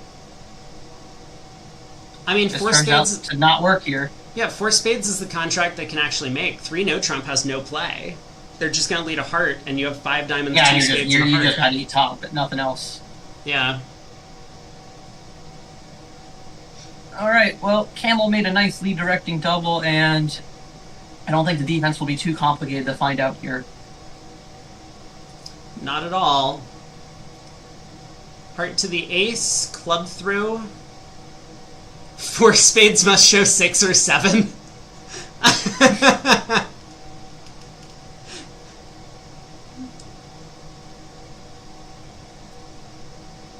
I mean, this 4 turns spades... out to not work here. Yeah, 4 spades is the contract they can actually make. 3 no trump has no play. They're just going to lead a heart, and you have 5 diamonds, 2 spades, and a heart. You just got to eat top, but nothing else. Yeah. All right, well, Campbell made a nice lead directing double, and I don't think the defense will be too complicated to find out here. Not at all. Heart to the ace, club through. 4 spades must show 6 or 7.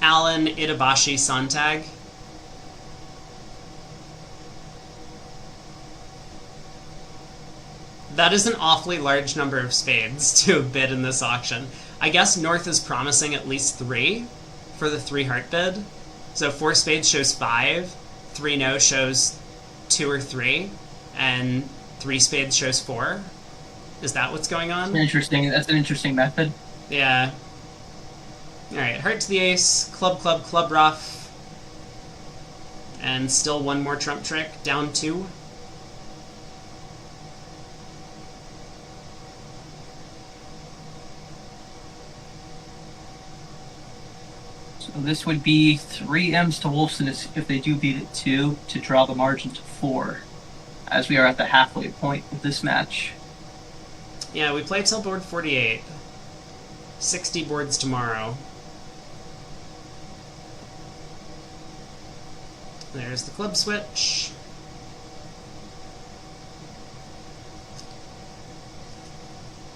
Alan Itabashi Sontag. That is an awfully large number of spades to bid in this auction. I guess North is promising at least 3 for the 3 heart bid. So 4 spades shows 5. 3 no shows 2 or 3, and 3 spades shows 4. Is that what's going on? Interesting. That's an interesting method. Yeah. Alright, heart to the ace, club, club, club rough. And still 1 more trump trick, down 2. So this would be 3 M's to Wolfson if they do beat it 2 to draw the margin to 4, as we are at the halfway point of this match. Yeah, we play till board 48. 60 boards tomorrow. There's the club switch.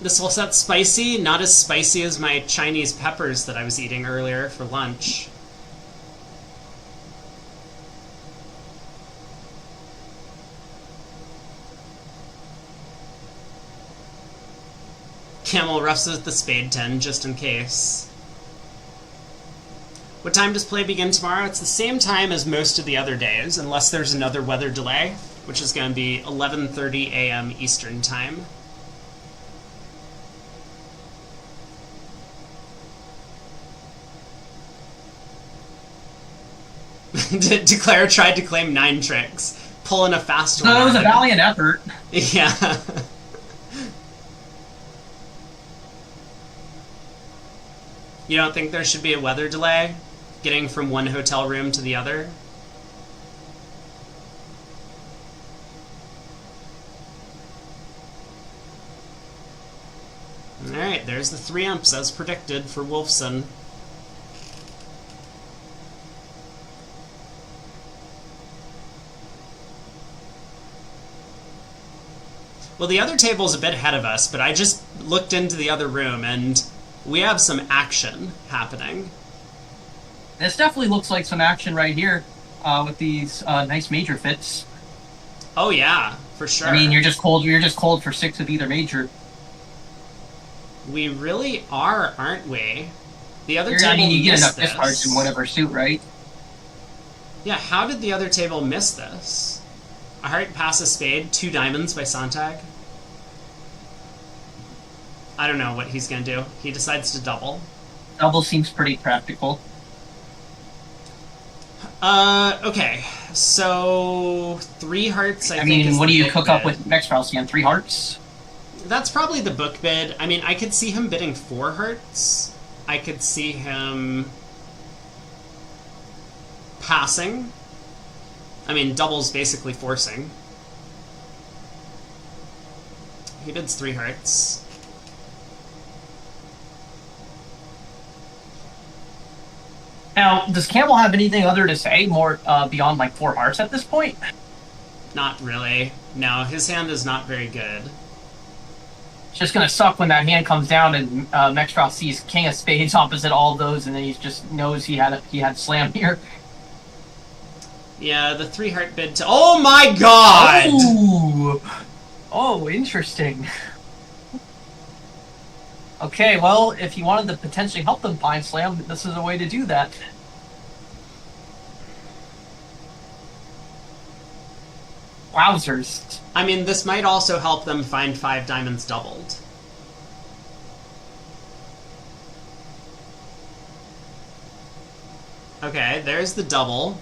This will set spicy, not as spicy as my Chinese peppers that I was eating earlier for lunch. Camel roughs with the spade 10, just in case. What time does play begin tomorrow? It's the same time as most of the other days, unless there's another weather delay, which is going to be 11:30 a.m. Eastern Time. Declare tried to claim 9 tricks. Pulling a fast one. No, it was a valiant effort. Yeah. You don't think there should be a weather delay? Getting from one hotel room to the other? Alright, there's the 3 umps as predicted for Wolfson. Well, the other table's a bit ahead of us, but I just looked into the other room and we have some action happening. This definitely looks like some action right here with these nice major fits. Oh yeah, for sure. I mean, you're just cold. You're just cold for 6 of either major. We really are, aren't we? The other table. I mean, you get missed enough discards in whatever suit, right? Yeah. How did the other table miss this? A heart, pass, a spade, 2 diamonds by Sontag. I don't know what he's gonna do. He decides to double. Double seems pretty practical. Okay. So 3 hearts. I think. mean, what do you cook up bid. with next round? 3 hearts. That's probably the book bid. I mean, I could see him bidding 4 hearts. I could see him passing. I mean, double's basically forcing. He bids 3 hearts. Now, does Campbell have anything other to say more beyond like 4 hearts at this point? Not really. No, his hand is not very good. It's just gonna suck when that hand comes down and Mextral sees King of Spades opposite all of those, and then he just knows he had slam here. Yeah, the 3 heart bid to. Oh my god! Ooh. Oh, interesting. Okay, well, if you wanted to potentially help them find slam, this is a way to do that. Wowzers. I mean, this might also help them find 5 diamonds doubled. Okay, there's the double.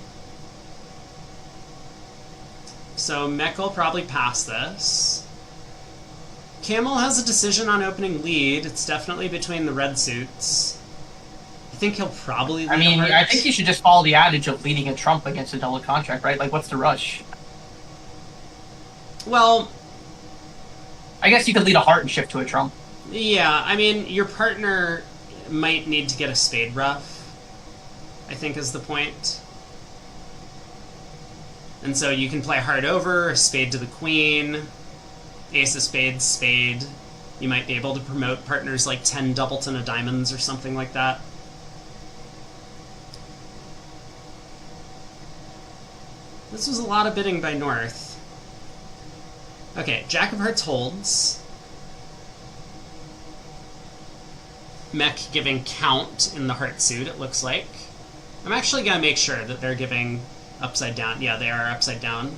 So Mech will probably pass this. Camel has a decision on opening lead. It's definitely between the red suits. I think he'll probably lead. I mean, I think you should just follow the adage of leading a trump against a double contract, right? Like, what's the rush? Well, I guess you could lead a heart and shift to a trump. yeah, I mean, your partner might need to get a spade rough, I think is the point. And so you can play heart over, spade to the queen, ace of spades, spade. You might be able to promote partners like 10 doubleton of diamonds or something like that. This was a lot of bidding by North. Okay, Jack of Hearts holds. Mech giving count in the heart suit, it looks like. I'm actually going to make sure that they're giving upside down. Yeah, they are upside down.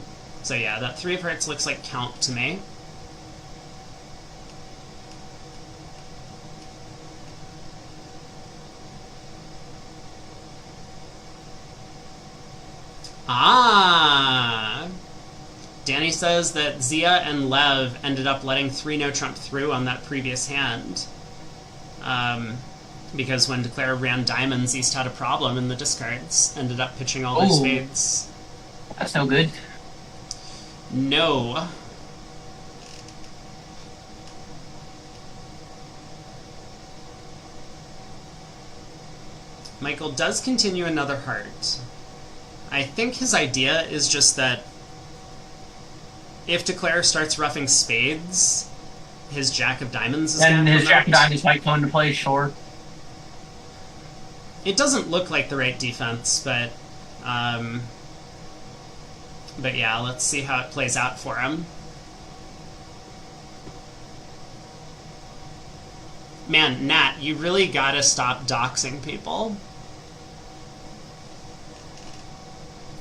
So yeah, that 3 of hearts looks like count to me. Ah! Danny says that Zia and Lev ended up letting 3 no trump through on that previous hand. Because when Declare ran diamonds, East had a problem in the discards. Ended up pitching all their spades. That's no good. No. Michael does continue another heart. I think his idea is just that if Declare starts roughing spades, his Jack of Diamonds is And going to his Jack of Diamonds might come into play, sure. It doesn't look like the right defense, but yeah, let's see how it plays out for him. Man, Nat, you really gotta stop doxing people.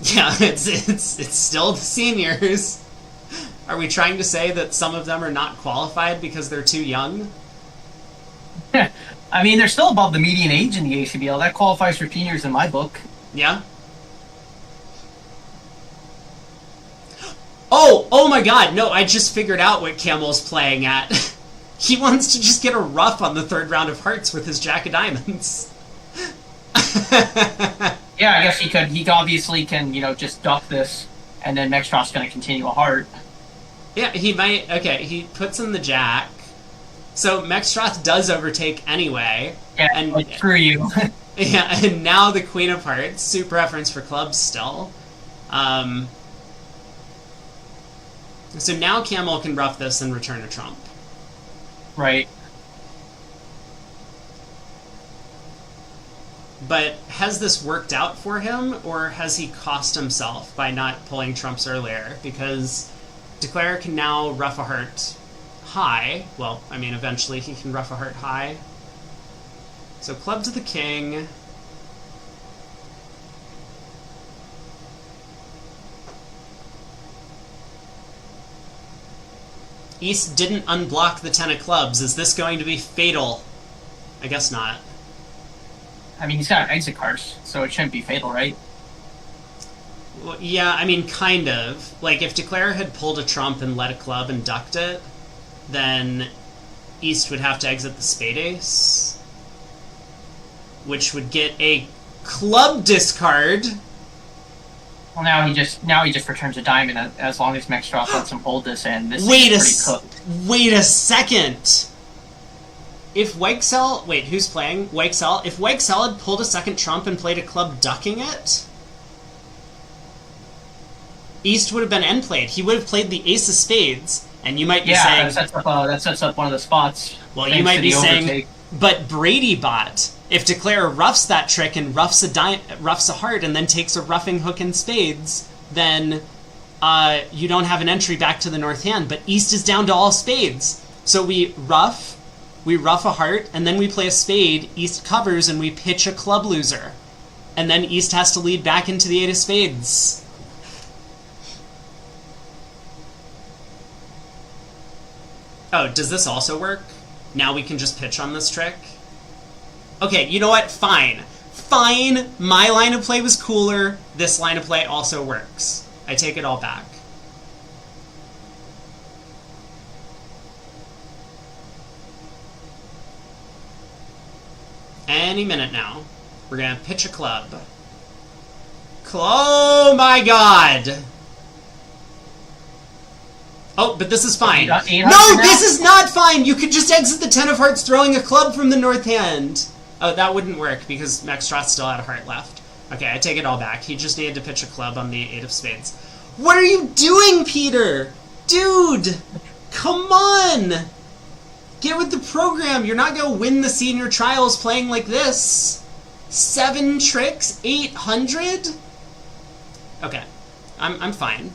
Yeah, it's still the seniors. Are we trying to say that some of them are not qualified because they're too young? I mean, they're still above the median age in the ACBL. That qualifies for seniors in my book. Yeah. Oh my god, no, I just figured out what Camel's playing at. He wants to just get a rough on the third round of hearts with his Jack of Diamonds. Yeah, I guess he could. He obviously can, just duck this, and then Mextrot's going to continue a heart. Yeah, he might. Okay, he puts in the Jack. So Mextroth does overtake anyway. Yeah, and like, screw you. Yeah, and now the Queen of Hearts, super reference for clubs still. So now Camel can rough this and return a trump. Right. But has this worked out for him, or has he cost himself by not pulling trumps earlier? Because Declare can now rough a heart high. Well, I mean, eventually he can rough a heart high. So club to the king. East didn't unblock the 10 of clubs. Is this going to be fatal? I guess not. I mean, he's got exit cards, so it shouldn't be fatal, right? Well, yeah, I mean, kind of. Like, if Declare had pulled a trump and led a club and ducked it, then East would have to exit the spade ace, which would get a club discard. Well, now he just returns a diamond as long as Mextrot lets him hold this, and this is pretty cooked. Wait a second! If Weichsel... Wait, who's playing? Weichsel? If Weichsel had pulled a second trump and played a club ducking it, East would have been end played. He would have played the ace of spades, and you might be saying... that sets up one of the spots. Well, you might be saying, but Brady bot. If Declare roughs that trick and roughs a heart and then takes a roughing hook and spades, then you don't have an entry back to the north hand, but East is down to all spades. So we rough a heart, and then we play a spade, East covers, and we pitch a club loser. And then East has to lead back into the eight of spades. Oh, does this also work? Now we can just pitch on this trick? Okay, you know what? Fine. Fine, my line of play was cooler. This line of play also works. I take it all back. Any minute now, we're gonna pitch a club. Oh my god! Oh, but this is fine. No, this is not fine! You could just exit the 10 of hearts throwing a club from the north hand. Oh, that wouldn't work because Mextrot still had a heart left. Okay, I take it all back. He just needed to pitch a club on the 8 of spades. What are you doing, Peter? Dude! Come on! Get with the program. You're not going to win the senior trials playing like this. 7 tricks? 800? Okay. I'm fine.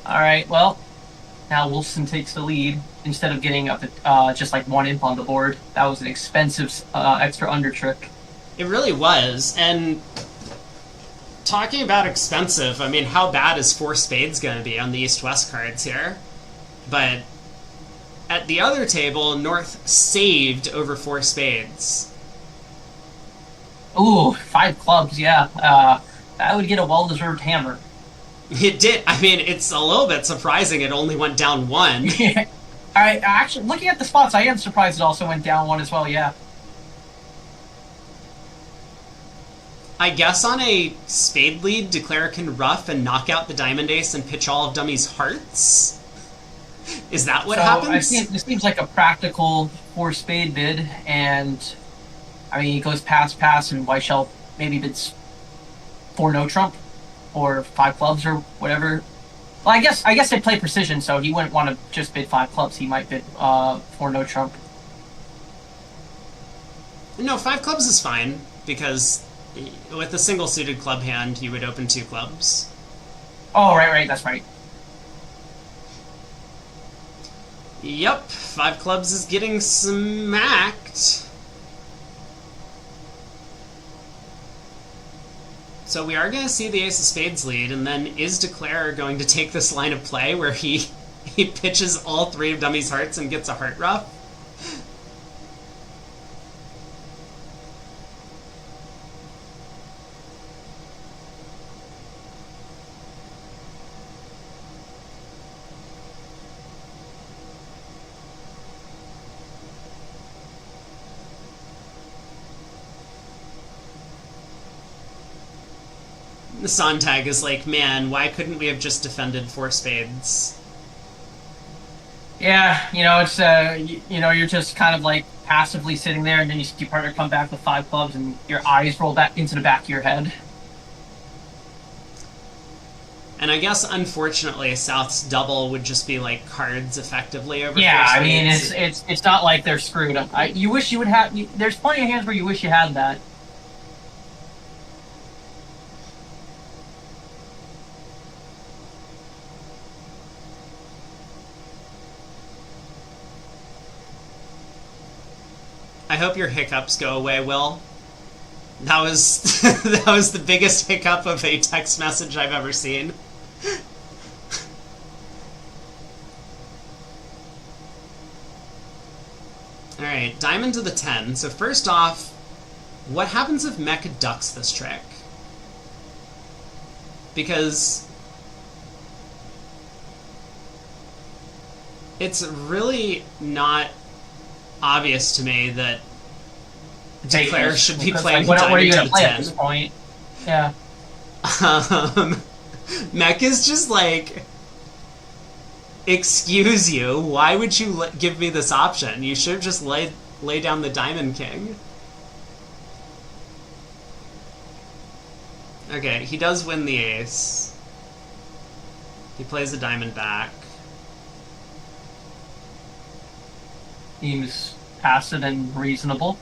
Alright, well, now Wolfson takes the lead instead of getting up just like one imp on the board. That was an expensive extra under trick. It really was, and talking about expensive, I mean, how bad is 4 spades going to be on the East-West cards here? But at the other table, North saved over 4 spades. Ooh, 5 clubs, yeah. That would get a well-deserved hammer. It did. I mean, it's a little bit surprising it only went down 1. Alright, actually, looking at the spots, I am surprised it also went down 1 as well, yeah. I guess on a spade lead, Declare can rough and knock out the diamond ace and pitch all of Dummy's hearts? Is that what happens? I think this seems like a practical 4 spade bid, and I mean, he goes pass, and white shell maybe bids four no trump or five clubs or whatever. Well, I guess they play precision, so he wouldn't want to just bid five clubs. He might bid four no trump. No, five clubs is fine, because with a single suited club hand, you would open two clubs. Oh, right, that's right. Yep, five clubs is getting smacked. So we are going to see the ace of spades lead, and then is Declare going to take this line of play where he pitches all three of Dummy's hearts and gets a heart ruff? Sontag is like, man, why couldn't we have just defended four spades? Yeah, it's you're just kind of like passively sitting there, and then you see your partner come back with five clubs, and your eyes roll back into the back of your head. And I guess, unfortunately, South's double would just be like cards effectively over. Yeah, four I mean, spades. it's not like they're screwed. You wish you would have. There's plenty of hands where you wish you had that. I hope your hiccups go away, Will. That was that was the biggest hiccup of a text message I've ever seen. Alright, diamond to the 10. So first off, what happens if Mech ducks this trick? Because it's really not obvious to me that Declare should be playing what are you diamond going to to play 10. at this point? Yeah. Mech is just like, excuse you, why would you give me this option? You should have just lay down the Diamond King. Okay, he does win the ace. He plays the diamond back. Seems passive and reasonable.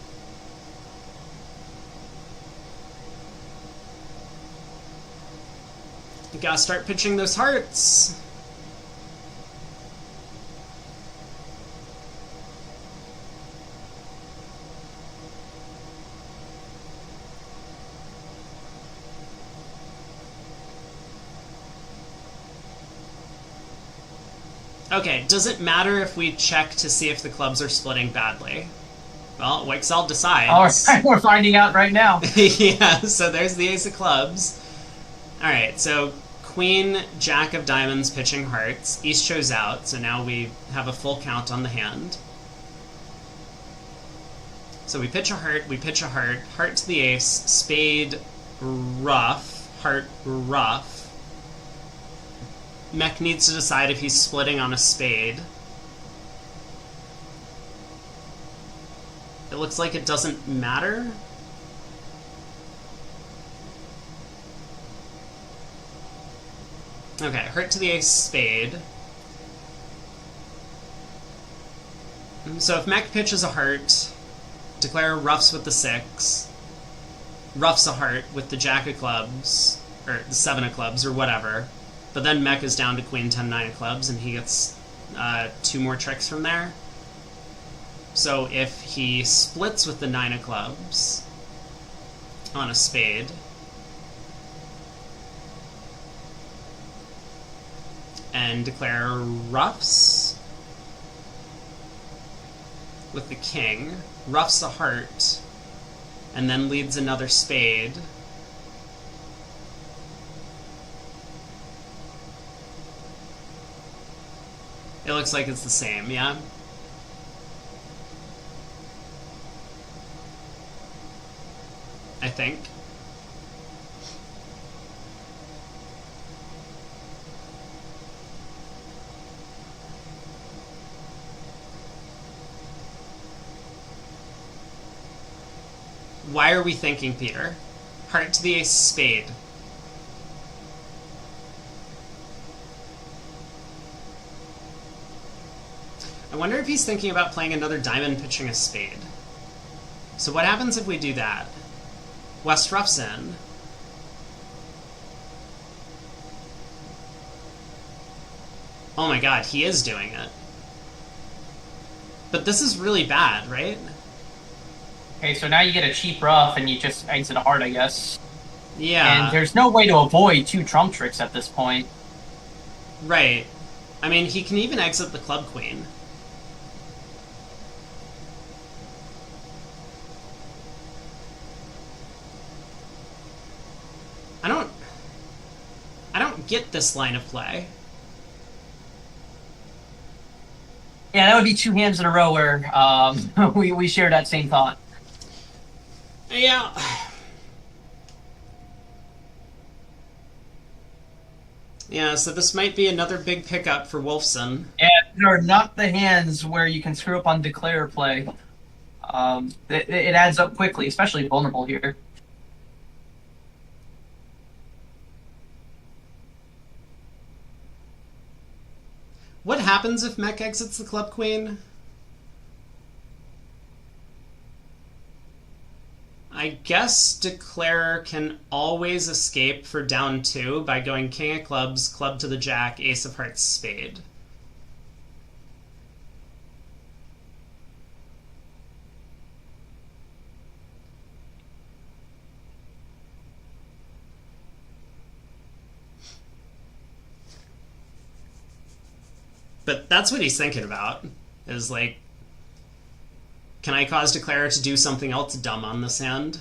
You gotta start pitching those hearts. Okay, does it matter if we check to see if the clubs are splitting badly? Well, Wixell decides. Alright, we're finding out right now. Yeah, so there's the ace of clubs. Alright, so Queen, Jack of diamonds, pitching hearts. East shows out, so now we have a full count on the hand. So we pitch a heart, heart to the ace, spade, ruff, heart, ruff. Mech needs to decide if he's splitting on a spade. It looks like it doesn't matter. Okay, heart to the ace, spade. So if Mech pitches a heart, Declare ruffs with the 6, ruffs a heart with the Jack of clubs, or the 7 of clubs, or whatever. But then Mech is down to Queen 10, 9 of clubs, and he gets 2 more tricks from there. So if he splits with the 9 of clubs on a spade, and Declare ruffs with the king, ruffs a heart, and then leads another spade, it looks like it's the same, yeah? I think. Why are we thinking, Peter? Heart to the ace spade. I wonder if he's thinking about playing another diamond pitching a spade. So what happens if we do that? West roughs in. Oh my god, he is doing it. But this is really bad, right? Okay, so now you get a cheap rough and you just exit a heart, I guess. Yeah. And there's no way to avoid 2 trump tricks at this point. Right. I mean, he can even exit the club queen. I don't get this line of play. Yeah, that would be 2 hands in a row where we share that same thought. Yeah. Yeah, so this might be another big pickup for Wolfson. And these are not the hands where you can screw up on declare play. It adds up quickly, especially vulnerable here. What happens if Mech exits the club queen? I guess Declarer can always escape for down 2 by going king of clubs, club to the jack, ace of hearts, spade. But that's what he's thinking about, is like, can I cause Declarer to do something else dumb on this hand?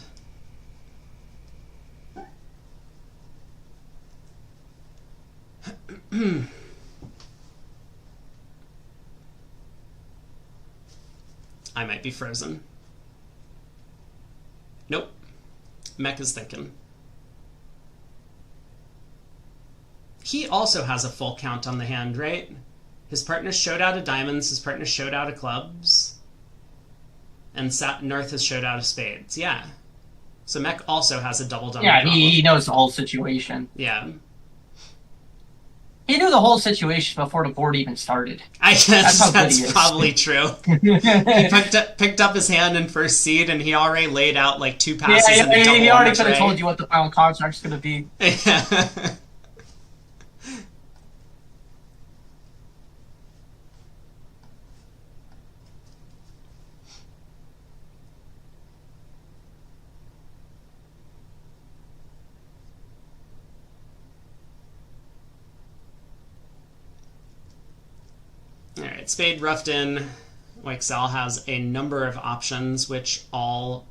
I might be frozen. Nope. Mech is thinking. He also has a full count on the hand, right? His partner showed out of diamonds, his partner showed out of clubs, and North has showed out of spades. Yeah. So Mech also has a double dummy. Yeah, he knows the whole situation. Yeah. He knew the whole situation before the board even started. I guess that's probably true. He picked up his hand in first seed, and he already laid out like 2 passes in the double. He already could have told you what the final contract's going to be. Yeah. Alright, spade roughed in. Weixel has a number of options, which all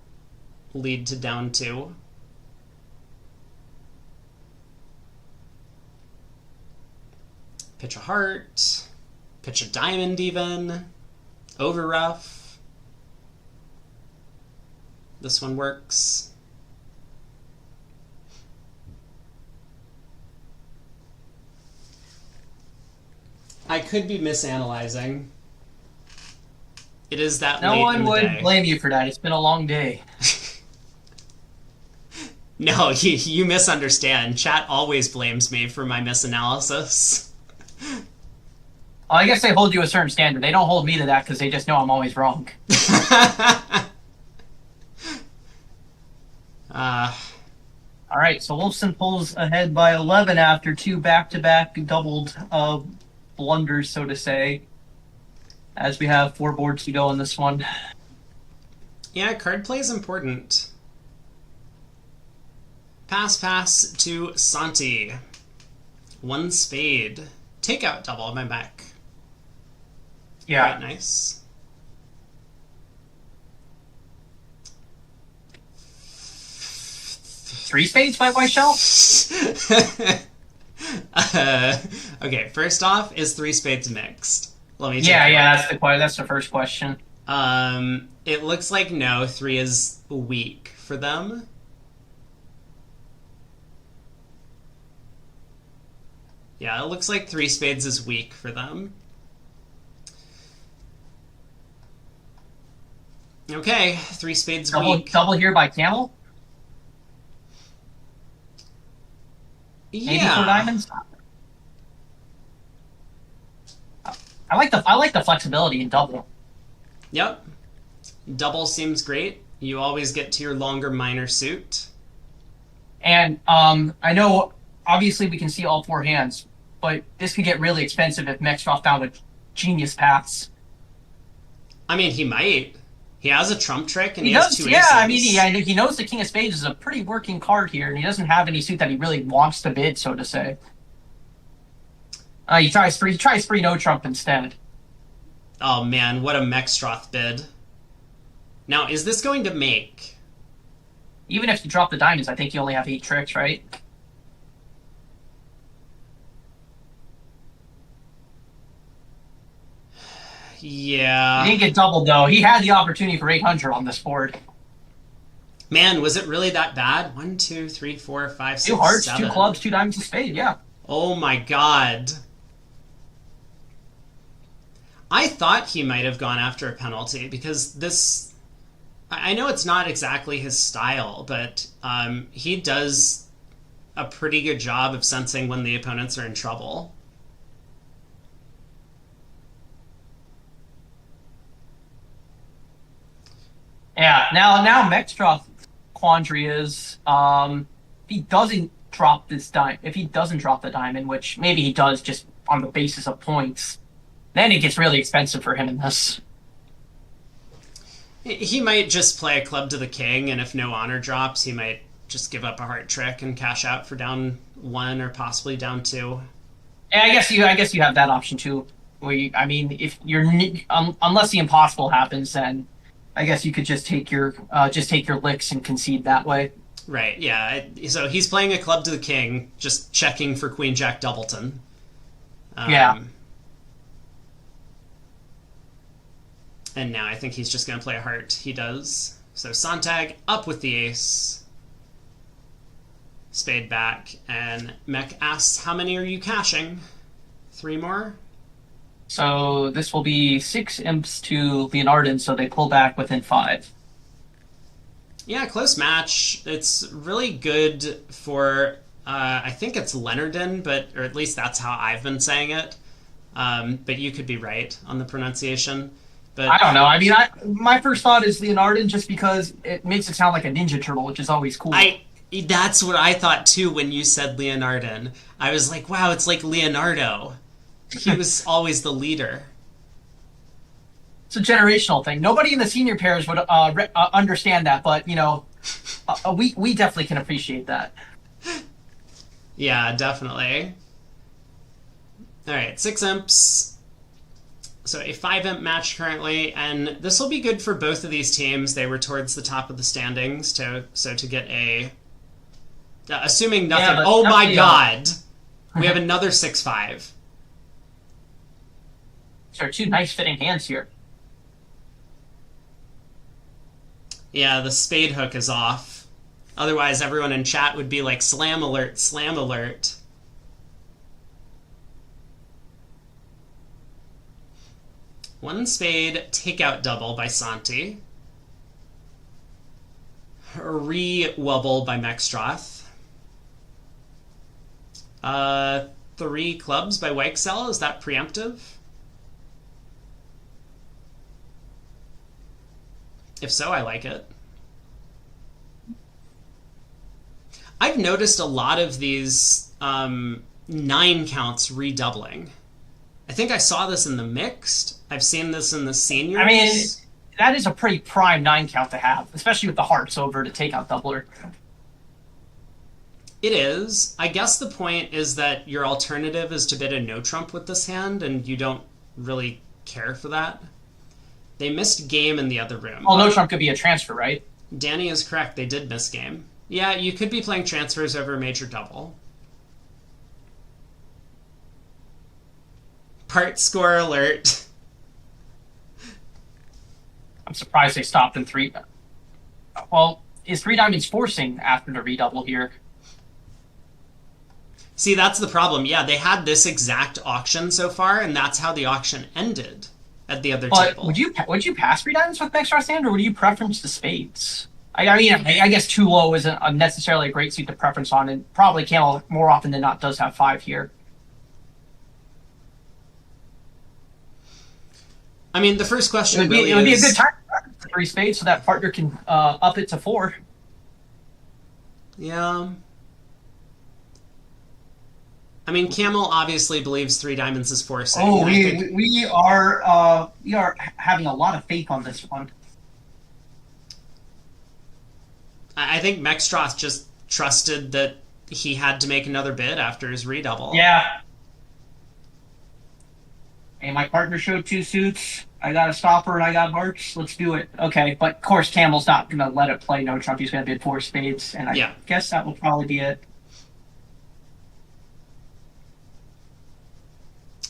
lead to down 2. Pitch a heart. Pitch a diamond even. Over rough. This one works. I could be misanalyzing. It is that late in the day. No one would blame you for that. It's been a long day. No, you misunderstand. Chat always blames me for my misanalysis. Well, I guess they hold you a certain standard. They don't hold me to that because they just know I'm always wrong. All right, so Wolfson pulls ahead by 11 after 2 back-to-back doubled blunders, so to say, as we have 4 boards to go in this one. Yeah, card play is important. Pass to Santi. 1 spade. Takeout double my back. Yeah. Quite nice. Three spades by Weixel? Okay, first off, is 3 spades mixed? Let me check. Yeah, that's the first question. It looks like no, 3 is weak for them. Yeah, it looks like 3 spades is weak for them. Okay, three spades Double weak. double here by camel. Maybe four Yeah. diamonds. I like the flexibility in double. Yep. Double seems great. You always get to your longer minor suit. And I know obviously we can see all four hands, but this could get really expensive if Mextroff found a genius pass. I mean, he might. He has a trump trick and He he has does, two yeah. aces. I mean, he knows the King of Spades is a pretty working card here, and he doesn't have any suit that he really wants to bid, so to say. He tries free no trump instead. Oh man, what a Mextroth bid. Now, is this going to make? Even if you drop the diamonds, I think you only have 8 tricks, right? Yeah. He didn't get doubled though. He had the opportunity for 800 on this board. Man, was it really that bad? 1, 2, 3, 4, 5, 6, 2 hearts, 7. 2 clubs, 2 diamonds, a spade. Yeah. Oh my god. I thought he might have gone after a penalty because this... I know it's not exactly his style, but he does a pretty good job of sensing when the opponents are in trouble. Yeah. Now Mextroth quandary is if he doesn't drop the diamond, which maybe he does just on the basis of points, then it gets really expensive for him in this. He might just play a club to the king, and if no honor drops, he might just give up a heart trick and cash out for down 1 or possibly down 2. And I guess you have that option too. I mean, if you're unless the impossible happens, then I guess you could just take your licks and concede that way. Right, yeah. So he's playing a club to the king, just checking for Queen Jack Doubleton. Yeah. And now I think he's just going to play a heart. He does. So Sontag up with the ace. Spade back. And Mech asks, how many are you cashing? 3 more? So this will be 6 imps to Leonardon, so they pull back within 5. Yeah, close match. It's really good for, I think it's Leonardon, or at least that's how I've been saying it. But you could be right on the pronunciation. But I don't know. I mean, my first thought is Leonardon just because it makes it sound like a Ninja Turtle, which is always cool. That's what I thought too when you said Leonardon. I was like, wow, it's like Leonardo. He was always the leader. It's a generational thing. Nobody in the senior pairs would understand that, but we definitely can appreciate that. Yeah, definitely. All right, 6 imps. So a 5 imp match currently, and this will be good for both of these teams. They were towards the top of the standings, so to get a... assuming nothing... Yeah, oh my god! We have another 6-5. There are 2 nice fitting hands here. Yeah, the spade hook is off. Otherwise, everyone in chat would be like, slam alert, slam alert. One spade, takeout double by Santi. Re-wobble by Mextroth. 3 clubs by Weichsel, is that preemptive? If so, I like it. I've noticed a lot of these 9 counts redoubling. I think I saw this in the mixed. I've seen this in the seniors. I mean, that is a pretty prime 9 count to have, especially with the hearts over to take out doubler. It is. I guess the point is that your alternative is to bid a no trump with this hand, and you don't really care for that. They missed game in the other room. Well, no trump could be a transfer, right? Danny is correct. They did miss game. Yeah, you could be playing transfers over a major double. Part score alert. I'm surprised they stopped in 3. Well, is 3 diamonds forcing after the redouble here? See, that's the problem. Yeah, they had this exact auction so far, and that's how the auction ended. at the other But table. would you pass three diamonds with next draw stand, or would you preference the spades? I mean, I guess too low isn't necessarily a great suit to preference on, and probably Camel more often than not does have five here. I mean, the first question It would be a good time for three spades so that partner can up it to four. Yeah. I mean, Camel obviously believes three diamonds is forcing. Oh, think... we are having a lot of faith on this one. I think Mextroth just trusted that he had to make another bid after his redouble. Yeah. Hey, my partner showed two suits. I got a stopper and I got hearts. Let's do it. Okay, but of course Camel's not going to let it play no trump. He's going to bid four spades, and I guess that will probably be it.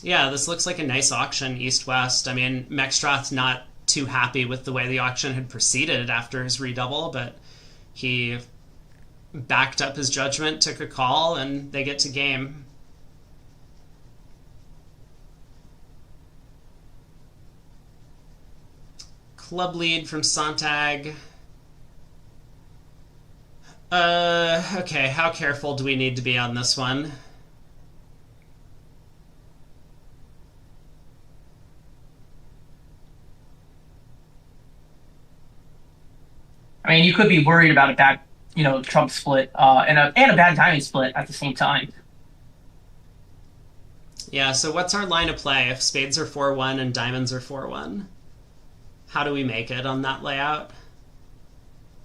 Yeah, this looks like a nice auction, east-west. I mean, Mextroth's not too happy with the way the auction had proceeded after his redouble, but he backed up his judgment, took a call, and they get to game. Club lead from Sontag. Okay, how careful do we need to be on this one? I mean, you could be worried about a bad, trump split and a bad timing split at the same time. Yeah, so what's our line of play if spades are 4-1 and diamonds are 4-1? How do we make it on that layout?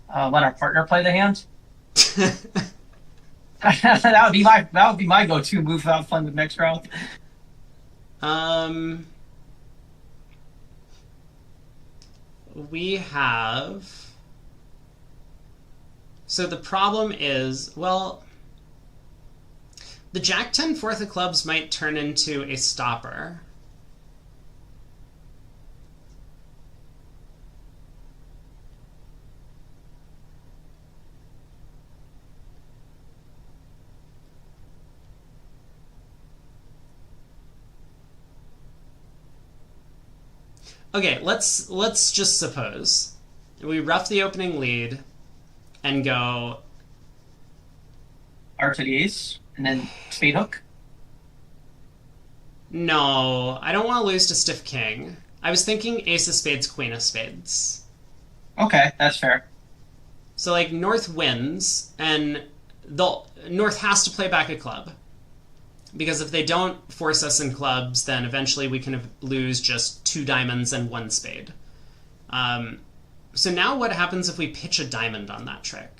Let our partner play the hand. that would be my go-to move without fun with next round. We have. So the problem is, well, the Jack-10 fourth of clubs might turn into a stopper. Okay, let's just suppose we rough the opening lead and go R to the ace, and then spade hook. No, I don't want to lose to stiff king. I was thinking ace of spades, queen of spades. Okay, that's fair. So like North wins, and North has to play back a club. Because if they don't force us in clubs, then eventually we can lose just two diamonds and one spade. So now what happens if we pitch a diamond on that trick?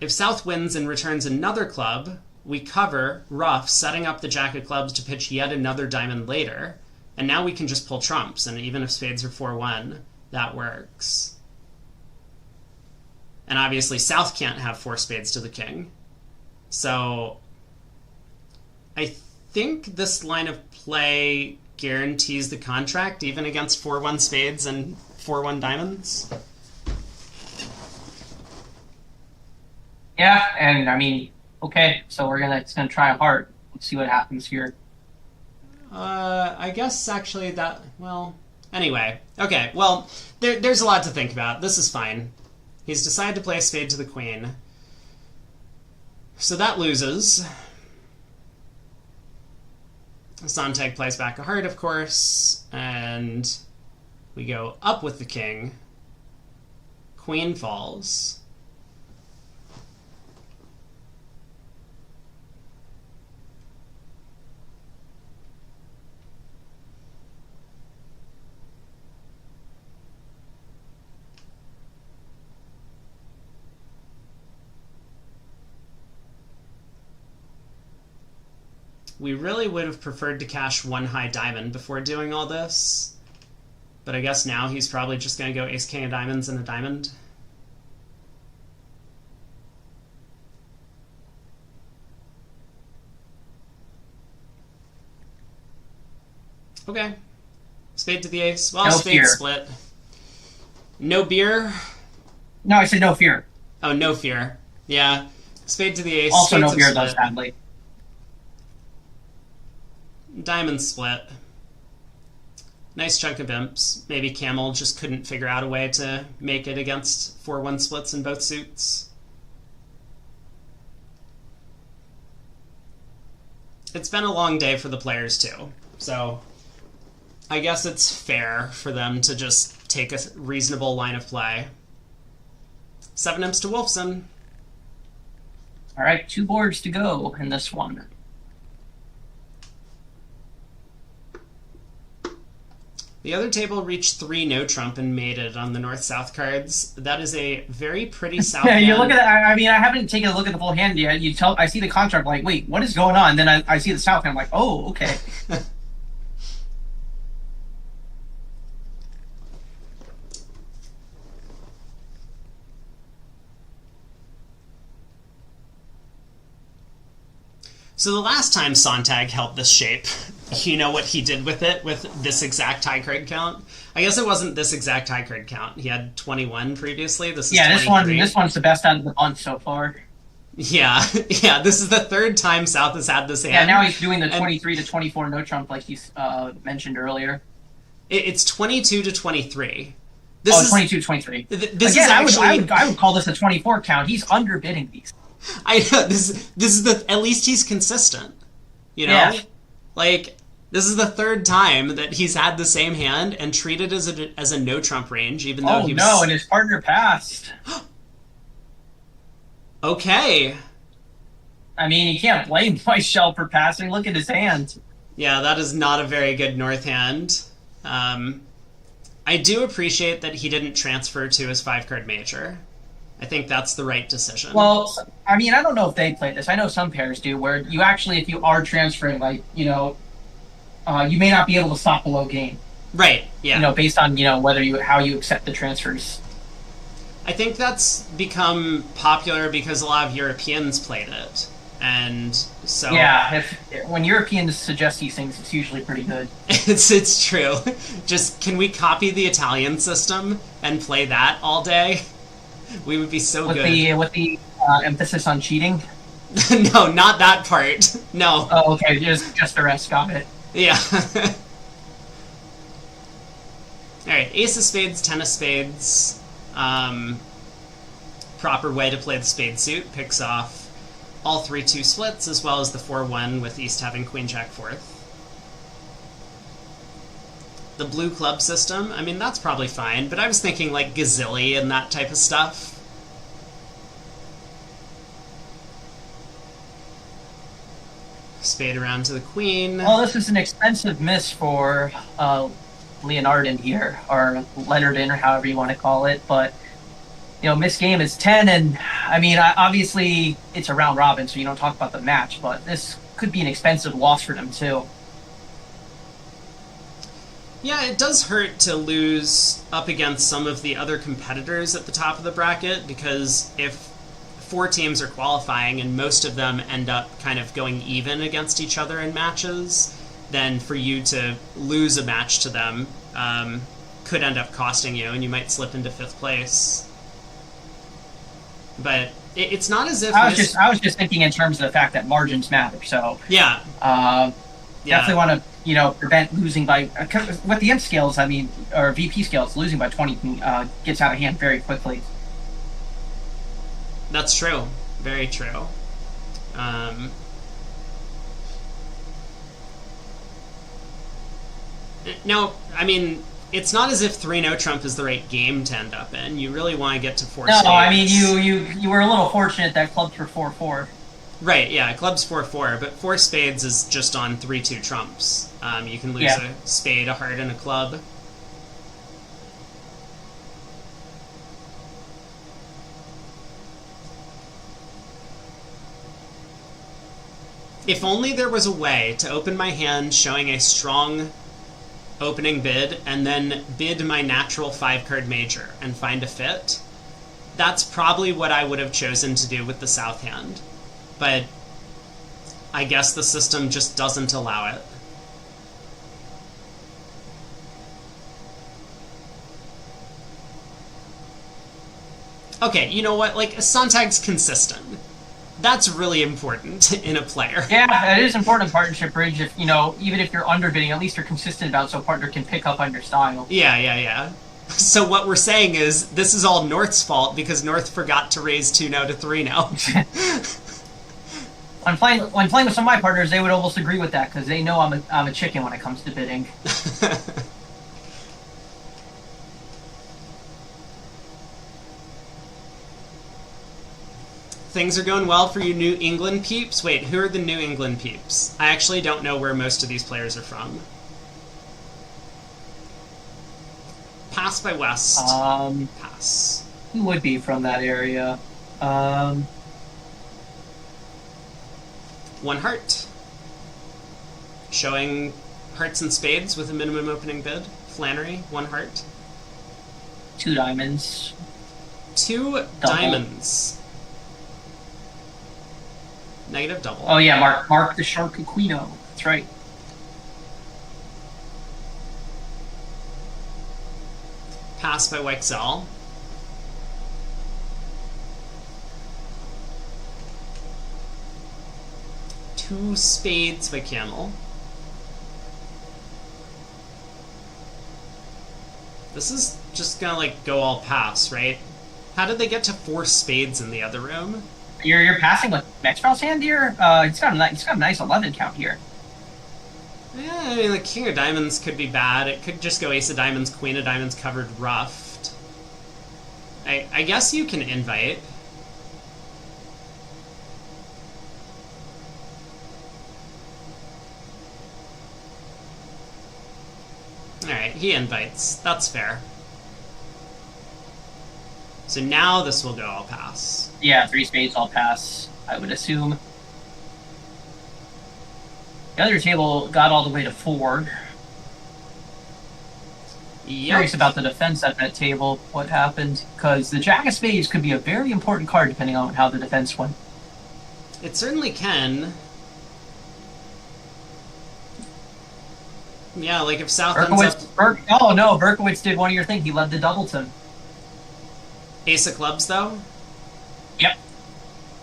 If South wins and returns another club, we cover rough, setting up the jack of clubs to pitch yet another diamond later, and now we can just pull trumps, and even if spades are 4-1, that works. And obviously South can't have four spades to the king. So I think this line of play guarantees the contract, even against 4-1 spades and 4-1 diamonds. Yeah, and I mean, okay, so it's gonna try hard. Let's see what happens here. I guess actually anyway. Okay, well, there's a lot to think about. This is fine. He's decided to play a spade to the queen. So that loses. Sontag plays back a heart, of course, and we go up with the king. Queen falls. We really would have preferred to cash one high diamond before doing all this. But I guess now he's probably just going to go ace king of diamonds and a diamond. Okay. Spade to the ace. Well, no spade fear. Split. No beer? No, I said no fear. Oh, no fear. Yeah. Spade to the ace. Also Spades no fear, split. though, sadly. Diamond split. Nice chunk of imps. Maybe Camel just couldn't figure out a way to make it against 4-1 splits in both suits. It's been a long day for the players too, so I guess it's fair for them to just take a reasonable line of play. 7 imps to Wolfson. All right, 2 boards to go in this one. The other table reached 3 no trump and made it on the north-south cards. That is a very pretty south Yeah, you hand. look at that. I mean, I haven't taken a look at the full hand yet. I see the contract, like, wait, what is going on? Then I see the south hand, I'm like, oh, okay. So the last time Sontag held this shape, you know what he did with it, with this exact high card count? I guess it wasn't this exact high card count. He had 21 previously. This is 23. This one's the best out of the bunch so far. Yeah, yeah. This is the 3rd time South has had this hand. Yeah, now he's doing the 23 to 24 no trump like you mentioned earlier. It's 22 to 23. 22 23. This is actually, I would call this a 24 count. He's underbidding these. I know this is the, at least he's consistent. You know, yeah. Like this is the 3rd time that he's had the same hand and treated as a no trump range, even though he was. Oh no, and his partner passed. Okay. I mean, you can't blame Michelle for passing. Look at his hand. Yeah, that is not a very good north hand. I do appreciate that he didn't transfer to his 5-card major. I think that's the right decision. Well, I mean, I don't know if they play this. I know some pairs do, where you actually, if you are transferring, like, you may not be able to stop below game. Right, yeah. Based on, how you accept the transfers. I think that's become popular because a lot of Europeans played it. And so... Yeah, when Europeans suggest these things, it's usually pretty good. It's true. Just, can we copy the Italian system and play that all day? We would be so good. With the emphasis on cheating? No, not that part. No. Oh, okay. Just the rest. Got it. Yeah. Alright, ace of spades, 10 of spades. Proper way to play the spade suit. Picks off all 3-2 splits, as well as the 4-1 with East having queen jack 4th. The blue club system, I mean, that's probably fine, but I was thinking like Gazilli and that type of stuff. Spade around to the queen. Well, this is an expensive miss for Leonardin here, or Leonardin, or however you want to call it, but miss game is 10, and I mean, obviously it's a round robin, so you don't talk about the match, but this could be an expensive loss for them too. Yeah, it does hurt to lose up against some of the other competitors at the top of the bracket, because if 4 teams are qualifying and most of them end up kind of going even against each other in matches, then for you to lose a match to them could end up costing you, and you might slip into 5th place. But it's not as if... I was just thinking in terms of the fact that margins matter, so... Yeah. Definitely want to, prevent losing by... With the imp skills, I mean, or VP skills, losing by 20 gets out of hand very quickly. That's true. Very true. Now, I mean, it's not as if 3 no trump is the right game to end up in. You really want to get to 4 spades. No, I mean, you were a little fortunate that clubs were 4-4. Right, yeah, club's 4-4, but 4 spades is just on 3-2 trumps. You can lose a spade, a heart, and a club. If only there was a way to open my hand showing a strong opening bid and then bid my natural 5-card major and find a fit. That's probably what I would have chosen to do with the south hand. But I guess the system just doesn't allow it. Okay, you know what? Like, Sontag's consistent. That's really important in a player. Yeah, it is important in partnership bridge. If even if you're underbidding, at least you're consistent about so partner can pick up on your style. Yeah. So what we're saying is this is all North's fault because North forgot to raise 2-0 to 3-0. When playing with some of my partners, they would almost agree with that because they know I'm a chicken when it comes to bidding. Things are going well for you New England peeps. Wait, who are the New England peeps? I actually don't know where most of these players are from. Pass by West. Pass. Who would be from that area? One heart. Showing hearts and spades with a minimum opening bid. Flannery, 1 heart. 2 diamonds. 2 double. diamonds. Negative double. Oh yeah, Mark the Shark Aquino. That's right. Pass by Wexel. Two spades by Camel. This is just gonna like go all pass, right? How did they get to 4 spades in the other room? You're passing with Maxwell's hand here. It's got a nice 11 count here. Yeah, I mean, the King of Diamonds could be bad. It could just go Ace of Diamonds, Queen of Diamonds covered ruffed. I guess you can invite. Alright, he invites. That's fair. So now this will go all pass. Yeah, 3 spades all pass, I would assume. The other table got all the way to 4. Yep. Curious about the defense at that table, what happened, because the Jack of Spades could be a very important card depending on how the defense went. It certainly can. Yeah, like if South ends up... Oh no, Berkowitz did one of your thing. He led the Doubleton. Ace of Clubs, though? Yep.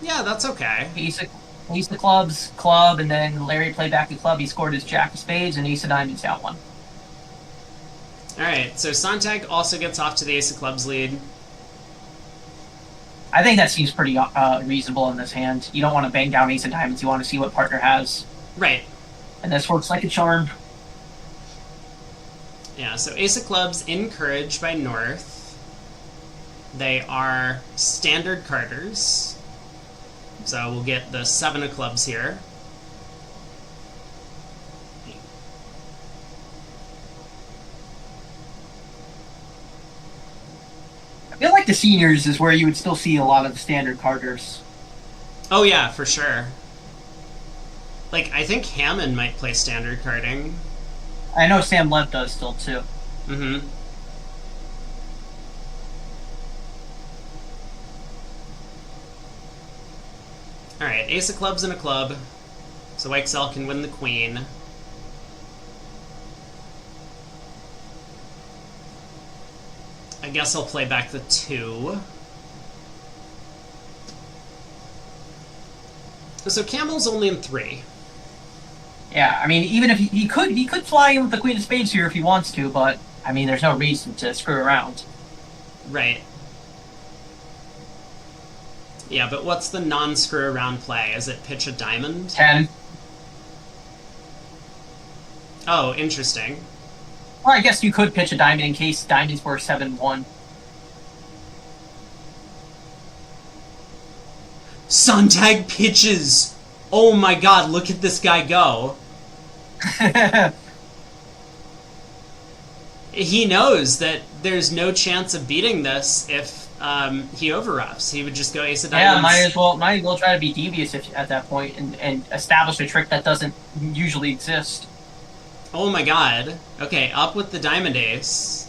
Yeah, that's okay. Ace of Clubs, club, and then Larry played back the club. He scored his Jack of Spades, and Ace of Diamonds out one. Alright, so Sontag also gets off to the Ace of Clubs lead. I think that seems pretty reasonable in this hand. You don't want to bang down Ace of Diamonds. You want to see what partner has. Right. And this works like a charm. Yeah, so Ace of Clubs encouraged by North. They are standard carders. So we'll get the 7 of Clubs here. I feel like the seniors is where you would still see a lot of standard carders. Oh yeah, for sure. Like, I think Hammond might play standard carding. I know Sam Lev does still, too. Mm-hmm. Alright, Ace of Clubs and a club. So XL can win the queen. I guess I'll play back the 2. So Camel's only in 3. Yeah, I mean, even if he could fly in with the Queen of Spades here if he wants to, but I mean, there's no reason to screw around. Right. Yeah, but what's the non-screw around play? Is it pitch a diamond? 10. Oh, interesting. Or I guess you could pitch a diamond in case diamonds were 7-1. Sontag pitches! Oh my god, look at this guy go. He knows that there's no chance of beating this if he overruffs. He would just go Ace of Diamonds. Yeah, might as well try to be devious at that point and establish a trick that doesn't usually exist. Oh my god. Okay, up with the Diamond Ace.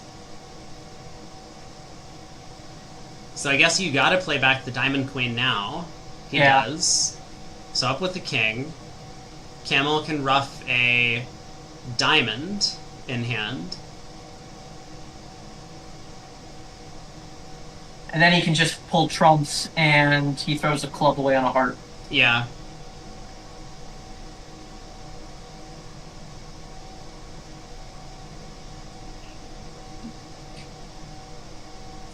So I guess you gotta play back the Diamond Queen now. He does. So up with the King. Camel can ruff a diamond in hand. And then he can just pull trumps and he throws a club away on a heart. Yeah.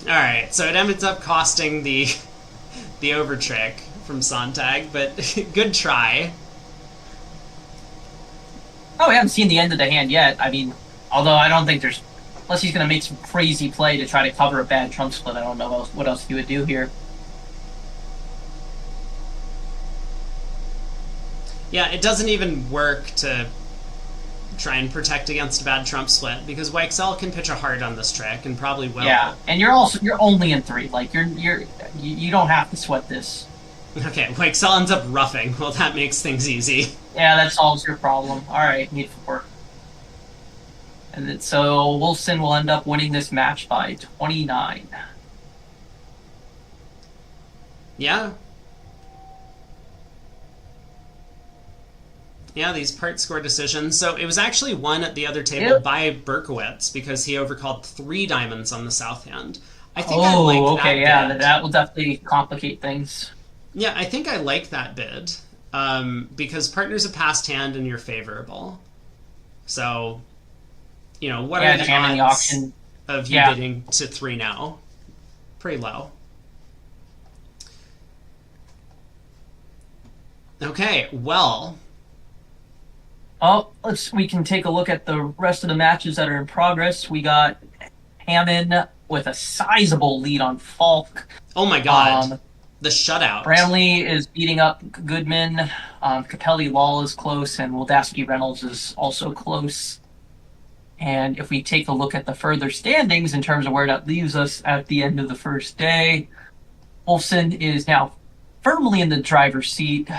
All right. So it ends up costing the overtrick from Sontag, but good try. Oh, we haven't seen the end of the hand yet. I mean, although I don't think there's, unless he's going to make some crazy play to try to cover a bad trump split. I don't know what else he would do here. Yeah, it doesn't even work to try and protect against a bad trump split because Weichsel can pitch a heart on this trick and probably will. Yeah, and you're only in 3. Like you don't have to sweat this. Okay, Weichsel ends up roughing. Well, that makes things easy. Yeah, that solves your problem. All right, need 4. And then, so Wolfson will end up winning this match by 29. Yeah. Yeah, these part score decisions. So it was actually won at the other table by Berkowitz because he overcalled 3 diamonds on the south hand. I think I like that okay, yeah, bid. that will definitely complicate things. Yeah, I think I like that bid because partner's a passed hand and you're favorable. So, what are the odds of you bidding to 3 now? Pretty low. Okay, well. Oh, we can take a look at the rest of the matches that are in progress. We got Hammond with a sizable lead on Falk. Oh my god. The shutout. Bramley is beating up Goodman. Capelli Lal is close, and Wildavsky Reynolds is also close. And if we take a look at the further standings in terms of where that leaves us at the end of the first day, Wolfson is now firmly in the driver's seat.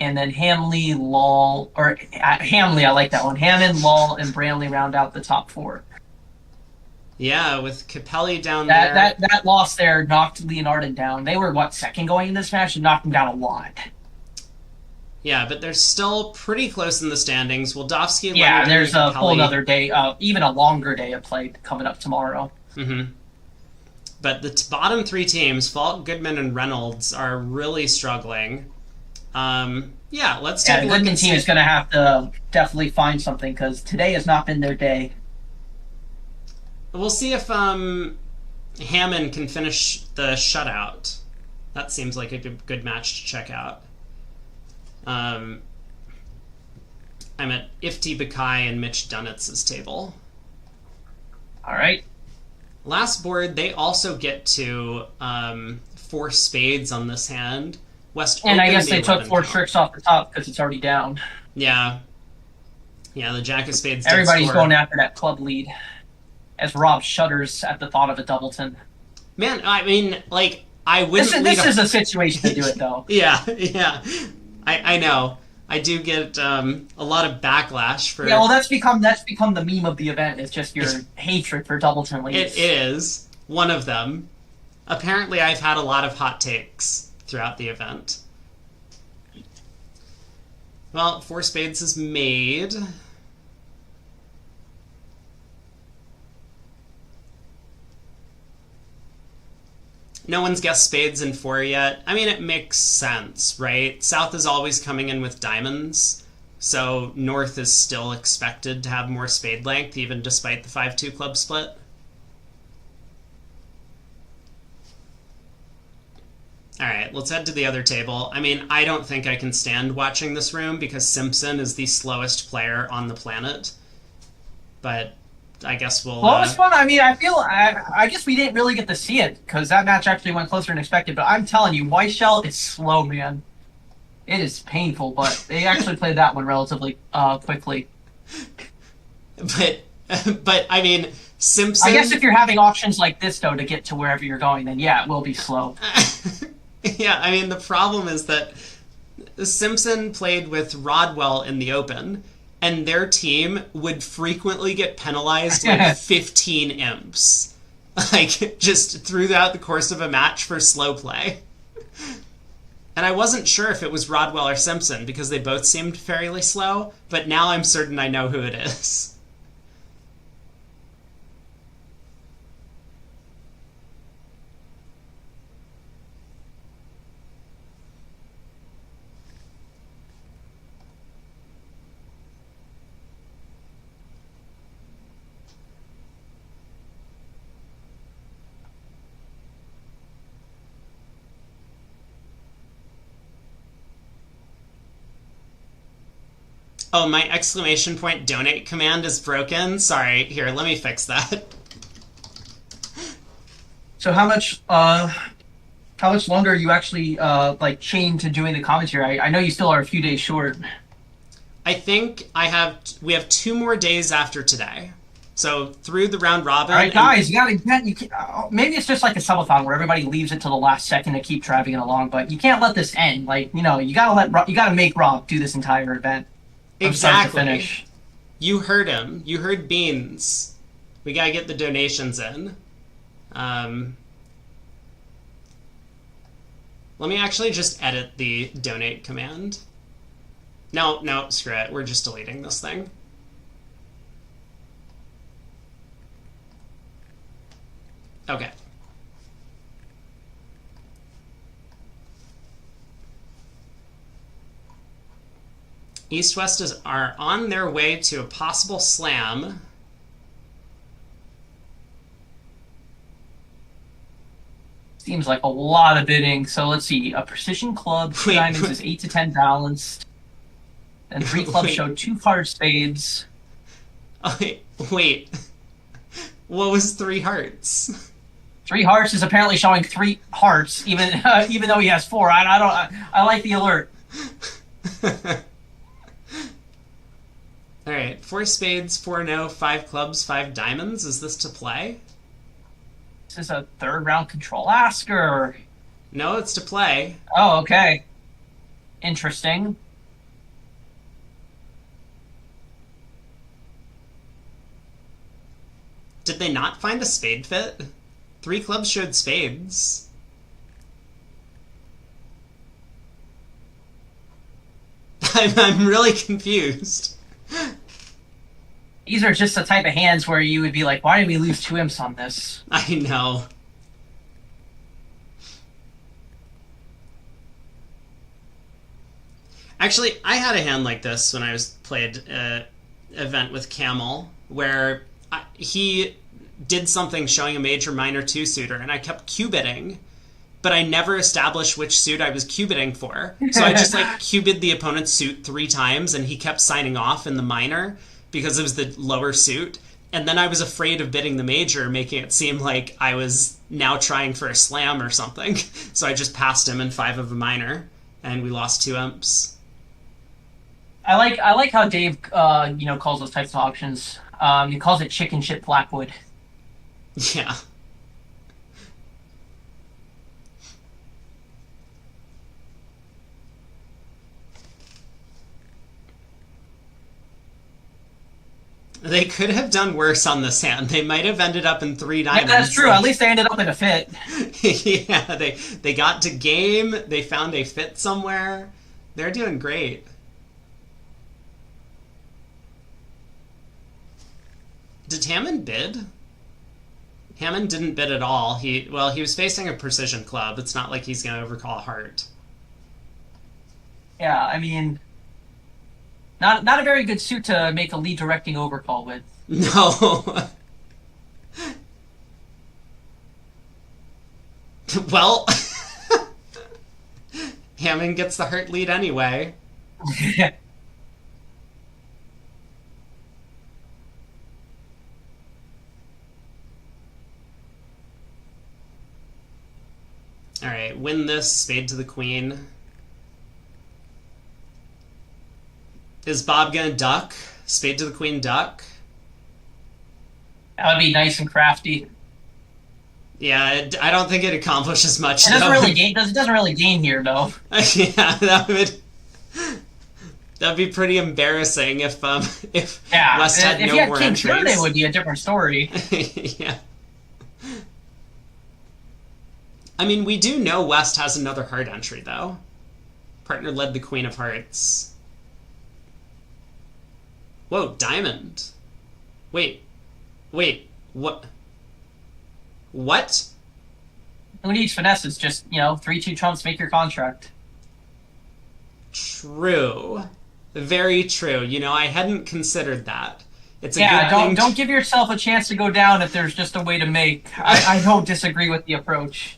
And then Hamley, I like that one. Hammond, Lal, and Bramley round out the top 4. Yeah, with Capelli down there. That loss there knocked Leonardon down. They were, second going in this match and knocked him down a lot. Yeah, but they're still pretty close in the standings. Wildavsky, yeah, there's a whole other day, even a longer day of play coming up tomorrow. Mm-hmm. But the bottom 3 teams, Falk, Goodman, and Reynolds, are really struggling. Yeah, let's take a look. The Goodman team is going to have to definitely find something because today has not been their day. We'll see if Hammond can finish the shutout. That seems like a good match to check out. I'm at Ifti Bakai and Mitch Dunnett's table. All right. Last board, they also get to 4 spades on this hand. West and I guess the they took 4 tricks off the top because it's already down. Yeah. Yeah, the Jack of Spades. Everybody's going after that club lead as Rob shudders at the thought of a doubleton. Man, I mean, I wouldn't. This is a situation to do it, though. Yeah. I know. I do get a lot of backlash for. Yeah, well, that's become the meme of the event. It's just your hatred for doubleton leads. It is one of them. Apparently, I've had a lot of hot takes throughout the event. Well, 4 spades is made. No one's guessed spades in 4 yet. I mean, it makes sense, right? South is always coming in with diamonds, so North is still expected to have more spade length, even despite the 5-2 club split. Alright, let's head to the other table. I mean, I don't think I can stand watching this room because Simpson is the slowest player on the planet. But I guess we'll... Well, it was fun. I mean, I guess we didn't really get to see it because that match actually went closer than expected. But I'm telling you, Weichsel is slow, man. It is painful, but they actually played that one relatively quickly. But I mean, Simpson... I guess if you're having options like this, though, to get to wherever you're going, then yeah, it will be slow. Yeah, I mean, the problem is that Simpson played with Rodwell in the Open, and their team would frequently get penalized 15 imps. Just throughout the course of a match for slow play. And I wasn't sure if it was Rodwell or Simpson, because they both seemed fairly slow, but now I'm certain I know who it is. Oh, my exclamation point donate command is broken. Sorry. Here, let me fix that. So how much longer are you actually like chained to doing the commentary? I know you still are a few days short. I think we have 2 more days after today. So through the round robin. All right, guys, you can't, maybe it's just like a subathon where everybody leaves it to the last second to keep driving it along, but you can't let this end. Like, you know, you gotta make Rob do this entire event from start to Exactly. finish. You heard him. You heard Beans. We gotta get the donations in. Let me actually just edit the donate command. No, screw it. We're just deleting this thing. Okay. East-West are on their way to a possible slam. Seems like a lot of bidding. So let's see. A precision club, two diamonds is 8 to 10 balanced. And 3 clubs show 2 hard spades. Oh, wait. What was 3 hearts? 3 hearts is apparently showing 3 hearts, even though he has 4. I like the alert. All right, 4 spades, 4 no, 5 clubs, 5 diamonds. Is this to play? This is a 3rd round control asker. No, it's to play. Oh, okay. Interesting. Did they not find a spade fit? 3 clubs showed spades. I'm really confused. These are just the type of hands where you would be like, why did we lose 2 imps on this? I know. Actually, I had a hand like this when I played an event with Camel, where he did something showing a major minor 2-suiter, and I kept Q-bidding, but I never established which suit I was Q-bidding for. So I just Q-bid the opponent's suit 3 times, and he kept signing off in the minor because it was the lower suit. And then I was afraid of bidding the major, making it seem like I was now trying for a slam or something. So I just passed him in 5 of a minor, and we lost 2 imps. I like how Dave calls those types of options. He calls it chicken shit Blackwood. Yeah. They could have done worse on this hand. They might have ended up in 3 diamonds. Yeah, that's true. At least they ended up in a fit. Yeah, they got to game. They found a fit somewhere. They're doing great. Did Hammond bid? Hammond didn't bid at all. He was facing a precision club. It's not like he's going to overcall a heart. Yeah, I mean, not a very good suit to make a lead directing overcall with. No. Well, Hammond gets the heart lead anyway. Alright, win this, spade to the queen. Is Bob gonna duck? Spade to the queen, duck? That would be nice and crafty. Yeah, I don't think it accomplishes much. It doesn't really gain here, though. Yeah, that'd be pretty embarrassing if West had no more entries. If you had King Sure, it would be a different story. Yeah. I mean, we do know West has another heart entry, though. Partner led the Queen of Hearts. Whoa, diamond. Wait, what? What? Who needs finesses? Just, 3-2 trumps, make your contract. True. Very true. I hadn't considered that. It's a good thing. Don't give yourself a chance to go down if there's just a way to make. I don't disagree with the approach.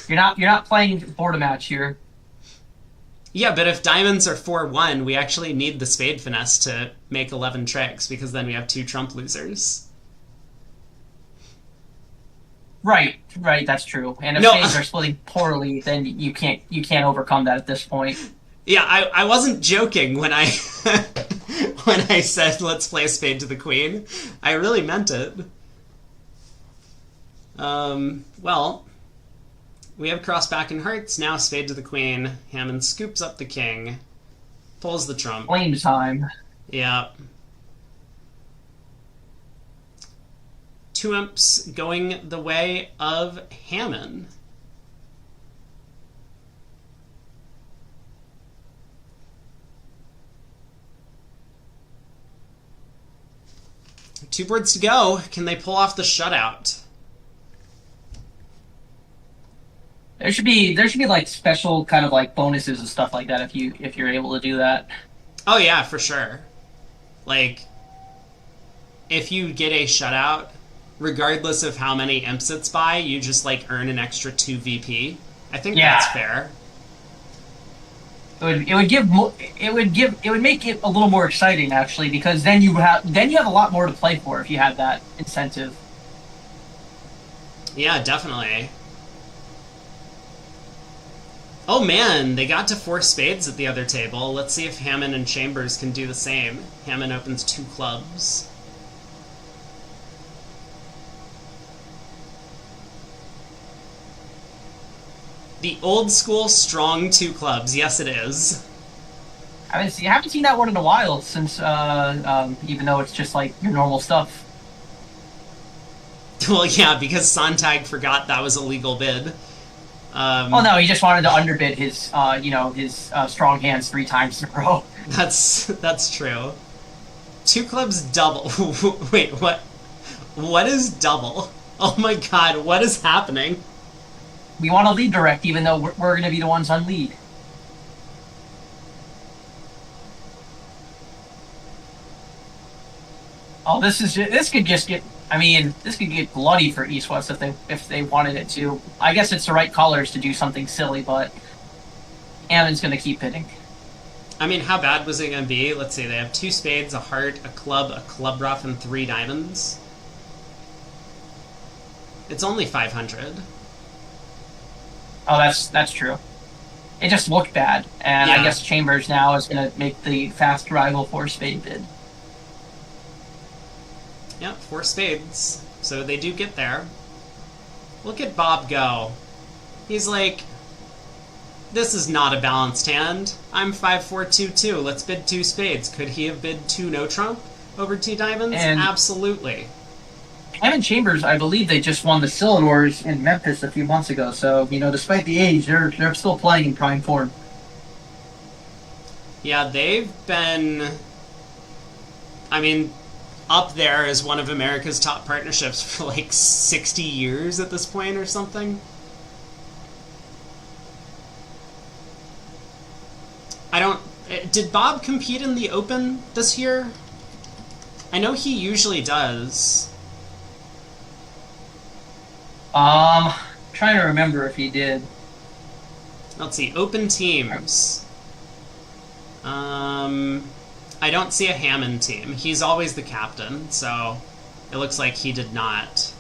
You're not playing board a match here. Yeah, but if diamonds are 4-1, we actually need the spade finesse to make 11 tricks, because then we have 2 trump losers. Right, right, that's true. And if No, spades are splitting poorly, then you can't overcome that at this point. yeah, I wasn't joking when I when I said let's play a spade to the queen. I really meant it. Well, we have cross back in hearts, now spade to the queen. Hammond scoops up the king, pulls the trump. Flame time. Yeah. 2 imps going the way of Hammond. Two boards to go. Can they pull off the shutout? There should be like special kind of like bonuses and stuff like that if you're able to do that. Oh yeah, for sure. Like, if you get a shutout, regardless of how many imps it's by, you just like earn an extra 2 VP. I think that's fair. It would make it a little more exciting actually, because then you have a lot more to play for if you have that incentive. Yeah, definitely. Oh man, they got to 4 spades at the other table. Let's see if Hammond and Chambers can do the same. Hammond opens 2 clubs. The old school strong 2 clubs. Yes, it is. I haven't seen that one in a while since, even though it's just like your normal stuff. Well, yeah, because Sontag forgot that was a legal bid. Oh no, he just wanted to underbid his, his strong hands 3 times in a row. That's true. 2 clubs double. Wait, what? What is double? Oh my god, what is happening? We want to lead direct, even though we're going to be the ones on lead. Oh, this could just get. I mean, this could get bloody for East West if they wanted it to. I guess it's the right colors to do something silly, but Hammond's going to keep hitting. I mean, how bad was it going to be? Let's see, they have 2 spades, a heart, a club rough, and 3 diamonds. It's only 500. Oh, that's true. It just looked bad, and yeah. I guess Chambers now is going to make the fast rival 4 spade bid. Yep, 4 spades. So they do get there. Look at Bob go. He's like, this is not a balanced hand. I'm 5-4-2-2. Let's bid 2 spades. Could he have bid 2 no trump over 2 diamonds? And absolutely. Hammond Chambers, I believe they just won the Silidors in Memphis a few months ago. So, despite the age, they're still playing in prime form. Yeah, they've been, up there as one of America's top partnerships for like 60 years at this point or something. Did Bob compete in the Open this year? I know he usually does. Trying to remember if he did. Let's see, Open teams. I don't see a Hammond team. He's always the captain, so it looks like he did not.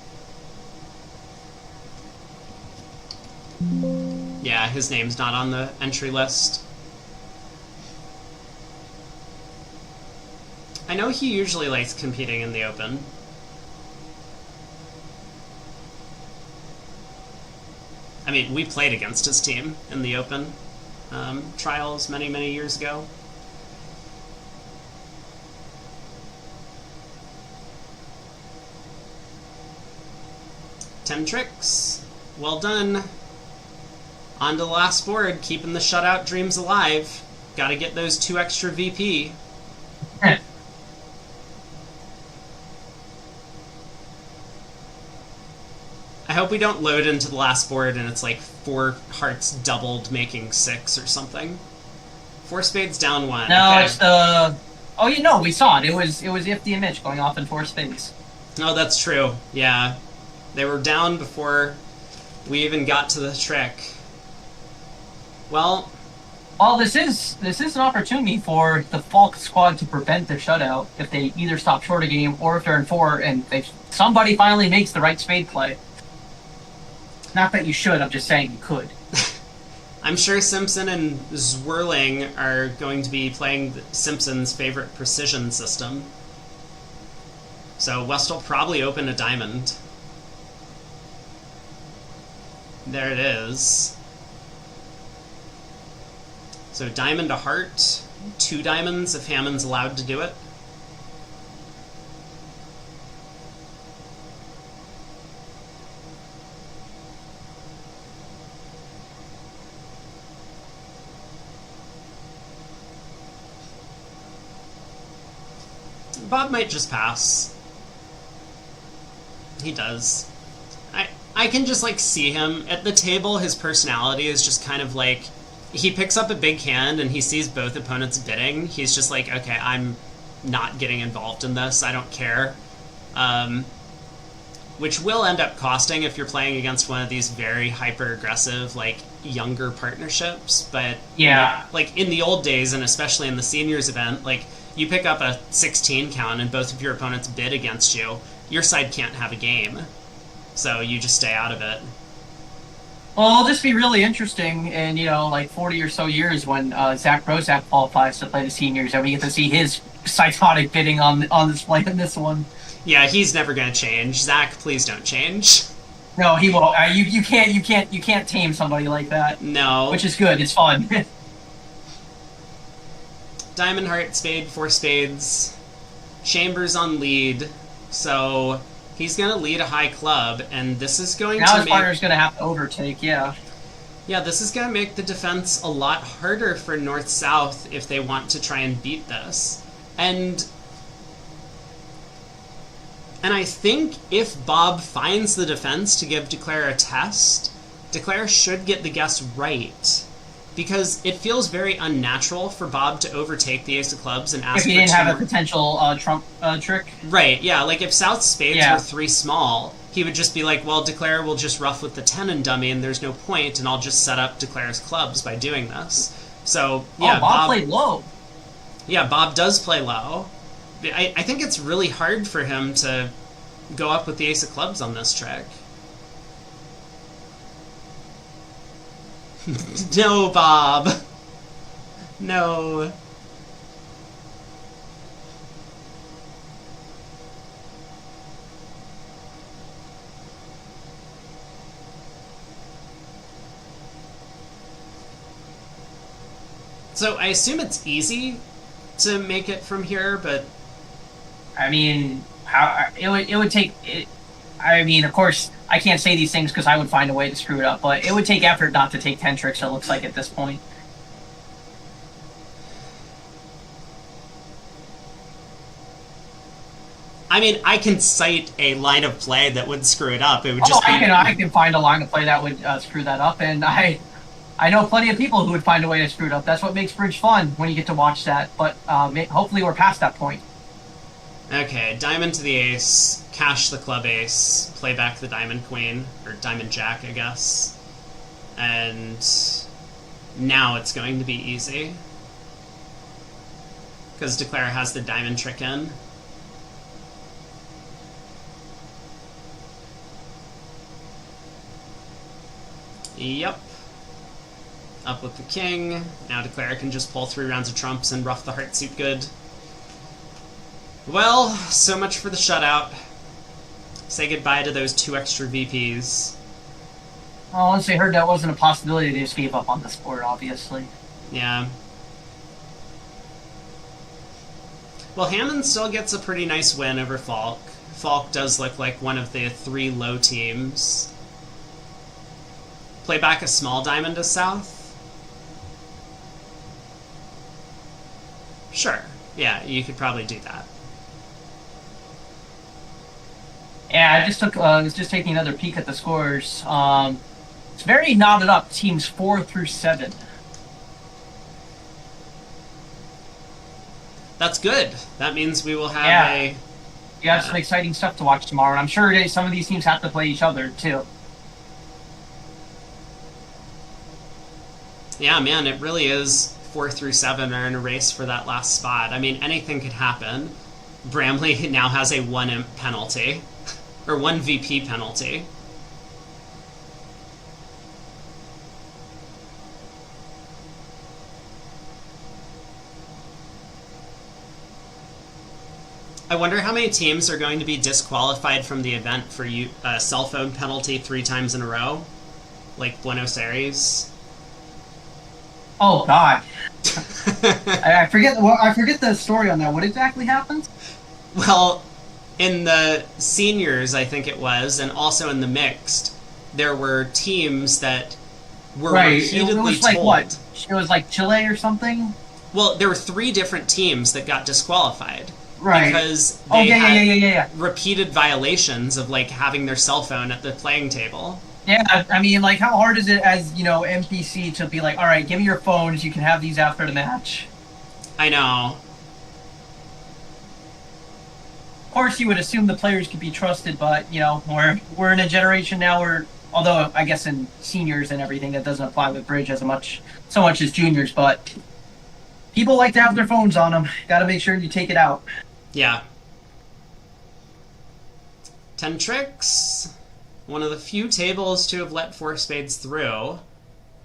Yeah, his name's not on the entry list. I know he usually likes competing in the Open. I mean, we played against his team in the Open trials many, many years ago. Ten tricks. Well done. On to the last board, keeping the shutout dreams alive. Gotta get those 2 extra VP. I hope we don't load into the last board and it's like 4 hearts doubled making 6 or something. 4 spades down 1. No, okay. It's the... Oh, we saw it. It was Ifty and Mitch going off in 4 spades. Oh, that's true. Yeah. They were down before we even got to the trick. Well, Well, this is an opportunity for the Falk squad to prevent the shutout if they either stop short a game or if they're in four and somebody finally makes the right spade play. Not that you should, I'm just saying you could. I'm sure Simpson and Zwirling are going to be playing Simpson's favorite precision system. So West will probably open a diamond. There it is. So diamond to heart, 2 diamonds if Hammond's allowed to do it. Bob might just pass. He does. I can just like see him at the table. His personality is just kind of like, he picks up a big hand and he sees both opponents bidding. He's just like, okay, I'm not getting involved in this. I don't care. Which will end up costing if you're playing against one of these very hyper-aggressive, like, younger partnerships. But, yeah, like, in the old days, and especially in the seniors event, like, you pick up a 16 count and both of your opponents bid against you, your side can't have a game. So you just stay out of it. well, it'll just be really interesting in, like 40 or so years when Zach Rozak qualifies to play the seniors, and we get to see his psychotic bidding on display in this one. Yeah, he's never going to change. Zach, please don't change. No, he won't. You can't tame somebody like that. No. Which is good. It's fun. Diamond, heart, spade, 4 spades. Chambers on lead, so he's going to lead a high club, and this is going now to his partner's going to have to overtake, yeah. Yeah, this is going to make the defense a lot harder for North-South if they want to try and beat this. And I think if Bob finds the defense to give Declare a test, Declare should get the guess right. Because it feels very unnatural for Bob to overtake the ace of clubs and ask if he didn't have a potential trump trick. Right, yeah, like if South spades Yeah. were 3 small, he would just be like, well, Declare will just ruff with the 10 and dummy and there's no point, and I'll just set up Declare's clubs by doing this. So, yeah, Bob played low. Yeah, Bob does play low. I think it's really hard for him to go up with the ace of clubs on this trick. No, Bob. No. So I assume it's easy to make it from here, but I mean, it would take. I mean, of course, I can't say these things because I would find a way to screw it up, but it would take effort not to take 10 tricks, it looks like, at this point. I mean, I can cite a line of play that would screw it up. It would just I can find a line of play that would screw that up, and I know plenty of people who would find a way to screw it up. That's what makes bridge fun, when you get to watch that, but hopefully we're past that point. Okay, diamond to the ace, cash the club ace, play back the diamond queen, or diamond jack, I guess. And now it's going to be easy. Because Declare has the diamond trick in. Yep. Up with the king. Now Declare can just pull 3 rounds of trumps and ruff the heart suit good. Well, so much for the shutout. Say goodbye to those 2 extra VPs. Well, once they heard that wasn't a possibility, they just gave up on this board, obviously. Yeah. Well, Hammond still gets a pretty nice win over Falk. Falk does look like one of the 3 low teams. Play back a small diamond to South? Sure. Yeah, you could probably do that. Yeah, I just was just taking another peek at the scores. It's very knotted up, teams 4 through 7. That's good. That means we will have You have some exciting stuff to watch tomorrow, and I'm sure some of these teams have to play each other, too. Yeah, man, it really is 4 through 7 are in a race for that last spot. I mean, anything could happen. Bramley now has a 1 imp penalty, or 1 VP penalty. I wonder how many teams are going to be disqualified from the event for cell phone penalty 3 times in a row, like Buenos Aires. Oh God, I forget. Well, I forget the story on that. What exactly happened? Well, in the seniors, I think it was, and also in the mixed, there were teams that were Right. repeatedly It was told. like what? It was like Chile or something. Well, there were 3 different teams that got disqualified Right. because Oh they yeah, yeah, had yeah, yeah, yeah, yeah. repeated violations of like having their cell phone at the playing table. Yeah, I mean, like, how hard is it as NPC to be like, all right, give me your phones. You can have these after the match. I know. Of course, you would assume the players could be trusted, but we're in a generation now where, although I guess in seniors and everything that doesn't apply with bridge so much as juniors, but people like to have their phones on them. Got to make sure you take it out. Yeah. 10 tricks. One of the few tables to have let 4 spades through.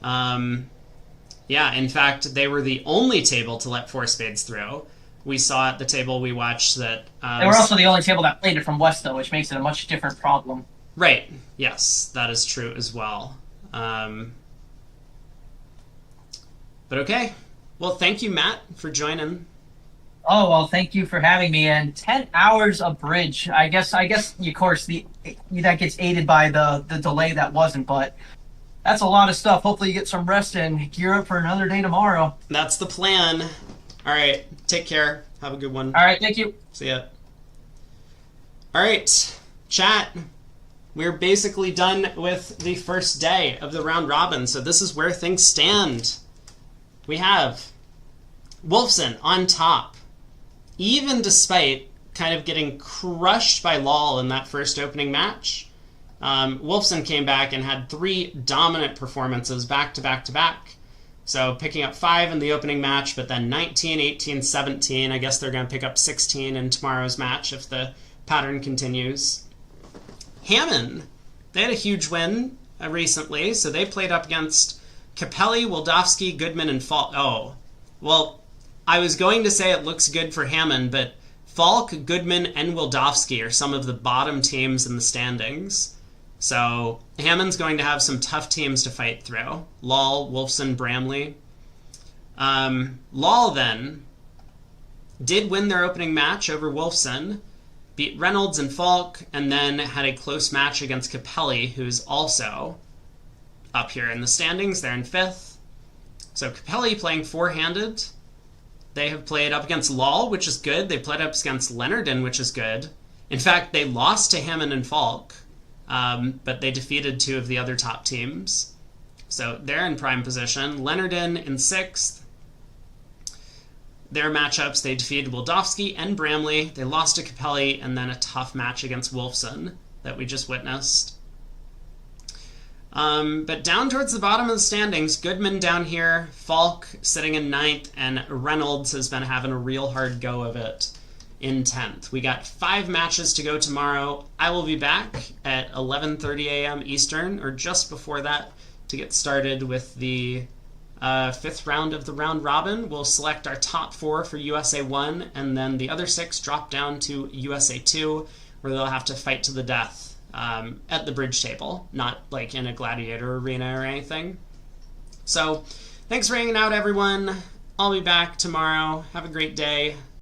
Yeah, in fact, they were the only table to let 4 spades through. We saw at the table we watched that... They were also the only table that played it from West, though, which makes it a much different problem. Right. Yes, that is true as well. But okay. Well, thank you, Matt, for joining. Oh, well, thank you for having me. And 10 hours of bridge. I guess, of course, that gets aided by the delay that wasn't, but that's a lot of stuff. Hopefully you get some rest and gear up for another day tomorrow. That's the plan. All right. Take care. Have a good one. All right. Thank you. See ya. All right. Chat. We're basically done with the first day of the round robin, so this is where things stand. We have Wolfson on top. Even despite kind of getting crushed by Lol in that first opening match, Wolfson came back and had 3 dominant performances back to back to back. So picking up 5 in the opening match, but then 19, 18, 17. I guess they're going to pick up 16 in tomorrow's match if the pattern continues. Hammond, they had a huge win recently, so they played up against Capelli, Wildowski, Goodman, and Falk. Oh, well, I was going to say it looks good for Hammond, but Falk, Goodman, and Wildowski are some of the bottom teams in the standings. So Hammond's going to have some tough teams to fight through. Lol, Wolfson, Bramley. Lol, then, did win their opening match over Wolfson, beat Reynolds and Falk, and then had a close match against Capelli, who's also up here in the standings. They're in 5th. So Capelli playing 4-handed. They have played up against Lol, which is good. They played up against Leonardon, which is good. In fact, they lost to Hammond and Falk, but they defeated 2 of the other top teams. So they're in prime position. Leonardon in 6th. Their matchups, they defeated Wildowski and Bramley. They lost to Capelli, and then a tough match against Wolfson that we just witnessed. But down towards the bottom of the standings, Goodman down here, Falk sitting in 9th, and Reynolds has been having a real hard go of it in 10th. We got 5 matches to go tomorrow. I will be back at 11:30 a.m. Eastern, or just before that, to get started with the 5th round of the round robin. We'll select our top 4 for USA 1, and then the other 6 drop down to USA 2, where they'll have to fight to the death. At the bridge table, not like in a gladiator arena or anything. So, thanks for hanging out, everyone. I'll be back tomorrow. Have a great day.